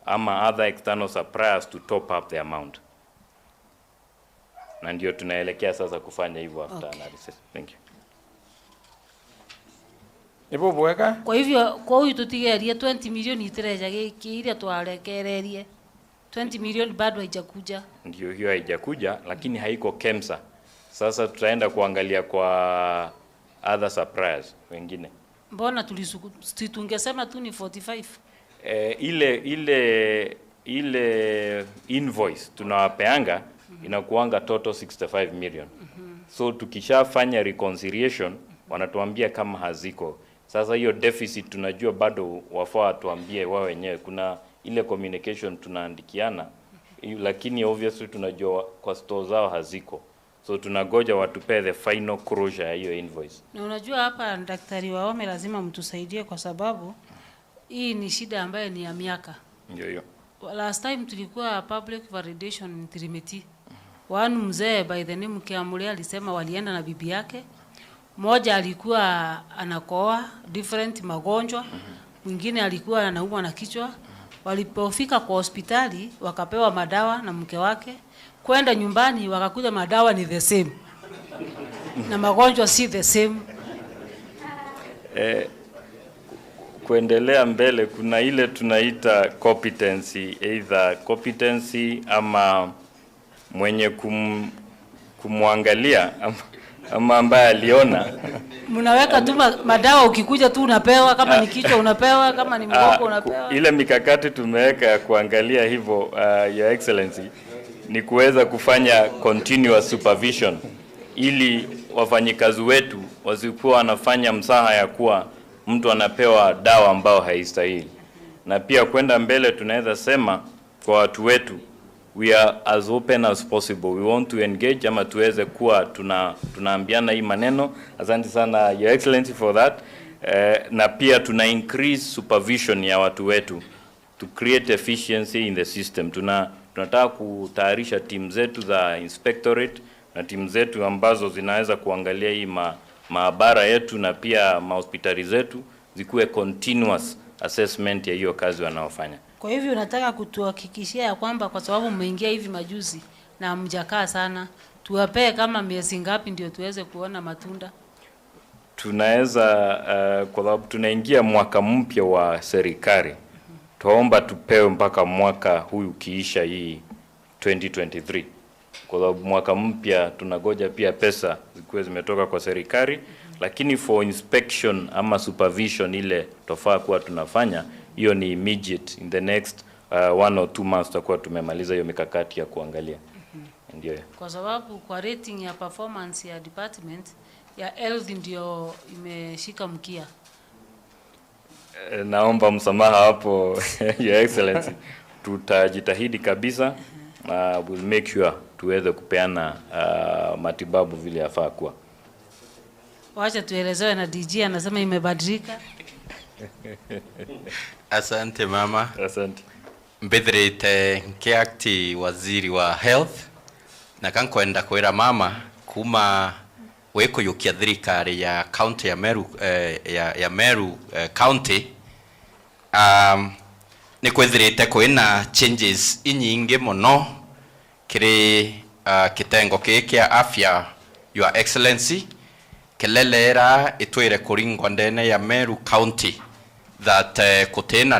S13: ama other external suppliers to top up the amount. Na ndio tunaelekea sasa kufanya hivyo after analysis. Thank you.
S12: Ipo bweka?
S4: Kwa hivyo kwa huyu tutigeria 20 million itireja ile twarekererie 20 million bado haijakuja.
S13: Ndio hiyo haijakuja, lakini haiko KEMSA. Sasa tutaenda kuangalia kwa other suppliers wengine.
S4: Mbona tungesema tu ni 45?
S13: Ile invoice tunawapeanga inakuanga total 65 million. So tukishafanya reconciliation wanatuambia kama haziko. Sasa hiyo deficit tunajua bado wafaa tuambie wao wenyewe. Kuna ile communication tunaandikiana, lakini obviously tunajua kwa store zao haziko. So tunagoja watupe the final closure ya hiyo invoice.
S4: Na unajua hapa daktari Waome lazima mtusaidie kwa sababu hii ni shida ambayo ni ya miaka.
S13: Ndio hiyo.
S4: Last time tulikuwa public validation in Trinity. Wanu mzee by the name Kiamule alisema walienda na bibi yake. Mmoja alikuwa anakoa different magonjwa, mwingine alikuwa anaumwa na kichwa. Walipofika kwa hospitali wakapewa madawa na mke wake, kwenda nyumbani wakakuta madawa ni the same na magonjwa si the same.
S13: Kuendelea mbele kuna ile tunaita competency, either competency ama mwenye kumwangalia ama ambaye aliona.
S4: Mnaweka tu madawa, ukikuja tu unapewa, kama ni kichwa unapewa, kama ni mgongo unapewa.
S13: Ile mikakati tumeweka kuangalia hivyo, Your Excellency, ni kuweza kufanya continuous supervision ili wafanyikazi wetu wasikuwa wanafanya msaha ya kuwa mtu anapewa dawa ambao haistahili. Na pia kwenda mbele tunaweza sema kwa watu wetu, we are as open as possible. We want to engage ama tuweze kuwa tunaambiana hii maneno. Asante sana Your Excellency for that. Na pia tuna increase supervision ya watu wetu to create efficiency in the system. Tunataka kutayarisha timu zetu za inspectorate na timu zetu ambazo zinaweza kuangalia hii maabara yetu na pia mahospitali zetu zikuwe continuous assessment ya hiyo kazi wanaofanya.
S4: Kwa hivyo unataka kutuhakikishia ya kwamba kwa sababu mmeingia hivi majuzi na mjakaa sana, tuwapee kama miezi ngapi ndio tuweze kuona matunda?
S13: Tunaweza kwa sababu tunaingia mwaka mpya wa serikali. Tuomba tupewe mpaka mwaka huyu kiisha hii 2023. Kwa sababu mwaka mpya tunagoja pia pesa zikuwe zimetoka kwa serikali, lakini for inspection ama supervision ile tofaa kuwa tunafanya, hiyo ni immediate. In the next 1 or 2 months tutakuwa tumemaliza hiyo mikakati ya kuangalia. Ndio.
S4: Kwa sababu kwa rating ya performance ya department ya health ndio imeshika mkia.
S13: Naomba msamaha hapo Your Excellency. Tutajitahidi kabisa. We'll make sure tuweze kupeana matibabu vile yafaa kuwa.
S4: Wacha tuelezewe na DG anasema imebadilika.
S14: Asante mama.
S13: Asante.
S14: Mbetherete nkiakti waziri wa health na kankwenda kwira mama kuma weko yukia thirikari ya county ya Meru, Meru county ni kwithirite kwina changes inyingi muno kiri kitengo kia afya, Your Excellency, kelelera itwire kuringwa ndene ya Meru County that kutena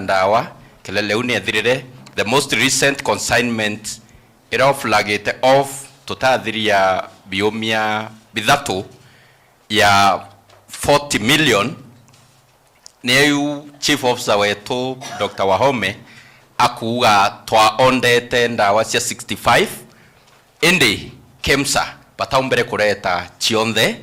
S14: ndawa kelele uni athirire. The most recent consignment iroflagite off tutathiria biomia bithatu ya 40 million. Niyu Chief Officer wetu Dr. Wahome akuga twaondete ndawa cia 65 indi KEMSA bataumbere kureta chionthe,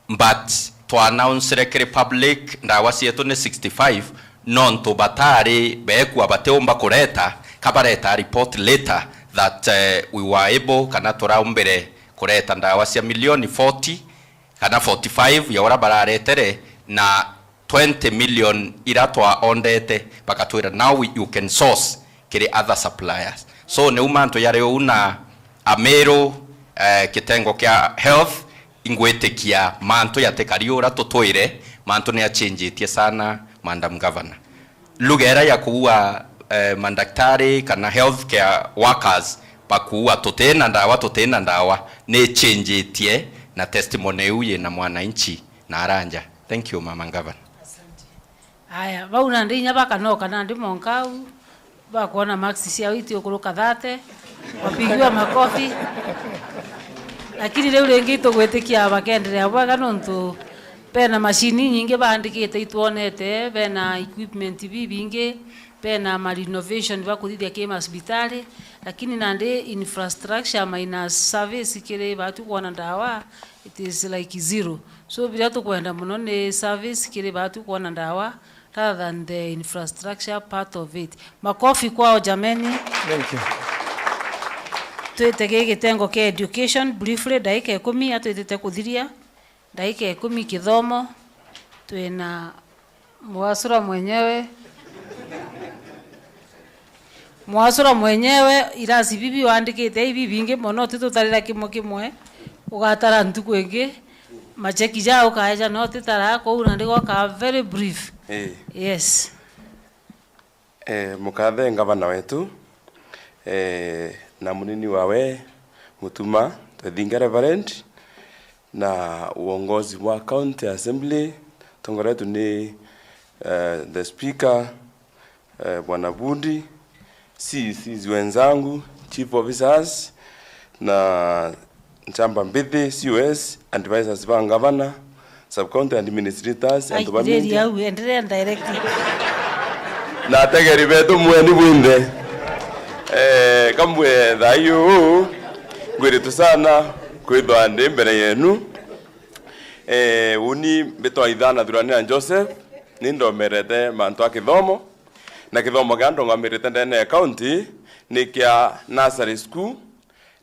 S14: but twanauncire kiri public ndawa cietu ni 65 nontu batari beekwa bateumba kureta kabareta report later that we were able kana turaumbere kureta ndawa cia milioni 40 kana 45 ya ora bararetere na 20 million ira twaondete bakatwira now you can source kiri other suppliers. So ne umanto yare una AMERU kitengo kia health ingwetekia manto yatekariora tutwire manto ne achangetie sana Madam Governor. Lugera ya kuwa mandaktari kana healthcare workers pakuwa tutena ndawa ne changetie na testimony uye na mwananchi na aranja. Thank you Mama Governor.
S4: Aya, bauna ndinya bakanoka na ndi monkau bakuona maxi cia witi ukuruka 30 wapigiwa makofi. Lakini leo lengi tugwetikia bakendelea bwaga nontu pena machine nyingi bandikite ituonete, pena equipment bibingi, pena ma renovation bakuthithia kima hospitali, lakini nande infrastructure minus service kire batu kuona ndawa it is like zero. So bila tukwenda muno ni service kire batu kuona ndawa rather than the infrastructure part of it. Makofi kwao jameni.
S12: Thank you.
S4: Twetege gitengo kia education briefly daika 10 atwetete kuthiria daika 10 kithomo. Twena mwasura mwenyewe irasi bibi wandikite ibi bingi mono tututarira kimwe ugatara ntuku ingi macheki jao kaeja no titara ko una ndiko ka very brief. Yes.
S15: Mukathe Ngabana wetu na munini wawe Mutuma Twethinga Reverend na uongozi wa County Assembly tongoretu ni the speaker Bwana Bundi, CCs wenzangu, chief officers na Nchamba Mbithi, COS, advisors wa Ngabana, sub-county administrators and
S4: baminti. Endelea directly.
S15: Na tegeri betu mweni bwinde. Kamwe thayu ngwiritu sana kwithwa ndi mbere yenu. Uni betwa ithana thuranira Joseph ni ndomerete mantu akithomo na kithomo gya ndongamirite ndene county ni kia nursery school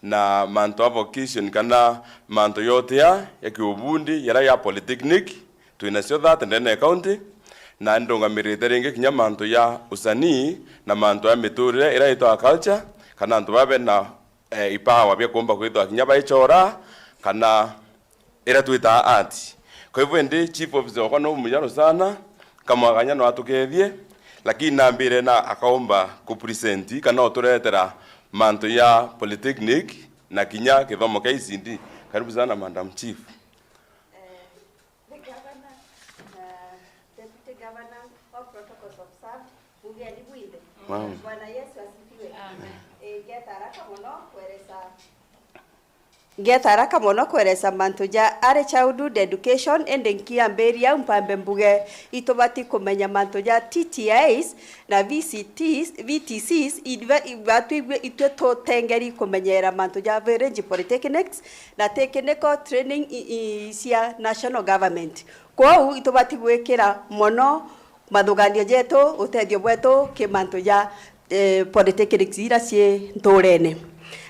S15: na mantu vocation kana mantu yote ya kiubundi yara ya polytechnic tuinacio that ndene county na ndongamirite ringi kinya mantu ya usanii na mantu ya miturire ira itwa culture kana antu babe na ipawa bya kumba kwithwa kinya baichora kana ira tuita art. Kwa hivyo ndi chief officer kwa no mujano sana kama kanya no atukethie lakini nambire na akaomba ku present kana oturetera manto ya polytechnic na kinya kithomo kia ICD. Karibu sana Madam Chief.
S16: The Governor, Deputy Governor of Protocols Observed, Mugeni Bwinde. Bwana Yesu asifiwe. Amen. Ngeta haraka muno kweresa mantu ja are childhood education ende nkiamberia mpambe mbuge itobati kumenya mantu ja TTIs na VTCs ibatu itwe to tengeri kumenyera mantu ja village polytechnics na technical training cia national government. Kwa itobati gwekera muno mathugania jetu utethio bwetu kimantu ja polytechnics ira cie nturene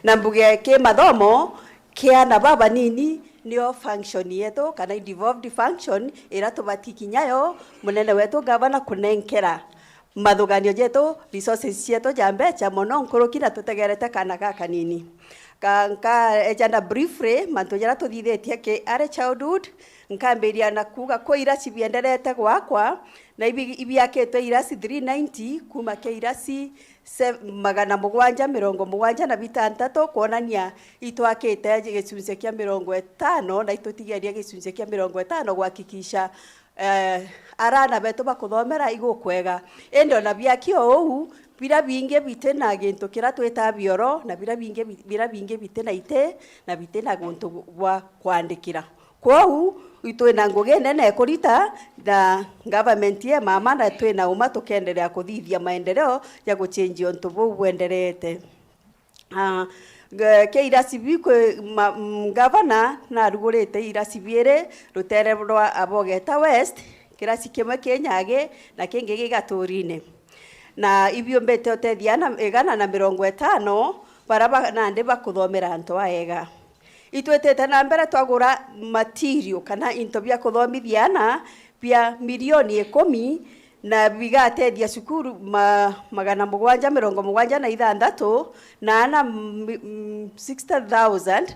S16: na mbuge ke mathomo kia na baba nini nio function yetu kana devolved function ira tubatiki nyayo munene wetu Ngabana kunenkera mathuganio jetu resources yetu jambe cha mono nkurukira tutegerete kana kaka nini kanka ejana briefly manto jara tuthithetie ke are childhood nkamberia na kuga ko irasi bienderete gwakwa na ibiaketwe irasi 390 kuma ke irasi 776 kuonania itwakite gicunje kia 50 na itutigeria gicunje kia 50 gwakikisha arana beto bakuthomera igukwega endo na biakio ou bira binge bitena gintu kira tweta bioro na bira binge bitena ite na bitena guntu gwa kwandikira kwau itwena nguge nene kurita na government ye mama na twena uma tukendelea kuthithia maendeleo ya guchange onto bwenderete ke irasi bikwe gavana na rugurite irasi biere rutere rwa Abogeta West kirasi kimwe kenyage na kingi gigaturine na ibyo mbete otediana egana na 50 baraba nande bakuthomera anto aega itwetete na mbere twagura material kana into bya kuthomithiana bya milioni 10 na bigatedia cukuru 776 na 60,000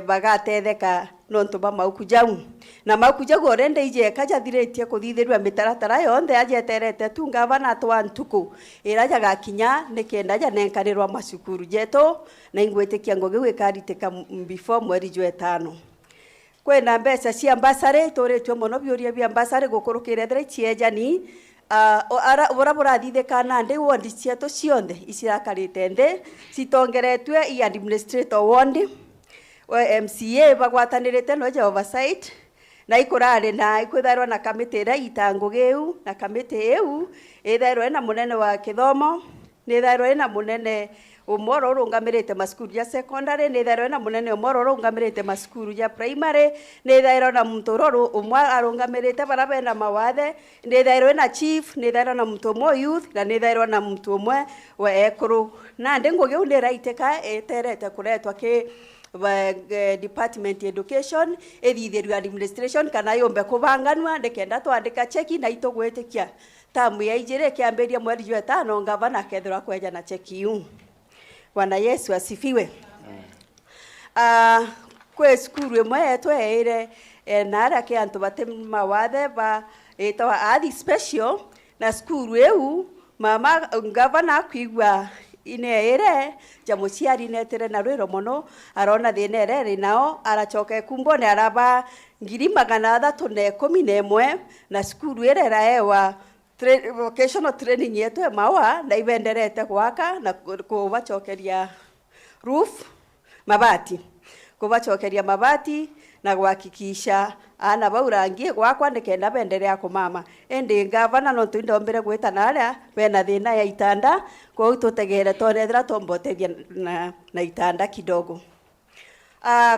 S16: bagatetheka nonto ba maukujau na maukuja gorende ije kaja thiretie kuthithirwa mitaratara yonthe ajeterete tu Ngabana twa ntuku iraja gakinya nikenda ja nenkanirwa macukuru jeto na ingwetikia ngoge wikariteka before mweri jwe 5 kwena mbeca cia ambasare toretwe mono biuria bia ambasare gukurukire thre chiejani ora burathitheka nande wondi cieto cionthe isirakarite nde citongeretwe i administrator ward MCA bagwatanirite no ja oversight na ikurare na ikwitharwa na kamiti ra itangugeu na kamiti eu itharwa na munene wa kithomo ni tharwa na munene umoro rungamirite maskuru ya secondary ni tharwa na munene umoro rungamirite maskuru ya primary ni tharwa na mtororo umwa arungamirite barabena mawathe ni tharwa na chief ni tharwa na mtomo youth na ni tharwa na mtomwe wa ekuru na ndengugeu ni raiteka eterete kuretwa ke department education ethithirio administration kana yombe kubanganwa ndekenda twandika cheki na itogwetekia tamu ya ijire kiamberia mweri jwa 5 Ngabana kethira kweja na cheki yu. Bwana Yesu asifiwe. Kwe skuru emwe tweire nara ke antu batema wathe ba etawa athi special na skuru eu mama Ngabana kwigwa ine jamuciari netere na rwiro mono arona thinere nao arachoka kumbone araba 311 na skuru erera ewa vocational training yetu mawa na ibenderete gwaka na kubachokeria roof mabati kubachokeria mabati na gwakikisha ana baurangie gwakwa ndikenda benderea kumama ende Ngabana no twindombere gweta naria bena thina ya itanda kwa ututegere tonethra tomboteria na itanda kidogo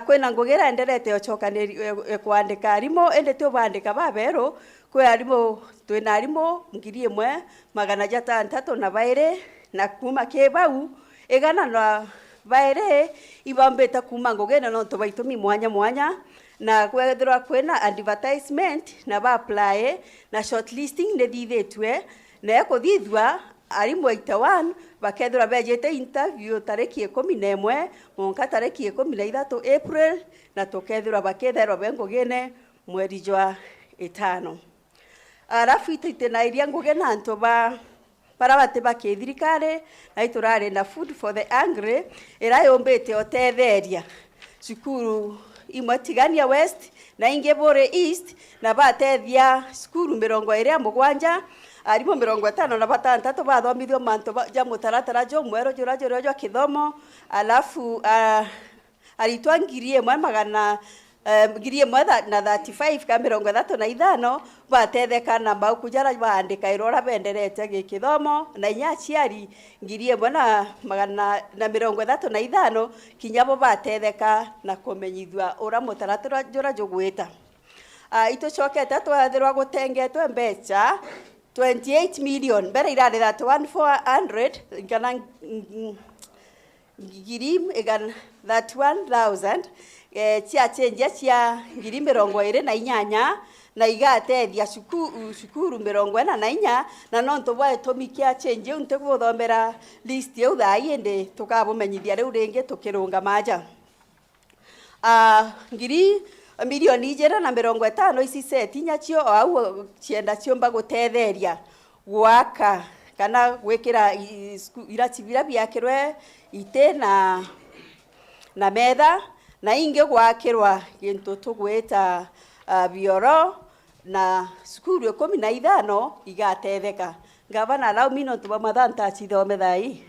S16: kwena ngugera enderete ochokaniri kwandika arimo ende tubandika babero kwe arimo twena arimo 1,600 na baire na kuma kebau egana na baire ibambeta kuma ngugena no tobaitumi mwanya na kwethira kwena advertisement na ba apply na shortlisting ne dithetwe na kuthithwa arimo 81 bakethira bejete interview tariki 11 monka tariki 13 April na tokethira bakethira bengogene mweri jwa 5 arafu itena iria ngogena anto barabate bakethirikare na iturare na food for the hungry irayombete otetheria cukuru imwatigania west na ingebore east na batethia skuru 27 arimo 56 bathomithio manto ja mutaratara jo mwero jura kithomo alafu aritwangirie magana ngirie mwetha na 35 ka 35 batetheka na baukujara baandika irora benderete gikithomo na inyaciari ngirie mwana magana na 35 kinyabo batetheka na kumenyithwa ura mutaratara jura jugwita itucokete twathirwa gutengetwe mbeca 28 million mbere irade that 1400 kana girim egan that 1000 chia change chia 28 na igatethia cukuru 44 na no ntubwa tumikia change unte guthomera list eu thai ende tukabumenyithia riu ringi tukirunga maja ngiri milioni 150 ici setinya cio au cienda ciomba gutetheria gwaka kana gwikira iracibira biakirwe ite na metha na inge gwakirwa gintu tugwita bioro na skuru 15 igatetheka Ngabana allow me not to mathanta chithome thai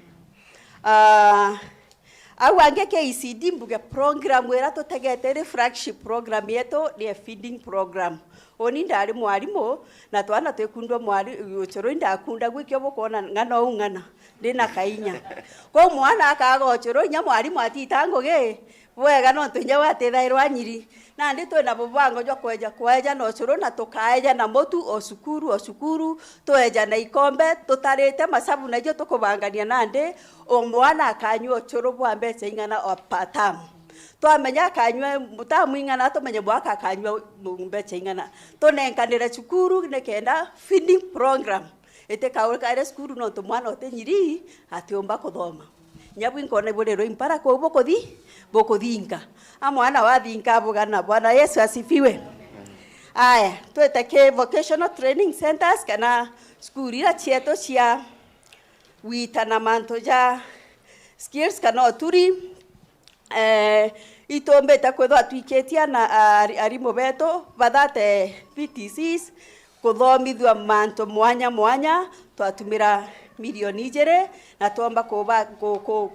S16: au ange KCD mbuge program wera tutegete ri flagship program yetu ni feeding program oni ndari mwarimu na twana twekundwa mwari uchoro ndakunda gwikyo bukona ngana ungana ndina kainya ko mwana akaga uchoro nya mwarimu atitango ge wega no tunya watethairwa nyiri na ndi twena bubango jwa kweja no uchoro na tukaeja na motu o sukuru tweja na ikombe tutarete masabu na jo tukubangania nande o mwana akanywa uchoro bwa mbese ingana o patam twamenya kanywe mutamu ingana tumenye bwaka kanywa mbese ingana tonenkanira sukuru nekenda feeding program ete kaulka ere sukuru no to mwana otenyiri atiomba kuthoma nyabu inkone bolero impara ko bokodhinka amwana wathinka bugana Bwana Yesu asifiwe. Aya tweteke vocational training centers kana skuru ira chieto cia wita na manto ja skills kana oturi itombeta kwethwa twiketia na arimo beto bathate PTCs kuthomithwa manto mwanya twatumira milioni 2 na twamba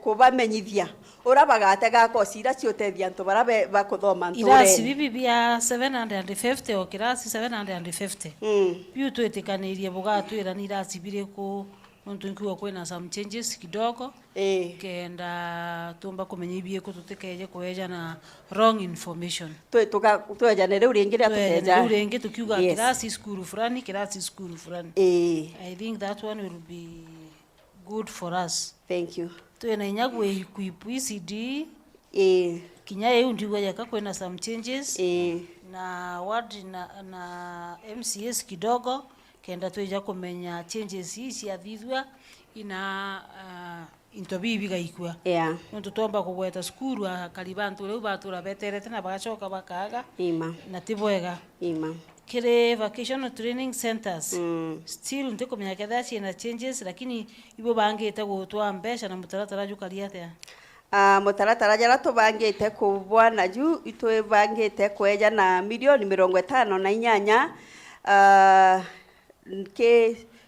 S16: kubamenyithia ora bagatega kosira ciotethia nto barabe bakuthoma ntore
S4: irasi bibi bia 750 o kirasi 750 biu twetikanirie bugatwira ni irasi biriku ntu nkuwa kwena some changes kidogo kenda tumba kumenya ibie tutikeje kweja na wrong information
S16: tweja ne ringi ra tuteja
S4: ringi tukiuga kirasi skuru fulani I think that one will be good for us.
S16: Thank you.
S4: Twena nyagwe kuipu ECD kinya yeu ndiwa yaka kwena some changes na ward na MCS kidogo kenda tweja kumenya changes hizi athithwa ina into bibi gaikwa nto tomba kugweta skuru akalibantu leu batura beterete na bagacoka bakaga na tibwega kire vocational training centers still ndiko menya ketha ciena changes lakini ibo bangite gutwa mbesha na mutaratara jukaria atia
S16: mutaratara jara tubangite kubwa na ju itwe bangite kweja na milioni 58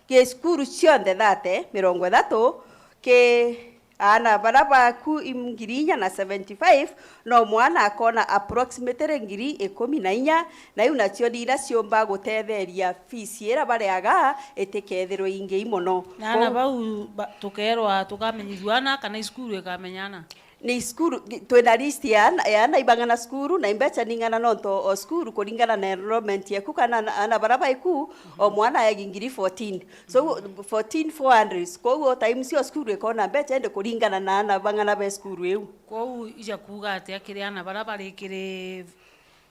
S16: ke skuru cionde thate 30 ke ana baraba ku ingirinya na 75 no mwana akona approximately ngiri 14 na yuna cio dira ciomba gutetheria fees era bareaga etekethero inge imono
S4: na ana bau tukerwa tukamenyithwana kana skuru ekamenyana
S16: ni skuru twena list ya ibangana skuru na imbecha ningana nonto o skuru kulingana na enrollment yaku kana ana baraba iku o mwana ya ngiri 14 so 14400 ko times yo skuru ekona becha ende kulingana na ana bangana be skuru eu
S4: ko ija kuga ati akiri ana baraba rekire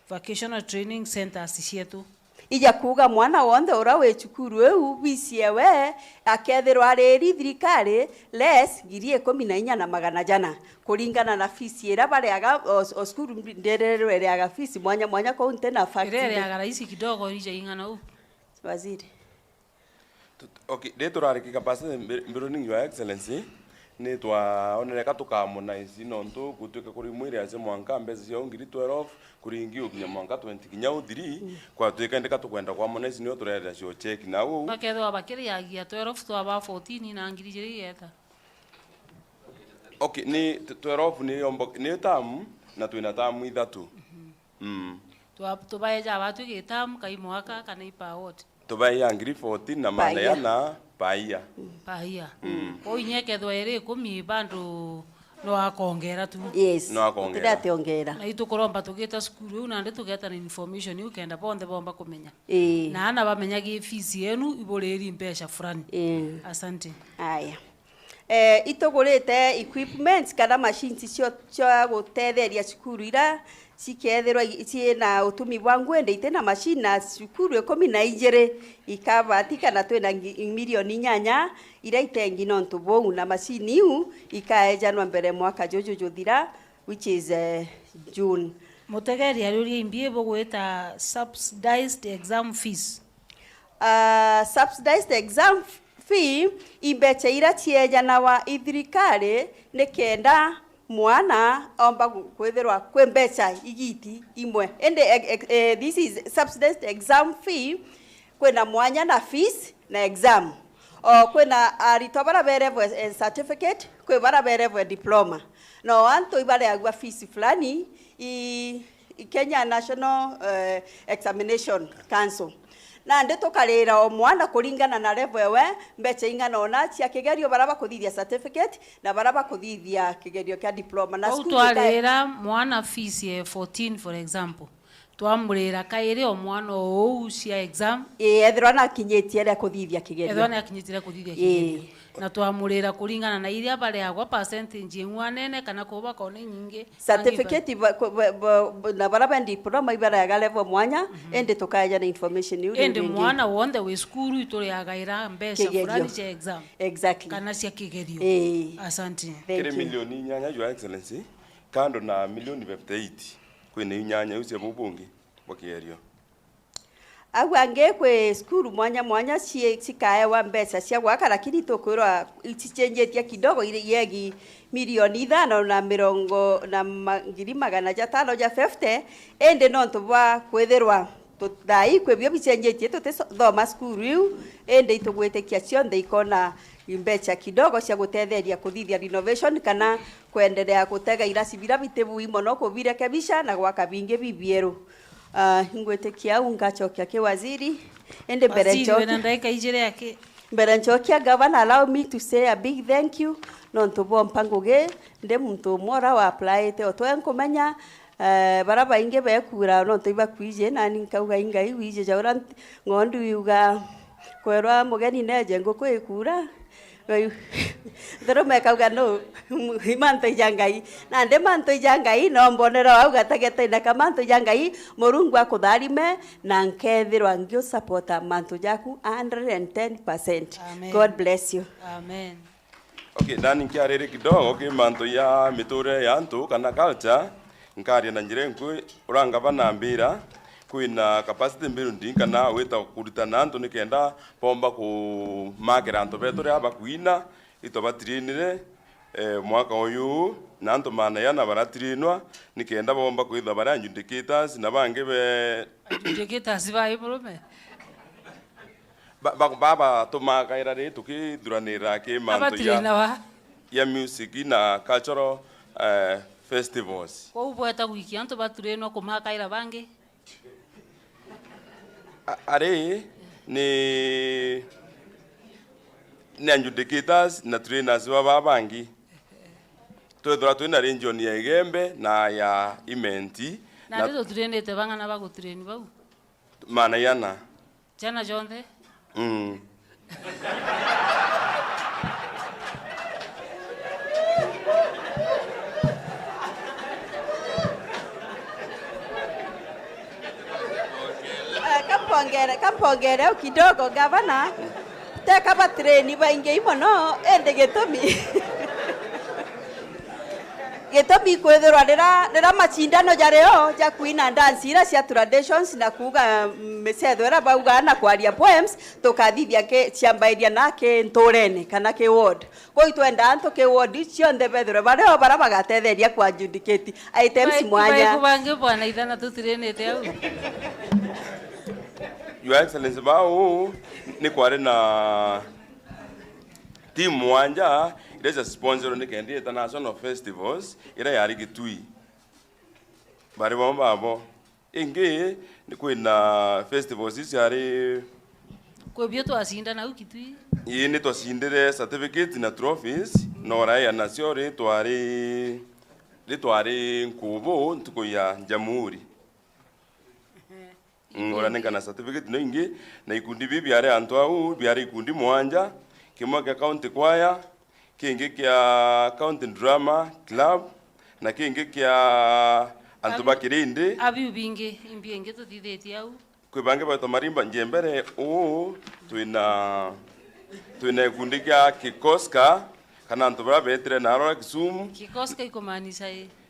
S4: vocational training centers cietu
S16: ija kuga mwana wonde ora we chukuru eu bisiewe akethirwa riri thirikari less ngiri 14 na magana jana kulingana na fees era bareaga o skuru nderero ereaga fees mwanya ko ntena factory
S4: ereaga raisi kidogo ija ingana u
S16: waziri
S15: okay detorari capacity building your excellency ni twaoneleka tukamona ici nontu gutuika kuri mwiri ace mwanka mbezi cia ngiri 12 kuringi ukinya mwanka 20 kinya 3 kwa tuika ndika tukwenda kwa mona ici ni turenda cio check na u
S4: bakethwa bakiriagia 12 twa ba 14 na ngiri jiri yeta
S15: okay ni 12 ni tamu na twina tamu ithatu
S4: tubaeja abatu gitamu kai mwaka kana ipa wote
S15: tubaia ngiri 14 na maana yana paia
S4: o inyekethwa iri 10 bandu no akongera tu
S16: no akongera ongera
S4: na itukoromba tugita skuru na ndi tugeta na information yu kenda bonde bomba kumenya na ana bamenya gi fees yenu iboreri mbesha fulani asante
S16: aya itugurite equipment kana machines cio gutetheria skuru ira cikethirwa ciina utumi bwa ngwende itena machine na cukuru 12 ikabatikana twina milioni 8 ira itengi nontu bou na machine iu ikaejanwa mbere mwaka jojo juthira which is June.
S4: Mutegeri aruria imbie bogweta subsidized exam fees.
S16: Subsidized exam fee imbecha ira ciejanawa ithirikari nikenda mwana omba kwethirwa kwembecha igiti imwe ende this is subsidized exam fee kwena mwanya na fees na exam kwena arito baraberevwe certificate kwe baraberevwe diploma no anto ibare agwa fees fulani Kenya National Examination Council na nde tukarira o mwana kuringana na level ewe mbecha ingana ona cia kigerio baraba kuthithia certificate na baraba kuthithia kigerio kia diploma na
S4: school twarira mwana fees 14 for example twamurira kaire o mwana o cia exam
S16: ethirwa na kinyetie ria kuthithia kigerio
S4: ethirwa na kinyetie kuthithia kigerio na twamurira kuringana na iria bare agwa percentage nene kana kuba kone nyingi
S16: certificate na baraba diploma ibara ya level mwanya ende tukaja na information yule
S4: ende mwana wonde we school itore agaira mbesha fulani cha exam
S16: exactly
S4: kana cia kigerio asante
S15: kire milioni 8 your excellency kando na milioni 58 kwene inyanya ucia bubungi bokigerio
S16: agwange kwe skuru mwanya cikaewa mbeca cia gwaka lakini tukwirwa icichenjetie kidogo ile yegi milioni 5 na 550 ende no tubwa kwethirwa tuthai kwebio bichenjetie tutithoma skuru iu ende itugwetekia cionthe ikona mbeca kidogo cia gutetheria kuthithia renovation kana kuendelea gutega irasi bila bitebu imono kubire kabisha na gwaka bingi bibieru ngwetekia ungachokia ke waziri ende berenchokia Gavana, allow me to say a big thank you nonto bo mpangoge nde muntu mora wa apply te otwenkumenya baraba inge bekura nonto ibakwije nani nkauga ingai wije jaura ngondu yuga kwerwa mugeni neje ngokwikura Dero mekauga no manto jangai na nde manto jangai no mbonera au gatagete na kamanto jangai morungu akutharime na nkethirwa ngio supporta manto jaku 110%. Amen. God bless you.
S4: Amen.
S15: Okay, nani nkiarere kidogo ke manto ya miture ya ntu kana culture nkari na njire nkui uranga banambira kuina capacity mbiru ndinkana weta kurutana ntu nikenda pomba ku makera ntu betore aba kuina ito batirinire mwaka uyu na ntu mana yana baratirinwa nikenda bomba kuitha bara indicators na bange be
S4: indicators ba iburume
S15: baba tumakaira ri tukithuranira ke mantu ya music na cultural festivals
S4: kwa ubweta wiki antu baturinwa kumakaira bange
S15: are ni adjudicators na trainers wa babangi twethora twina region ya Igembe na ya Imenti
S4: na rero turenete bangana bagutreni bau
S15: mana yana
S4: jana jonde
S16: kampongere kidogo Gavana teka batreni bainge imono ende getomi kwethirwa rira machindano jareo ja kuina dance ira cia traditions na kuga mesethwera bauga na kwaria poems tukathithia ke ciambairia nake nturene kana ke ward ko itwenda antu ke ward cionthe bethre bareo bara bagatetheria kwa adjudicate items mwanya
S4: kubange bwana ithana tutirenete au
S15: Your Excellency bao ni kware na team mwanja ira sponsor ni kendi international festivals ira yari Gitui bari bomba abo inge ni kwina festivals isi yari
S4: kwebio twasinda na Gitui
S15: ni twasindire certificate na trophies nora ya nasiore twari nkubo ntuko ya Jamhuri ora nengana certificate no ingi na ikundi bibi are antu au biari ikundi mwanja kimwe ka county choir kingi kia county drama club na kingi kia antu bakirindi
S4: abi ubingi imbienge tutithĩtie au
S15: kwibange bato marimba njembere twina ikundi kia kikoska kana antu bara betire narora Kisumu
S4: kikoska ikumaanisha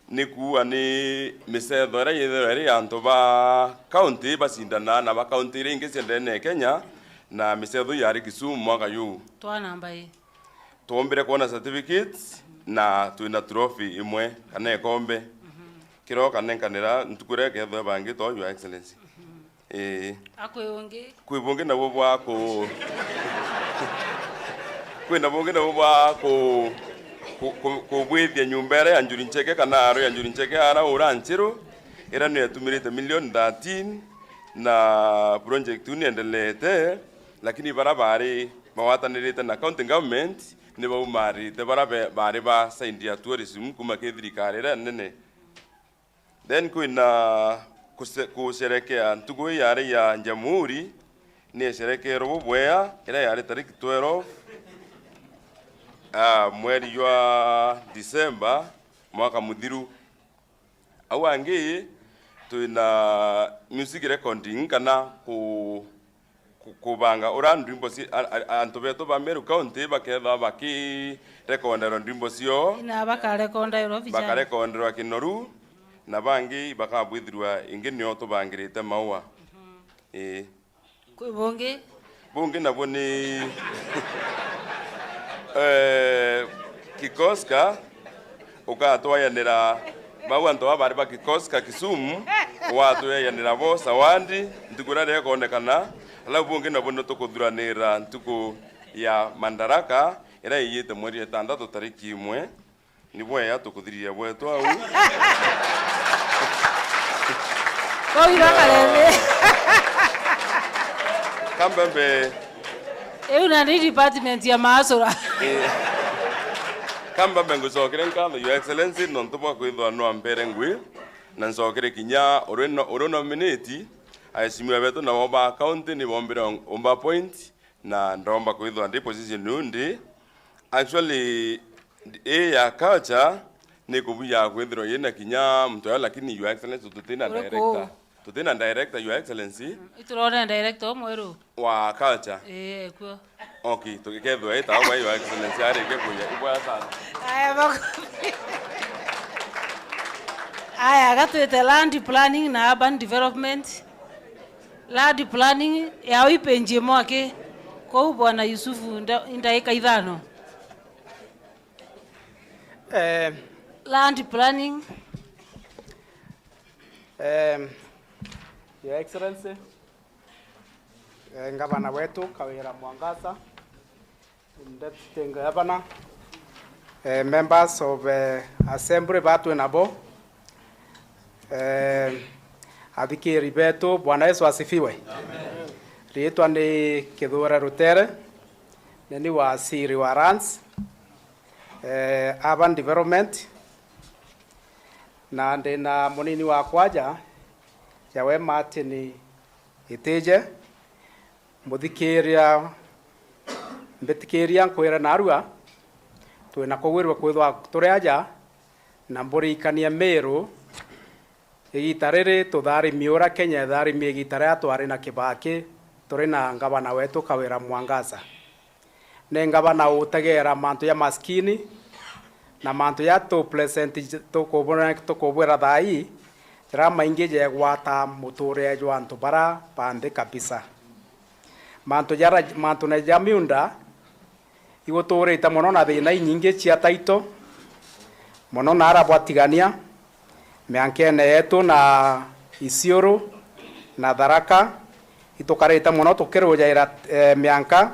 S15: ni kuwa ni misetho ĩrĩa yithero ĩrĩ antu ba county basindana na ba county ringi ciendene Kenya na misetho yari Kisumu mwaka yu
S4: twanamba
S15: tuombire kuona certificates na twina trophy imwe kana ikombe kiroka nenkanira ntukure ketho bangi to your excellency
S4: akwĩũngĩ
S15: kwĩbũngĩ nabo bwa kwĩna bũngĩ nabo bwa kubwithia nyumba ĩrĩa ya Njuri Ncheke kana aro ya Njuri Ncheke ara ura Nchiru ĩrĩa nĩ atumirite million 13 na project ni endelete lakini bara bari mawatanĩrĩte na county government ni baumarite bara bari ba side ya tourism kuma kithirikari ĩrĩa nene then kwĩna kusherekea ntugu yari ya NJURI ni sherekero bwea ĩrĩa yari tariki 12 mweri wa December mwaka muthiru au angi twina music recording kana kubanga ura ndimbo si antu beto ba AMERU county baketha baki recordero ndimbo cio
S4: na bakarekonda vijana
S15: bakarekonderwa kinoru na bangi bakabwithirwa ingi nio tubangirite maua
S4: kwĩbũngĩ
S15: bungi nabo ni kikoska ukatwayanira bau antu abari ba kikoska Kisumu watwayanira bo sawandi ntukura rekonekana ala bungi nabo no tukuthuranira ntuku ya Mandaraka ira iyite mweri 6 tariki 1 nibwo ya tukuthiria bwetu au
S4: Kawira kalele
S15: kambembe
S4: una ni department ya maasura
S15: kambembe nguzokere nkatho your excellency nontuba kwithwa no ambere ngwi na nsokere kinya oro nominate aishimiwa betu na waba county ni bombira omba point na ndomba kwithwa ndi position nundi actually ya culture ni kubuya kwithwa yena kinya mtu lakini your excellency tutina director your excellency
S4: iturona director mweru
S15: wa culture
S4: kwa
S15: okay tukikethwa eta wa your excellency ari kekuya ibwa sana
S4: aya gatwete land planning na urban development land planning ya ipenje mwake kwa bwana Yusufu ndaika ithano land planning
S7: Your Excellency Ngabana wetu Kawira Mwangasa Deputy Ngabana members of assembly batu nabo abikiri betu Bwana Yesu asifiwe. Amen. Rietwa ni Kithura Rutere neni waziri wa lands urban development na ndina munini wa kwaja yawe Martin Iteje muthikiria mbetikiria nkwira narua twina kugwirwa kwithwa turi aja na mburikania AMERU igita riri tutharimi ura Kenya tharimi igita ria twari na kibaki turi na ngabana wetu Kawira Mwangasa ne ngabana utegera mantu ya maskini na mantu ya to present to kubura thai drama ingi je gwata muture jo antu bara pande kabisa mantu na jamiunda igutũrĩte mũno na thĩna nyingĩ cia taito mũno na arabwatigania mĩankene yetu na Isiolo na Tharaka itukarĩte mũno tũkĩrũjaĩra mĩanka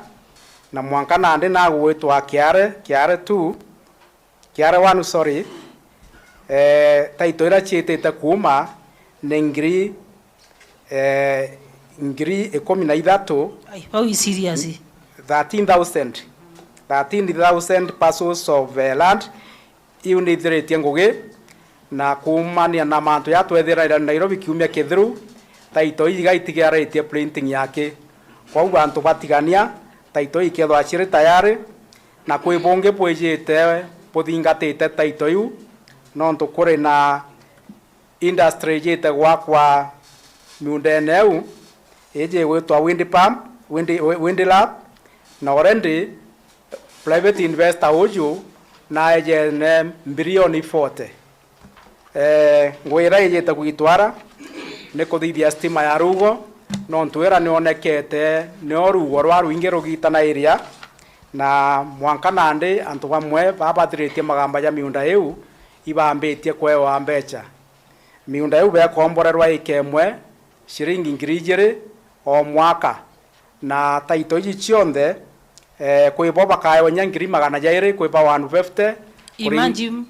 S7: na mwanka nandi na gwĩtwa Kiare 2 Kiare 1 sorry taito ĩrĩa ciĩtĩte kuma nĩ ngiri 13
S4: how is serious
S7: 13,000 parcels of land iunithĩrĩtie ngũgĩ na kumania na mantu ya twethĩra Nairobi kiumia kĩthiru taito igaitigĩarĩtie printing yake kwa antu batigania taito ikethwa cirĩ tayari na kwĩ bũngĩ bwĩjĩte bũthingatĩte taito iu no ntukũrĩ na industry jite kwa miunda eneu eje wetwa wind pump wind lab na already private investor uju na eje ne bilioni 40 ngwira eje ta gwitwara ne kuthithia stima ya rugo no ntwira ni onekete ni orugo rwa ruingi rugitana area na mwanka nandi antu bamwe babathiritie magamba ya miunda eu ibambitie kwewa mbecha miunda eu bekomborerwa ikemwe shiringi 2,000 o mwaka na taito iji cionthe kwibo bakayo nya 200,000 kwiba 150
S4: imagine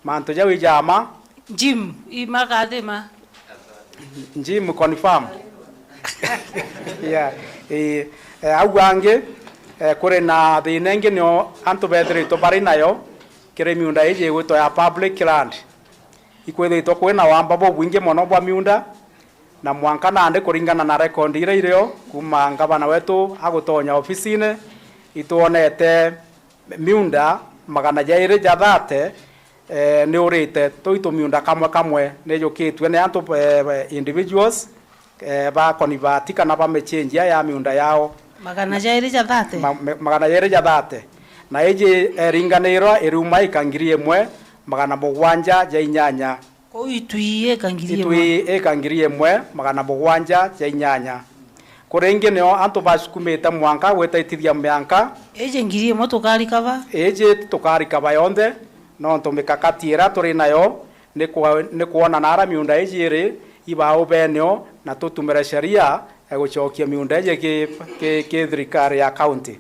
S7: manto jawi jama
S4: Jim imagadema
S7: Jim confirm yeah augange kure na thinenge no antu bethrito bari nayo kire miunda ije gwito ya public land ikwithito kwina wamba bo bwingi mono bwa miunda na mwanka nande kuringana na record ire ireo kuma ngabana wetu agutonya ofisine ituonete miunda magana jaire jathate ni urite toito miunda kamwe ne jokitwe ne antu individuals ba convert kana ba mechange ya miunda yao
S4: magana jaire jathate
S7: magana jaire jathate na eje ringaniro iruma ikangirie mwe magana mugwanja ja inyanya
S4: ko itwi
S7: ekangirie mwe magana mugwanja ja inyanya kurenge neo antu basukumeta mwanka wetaitithia myanka
S4: eje ngirie mo tukari kaba
S7: eje tukari kaba yonde no ntumikakatiira turi nayo ni kuona nara miunda ejiri ibao benyo na tutumira sheria eguchokia miunda eje ke thirikari ya county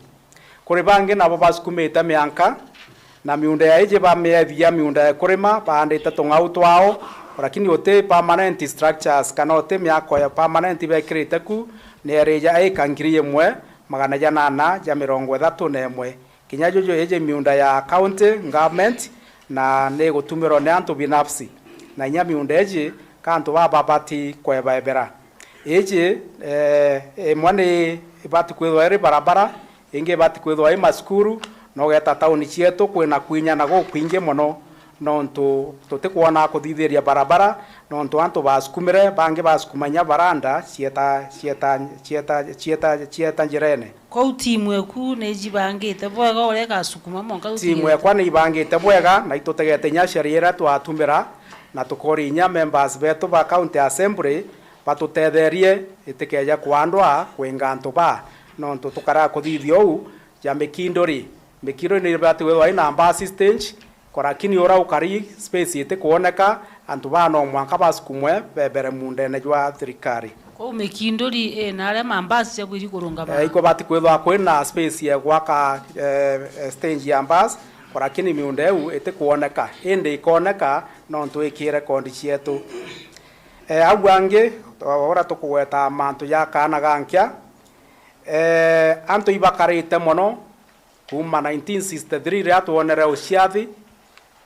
S7: kuri bangi nabo basukumeta myanka na miunda ya eje bamethia miunda ya kurima bandite tung'au twao lakini ote permanent structures kana ote myako ya permanent bekirite ku nereja aikangirie mwe magana janana ja 31 kinya jojo eje miunda ya county government na ne gutumiro ne antu binafsi na nya miunda eje kantu babati kweba ebera eje mwane ibati kwethwa eri barabara inge bati kwethwa maskuru no geta tauni cietu kwina kwinya na go kwinge mono nontu tutikuona kuthithiria barabara nontu antu basukumire bangi basukumanya baranda cieta njirene
S4: ko timu eku ne jibangite bwega ore kasukuma monka
S7: timu ekwa ni ibangite bwega na itutegete nya sheria twatumira na tukori nya members betu ba county assembly batutetherie itikeja kwandwa kwingantu ba nontu tukara kuthithio u ya mikindori mikiro ni bati wewa ina assistant korakini ora ukari space ite kuoneka antu bano mwanka basukumwe bebere mundene jwa thirikari
S4: ko mikindori na ale mambasi ya kwiri kurunga ba
S7: iko bati kwethwa kwina space ya gwaka stage ya mbas korakini miunde u ite kuoneka inde ikoneka no ntu ikire kondi cietu agwange ora tukugweta mantu ya kana gankya antu ibakarite mono kuma 1963 ria tuonere uciathi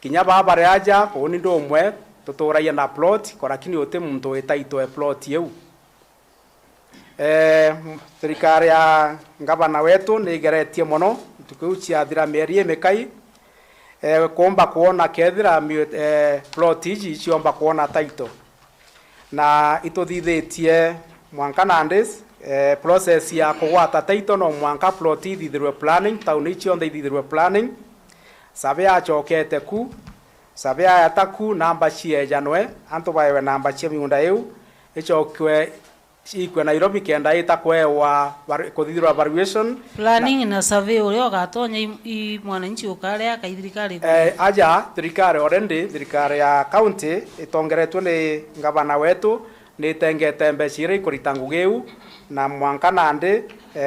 S7: kinya baba reaja oni ndo mwe tuturaia na plot korakini ote muntu etaito plot yeu serikali ya ngabana wetu ni geretie mono tukuucia thira meri emekai komba kuona kethira plot iji ciomba kuona taito na ituthithitie mwanka nandes process ya kugwata taito no mwanka plot ithithirwe planning tauni cionthe ithithirwe planning sabe achokete ku sabe ataku namba ciejanwe antu baewe namba cia miunda eu ichokwe ikwe Nairobi kenda itakwe wa kuthithirwa valuation
S4: planning na survey uri ogatonya i mwananchi ukare akaithirikari
S7: aja thirikari already thirikari ya county itongeretwe ni ngabana wetu ni tengete mbecire kurita ngugeu na mwanka nande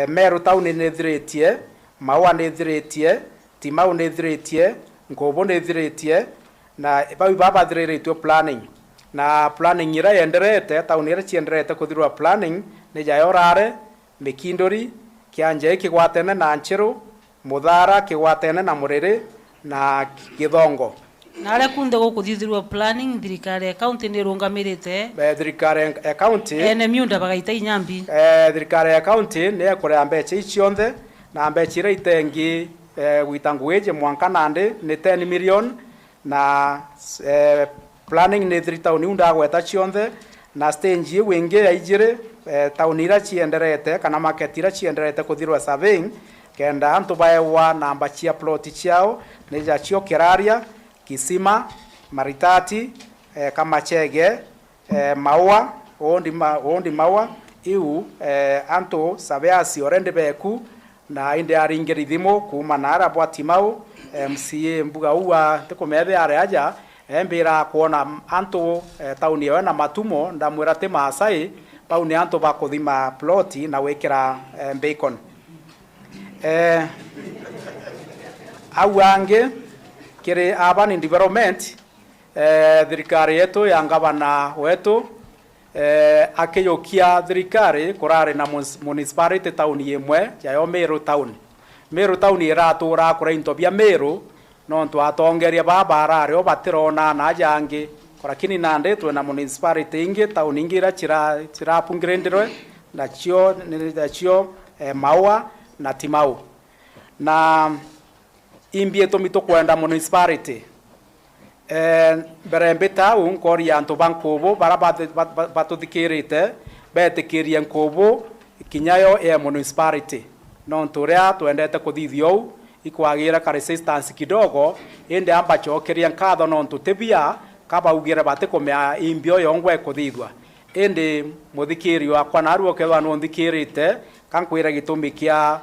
S7: Meru town ni thiritie Maua ni thiritie Timau ni thiritie Ngobo ni thiritie na baba thiriretwe planning na planning ira yenderete town ira cienderete kuthirwa planning ni jayorare Mikindori kianje kigwatene na Nchiru Muthara kigwatene na Muriri na Githongo
S4: na ale kunde gukuthithirwa planning thirikari ya county ni rungamirite
S7: thirikari ya county
S4: ene miunda bagaita inyambi
S7: thirikari ya county ni ekore mbecha icionthe na mbecha ira itengi gwitangueje mwanka nande ni 10 million na
S12: planning ni 3 tauni unda gweta cionthe na stage ye wingi ya ijire tauni ira cienderete kana market ira cienderete kuthirwa surveying kenda antu baewa namba cia plot ciao ni ja cio Kiraria, Kisima, Maritati, Kamachege, Maua, ondi Maua iu antu sabeasi orende beku na inde aringeri thimo kuma nara bwa Timau MCA mbuga uwa tekomebe areaja embira kuona antu tauni yo na matumo ndamwira te Maasai pau ni antu bakuthima ploti na wekera bacon au ange kire urban development thirikari yetu ya ngabana wetu akiyokia thirikari kurari na municipality town yemwe ya Meru town. Meru town iratura kura into bia Meru no ntu atongeria baba arari obatirona na jangi korakini nande tu na municipality ingi town ingira chira pungirendirwe na chio Maua na Timau na imbie to mito kwenda municipality berembe town kori anto bankobo barabato dikirite betekiria nkobo kinyayo municipality no nturia tuendete kuthithio ikwagira ka resistance kidogo ende ambacho keria nkatho no ntutebia kaba ugire bate komea imbio yongwe kuthithwa ende muthikirio akwa naruo kewa no nthikirite kankwira gitumi kia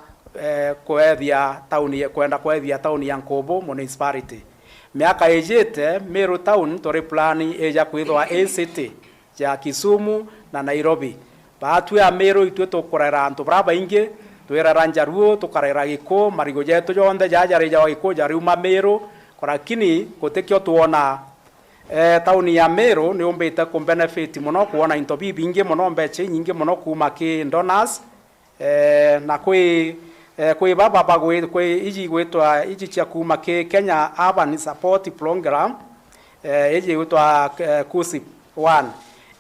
S12: kwethia tauni kwenda kwethia tauni ya Nkobo municipality miaka ejete Meru town tore plani eja kwithwa ACT ya Kisumu na Nairobi batu ya Meru itwe tukorera antu braba inge twera ranjaruo tukarera giko marigo jetu jonde jaja wa giko jariuma Meru korakini kutekyo tuona tauni ya Meru ni umbite ku benefit muno kuona into bibinge muno mbeche nyinge muno kuma ki donors na kwe baba kwe iji gwetwa iji cia kuma ke Kenya Urban Support Program iji gwetwa KUSIP 1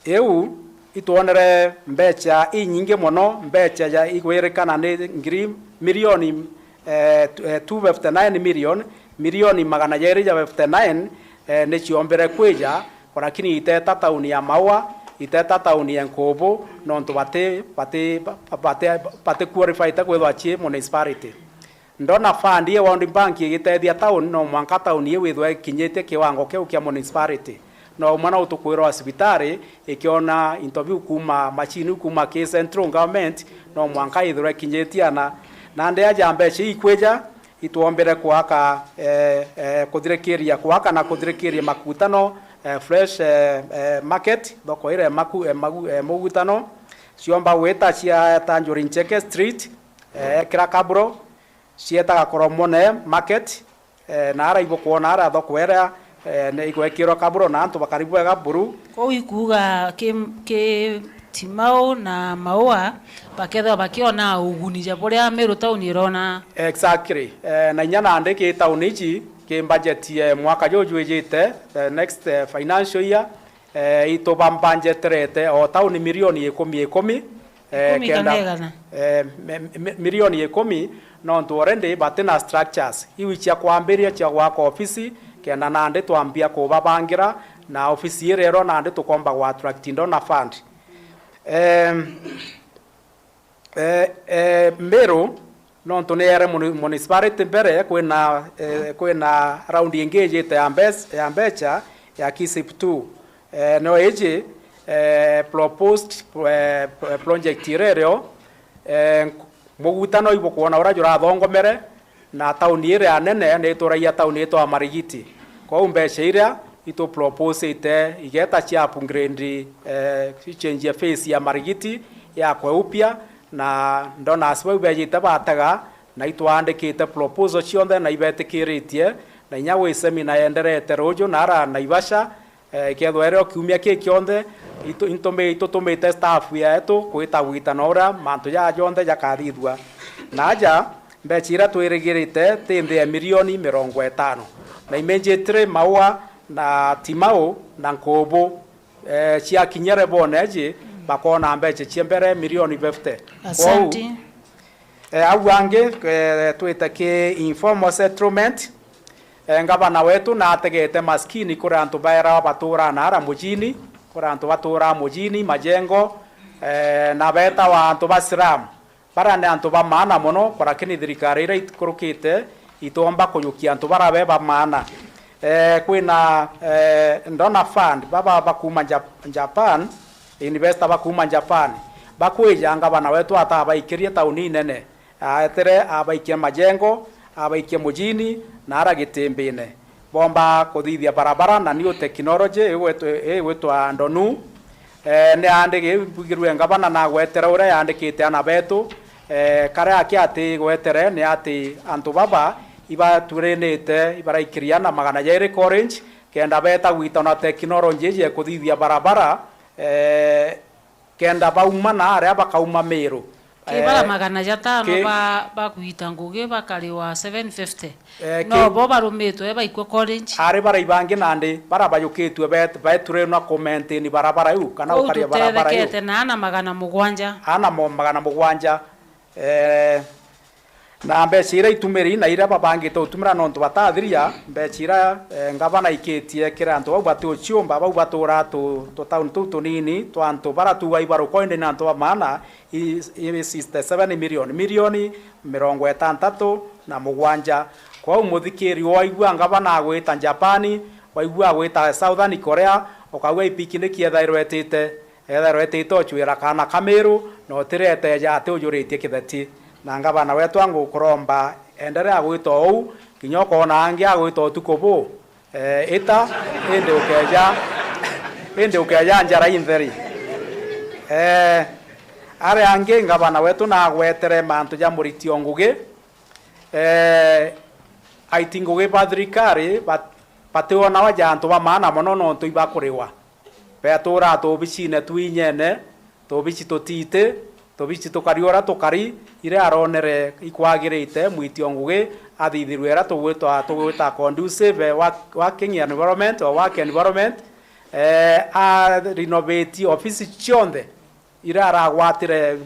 S12: eu ituonere mbecha inyinge muno mbecha ya igwerekana ni ngiri milioni 259 milioni magana jeri ya 59 ni chiombere kweja lakini iteta tauni ya Maua iteta tauni ya Nkobo nonto bate qualify ta kwethwa chi municipality ndona fund ye World Bank igitethia tauni no mwanka tauni ye withwe kinyete kiwango keu kia municipality no mwana utukwira hospitali ikiona interview kuma machine kuma ke central government no mwanka ithwe kinyetiana na nde aja mbeche ikweja ituombere kwaka kuthirekeria kwaka na kuthirekeria makutano fresh market thoko ire mugutano ciomba weta cia Tanjuri Ncheke Street Kirakabro cietaga Koromone market na ara ibo kuona ara thoko ira ne igwekirwo Kaburo na antu bakaribu ega buru
S4: ko ikuga ke Timau na Maua baketha bakiona uguni jaboria Meru town irona
S12: exactly na nyana ndeke town ichi ke budget mwaka jojo ejete the next financial year ito budget rete o town milioni 10 kenda milioni 10 no ntuorende batena structures iwi cia kwambiria cia gwaka ofisi kenda nande twambia kubabangira na ofisi irero nande tukomba gwa attract ndona fund Meru no ntunere municipality mbere kwena round engage ya mbecha ya KUSIP 2 no eje proposed project irero mugutano ibo kuona ura jura thongomere na tauni ire anene ne turaia tauni eto Marigiti kwa mbecha ira ito propose ite igeta cia upgrade change face ya Marigiti ya kwa upya na ndona aswa bejita bataga na itwandikite proposal cionthe na ibetikiritie na nyawe seminar enderete rojo nara na Ivasha kethwere kiumia kionthe itutumite staff yetu kwita witana ura mantu ya jonde jakathithwa naja mbechira twirigirite tinde milioni 50 na imenjetre Maua na Timau na Nkobo cia kinyere boneje bakona mbeche chiembere milioni 50
S4: asante
S12: au ange twita ke informal settlement ngabana wetu na ategete maskini kuri antu baira batura nara mujini kuri antu batura mujini majengo na beta wa antu basiram bara ne antu ba maana mono para kini thirikari ira ikurukite itomba kunyukia antu bara beba maana kwina ndona fund baba bakuma Japan investor bakuma Japan bakwija ngabana wetu atabaikirie tauni nene atere abaikia majengo abaikia mujini na ara gitembene bomba kuthithia barabara na new technology wetu andonu ne andike bugirwe ngabana na gwetera ure yandikite ana betu kare akiati gwetere ne ati antu baba iba turenete ibaraikiria na magana jaire orange kenda beta gwita na technology ye kuthithia barabara kenda bauma na aria bakauma Meru
S4: kibala magana jatano ba gwita ngugi bakari wa 750 no bo barumetwe baikwe college
S12: ari bara ibangi nandi bara bayukitwe beture na comment ni barabara yu kana ukari barabara yu
S4: kete na ana magana mugwanja
S12: magana mugwanja na mbecira itumiri na ira babangi to tumira nonto batathiria mbecira ngabana iketie kira antu bau batu chiomba bau batura to town to nini to antu bara tu wai baro koinde na antu maana is 7 milioni 63 na mugwanja kwa umuthikiri waigua ngabana agwita Japani waigua agwita Southern Korea okawa ipikiniki ethairwetite ochwira kana Kameru no tirete ja ate ujuritie kitheti na ngabana wetu angu kuromba endelea gwito ou kinyoko na angi agwito tukobo eta ende ukeja njara intheri are angi ngabana wetu na gwetere mantu ja muritio ngugi aitingugi bathirikari bationa waja antu ba maana mono no ntu ibakuriwa betura to bicine twinyene to bici totite to bici tukariora tukari ire aronere ikwagirite mwitio ngugi athithirwera tugwita conducive working environment or work environment a renovate office chionde ire aragwatire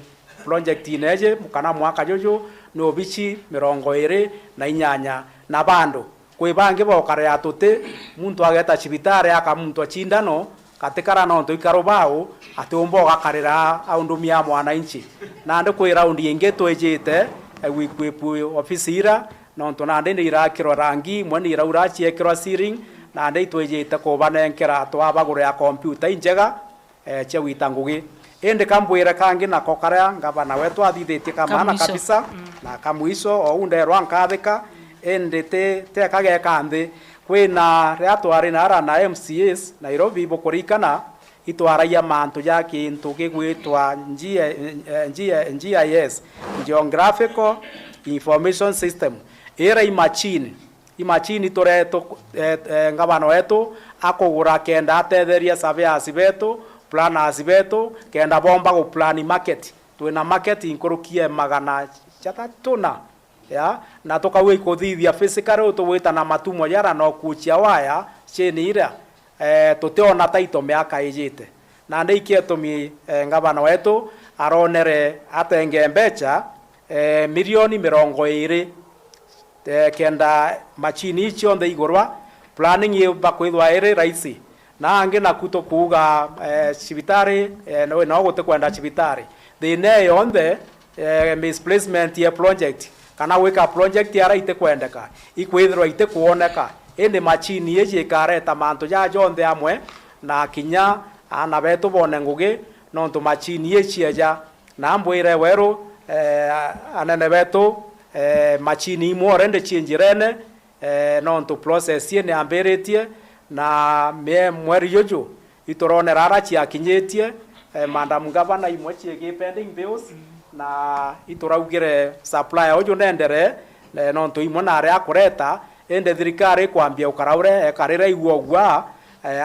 S12: project ineje mukana mwaka jojo no bici 28 na bandu kwe bange bokare atote muntu ageta cibitare aka muntu achindano katikara no nto ikarobao atombo gakarira aundumia mwana inchi nande kwe round yenge twejete wikwepu office ira no nto nande ni irakiro rangi mwani ira urachi ekiro ceiling nande twejete ko banenkera twabagure ya computer injega che witangugi ende kambwira kangi na kokara ngabana wetu athithetie kamana kabisa na kamuiso o unde rwankathika ende te kage kanthi kwina riatwari na ara na MCS Nairobi bukurikana itwaraia mantu ya kintu kigwitwa GIS Geographical Information System era imachine toreto ngabana wetu akugura kenda atetheria surveyors betu planners betu kenda bomba go plan market twina market inkurukie magana chatatuna ya na tokawe ikuthithia physical tuwita na matumo yara no kuchia waya cheni ira tuteona taito miaka ijite na ndikie tumi ngabana wetu aronere atenge mbecha milioni 20 kenda machini icho nde igorwa planning ye bakwithwa ere raisi na ange na kuto kuga cibitari no gote kwenda cibitari thine yonde misplacement ye project kana weka project yara ite kwendeka ikwithirwa ite kuoneka ende machini yeje kareta manto ja jonde amwe na kinya ana betu bone ngugi no nto machini yeche na mbwire weru anene betu machini more ende chinjirene no nto process ye ne amberetie na me mweri yojo itorone rara chi akinyetie madam governor imwechi pending bills na ituraugire supply ojo nendere no nto imona ari akureta ende thirikari kwambia ukaraure karira igwogwa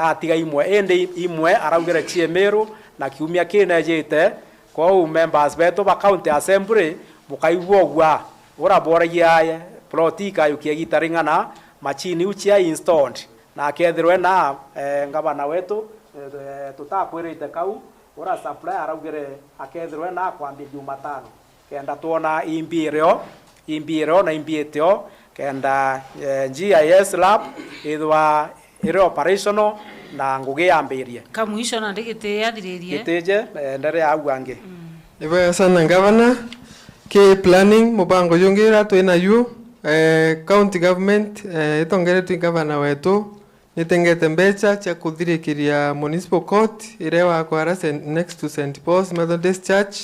S12: atiga imwe ende imwe araugire chiemero na kiumia kinejete kwa members beto ba county assembly bukaigwogwa ora bora ya plotika yukigitaringana machini uchia installed na kethirwe na ngabana wetu tutakwirite kau ora supply araugire akethirwe na kwambia Jumatano kenda tuona imbireo na imbieteo kenda GIS lab ithwa ire operational na ngugi yambirie
S4: kamwisho na ndegete yathiririe
S12: iteje ndere agwange
S17: Iwe sana Ngabana ke planning mubango yongira twina yu county government itongere twi Ngabana wetu nitengete mbecha cha kuthirikiria municipal court ire wakwa next to St Paul's Methodist Church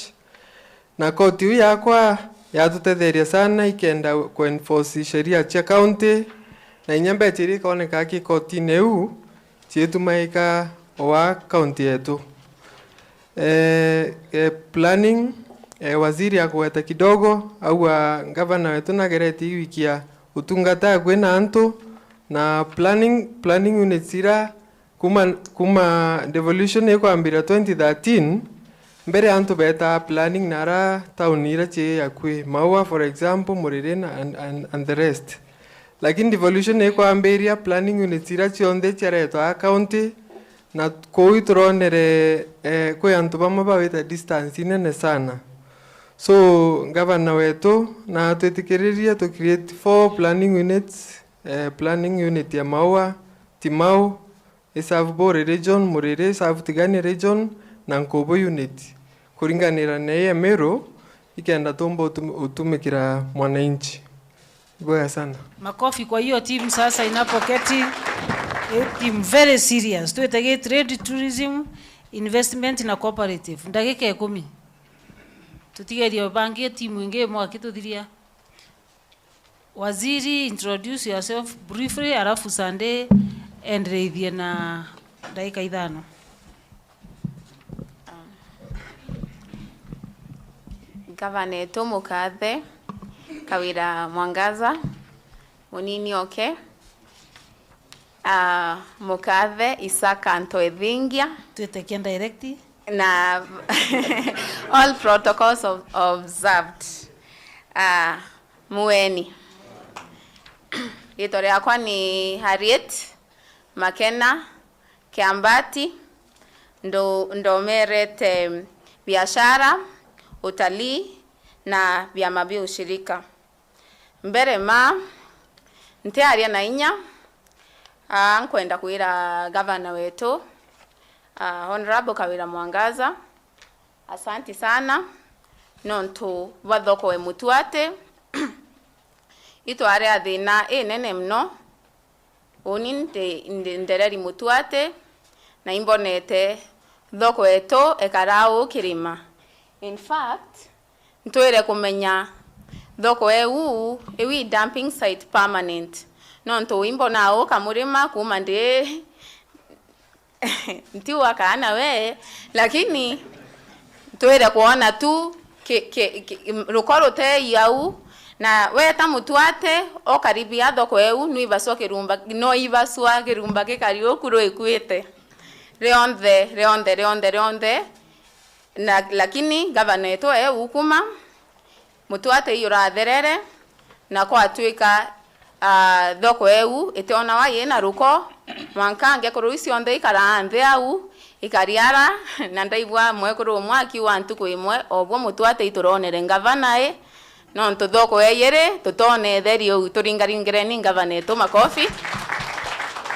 S17: na court yu yakwa yatutetheria sana ikenda kuenforce sheria cha county na inyambe chiri kaoneka ki court neu chitumaika wa county yetu. Planning waziri akweta kidogo au gavana wetu nagereti wikia utungata kwena anto na planning unit sira kuma devolution eko ambira 2013 mbere anto beta planning nara taunira che yakwe Maua for example Murirena and the rest, lakini devolution eko amberia planning unit sira chionde chareto county na koi turonere koi antu bama baweta distance nene sana. So gavana wetu na tutikiriria to create 4 planning units, planning unit ya Maua, Timau, Isavu Bore region, Murire, Isavu Tigani region na Nkobo unit. Kuringanira na AMERU ikenda tombo utumikira mwananchi. Goya sana.
S4: Makofi kwa hiyo team sasa inapoketi. Team very serious. Tuetage trade, tourism, investment na cooperative. Ndagika 10. Tutigeria bangi timu inge mwakituthiria. Waziri, introduce yourself briefly alafu Sunday endelee na dakika 5.
S18: Gavana Tomokathe Kawira Mwangaza munini oke Mukathe Isaka Ntoethingia
S4: tutekia direct
S18: na all protocols observed. Mueni Itore yakwa ni Harriet Makena Kiambati ndo merete biashara, utalii na vyama vya ushirika. Mbere ntearia na inya nkwenda kuira gavana wetu Honorable Kawira Mwangaza, asanti sana nontu bathoko we mutuate itware athina nene mno uni ndereri mutuate na imbonete thoko eto ekarao kirima. In fact ntoire kumenya thoko ewi dumping site permanent nontu imbona kamurima kuma ndi ntiwa kana we, lakini ntoire kuona tu rukoro te yau na weta mutuate okaribia thoko no ibaswa kirumba kikari okuro ekwete reonde na lakini gavana eto ukuma mutuate yuratherere na kwa tuika thoko iteona wa yena ruko mwankange kuruisi onde ikaranze au ikariara na ndaigwa mwekuru mwaki wa ntuko imwe obwo mutuate ituronere gavana no ntuthoko yere tutone therio turingaringire ni gavana eto makofi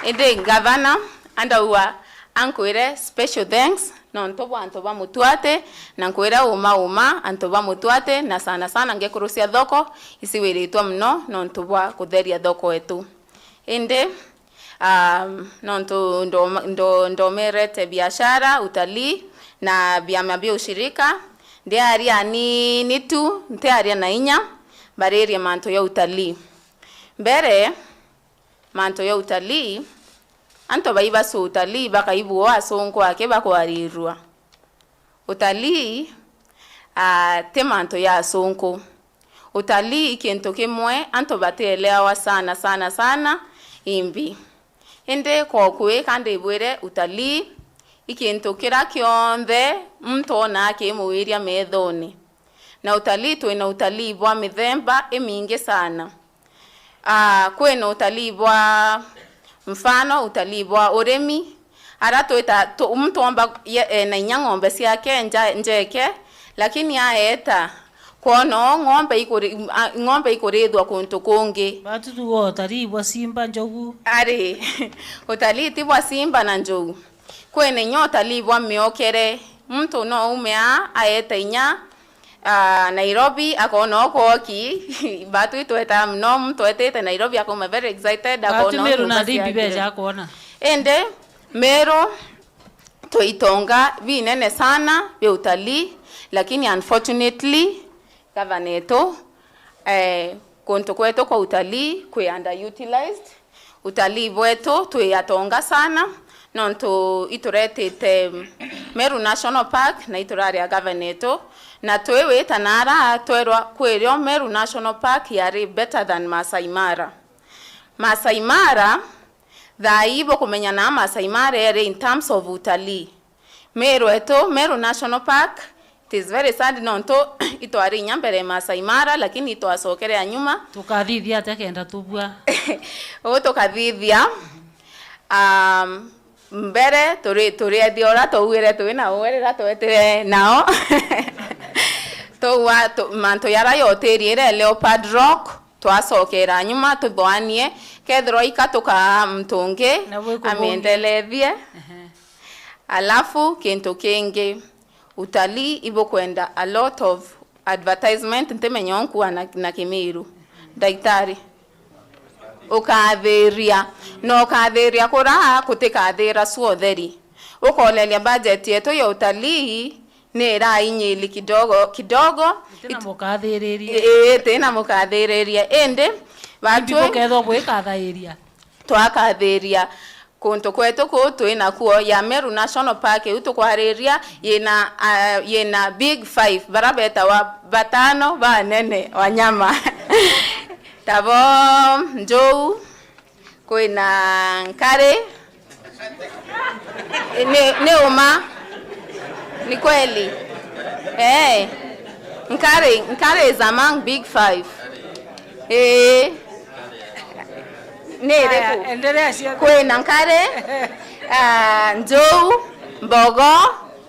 S18: ende gavana andawa ankwire special thanks no ntobo antoba mutuate na nkwira uma antoba mutuate na sana ngekurusia thoko isiwiritwa mno no ntobwa kutheria thoko etu ende no ndo merete biashara, utalii na vyama vya ushirika ndiaria ni tu ntearia na inya bareria manto ya utalii. Mbere manto ya utalii anto baiba so utalii bakaibu asonko ake bakwarirwa utalii temanto ya asonko utalii ikinto kimwe anto batelewa sana imbi ende kokwe kande ibwere utalii ikinto kira kionthe mto na kimuwiria methoni na utalii twina utalii bwa mithemba emingi sana. Kwena utalii bwa mfano utalii bwa uremi aratoita mtu omba na inya ng'ombe ciake njeke lakini aeta kono ng'ombe ikurithwa kuntu kungi
S4: batutugo utalii bwa simba njogu
S18: ari utalii ti bwa simba na njogu kwene nyo utalii bwa miokere mtu no umea aeta inya Nairobi akona okoki batu itweta no mtu etete Nairobi akoma very excited akona
S4: Meru na dibi beja akona
S18: ende Meru toitonga vinene sana vya utalii lakini unfortunately gavaneto kuntu kwetu kwa utalii kwe underutilized utalii wetu tuyatonga sana nonto ituretete Meru National Park na iturari ya gavaneto na twewe tanara twerwa kwerio Meru National Park yari better than Masai Mara. Masai Mara dhaibo kumenya na Masai Mara yari in terms of utalii. Meru National Park it is very sad nonto itwari nyambere Masai Mara lakini itwasokere nyuma
S4: tukathithia tekenda tubwa
S18: tukathithia mbere turi ediora tuwire tuina werera twetire nao manto yara yoteriere Leopard Rock twasokera nyuma tubwanie kethro ikatuka mtunge amendelethie alafu kintu kingi utalii ibo kwenda a lot of advertisement ntemenyonku na Kimiru daitari ukatheria no katheria kura kutikathira suotheri ukolelia budget yetu ya utalii nera inyili kidogo
S4: tena mukathiriria
S18: tena mukathiriria ende
S4: watu ketho gwikathairia
S18: twakathiria kuntu kwetu kutu inakuo ya Meru National Park utukwariria yena big 5 barabeta wa batano banene wanyama tabo njou kwina nkare ne uma ni kweli nkare is among big 5
S4: endelea sio
S18: kwina nkare njou mbogo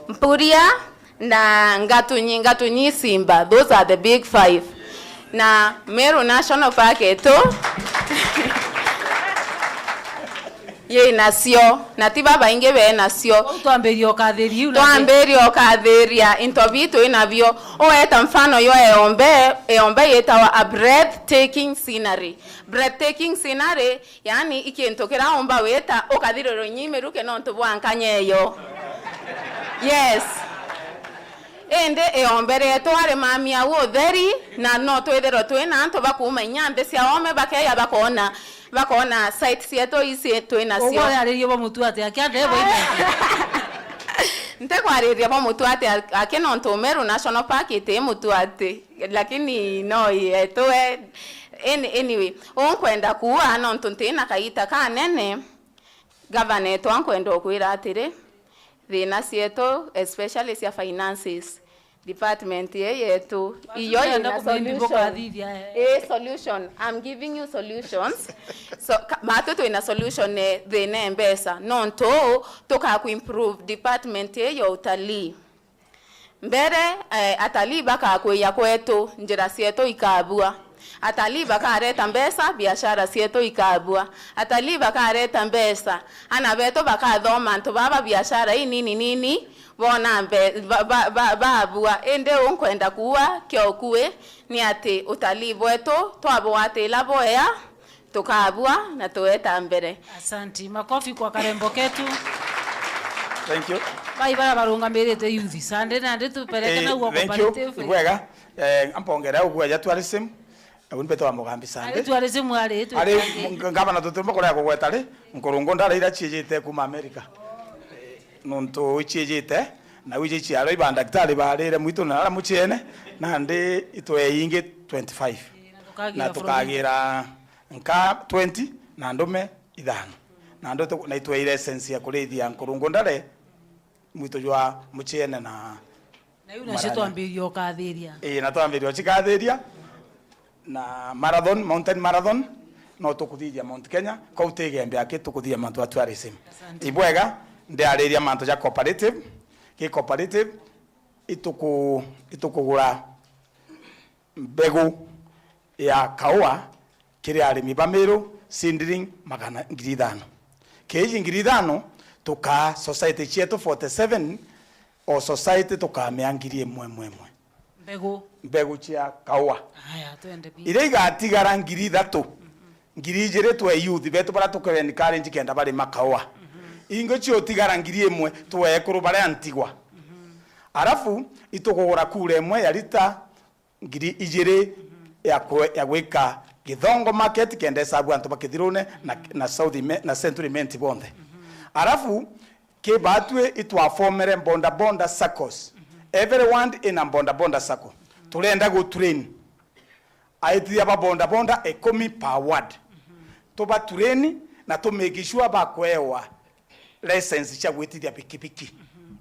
S18: mpuria na ngatunyi simba those are the big 5 na Meru National Park eto ye nasio na tiba bainge be nasio
S4: twamberio
S18: kathiria interview inavyo oeta mfano yo eombe yeta a breathtaking scenery yani ikintokera omba weta okathiriro nyimeru ke nonto bwankanyeyo yes ende eombere tware mamia wo theri na no twethero twina anto bakuma inyambe cia ome bakeya bakona sites yeto isi twina cio
S4: ogo yaririo bo mutu ati akiande bo ina
S18: nte kwariria bo mutu ati akeno Ntumiri National Park ite mutu ati lakini no yeto anyway onkwenda kuwa no ntuntina kaita kanene governor twankwenda okwira atire thina cieto especially cia finances department yetu iyo ina solution I'm giving you solutions so matoto ina solution thina mbesa nonto toka ku improve department yo utalii mbere atalii baka kweya kwetu njira cieto ikabua atalii bakareta mbesa biashara cieto ikabua atalii bakareta mbesa ana beto bakathoma nto baba biashara nini bona babua ende onkwenda kuwa kyokue ni ati utalii bwetu twabwatila boya tukabua na tueta mbere.
S4: Asante, makofi kwa karembo ketu.
S12: Thank you.
S4: Bye barungamirite youth sande na ndetu peleke na uko comparative.
S12: Thank you. Wega ampongera ugwa ya tourism unbeto wa mugambi sande.
S4: Tourism ari tu.
S12: Ari ngabana tutumba kora kugwetare nkurungo ndara ira chijite kuma America. Nonto chijite na wije chiaro ibanda daktari barire muito na muchene na ndi itwe yinge 25. Na tukagira nka 20 na ndume ithano. Na ndo na itwe ile essence ya kurithia nkurungo ndare muito jwa muchene na
S4: yuna shetu ambirio kathiria.
S12: Na twambirio chikathiria na marathon mountain marathon no tukuthithia Mount Kenya ko utegembe ake tukuthithia mantu a tourism. Ibwega ndiariria mantu ja cooperative ki cooperative itukugura mbegu ya kawa kiri arimi bamero sindring magana 5,000 keji 5,000 tuka society chetu 47 o society tuka meangirie mwe mbegu chia kawa
S4: haya twende bi
S12: ile igatigara 3,000 2,000 twe youth betu bara tukewe ni current kenda bari makawa ingo chio tigara 1,000 twe kuru bare antigwa arafu itugura kure mwe ya lita 2,000 ya gwika Githongo market kende sabu antu bakithirune na South na Central Menti bonde arafu ke batwe itwa formere bonda circles everyone in a bonda circle tulenda go train aiti ya bonda 10 per ward to ba train na to make sure ba kwewa license cha gwitithia pikipiki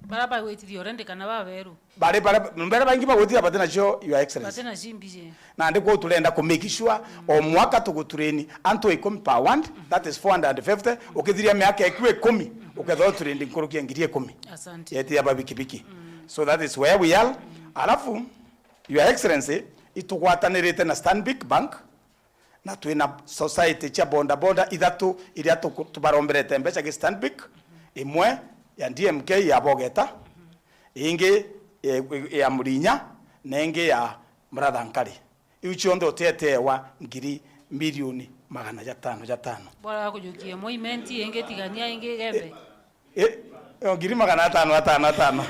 S4: baraba gwitithia orende kana baberu
S12: bare mbere bangi ba gwitithia batena cho your excellence
S4: batena jimbije
S12: na ndiko tulenda ku make sure o mwaka to go train anto 10 per ward that is 450 ukithiria miaka ekwe 10 uketho trending kurukia ngirie 10
S4: asante
S12: yeti ya babikipiki so that is where we are alafu your excellency itugwatanirite na Stanbic Bank na twina society cha bonda ithatu iria tubaromberete mbeca gi Stanbic imwe ya DMK ya Bogeta ingi ya Murinya na ingi ya Murathankari iuchiondo tetewa ngiri milioni 500
S4: bora kujukie movement ingi tigania ingi gembe
S12: ngiri 500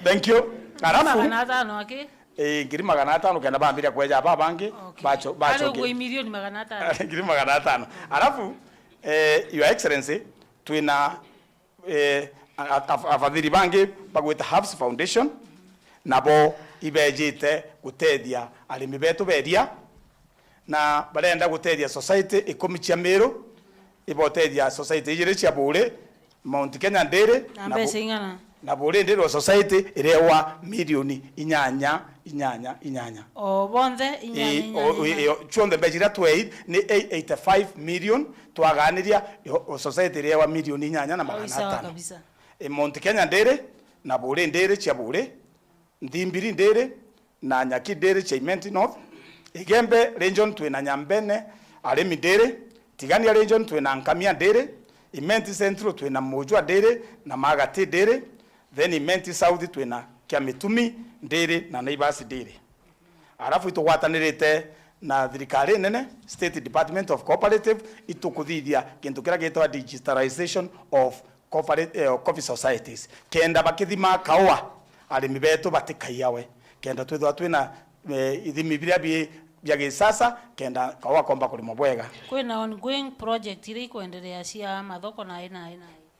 S12: thank you arafu
S4: 500 aki
S12: ngiri 500 kenda bambira kweja babangi bacho
S4: kwa milioni 500
S12: ngiri 500 arafu your excellency twina afadhili bangi bagwita Hubs Foundation nabo ibejite gutethia arimi betu beria na barenda gutethia society ikomi cia Meru ibotethia society ijire cia Bure Mount Kenya Ndere na Bure Ndere society irewa milioni 8
S4: o bonde 8
S12: chonde bejira twei ni 85 million twaganiria society irewa milioni 8 na 500
S4: kabisa
S12: Mount Kenya Ndere na Bure Ndere cia Bure Ntimbiri Ndere na Nyaki Ndere cia Imenti North Igembe region twina Nyambene Aremi Ndere Tigania region twina Nkamia Ndere Imenti Central twina Mojwa Ndere na Magati Ndere then Imenti South twina Kiamitumi Ndere na Naivas Ndere arafu itugwatanirite na thirikari nene State Department of Cooperative itukuthithia kintu kira gitwa digitalization of coffee societies kenda bakithima kawa arimi betu batikaiawe kenda twithwa twina ithimi biria bya gisasa kenda kawa komba kulimo bwega
S4: kwina ongoing project iri kuendelea cia mathoko na aina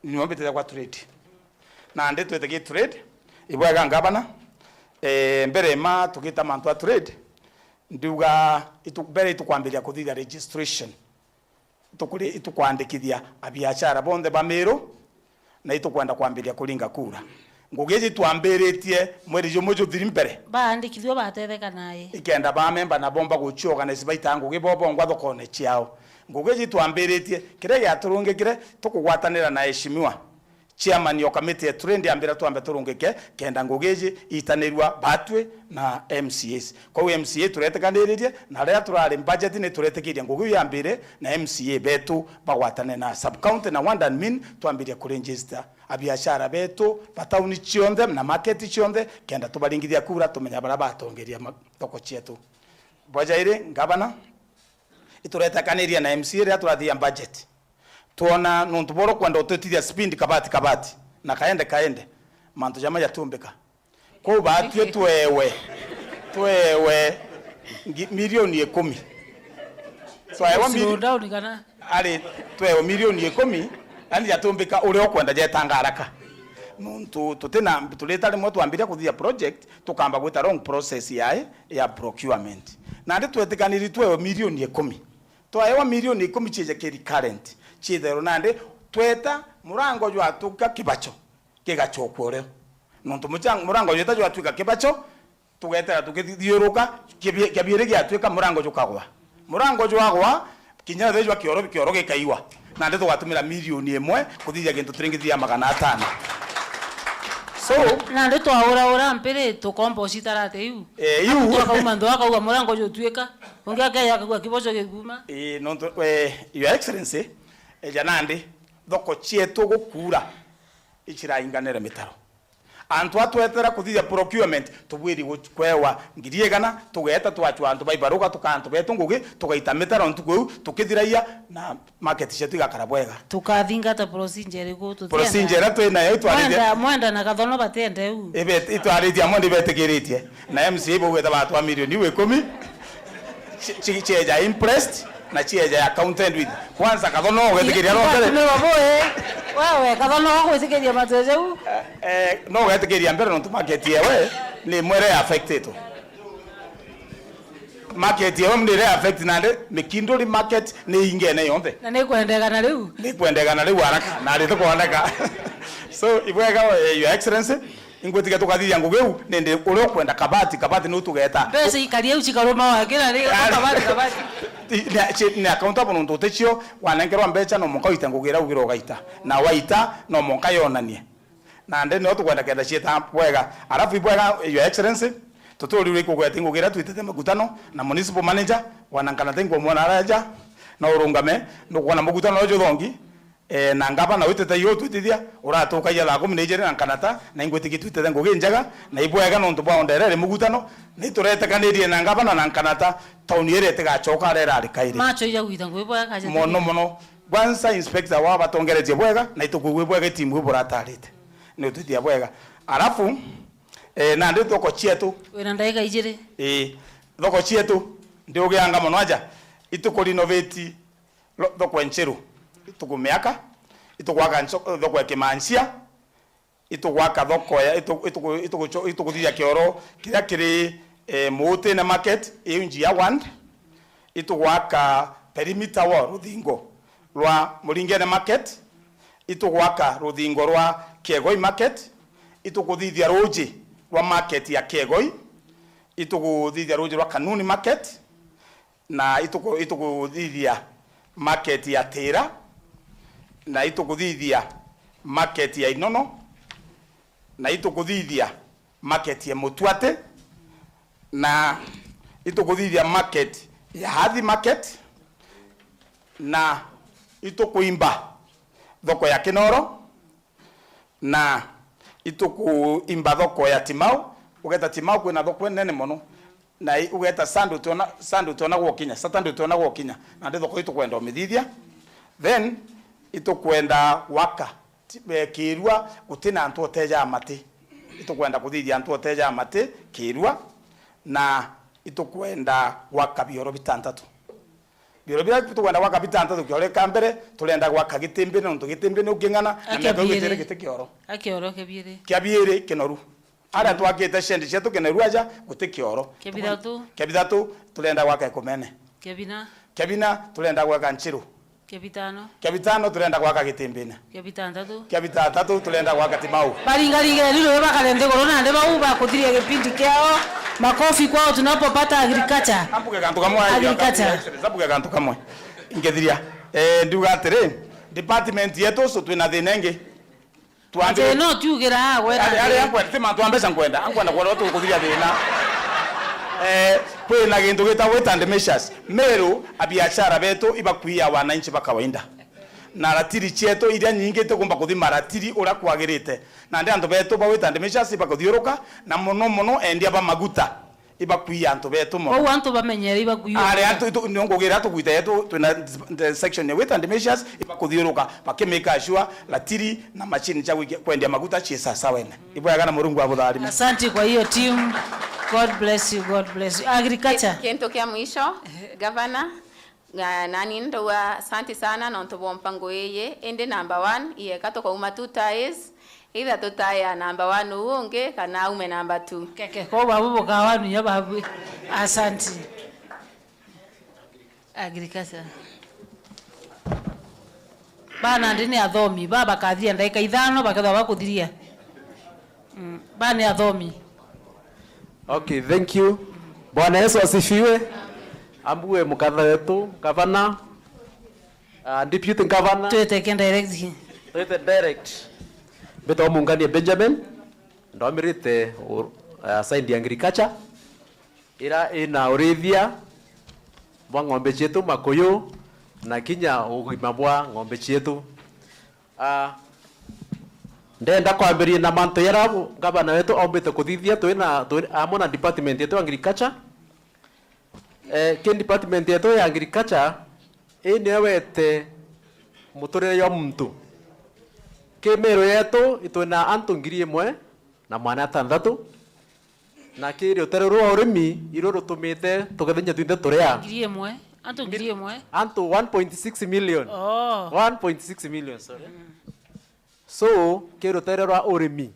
S12: niombe kwa trade na ndi twetege trade ibwega ngabana mbere ma tukita mantu trade ndiuga itubere itukwambiria kuthithia registration tukuri itukwandikithia abiachara bonde bamero na itukwenda kwambiria kuringa kura ngugeje twambiritie mweri jumo juthiri mbere
S4: baandikithio batetheka naye
S12: ikenda ba member na bomba guchoga na sibaita ngugibobo ngwa thokone ciao ngugeje twambiritie kire ya turungikire tukugwatanira na heshimiwa chairman yo committee ya trend ambira twambe turungike kenda ngugeje itanirwa batwe na MCAs kwa MCA turetekaniririe na ria turari budget ni turetekiria ngugi yambire na MCA betu bagwatane na sub county na one and min twambiria ku register abiashara betu batauni chionde na market chionde kenda tubaringithia kura tumenya bara batongeria thoko cietu bojaire ngabana ituretekaniria na MCA ria turathia budget tuona nuntu boro kwenda utethithia speed kabati na kaende mantu jama yatumbika ko batwe twewe milioni 10 so I want
S4: milioni kana
S12: ali twewe milioni 10 ani yatumbika uri okwenda jetanga haraka nuntu tutena tuleta rimwe twambiria kuthia project tukamba gwita wrong process ya procurement na ndi twetikaniri twewe milioni 10 twaewa milioni 10 cheje keri current chithero nande tweta murango jwa tuka kibacho kigachokwo reo nonto murango jeta jwa tuka kibacho tugetera tukithiuruka kiabire gya tuka murango jukagwa murango jwagwa kinya thejwa kioro gikaiwa nande twatumira milioni 1 kuthithia gintu turingithia 500 So
S4: na ndo twaura mpere to compost tarate yu yu akauma ndo akauga murango jo tueka ongia kaya akagwa kibocho kiguma
S12: no your excellency janandi thoko chietu gukura ichirainganere mitaro antu atwetera kuthithia procurement tubwiri kwewa ngiriegana tugeta twachwa antu baibaruka tukantu betu ngugi tugaita mitaro ntuku tukithiraia na market chetu igakara bwega
S4: tukathingata procedure go tu
S12: procedure twina yo
S4: twaritie mwenda na kathono batende u
S12: ibet itwaritie mondi betikiritie na MC ibo gweta batu a milioni 10 chieja impressed na chieja accountant with kwanza kathono getikiria no mbere
S4: wewe kathono gwitikiria mateje u
S12: no getikiria mbere no tumaketie we ni mwere affected market yo mndire affect nande mikindori market ni ingene yonde
S4: na ni kwendegana riu
S12: haraka na ri tukwandeka so ibwega your excellency ingwetika tukathithia ngugeu nende uri kwenda kabati no tugeta
S4: pesa ikaria uchikaroma wakira ri kabati
S12: ni accountable no tutechio wanengerwa mbecha no monkaita ngugira ugiro gaita na waita no monkayonanie na nde no tukwenda kenda chieta bwega arafu ibwega your excellency tuturi uri kugweta ngugira twitete makutano na municipal manager wanankana tengo mwana raja na urungame no kuona makutano jo thongi na Ngabana witete yo twitithia uratuka ya lago mnejere na kanata na ingwetiki twitete ngugi njaga na ibwega no ntu bwa nderere mugutano ni turete kanirie na Ngabana na kanata tauni ere tigachoka rera arikaire
S4: macho ya gwita ngwibwa kaje
S12: mono kwanza inspector wa batongeretie bwega na itukugwe bwega timu iburatarite ni twithia bwega arafu na ndi thoko chietu
S4: wena ndaika ijire
S12: thoko chietu ndi ugianga muno aja ituko renovate thoko encheru itukumiaka itukwaga thoko ya Kimansia itukwaga thoko ya itukuthia kioro kiria kiri Mute na market inji ya wand itukwaga perimeter wa ruthingo rwa Muringene market itukwaga ruthingo rwa Kegoi market itukuthithia ruji rwa market ya Kegoi itukuthithia ruji rwa Kanuni market na itukuthithia market ya Tira na itukuthithia market ya Inono na itukuthithia market ya Mutwate na itukuthithia market ya Hathi market na itukuimba thoko ya Kinoro na itukuimba thoko ya Timau ugeta Timau kwina thoko nene muno na ugeta sandu tona gwokinya satandu tona gwokinya na ndi thoko itukwenda umithithia then itukwenda waka Kirua gutina antu oteja amati itukwenda kuthithia antu oteja amati Kirua na itukwenda waka bioro bitantatu bioro bia itukwenda waka bitantatu kiore kambere tulenda gwaka gitimbi no gitimbi no kingana na meko gitere gitekioro
S4: akioro
S12: kebiere kinoru ara twakite shendi chetu keneru aja gutikioro kebithatu tulenda gwaka kumene kebina tulenda gwaka Nchiru kebitano tulenda gwaka Gitimbina kebitantatu tulenda gwaka Timau
S4: baringaringa lilo bakalende korona nde bauba kuthiria kipindi kiao makofi kwao tunapopata agriculture
S12: ambuke kantu kamwe ambuke kantu kamwe ingithiria nduga atiri department yetu so twina thinenge
S4: tuanze no tugira gwera
S12: ari akwa tima tuambesa kwenda ankwenda kwa watu kuthiria thina kwina gintu gitagwo tande measures meru abiashara betu ibakuia wananchi bakawaida na ratiri cheto iria nyingi tegomba kuthima ratiri ura kwagirite na ndi antu betu bawita ndi measures ibakuthiuruka na muno endia ba maguta ibakuia antu betu mo
S4: o antu bamenyera ibakuia
S12: ari antu nongogira tukuita yetu tuna section ya wita ndi measures ibakuthiuruka bakimeka sure ratiri na machine cha kwendia maguta chisa sawene iboyaga na murungu abudhari.
S4: Asante kwa hiyo team. God bless you, God bless you. Agriculture.
S18: Kiento kia mwisho, Governor, nani ndoa asante sana na ntobo mpango yeye. Ende number 1, iye kato kwa uma 2 ties. Either to tie number 1 uonge, kana ume number 2.
S4: Keke, kwa babu kawanu ya babu. Asante. Agriculture. Bana ndini athomi, baba kathia ndaika ithano, bakatha bakuthiria. Bana athomi.
S19: Okay, thank you. Bwana Yesu asifiwe. Ambue mukatha wetu, Gavana, Deputy Governor.
S4: Tuete direct.
S19: Tuete direct. Beto mungani Benjamin. ndomirite side agriculture ira ina urithia bwa ng'ombe cietu makuyu na kinya ugima bwa ng'ombe cietu. Ndenda kwambiria na manto yara gavana wetu ombite kuthithia twina amona department yetu agriculture. Ke department yetu ya agriculture ine wete muturire ya muntu ke mero yetu itwina antu 1,000 na mwana 6 na kiri uterero urimi iro rutumite tugethenya twinde turia
S4: 1,000 antu 1,000
S19: antu 1.6 million. 1.6 million, sorry. So kiri uterero urimi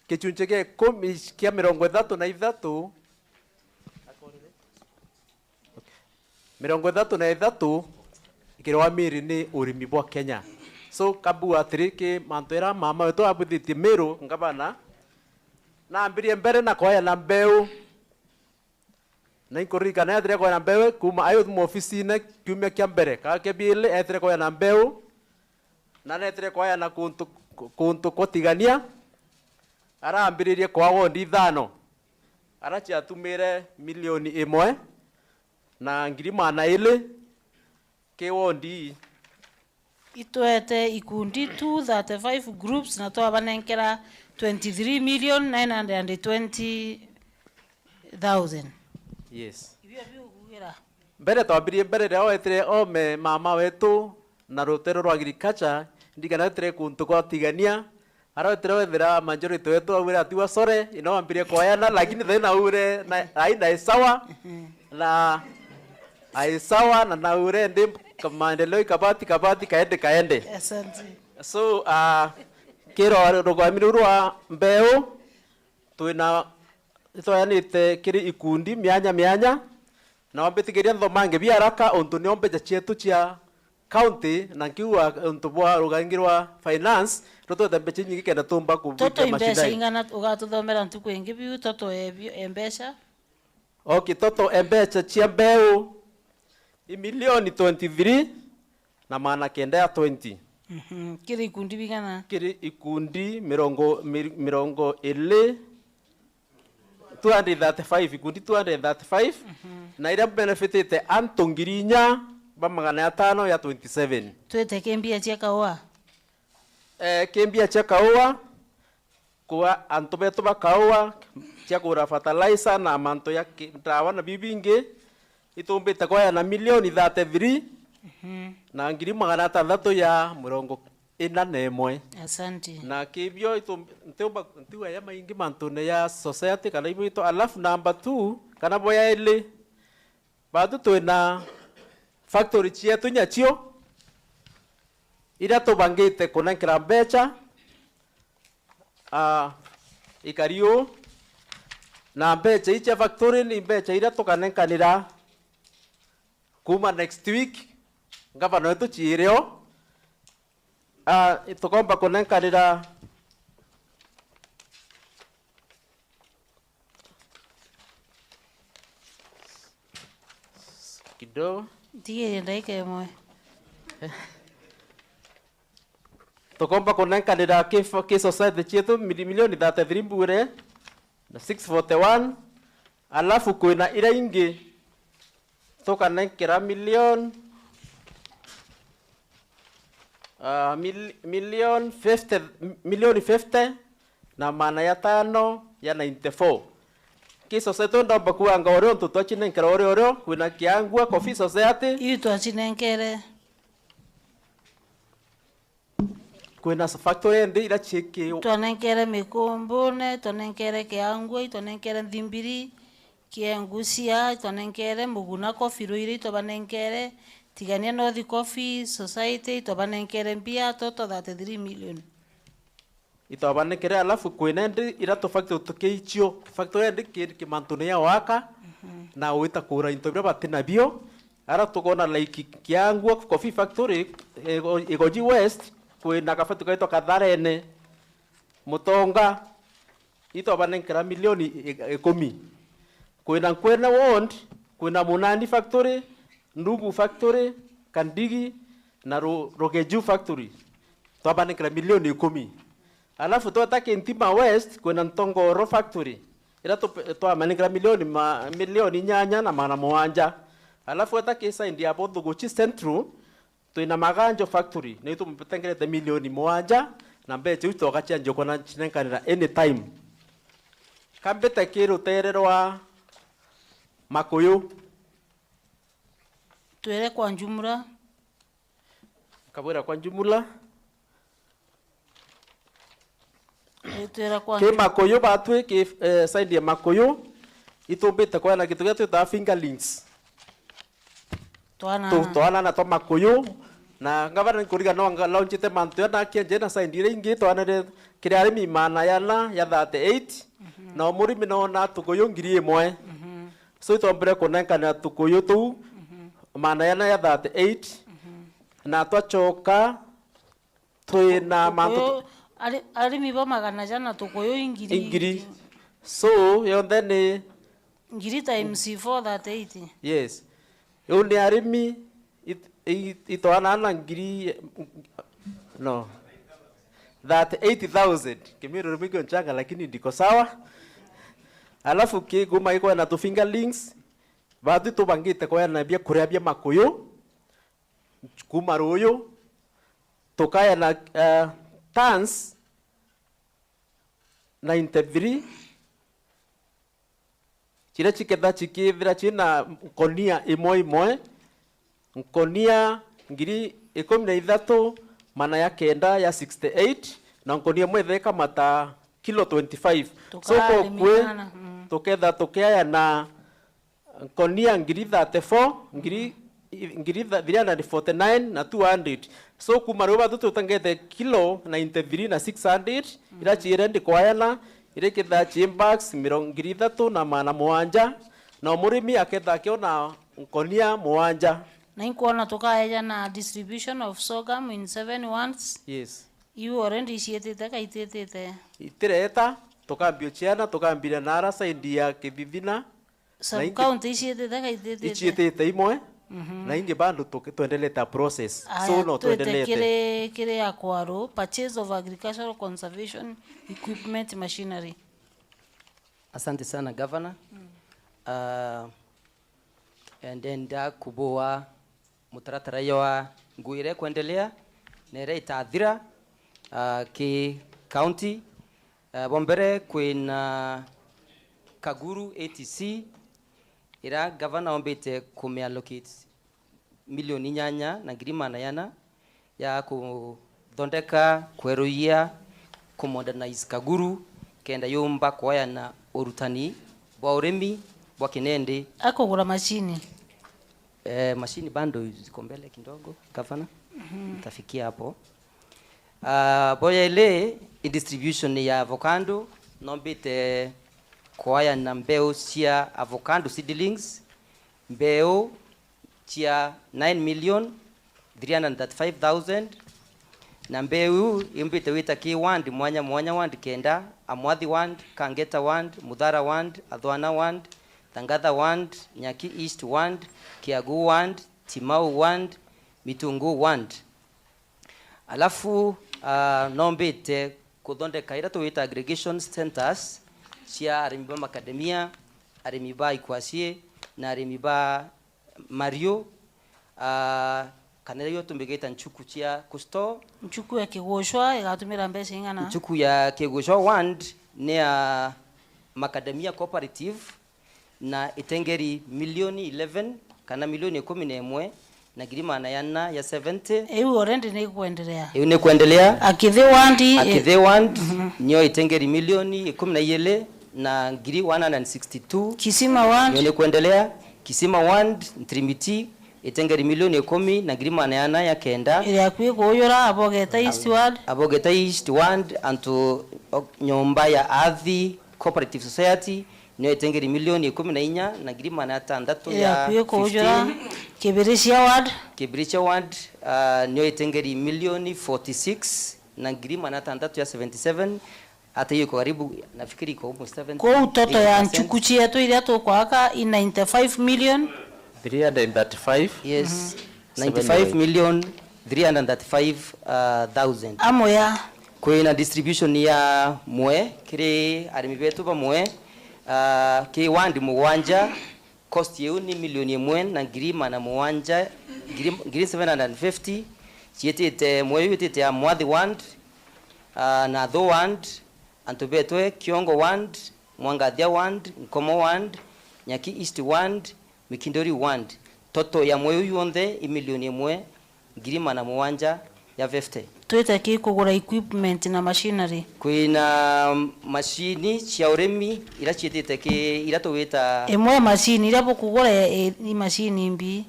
S19: kichunche kia 33 33 ikirwa miri ni urimi bwa Kenya. So kabu atiri ke mantwera mama wetu abuthitie Meru ngabana na ambirie mbere na kwaya na mbeu na inkorika na atire kwaya na mbeu kuma ayo mu ofisi na kiumia kia mbere ka ke bile atire kwaya na mbeu na atire kwaya na kuntu kotigania ara ambiririe kwa wondi 5 ara chia tumire milioni 1 na ngirima na ile ke wondi
S4: itwete ikundi 235 groups na twabanenkera 23,920,000.
S19: Yes.
S4: Ibyo bigugira
S19: Mbere twambirie mbere reo etire ome mama wetu na rutero rwa agriculture ndigana etire kuntu kwa tigania ara etire wethira majority wetu awira tiwa sore ino ambirie kwayana lakini thena ure na aina isawa na aisawa na naure ndi maendeleo kabati kaende.
S4: Asante.
S19: So kiro rugwamiru rwa mbeu twina twayanite kiri ikundi mianya na wambitigiria thomange biaraka untu ni ombeja cietu cia county na kiwa untu bwa rugangirwa finance rutwete mbeca nyingi kenda tumba kubukia
S4: toto
S19: mashindai.
S4: imbesha ingana ugatuthomera ntuku ingi biu toto embesha.
S19: Okay, toto embecha cia mbeu milioni 23 na maana kenda ya 20.
S4: Kiri ikundi bigana?
S19: Kiri ikundi mirongo ile 235 ikundi 235 na ira benefitite antu 4,500 ya 27.
S4: Twete kembia cia kaua.
S19: Kembia cia kaua kwa antu betu ba kaua cia kura fertilizer na manto ya ndawa na bibingi itumbite kwa na milioni 33 na 600 ya 41.
S4: Asante.
S19: Na kibyo ntiwa ya maingi mantune ya society kana ibo ito alafu number 2 kana boya ile badu twina factory cietu nyachio ira tubangite kunenkera mbeca ikario na mbeca icha factory ni mbeca ira tukanenkanira kuma next week ngavana wetu chiireo tukomba kunenkanira kidogo
S4: ndiye ndaika imwe
S19: tukomba kunenkanira ki society chietu milioni 33 bure na 641 alafu kwina ira ingi tukanenkera milioni milioni 50 na maana ya 5 ya 94. Ki society ndomba kuanga ore ontu twachinenkera ore kwina kiangua coffee society
S4: iyo twachinenkere
S19: kwina factory ndi ira chiki
S4: twanenkere mikumbune twanenkere kiangua twanenkere Ntumiri kiengusia twanenkere muguna coffee ruiri twabanenkere tigania North Coffee Society twabanenkere mbia toto 33 million
S19: itabanekere alafu kwina ndi ira to factory tukiichio factory ndi kimantune ya waka na wita kura into bira batina bio ara tukona like kiangua coffee factory igoji west kwina kafatu kaito katharene mutonga itabanenkera milioni 10 kwina wond kwina Munandi factory Ndugu factory Kandigi na Rogeju factory twabanenkera milioni 10 Alafu tweta Kintima West kwena Ntongoro factory ira twamanikira milioni nyanya na mana mwanja. Alafu tweta kisa india bodo gochi Central twina Maganjo factory na itumpitengerete milioni mwanja na mbeche utoka njoko na chinenkanira anytime. Kambete kiru tererwa Makuyu
S4: twere kwa njumura
S19: Kawira kwa njumula
S4: twere kwa
S19: ke Makuyu batwe ke side ya Makuyu itumbite kwa na kitu getu ta fingerlings twana na to Makuyu na Ngabana kuriga no launchite mantu na kienje na side ile ingi twana de kire arimi mana yana ya 38 na murimi no na tukuyu ngiri imwe so itombere kunenkana tukuyu tu mana yana ya 38 na twachoka twina mantu
S4: arimi ba magana jana tukuyu ingiri
S19: so yonde ni
S4: ngiri times 4 38
S19: yes yonde arimi itoana na ngiri no that 80,000 kimiro rumigo nchanga lakini ndiko sawa. Alafu kiguma iko na tu fingerlings bado tubangite kwa na bia kuria bia Makuyu kumaruyo tokaya na tans 93 chile chikeda chikivira china konia imoe konia ngiri 13 mana ya kenda ya 68 na konia mwetheka mata kilo 25 so kwa kwe toketha tokea na konia ngiri 34 ngiri 349 na 200 so kumaruba tutangete kilo 93 na 600 ila chirende kwayana ile kitha chimbax ngiri 3 na mana mwanja na umurimi aketha kiona konia mwanja
S4: na inkuona tukaya na distribution of sorghum in 7 ones.
S19: Yes.
S4: You already initiated kaitete.
S19: Itireta tukambio chiana tukambira nara saidi ya kibibina.
S4: Sub county initiated kaitete.
S19: Initiated imwe. Na inge bando tuendeleta process. So no tuendelete.
S4: Kile ya kwaro purchase of agricultural conservation equipment machinery.
S20: Asante sana governor. And then da kuboa mutaratara yawa nguire kuendelea nere itathira ki county bombere kwina Kaguru ATC ira governor ombete kumeallocate milioni nyanya na ngirima yana ya kuthondeka kweruia kumodernize Kaguru kenda yumba kwaya na urutani bwa urimi bwa kinende
S4: akogura mashini
S20: mashini bando ziko mbele kidogo governor tafikia hapo boya ile distribution ya avocado nombite kwaya na mbeo cia avocado seedlings mbeo cia 9,335,000 na mbeu imbite wita ki wand mwanya wand kenda amwathi wand kangeta wand mudhara wand adhwana wand Tangatha wand Nyaki East wand Kiagu wand Timau wand Mitungu wand. Alafu nombete kuthondeka ira tuwita aggregation centers cia arimiba macadamia arimiba ikwasie na arimiba Mario kanera yo tumbigeta nchuku cia kusto
S4: nchuku ya kigoshwa igatumira mbesa ingana
S20: nchuku ya kigoshwa wand ne macadamia cooperative na itengeri milioni 11 kana milioni 11 na girima yana ya 70
S4: ewe already ni kuendelea
S20: akithe wand nyo itengeri milioni 12 na ngiri 162
S4: kisima wand
S20: nyo kuendelea kisima wand Ntimiri itengeri milioni 10 na girima yana ya kenda
S4: ile akwi kuyora abogeta east wand
S20: anto nyomba ya Athi Cooperative Society nyo itengeri milioni 14 na girima na 6 ya 15 Kibiricha ward nyo itengeri milioni 46 na girima na 6 ya 77 hata hiyo kwa karibu nafikiri kwa almost 70
S4: kwa utoto ya nchukuchi yetu ile to kwaka 95 million
S19: 335
S20: yes 95 million 335,000
S4: amoya
S20: kwina distribution ya mwe kiri arimi betu bamwe ki wandi mugwanja cost yeu ni milioni 1 na ngirima na muwanja ngiri 750 chietete mwe yutete ya mwathi wand na tho wand antubetwe kiongo wand mwangathia wand nkomo wand nyaki east wand mikindori wand toto ya mwe yuonde milioni 1 ngirima na muwanja ya 50
S4: twita ki kugura equipment na machinery
S20: kwina machini cia urimi ira cietete ki ira tuwita
S4: imwe machine ira bukugura ni machine mbi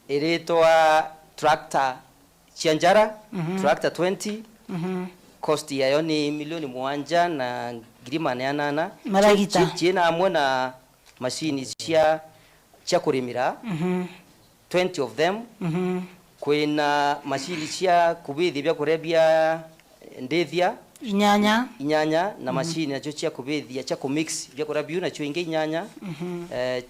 S20: iritwa tractor cia njara tractor 20 cost yayo ni milioni 7 na ngirima na 8
S4: maragita
S20: ciena amwe na machine cia kurimira 20 of them kwina mashini cia kubithi bya kurebia ndethia inyanya na mashini nacho cia kubithia cia kumix bya kurabia nacho inge inyanya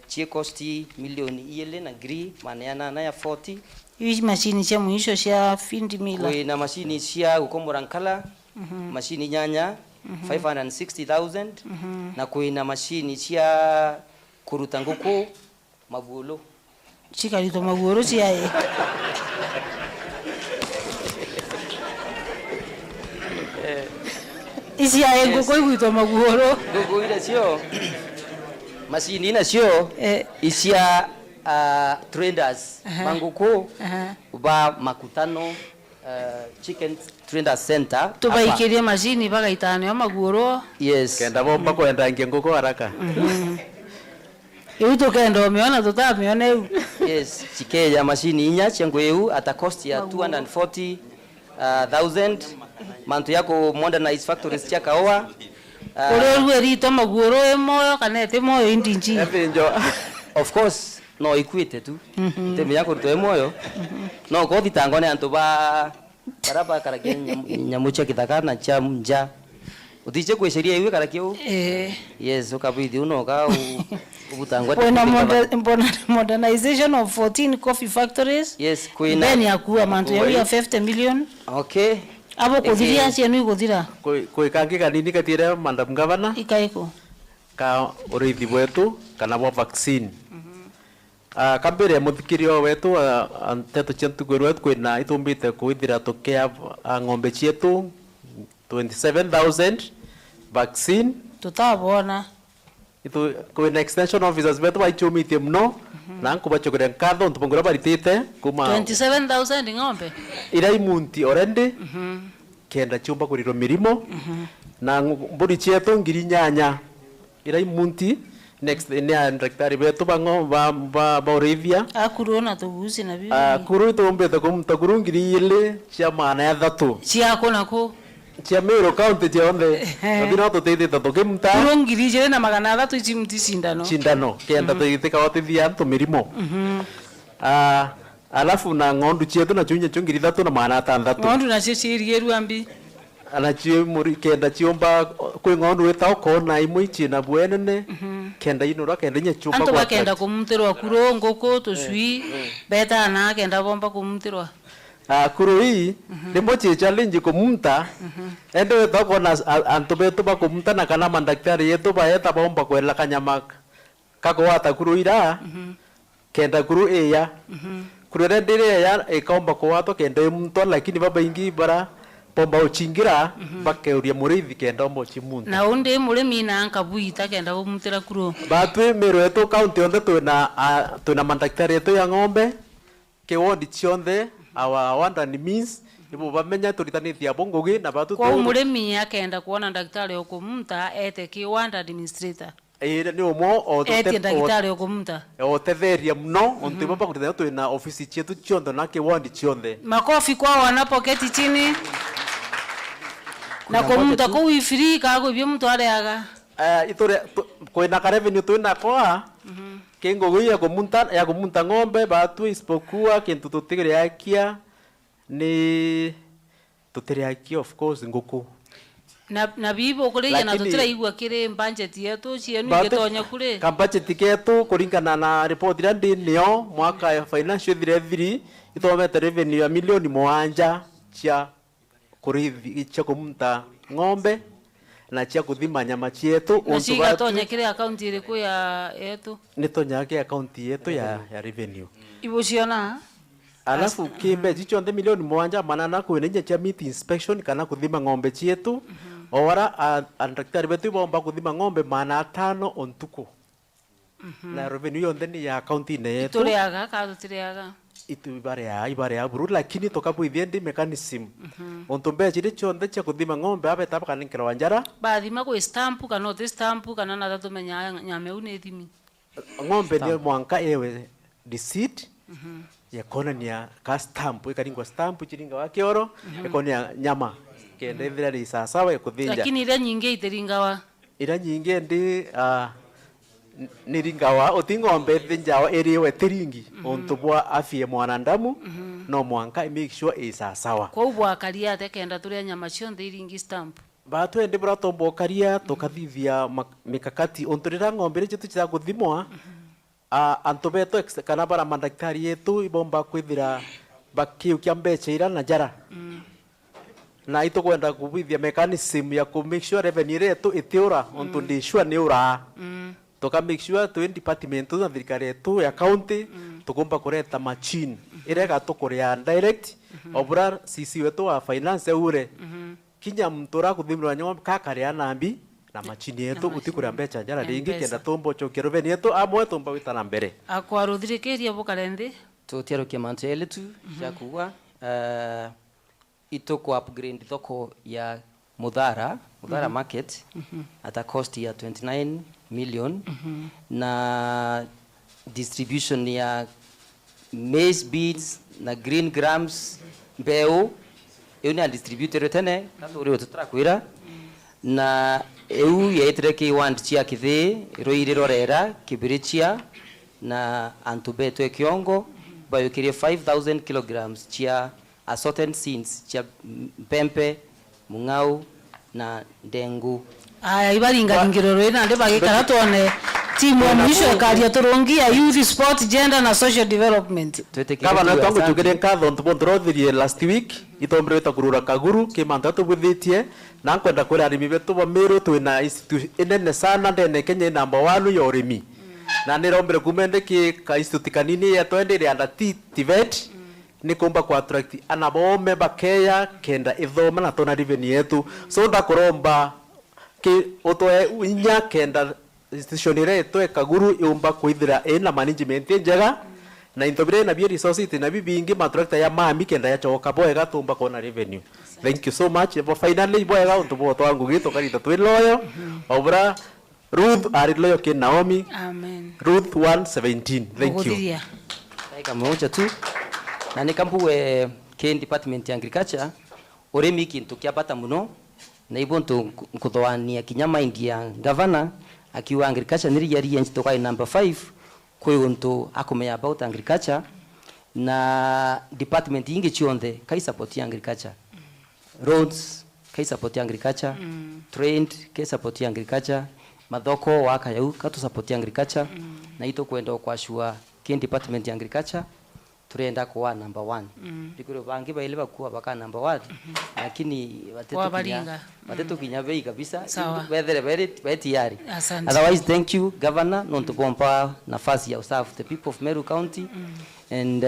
S20: cia costi milioni 2 na ngiri maana ya 40
S4: hizi mashini cia mwisho cia findi mila
S20: kwina mashini cia gukomora nkala mashini nyanya 560,000 na kwina mashini cia kuruta nguku mavulo
S4: chikarito maguru cia isi ya nguku igwito maguru
S20: nguku ira cio mashini na cio isia traders manguku ba makutano chicken trader center
S4: tubaikirie mashini bagaitano ya maguru
S20: yes
S19: kenda bomba kwenda ngie nguku haraka
S4: Iu tukenda umeona tutamiona iu.
S20: Yes, chikeja mashini inya chengo eu ata cost ya 240,000 mantu yako modernized factories cha kaoa.
S4: Ore rito maguro emoyo kanete moyo indinji.
S20: Of course no equate tu. Tembe yako to emoyo. No ko ditangone antu ba baraba karakia nyamucha kitakana cha mja. Utiche kwesheria iwe karakio? Yes, ukabidi unoka ubutangwa.
S4: Bona modernization of 14 coffee factories.
S20: Yes, kuina.
S4: Then yakuwa mantu ya 50 million.
S20: Okay.
S4: Abo kuthiria cia nui guthira.
S19: Koi kangi kanini katire Madam Ngabana.
S4: Ikaiko.
S19: Ka urithi wetu kana wa vaccine. Kambere muthikirio wetu anteto chentu gwetu kwina itumbite kuithira tokea ng'ombe cietu 27,000 vaccine
S4: tutabona
S19: itu kwina extension officers betu baichumite mno na nkubachokera nkatho ntubongora baritite kuma
S4: 27,000 ng'ombe
S19: ira imunti already kenda chumba kuriro mirimo na mburi cietu ngiri nyanya ira imunti next ni daktari betu bango ba urithia
S4: akurona tugusi na bibi
S19: kuru tumbete kumtakuru ngiri ile cia maana ya thatu
S4: cia kunako
S19: cia AMERU county cionthe thina tutithite tukimta
S4: kurungiri jere na magana 3 ichimti
S19: cindano kenda tuithika watithia tumirimo alafu na ng'ondu cietu na chunya chungiri 3 na maana 6
S4: ng'ondu na cio cirieru ambi
S19: ana cio muri kenda ciomba kwi ng'ondu witao kona imwe cina bwenene kenda inura kenda nya chupa
S4: kwa antu kenda kumumtirwa kuro ngoko tucui beta na kenda bomba kumumtirwa
S19: kuro hii rimbo chi challenge kumumta ende witao kona antu betu bakumumta na kana mandaktari yetu baeta bomba kwela kanyama kako wata kuro ira kenda kuro eya kuro rendire ya ikaomba kwato kenda mumto lakini baba ingi bara pomba uchingira bakeuria murithi kenda ombo chimuntu
S4: na unde murimi na nkabuita kenda kumutira kuro
S19: batu AMERU yetu county onde tuna mandaktari yetu ya ng'ombe ke ward chionde our wandani means ibo bamenya tulitanithia bongogi na batu
S4: kwa murimi akenda kuona daktari okumuta ete ki ward administrator
S19: ni omo o
S4: ete daktari okumuta
S19: o tetheria mno onte baba kutethia tuna ofisi chetu chionde na ke ward chionde
S4: makofi kwa wanapoketi chini na kumuta ko wifiri kago byo mtu areaga
S19: itore koina ka revenue tuina kwa kengo ya kumunta ng'ombe batu isipokuwa kintu tutiriakia ni tutiriakia of course nguku
S4: na bibo kule na tutiraigwa kire budget yetu cienu igetonya kule
S19: ka budget ketu kuringana na report ira ndinio mwaka ya financial year 3 itomete revenue ya milioni 7 cia kurithi cha kumta ng'ombe na chia kuthima nyama chietu
S4: na shiga tonya kile account iliku ya yetu
S19: ni tonya ke account yetu ya revenue
S4: ibuciona
S19: alafu kimbe jicho nde milioni 1 manana kuenenya cha meat inspection kana kuthima ng'ombe chietu ora daktari betu bomba kuthima ng'ombe mana 5 ontuko na revenue yonde ni ya account ine yetu
S4: tuliaga ka tuliaga
S19: itu ibare ya buru lakini tokapo ithiendi mechanism ontombe chiri chonde cha kuthima ng'ombe abe tapa kanikira wanjara
S4: bathima ku stamp kana te stamp kana na tatu menya nyameu ni thimi
S19: ng'ombe ni mwanka ewe receipt ya kona ni ya ka stamp ikaringwa stamp chiringa wa kioro ikonia nyama kende thira ri sawa ya kuthinja
S4: lakini ile nyingi itiringawa
S19: ira nyingi ndi niringawa oting'ombe thinjawa eriwe tiringi ontubwa afie mwanadamu no mwanka make sure sawa
S4: kwa ubwa karia tekenda turia nyama cionthe iringi stamp
S19: batu ende bra tombo karia tokathithia mikakati onturira ng'ombe ri chitu cha kuthimwa antobeto kana bara madaktari yetu ibomba kwithira bakiu kia mbecha ira na jara na ito kwenda kubithia mechanism ya ku make sure revenue retu itiura onto ndi sure ni ura toka make sure to department na thirikari yetu ya county tukumba kureta machine irega tukuria direct obra sisi wetu wa finance ure kinya mtura kuthimira nyoma kakaria nambi na machine yetu utikuria mbecha njara ringi kenda tombo chokero revenue yetu amwe tomba witana mbere
S4: akwaruthirikiria bukarendi
S20: tutiaro kiamanto eletu ya kuwa ito ku upgrade thoko ya Mudhara market at a cost ya 29 million na distribution ya maize beads na green grams mbeu yoni distributor tene kathuri tutarakwira na eu yetreke want chia kithi roirorera kibirichia na antubeto ekiongo bayokirie 5000 kilograms chia assorted seeds chia pempe mungau na ndengu
S4: aya ibaringa ngiroro ina ndi bagikara tuone timu ya mwisho karia turungia youth sport gender na social development
S19: kaba na tangu tugere nkatho ntubondrothirie last week itombre kurura kaguru kimanta tubuthitie na kwenda kuri arimi betu ba Meru twina institute enene sana ndene Kenya number 1 ya urimi na nirombere kumende ki ka institute kanini ya twendere anda TVET ni kumba kwa attract anabome bakeya kenda ithoma na tona revenue yetu so ndakuromba ki otoe unya kenda institution ire to kaguru yumba kuithira ena management njega na intobire na bi resources na bibingi matrakta ya mami kenda ya choka boega tumba kona revenue. Thank you so much for finally boega untubo twangu gitu karita twiloyo obra Ruth ariloyo ke Naomi.
S4: Amen.
S19: Ruth 1:17. Thank you.
S20: Kama moja tu na nikambuwe ke department ya agriculture urimi kintu kiapata muno na ibonto nkuthoania kinyama india governor akiwa agriculture niri yari yenchi tokai number 5 kwe unto akomea about agriculture na department ingi chionde kai support agriculture roads kai support agriculture trained kai support agriculture madhoko waka yau katu support agriculture na ito kwenda kwa shua ke department ya agriculture turenda kwa number 1 dikuro bangi baile bakuwa baka number 1 lakini watetu kinya bei kabisa whether very tayari otherwise thank you governor non to pompa nafasi ya serve the people of Meru County and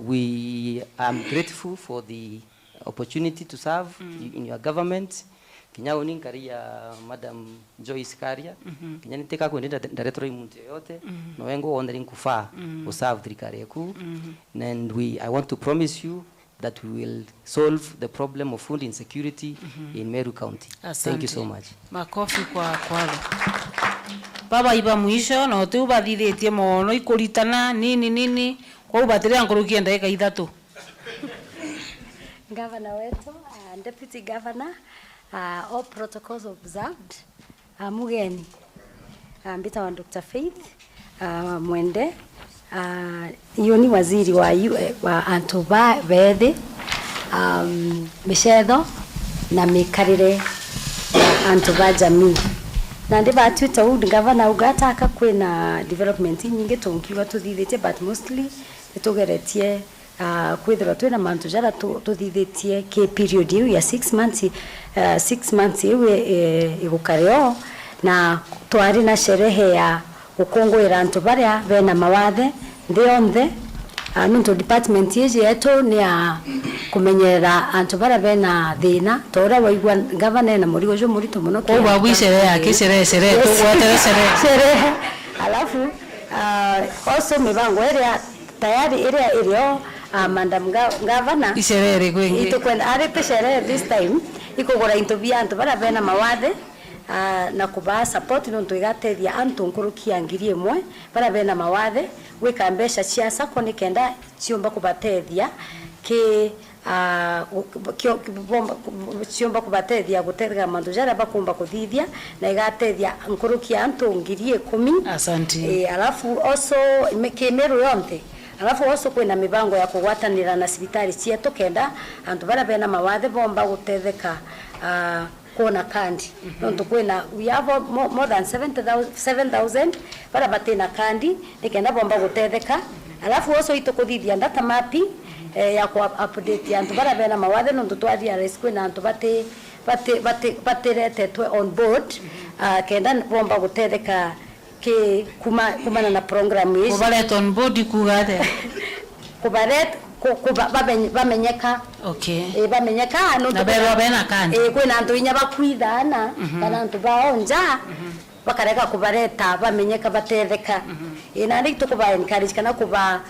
S20: we am grateful for the opportunity to serve in your government kinya uninkaria Madam Joyce Karia kinya niteka kwenda director imuntu yote no wengo wondering kufa userve thirikari yeku and I want to promise you that we will solve the problem of food insecurity in Meru County. Thank you so much.
S4: Makofi kwa kwalo. Baba iba mwisho no tu bathithĩtie mono ikuritana nini kwa ubatĩrĩa ngũrũkia ndagĩka ithatu.
S21: Governor wetu, Deputy Governor, all protocols observed. Mugeni, mbita wa Dr. Faith, Mwende, yoni waziri wa Antoba Bethe, Michetho na mikarire Antoba jamii. Na ndiba tuta ud governor ugataka kwina development nyingi tungiwa tuthithite but mostly tugeretie kwithira twina mantu jara tuthithitie ki period yu ya 6 months 6 months yu igukareo na twari na sherehe ya gukungwira antu baria bena mawathe thi onthe nuntu department yetu ni ya kumenyera antu baria bena thina tora waigua governor na murigo jo murito muno
S4: kwa wabu sherehe yake sherehe tugotere
S21: sherehe alafu also mibango area tayari area ilio madam governor
S4: isherere kwingi
S21: itukwenda arete sherehe this time ikugura into bia antu baria bena mawathe na kuba support nuntu igatethia antu nkurukia 1,000 baria bena mawathe wika mbeca cia sako nikenda ciumba kubatethia ki ciumba kubatethia gutethia mandu jara bakumba kuthithia na igatethia nkurukia antu 10,000
S4: asante
S21: alafu also AMERU yonthe alafu also kwina mibango ya kugwatanira na sibitari cietu kenda antu baria bena mawathe bomba gutetheka kuona kandi nontu kwina we have more than 7,000 para batina kandi nikenda bomba gutetheka alafu also itukuthithia data mapi ya ku update antu baria bena mawathe nontu twathia risk kwina antu bateretetwe on board kenda bomba gutetheka ki kumana na program hizi
S4: kubalet on board kugate
S21: kubalet bamenyeka
S4: okay
S21: bamenyeka no
S4: na bero bena kandi
S21: kwina antu inya bakwithana kana antu baonja bakareka kubareta bamenyeka batetheka ina ndi tukuba encourage kana kuba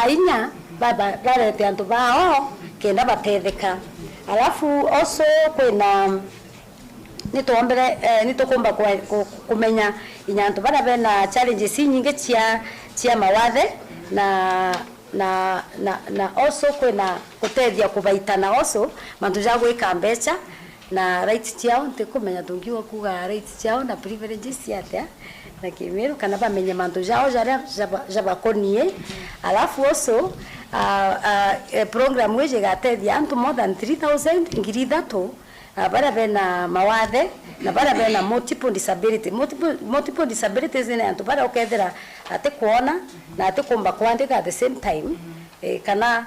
S21: inya barete antu bao kenda batetheka alafu also kwina nitukumba kumenya inya antu baria bena challenges nyingi cia mawathe na also kwina gutethia kubaitana also mantu ja gwika mbeca na rights ciao ntikumenya tungiwa kuga rights ciao na privileges ciatia na kimeru kana bamenye mantu jao jabakonie alafu also program weje gatethia antu more than 3,000 ngiri thatu baria bena mawathe na baria bena multiple disabilities ni antu baria ukethira ate kuona na ate kumba kuandika at the same time kana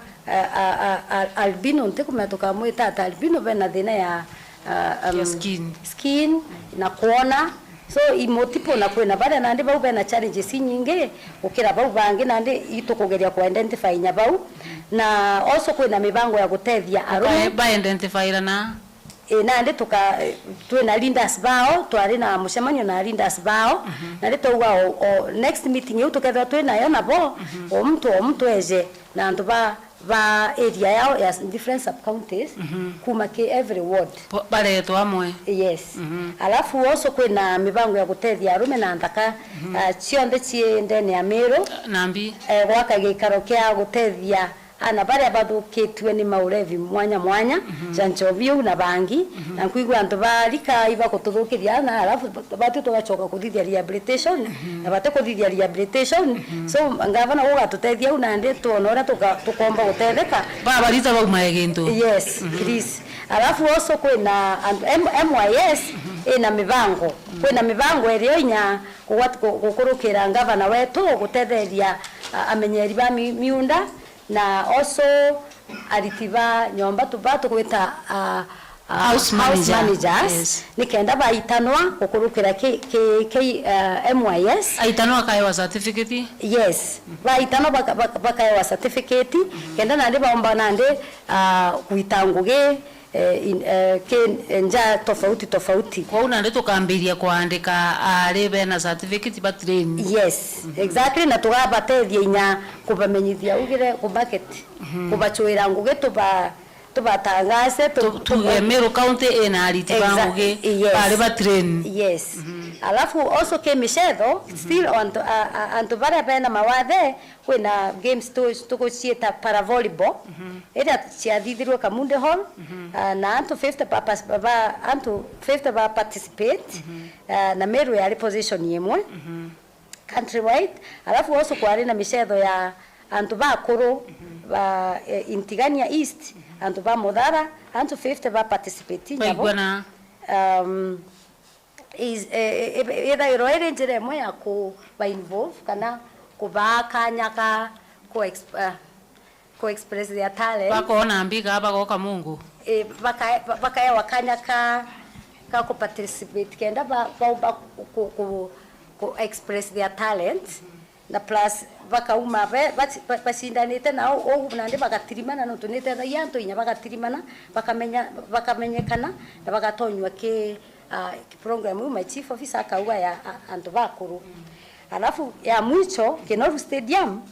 S21: albino ntikumenya tukamwita ata albino bena thina ya skin na kuona so multiple na kwena baria nandi bau bena challenges nyingi ukira bau bangi nandi itukugeria ku identify nya bau na also kwena mibango ya gutethia arume
S4: ba identify na
S21: nandi twina leaders bao twari na mucemanio na leaders bao na rituga next meeting yu tukethwa twina yo nabo o mtu eje na andu ba area yao ya different sub counties kuma ki every ward
S4: baretwa amwe
S21: yes alafu also kwina mibango ya gutethia arume na nthaka cionthe ciendene ya AMERU
S4: nambi
S21: gwaka gikaro kia gutethia ana baria bathukitwe ni maurevi mwanya janchoviu na bangi na kuigwa antu barika iba kututhukiria na alafu batu tugachoka kuthithia rehabilitation na bate kuthithia rehabilitation so ngavana ugatutethia una ndi tuonora tukomba gutetheka
S4: baba rita bau maegintu
S21: yes please alafu also kwina MYS ina mibango kwina mibango irio inya gukurukira ngavana wetu gutetheria amenyeri ba miunda na also aritiba nyomba tubatu kwita
S4: house managers
S21: yes. Nikenda baitanwa gukurukira MYS
S4: aitanwa kaewa certificate yes
S21: baitanwa bakaewa certificate kenda nandi baomba nandi kuitanguge nja tofauti
S4: kwa una ndio tukambiria kuandika arebe na certificate ba train
S21: yes exactly na tugabatethia inya kubamenyithia ugire ku market kubachoira nguge tubatangase
S4: AMERU county ina aritiba nguge ari ba train
S21: yes alafu also kemishetho still antu baria bena mawathe kwina games tugucieta para volleyball ira ciathithirwe Kamunde Hall na antu 50 ba participate na AMERU ya position yemwe countrywide alafu also kwari na mishetho ya antu bakuru ba Intigania East antu ba Modara antu 50 ba participate nyabo is either iroere njire mwe ya ku ba involve kana kuba kanyaka ku ku express their talent
S4: bakona mbiga bagoka Mungu
S21: baka wakanya ka ku participate kenda ba ku express their talent na plus bakauma basindanite nao nandi bagatirimana no tunite yanto inya bagatirimana bakamenyekana na bagatonywa ke program my chief officer akauga ya andu bakuru. Alafu ya mwisho Kinoru Stadium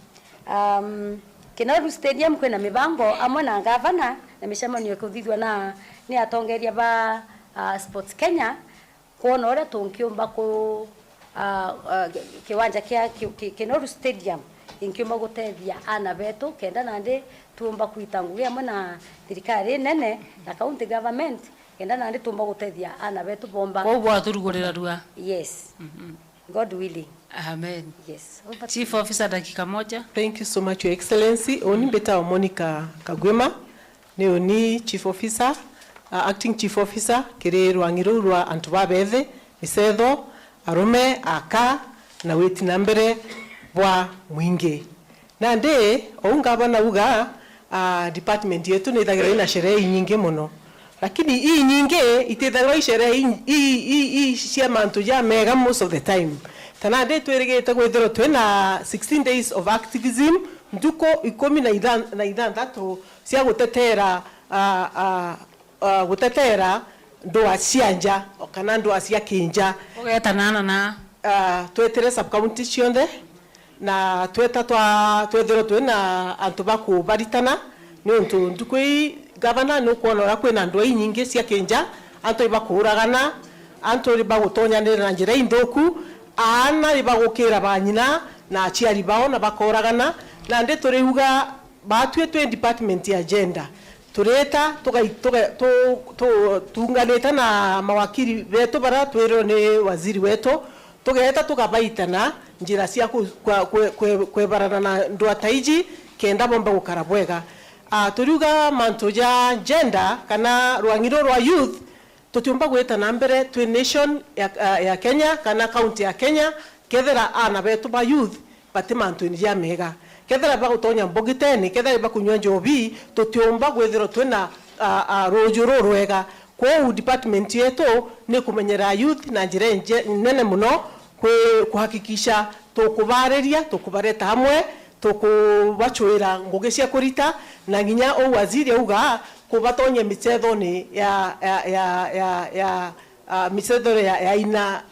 S21: kwena mibango amwe na gavana na mishamanio kuthithwa na ni atongeria ba Sports Kenya kuona ore tunkiumba ku kiwanja kia Kinoru Stadium inkiumba gutethia ana betu kenda nande tuumba kuitanguria amwe na thirikari nene na county government kenda nande tuumba gutethia ana betu bomba
S4: kwa ubwa turugurira rua.
S21: Yes. God willing.
S4: Amen.
S21: Yes.
S4: Chief Officer, dakika moja.
S1: Thank you so much, Your Excellency. Oni beta wa Monica Kagwema. Ne oni Chief Officer, Acting Chief Officer, kire Rwangiru rwa Antubabethe, Misetho, Arume, Aka, na weti nambere bwa mwingi. Na nde, Ngabana uga, department yetu nithagira ina sherehe nyingi muno. Lakini hii nyingi itithagira sherehe hii cia mantu ya mega most of the time. Tanade tweregete gwethero twena 16 days of activism nduko 13 cia gutetera gutetera ndoa cianja kana ndoa cia kinja
S4: ugetanana na
S1: twetere sub county cionde na twethero twena antu baku baritana ni untu ndukui gavana no kuona kwena ndoa nyingi cia kinja antu ibakuragana antu ibagutonyanira na njira indoku ana ibagukira banyina na aciari bao na bakoragana na ndi turiuga batwe twe department ya agenda tureta tunganeta na mawakiri betu bara twero ni waziri wetu tugeta tugabaitana njira cia kwebarana na ndwa taiji kenda bomba gukara bwega turiuga manto ja agenda kana Rwangiro rwa youth tutiumba gweta na mbere twi nation ya Kenya kana county ya Kenya kethera ana betu ba youth batimantu ni ya mega kethera ba gutonya mbogiteni kethera ba kunywa njobi tutiumba gwethera twina rojoro rwega kwa department yetu ni kumenyera youth na njira nene muno kuhakikisha tukubareta hamwe tukubachwira ngugi cia kurita na nginya o waziri uga kubatonye michezo ni ya michezo ya ina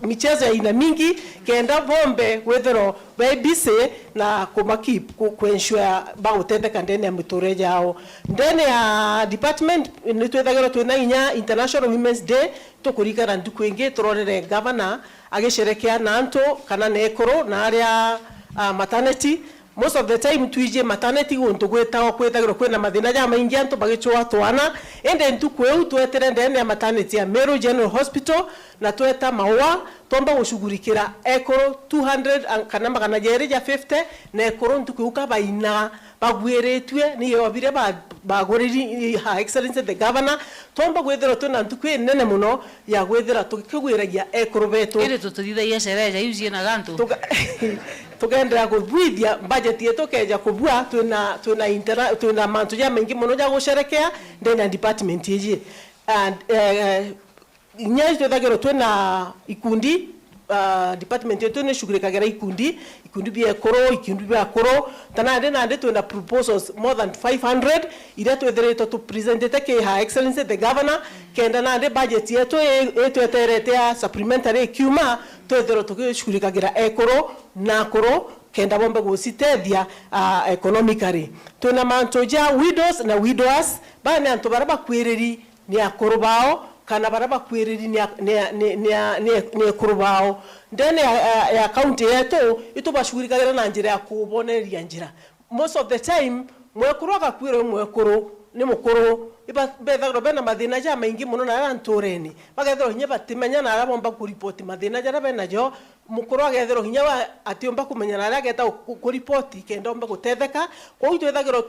S1: michezo ya ina mingi kenda bombe wethero babise na kumakip kuensure ba utendeka ndene ya mitureje yao ndene ya department ni twethagero twina inya International Women's Day tukurikana ndukwingi turorere governor agisherekea na anto kana nekoro na aria maternity. Most of the time tuije maternity guntu gwetaho kwethagiro kwena mathina ya maingi antu bagichwa twana ende ntu kweu twetere ndene ya maternity ya AMERU General Hospital na tweta maua tomba gushugurikira ekoro 200 kana magana jeri ya 50 na ekoro ntu kweuka baina bagwiretwe ni yobire bagoriri ha excellency the governor tomba gwethero tuna ntu kwe nene muno ya gwethera tukigwiragia ekoro betu
S4: ile tutithithagia sherehe yuzie na gantu
S1: tugendera kubwithia budget yetu keja kubwa tuna mantu ya mengi muno ya gusherekea ndena department yeji and nyaje twethagero twena ikundi department yetu ne shughulikagira ikundi bia koro ikundi bia koro tanande nande twena proposals more than 500 ira twetherete to presented ke ha excellency the governor kenda nande budget yetu etweterete supplementary kuma twethero tukishughulikagira ekoro na koro kenda bomba gusitethia economically twena manto ja widows na widowers bana antu baraba kwiriri ni akoro bao kana baraba kwiriri ni kurubao ndene ya county yetu itubashugurikagira na njira ya kuboneria njira most of the time mwekuroga kwiro mwekuru ni mukuru iba bethagro bena mathina ja maingi muno na antureni bagethero hinya batimenya na arabomba ku report mathina ja bena jo mukuru agethero hinya atiomba kumenya na arageta ku report kenda omba gutetheka kwa hiyo twethagro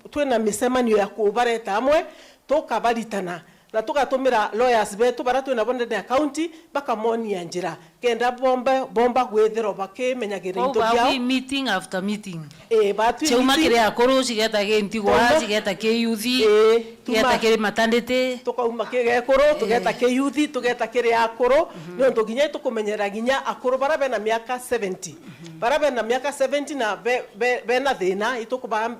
S1: twena misemanio ya kubareta amwe tukabaritana na tugatumira lawyers betu bara twina bonde ya county baka moni ya njira kenda bomba gwethero bakimenyagire into
S4: biao
S1: biao
S4: meeting after meeting
S1: batu
S4: chuma kire akoro cigeta gentigwa cigeta ke yuthi cigeta kire matandete
S1: tukauma kige koro tugeta ke yuthi tugeta kire akoro no ndoginya tukumenyera ginya akoro barabe na miaka 70 barabe na miaka 70 na bena thina itukuba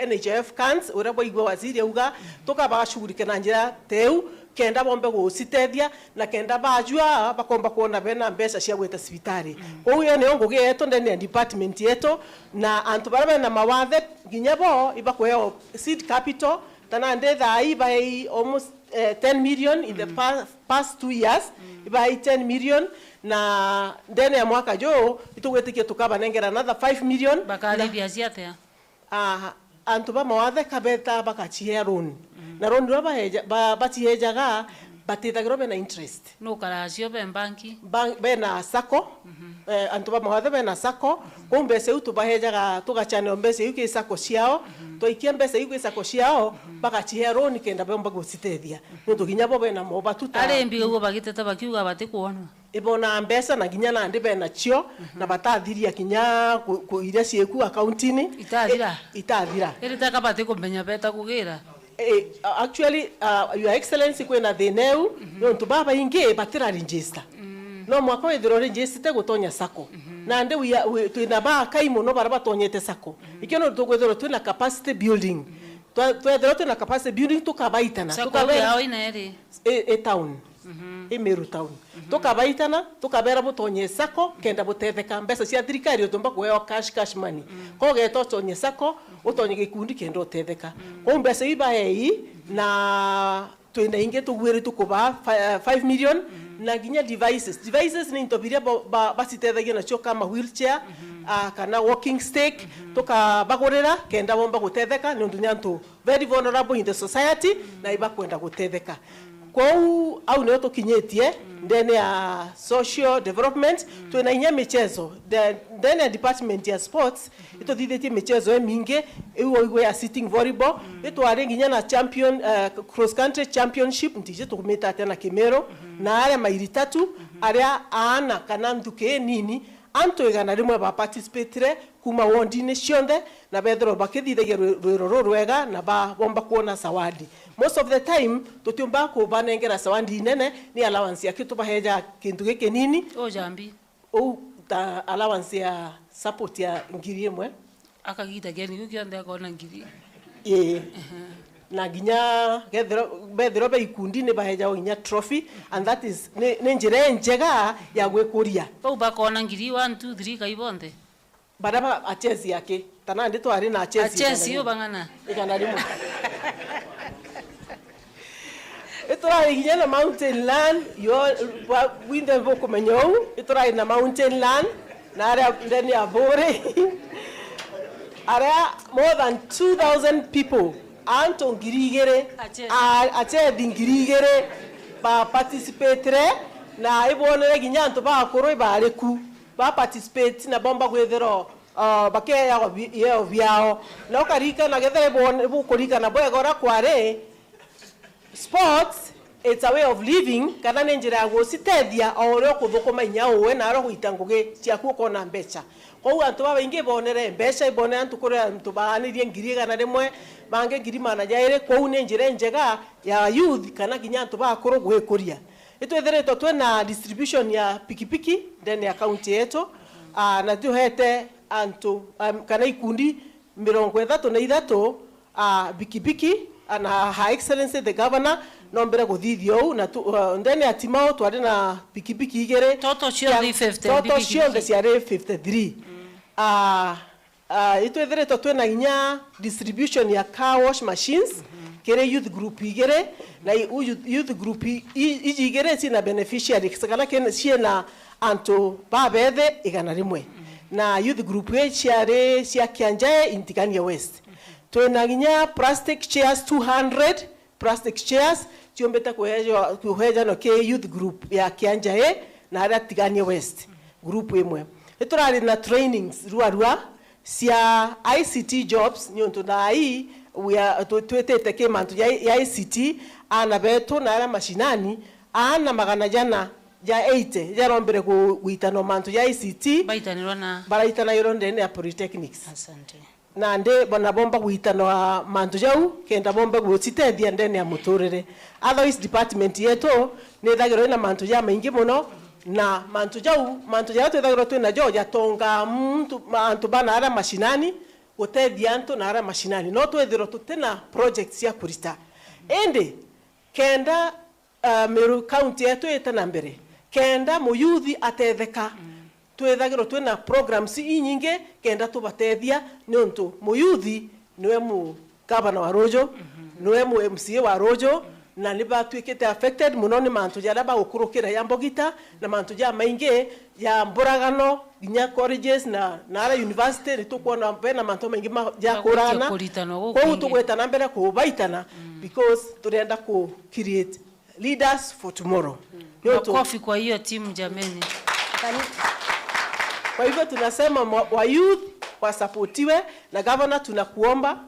S1: NHF cans ura boigwa waziri uga tukabashugurike na njira teu kenda bombe gusitethia na kenda bajua bakomba kuona bena mbeca cia gweta cibitari uyo ne ngugi yetu ndene department yetu na antu barabe na mawathe ginya bo ibakweo seed capital tana ndethai by almost 10 million in the past 2 years by 10 million na ndene ya mwaka jo itugwetikie tukaba nengera another 5 million
S4: bakaribia ciatea
S1: antu ba mawathe kabeta bakachie loan na loan ro bachihejaga batithagirwo bena interest
S4: no karacio be banki
S1: bena sako antu ba mawathe bena sako kumbe se utu bahejaga tugachane mbese yuki sako ciao toikia mbese yuki sako ciao bakachihe loan kenda bomba gusitethia no tuginya bo bena mo batuta
S4: ale mbigo bagiteta bakiuga batikuona
S1: ibona mbesa na ginya na ndi bena cio na batathiria kinya kuiria cieku accountini itathira
S4: iritaka batikumenya beta kugira
S1: actually your excellency kwena theneu no ntubaba ingi batira register no mwako ithiro register gutonya sako na ndi twina ba kaimo no bara batonyete sako ikeno tugwethiro twina capacity building twethiro twina capacity building tukabaitana
S4: tukabera ina eri
S1: town AMERU town tukabaitana tukabera butonye sako kenda butetheka mbesa cia thirikari utumba kuheo cash money ko geto tonye sako utonye gikundi kenda utetheka ko mbesa iba hei na twina inge tugwire tukuba 5 million na ginya devices ni ntobiria basitethegia na cio kama wheelchair kana walking stick tukabagurira kenda bomba gutetheka ni ndunyantu very vulnerable in the society na iba kwenda gutetheka kwau au ndio tukinyetie ndene ya social development twina inya michezo ndene ya department ya sports ito thithiti michezo mingi iwo igwe ya sitting volleyball ito arenginya na champion cross country championship ndije tukumeta tena Kimero na ale mairi tatu aria ana kana nduke nini anto igana rimwe ba participate kuma wondine cionde na bethero bakithithagia rwiro rwega na ba bomba kuona sawadi most of the time tutiumba ku banengera sawadi nene ni allowance ya kitu baheja kintu gike nini
S4: jambi
S1: ta allowance ya support ya ngiri imwe
S4: akagita geni gukionde akona ngiri
S1: na ginya bethero be ikundi ne baheja onya trophy and that is ne njire njega ya gwekuria
S4: bakona ngiri 1 2 3 kaibonde
S1: baraba achezi yake tana ndito ari na achezi
S4: yo bangana
S1: igana rimwe itora iginya na mountain land yo winde voko menyo itora na mountain land na ara ndani ya bore ara more than 2000 people anto ngirigere achezi ngirigere ba participate na ibonere ginya anto ba koro ibareku ba participate na bomba gwethero bakeya yo biao no karika na gethere bu kurika na boya gora kware sports it's a way of living kana nenjira go sitethia ore kuthukuma nyawe na ro guitanguge cia kuko na mbecha ko antu ba ingi bonere mbecha ibone antu kure antu baanirie ngiri kana rimwe bange ngiri mana jaire ko nenjira njega ya youth kana ginya antu ba koro gwekuria itwethere twena distribution ya pikipiki ndani ya county yetu na tuhete antu kana ikundi 33 pikipiki na Her Excellency the Governor nombere guthithio na ndani ya timao twari na pikipiki igere
S4: toto cio 50
S1: toto cio de ciare 53 itwethere twena inya distribution ya car wash machines kere youth group igere na youth group igere sina beneficiary sakala ken siena anto babethe igana rimwe na youth group ciare cia Kianjae Intikania West twena ginya plastic chairs 200 plastic chairs tiombeta kuheja no ke youth group ya Kianjae na ara Tigania West group imwe iturari na trainings ruarua cia ICT jobs nyonto na hii twetete ke mantu ya ICT ana beto na ara mashinani ana magana jana ja 80 jarombere kuitano mantu ya ICT baraitana yoronde ya polytechnics.
S4: Asante.
S1: Na nde bona bomba kuitano mantu jau kenda bomba kutsitethia ndene ya muturire. Otherwise department yetu ne thagiro na mantu ya maingi muno na mantu ya thagiro twina jo ya tonga mantu bana ara mashinani gutethia antu na ara mashinani no twethiro tutena projects ya kurita ende kenda Meru county yetu etana mbere kenda muyuthi atetheka twethagiro twina programs inyinge kenda tubatethia nontu muyuthi niwe mu gavana wa Rojo niwe mu MCA wa Rojo na niba twikete affected muno ni mantu ya laba ukurukira ya mbogita na mantu ya mainge ya mboragano ginya colleges na ara university nitukuona bena mantu maingi ya kurana kwa tukweta na mbere kubaitana because turenda ku create leaders for tomorrow.
S4: Makofi kwa hiyo timu jameni.
S1: Kwa hivyo tunasema wa youth wasupportiwe na governor tunakuomba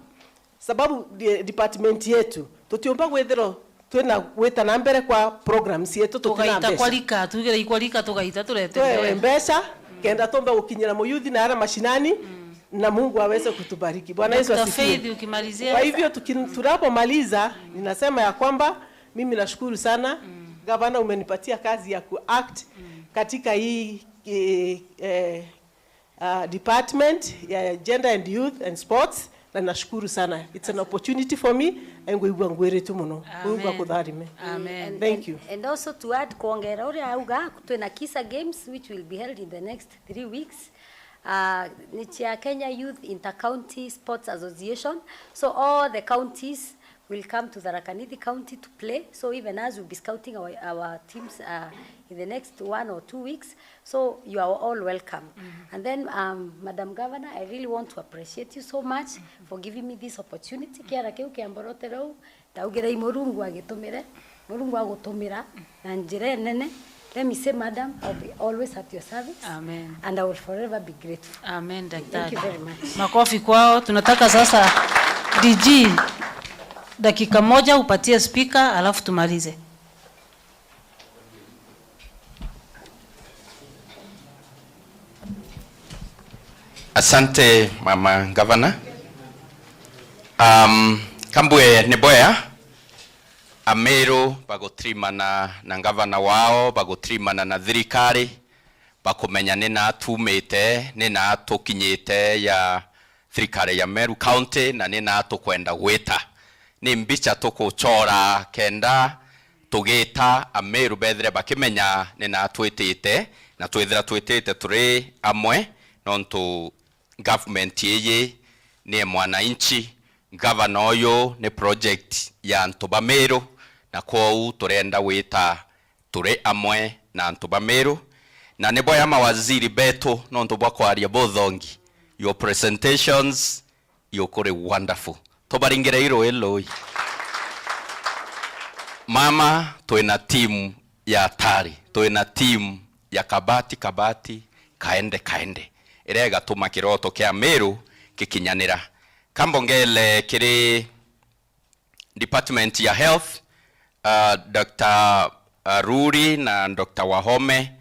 S1: sababu department yetu tutiomba gwethero twena weta na mbere kwa programs yetu
S4: tukaita kwalika tugere ikwalika tukaita turete
S1: mbesha kenda tomba ukinyira mu youth na ara mashinani na Mungu aweze kutubariki. Bwana Yesu asifiwe. Kwa hivyo tunapomaliza ninasema ya kwamba mimi nashukuru sana gavana umenipatia kazi ya kuact katika hii department ya gender and youth and sports na nashukuru sana. It's an opportunity for me and we ngwere tu muno. Mungu akudharime.
S4: Amen.
S1: Thank you.
S21: And also to add kuongera ore auga twina Kisa Games which will be held in the next 3 weeks. Ni chia Kenya Youth Inter-County Sports Association. So all the counties will come to the Tharaka County to play. So even as we'll be scouting our teams in the next 1 or 2 weeks. So you are all welcome. And then, Madam Governor, I really want to appreciate you so much for giving me this opportunity. Kiara keu kiamborote rau, taugira imurungu agitumire, murungu agutumira, na njire nene. Let me say, Madam, I'll be always at your service.
S4: Amen.
S1: And I will forever be grateful.
S4: Amen, daktari.
S21: Thank you very much.
S4: Makofi kwao. Tunataka sasa DG dakika moja upatie speaker alafu tumalize.
S14: Asante mama governor. Kambwe neboya AMERU bagotrimana na governor wao bagotrimana na thirikari bakumenya nina atumite nina atukinyite ya thirikari ya Meru County na nina atukwenda gwita ni mbicha tukuchora kenda tugita AMERU bethere bakimenya nina atwitite na twithira twitite turi amwe nontu government yeye ni mwananchi governor oyo ni project ya Ntuba Meru na kwou turenda wita turi amwe na Ntuba Meru na nebo ya mawaziri beto nontu bwa kwaria bothongi your presentations yokore wonderful tobaringire iro eloi mama twina team ya tari twina team ya kabati kaende irega tuma kiroto kia Meru kikinyanira kambongele kiri department ya health Dr. Ruri na Dr. Wahome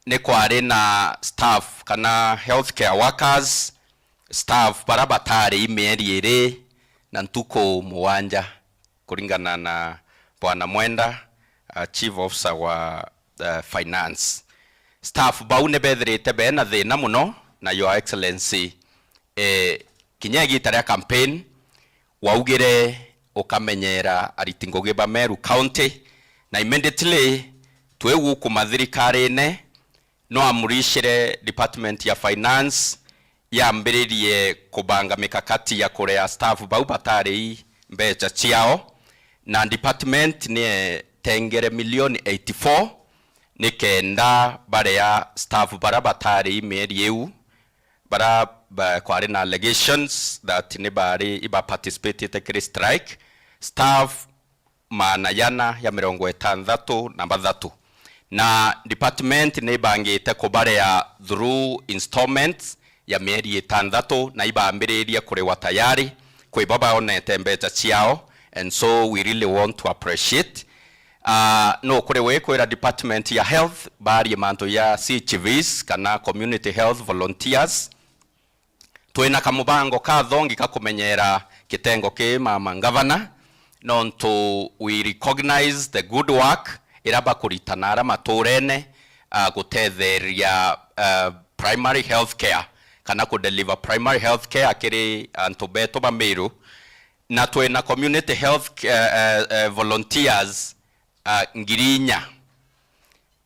S14: ni kwari na staff kana healthcare workers staff barabatari imeri ere na ntuko muwanja kuringana na Bwana Mwenda chief officer wa finance staff baune betherete bena thina muno na your excellency kinyagi taria campaign waugire ukamenyera aritingoge ba Meru County na immediately twewu kumathirikari ne no amurishire department ya finance ya mbiririe kubanga mikakati ya kurea staff bau batari mbecha chiao na department ni tengere milioni 84 ni kenda bare ya staff barabatari meri eu bara kwari na allegations that ni bari iba participated in strike staff manayana ya 63 na department ni bangite kubare ya through installments ya meri 6 na iba ambiriria kurewa tayari kwa baba onete mbecha chiao and so we really want to appreciate no kure we kwera department ya health bari manto ya CHVs kana community health volunteers twina kamubango ka thongi ka kumenyera kitengo ke mama Ngabana nonto we recognize the good work iraba kuritana ara maturene gutetheria primary health care kana ku deliver primary health care akiri antobeto bameru na twina community health volunteers ngirinya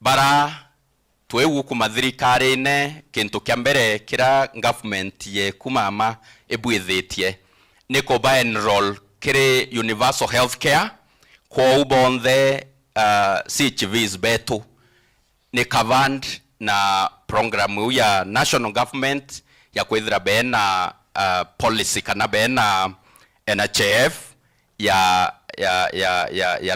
S14: bara twewu kumathirikari-ine kintu kia mbere kira government ye kumama ebwithitie ni kuba enroll kiri universal health care kwa ubonthe CHVs betu ni covered na program ya national government ya kwithira bena policy kana bena NHF ya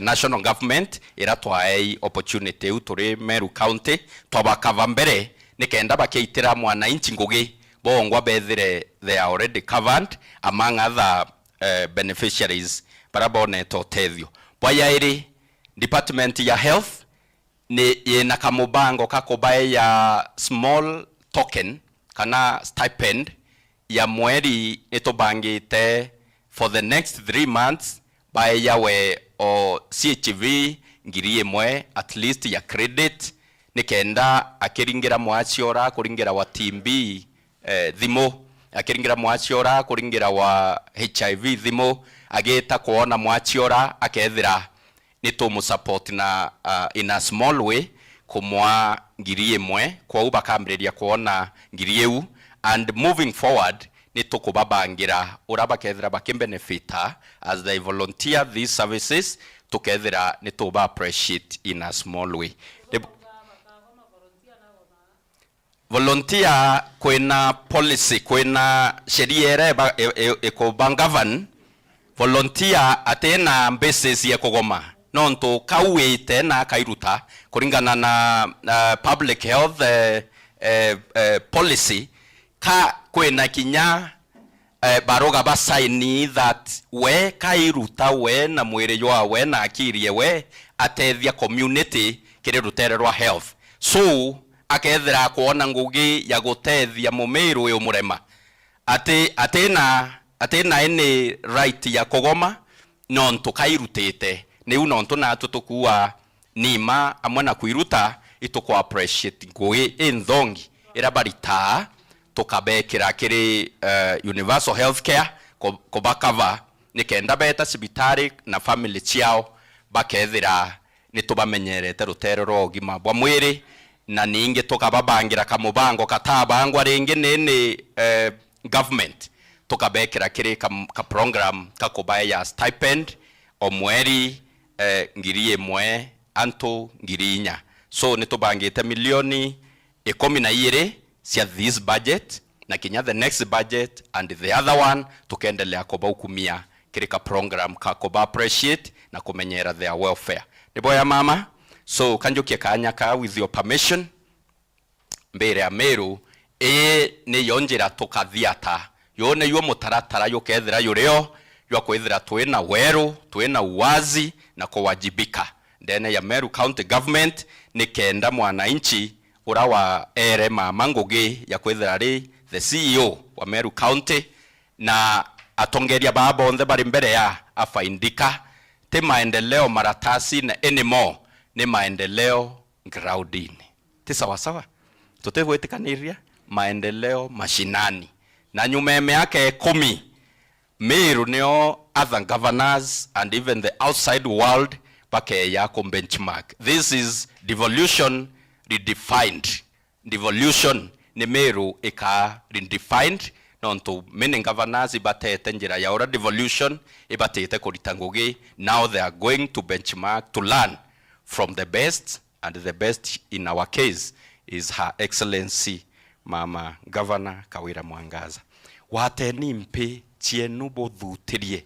S14: national government ira twae opportunity uturi Meru County twabakava mbere nikenda bakeitira mwana inchi ngugi bongwa bethire they are already covered among other beneficiaries barabone to tethio bwayairi department ya health ni yena kamubango kakobaye ya small token kana stipend ya mweri etobangite for the next 3 months by yawe o CHV ngiri imwe at least ya credit nikenda akiringira mwachiora kuringira wa TB thimo akiringira mwachiora kuringira wa HIV thimo ageta kuona mwachiora akethira nitumu support na in a small way kumwa ngiri imwe kwa ubakambiria kuona ngiri eu and moving forward nitukubabangira uraba kethira bakimbenefita as they volunteer these services together nituba appreciate in a small way. Volunteer kwena policy kwena sheria ere eko bangavan volunteer atena basis ya kugoma nonto kawete na kairuta kuringana na public health policy ka kwena kinya baroga basaini that we kairuta we na mwire yoa we na akirie we atethia community kire rutererwa health so akethira kuona ngugi ya gutethia mumiru uyu murema atena ene right ya kugoma nonto kairutite ni unonto na tutukua nima amwe na kuiruta itukwa appreciate ngugi inthongi irabarita tukabekira kiri universal health care kubakava nikenda beta sibitari na family ciao bakethira nitubamenyerete ruterero ogima bwa mwiri na ninge tukababangira kamubango katabangwa ringi nini government tukabekira kiri ka program kakubaya ya stipend omweri ngiri imwe anto ngiri inya so nitubangite milioni 12 sia this budget na kinya the next budget and the other one tukendelea koba ukumia kirika program kakoba appreciate na kumenyera their welfare niboya mama so kanjokie kanyaka with your permission mbere ya Meru ni yonjera tukathiata yone yo mutaratara yokethira yureo yo kwithira twina weru twina uwazi na kuwajibika ndene ya Meru County Government ni kenda mwananchi urawa ere mama ngugi ya kwithira ri the CEO wa Meru County na atongeria babonthe bari mbere ya afaindika te maendeleo maratasi na anymore ni maendeleo groundini ti sawa sawa tutegwetikaniria maendeleo mashinani na nyumeme yake 10 Meru nio other governors and even the outside world bake ya benchmark. This is devolution redefined. Devolution ni Meru eka redefined nonto many governors ibatete njira ya ora devolution ibatete kuritangugi. Now they are going to benchmark to learn from the best, and the best in our case is Her Excellency Mama Governor Kawira Mwangaza. Wateni mpe chienu bothutirie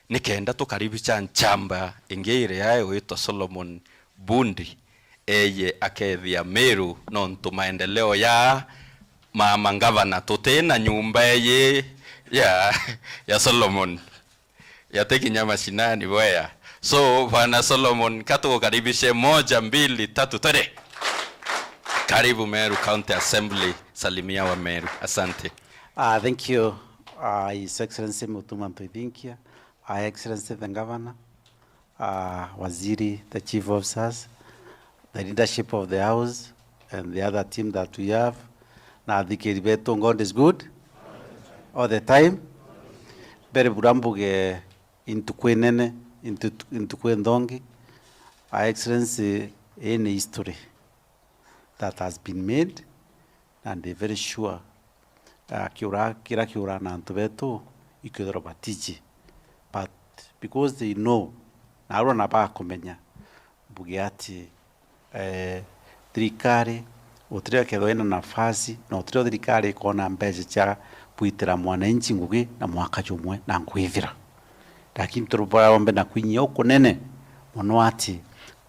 S14: nikenda tukaribisha nchamba ingire yayo ito Solomon Bundi eye akethia Meru nonto maendeleo ya Mama Governor tutena nyumba ye ya Solomon ya teki nyama shinani boya. So Bwana Solomon katukaribishe 1 2 3 twende. Karibu Meru County Assembly, salimia wa Meru. Asante.
S2: Thank you, His Excellency Mutuma Mpithinkia, Excellency the Governor, Waziri, the Chief Officers, the leadership of the House, and the other team that we have. Na thikiribeto God is good all the time. Bere burambuge into kwenene, into kwendongi. Excellency, any history that has been made, and they're very sure kira kiura na antubeto ikudro batiji, but because they know na arona ba kumenya bugiati thirikari utire kethoena nafasi na utire thirikari kona mbeje cha puitira mwananchi ngugi na mwaka jumwe na ngwithira, lakini turubara ombe na kwinyi okunene muno ati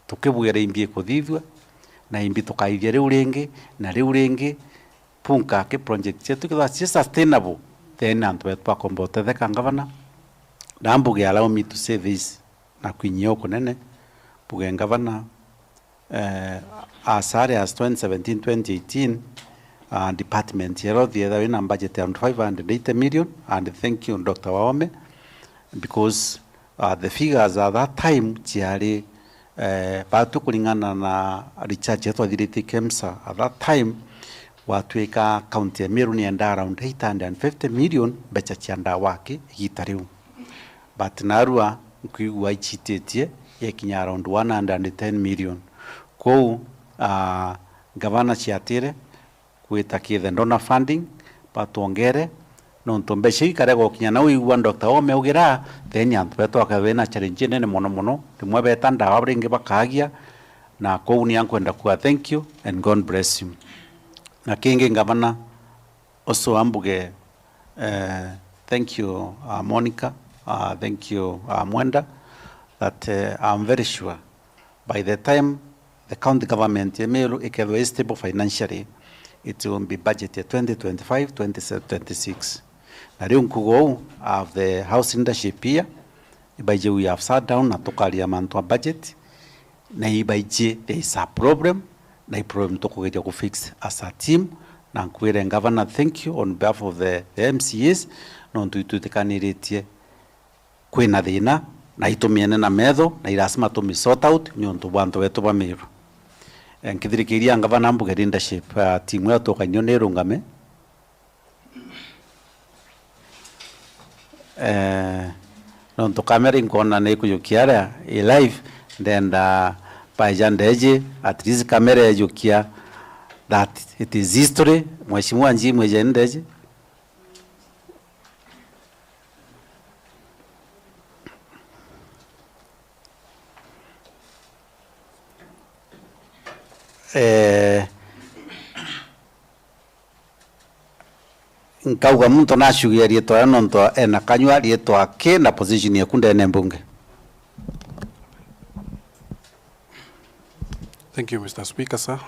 S2: tukibwira imbie kuthithwa na imbi tukaithia riu ringi na riu ringi punka ke project chetu kitha si sustainable, then antu betu akombote theka Ngabana na mbuge allow me to say this na kwinyi okunene buge Ngabana as early as 2017-2018 department here the other in budget around 580 million, and thank you Dr. Waome, because the figures at that time chiari batu kulingana na recharge yetu adhiriti KEMSA at that time watuika county ya Meru ni enda around 850 million becha chianda wake hitariu, but narua nkuigua ichitetie yekinya around 110 million. Kou Gavana chiatire kuitakie the donor funding patuongere no ntombeshe karego kinya na uigwa Dr. Ome ugira then antu beto akawena challenge nene mono rimwe betanda abringe bakagia na kou ni ankwenda kwa thank you and God bless you. Na kingi Gavana also ambuge thank you Monica, thank you Mwenda, that I'm very sure by the time the county government Meru ikethwe stable financially, it will be budgeted 2025-2026. Na riu nkugo of the house leadership here ibaije we have sat down na tukaria mantu budget na ibaije there is a problem na problem tukugeja ku fix as a team na nkwire Governor thank you on behalf of the MCAs no tuitutikaniretie kwina thina na itumiene na metho na irasima tumi sort out nyontu bantu betu ba Meru. Nkithirikiria Ngabana mbuge leadership timu yetu kanyo nerungame no kamera ingona ne kuyukiara live then pajandeje at least kamera yukia that it is history mheshimiwa nji mwejendeje nkauga muntu nashugia rietwa nonto ena kanywa rietwa ke na position ya kunda ene mbunge.
S22: Thank you, Mr. Speaker, sir.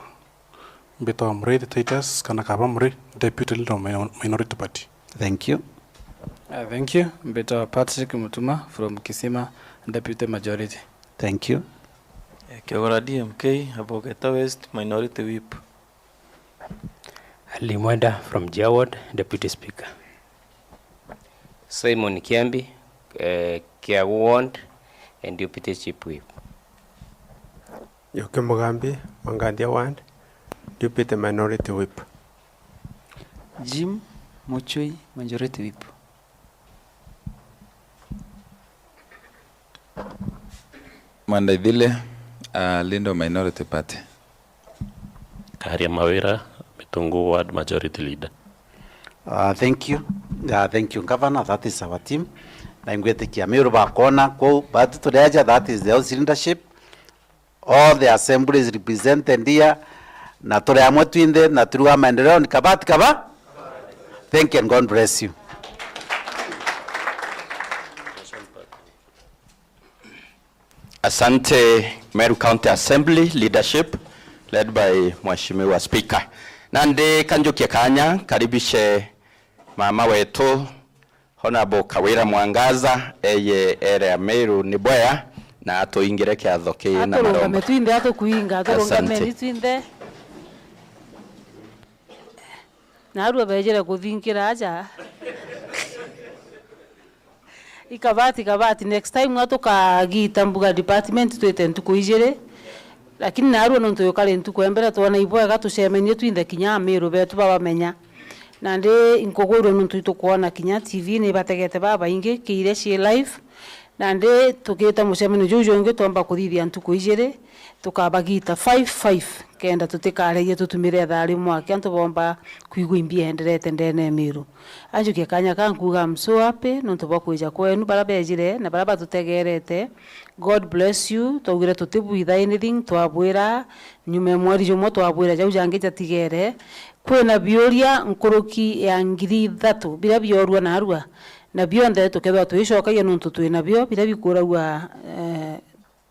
S22: Beto Amre, the Titus, Kanakaba Mre, Deputy Leader of Minority Party.
S2: Thank you.
S23: Thank you. Beto Patrick Mutuma from Kisima, Deputy Majority.
S2: Thank you.
S24: Kawira DMK, Abogeta West, Minority Whip.
S25: Ali Mwenda from Jaward, Deputy Speaker.
S26: Simon Kiambi, Kiaward, and Deputy Chief Whip.
S27: Yoke Mugambi, Mangandia Ward, Deputy Minority Whip.
S28: Jim Muchui, Majority Whip.
S29: Mandaidile, Lindo Minority Party.
S30: Karia Mawira, Mitungu Ward Majority Leader.
S2: Thank you. Thank you, Governor. That is our team. Na ingwetikia Meru bakona kwa batu tureja, that is the house leadership. All the assemblies represented here. Na tore amwe tuinde na turuwa maendeleo ni kabati kaba. Thank you and God bless you.
S3: Asante Meru County Assembly leadership led by Mheshimiwa Speaker. Nande kanjokia kanya karibishe mama wetu Honorable Kawira Mwangaza eye area Meru Nibwea na tuingire kiatho ki na
S4: Aturungame
S3: maromba.
S4: twinde atukuinga aturungame
S3: Asante.
S4: ni twinde. Na aru abejere kuthingira aja. Ikabati next time ngatukagita mbuga department twete ntuku ijire. Lakini naru nonto yokale ntuku embere twana ibwega tucemenie twinde kinya AMERU betu babamenya. Nande inkogoro nonto itukuona kinya TV ni bategete baba inge kiire cie live. Nande tukita mucemeni juju nge tomba kuthithia ntuku ijire tukabagita 5 kenda tutikarerie tutumire thari mwake antu bomba kuigwa imbia enderete ndene AMERU. Anjuke kanya kankuga I'm so happy nonto bakwija kwenu barabejire na baraba tutegerete. God bless you. Tugire tutibuitha anything twabwira nyume mwari jomo twabwira jau jange jatigere kwena bioria nkuruki ya ngiri 3 bila biorwa na arua na bionde tukethwa tuicokagia nonto twina bio bila bikuragwa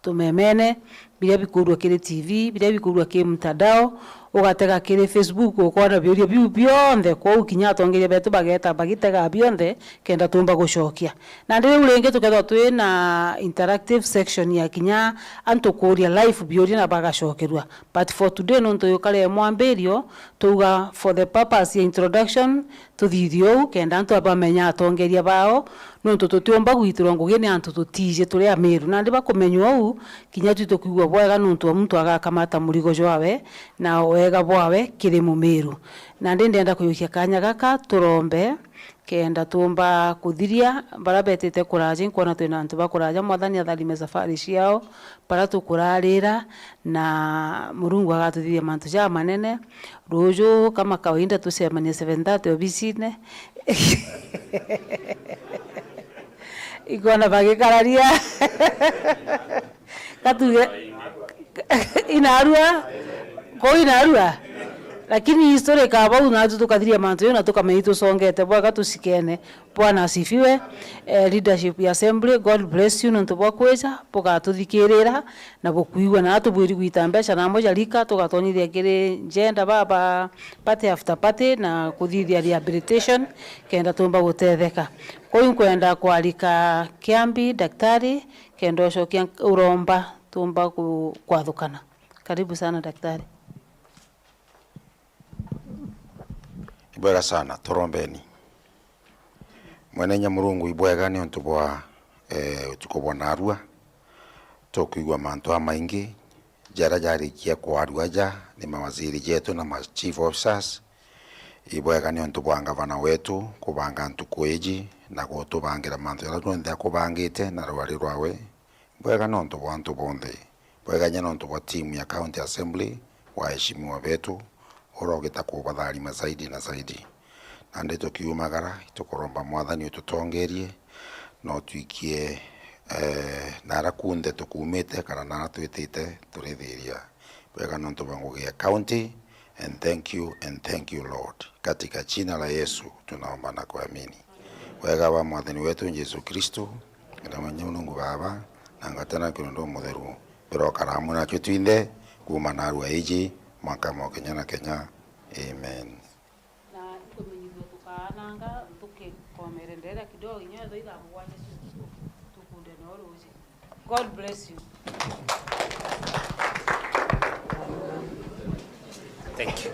S4: tumemene bila bikurwa kire TV bila bikurwa ki mtandao ugatega kire Facebook ukona bioria biu bionde kwa ukinya tongeria betu bageta bagitega bionde kenda tumba gucokia na ndire urenge tukethwa twina interactive section ya kinya antu kuria live bioria na bagacokerwa but for today nonto yokale mwamberio tuga for the purpose ya introduction tuthithio kenda antu abamenya atongeria bao nonto tutiomba gwitirwa ngugi ni antu tutije turi AMERU na ndiba kumenywa u kinya tutukigwa bwega nonto muntu agakamata murigo jwawe na wega bwawe kiri mumeru na ndenda kuyukia kanya gaka turombe kenda tumba kuthiria barabetete kuraje nkona twina antu bakuraja mwathani athalime safari ciao para tukurarira na murungu agatuthithia mantu ja manene ruju kama kawaida tusemanie 7:30 obisine ikona bagikararia katuge inarua ko inarua lakini historia kabau na tukathiria mantu na tukameitu songete bwaga tusikene bwana asifiwe. Leadership ya assembly God bless you nonto bwakweza boga tuthikirira na bokuigwa na tubwiri gwitambesha na moja lika tugatonyithia kire gender baba party after party na kuthithia rehabilitation kenda tumba gutetheka koyu kwenda kwalika kiambi daktari kendo cokia uromba tumba kwathukana. Karibu sana daktari.
S5: Ibwega sana torombeni mwenenya murungu ibwega ni ontu bwa utuko narua tokuigwa mantu amaingi jara jari kia kwarua ja ni mawaziri jetu na ma chief officers ibwega ni ontu bwa ngabana wetu kubanga ntuku eji na gutubangira mantu ya nthe kubangite na rwari rwawe ibwega ni ontu bwa antu bonthe ibwega nyana ontu bwa team ya county assembly waheshimiwa betu urogita kubatharima zaidi na zaidi na ndeto kiumagara tukoromba mwathani ututongerie no tuikie nara kunde tukumite kana nara twitite turithiria wega nonto bangugia county and thank you Lord katika jina la Yesu tunaomba na kuamini. Wega wa mwathani wetu Yesu Kristo na Mungu Baba na ngatana kirondo mutheru pero karamu na twinde kuma narua iji mwaka Kenya na Kenya. Amen.
S4: Na ikumenyithwa tukaananga tukikomerendera kidogo inyo ida mwaje tukunde na uruji. God bless you.
S25: Thank you.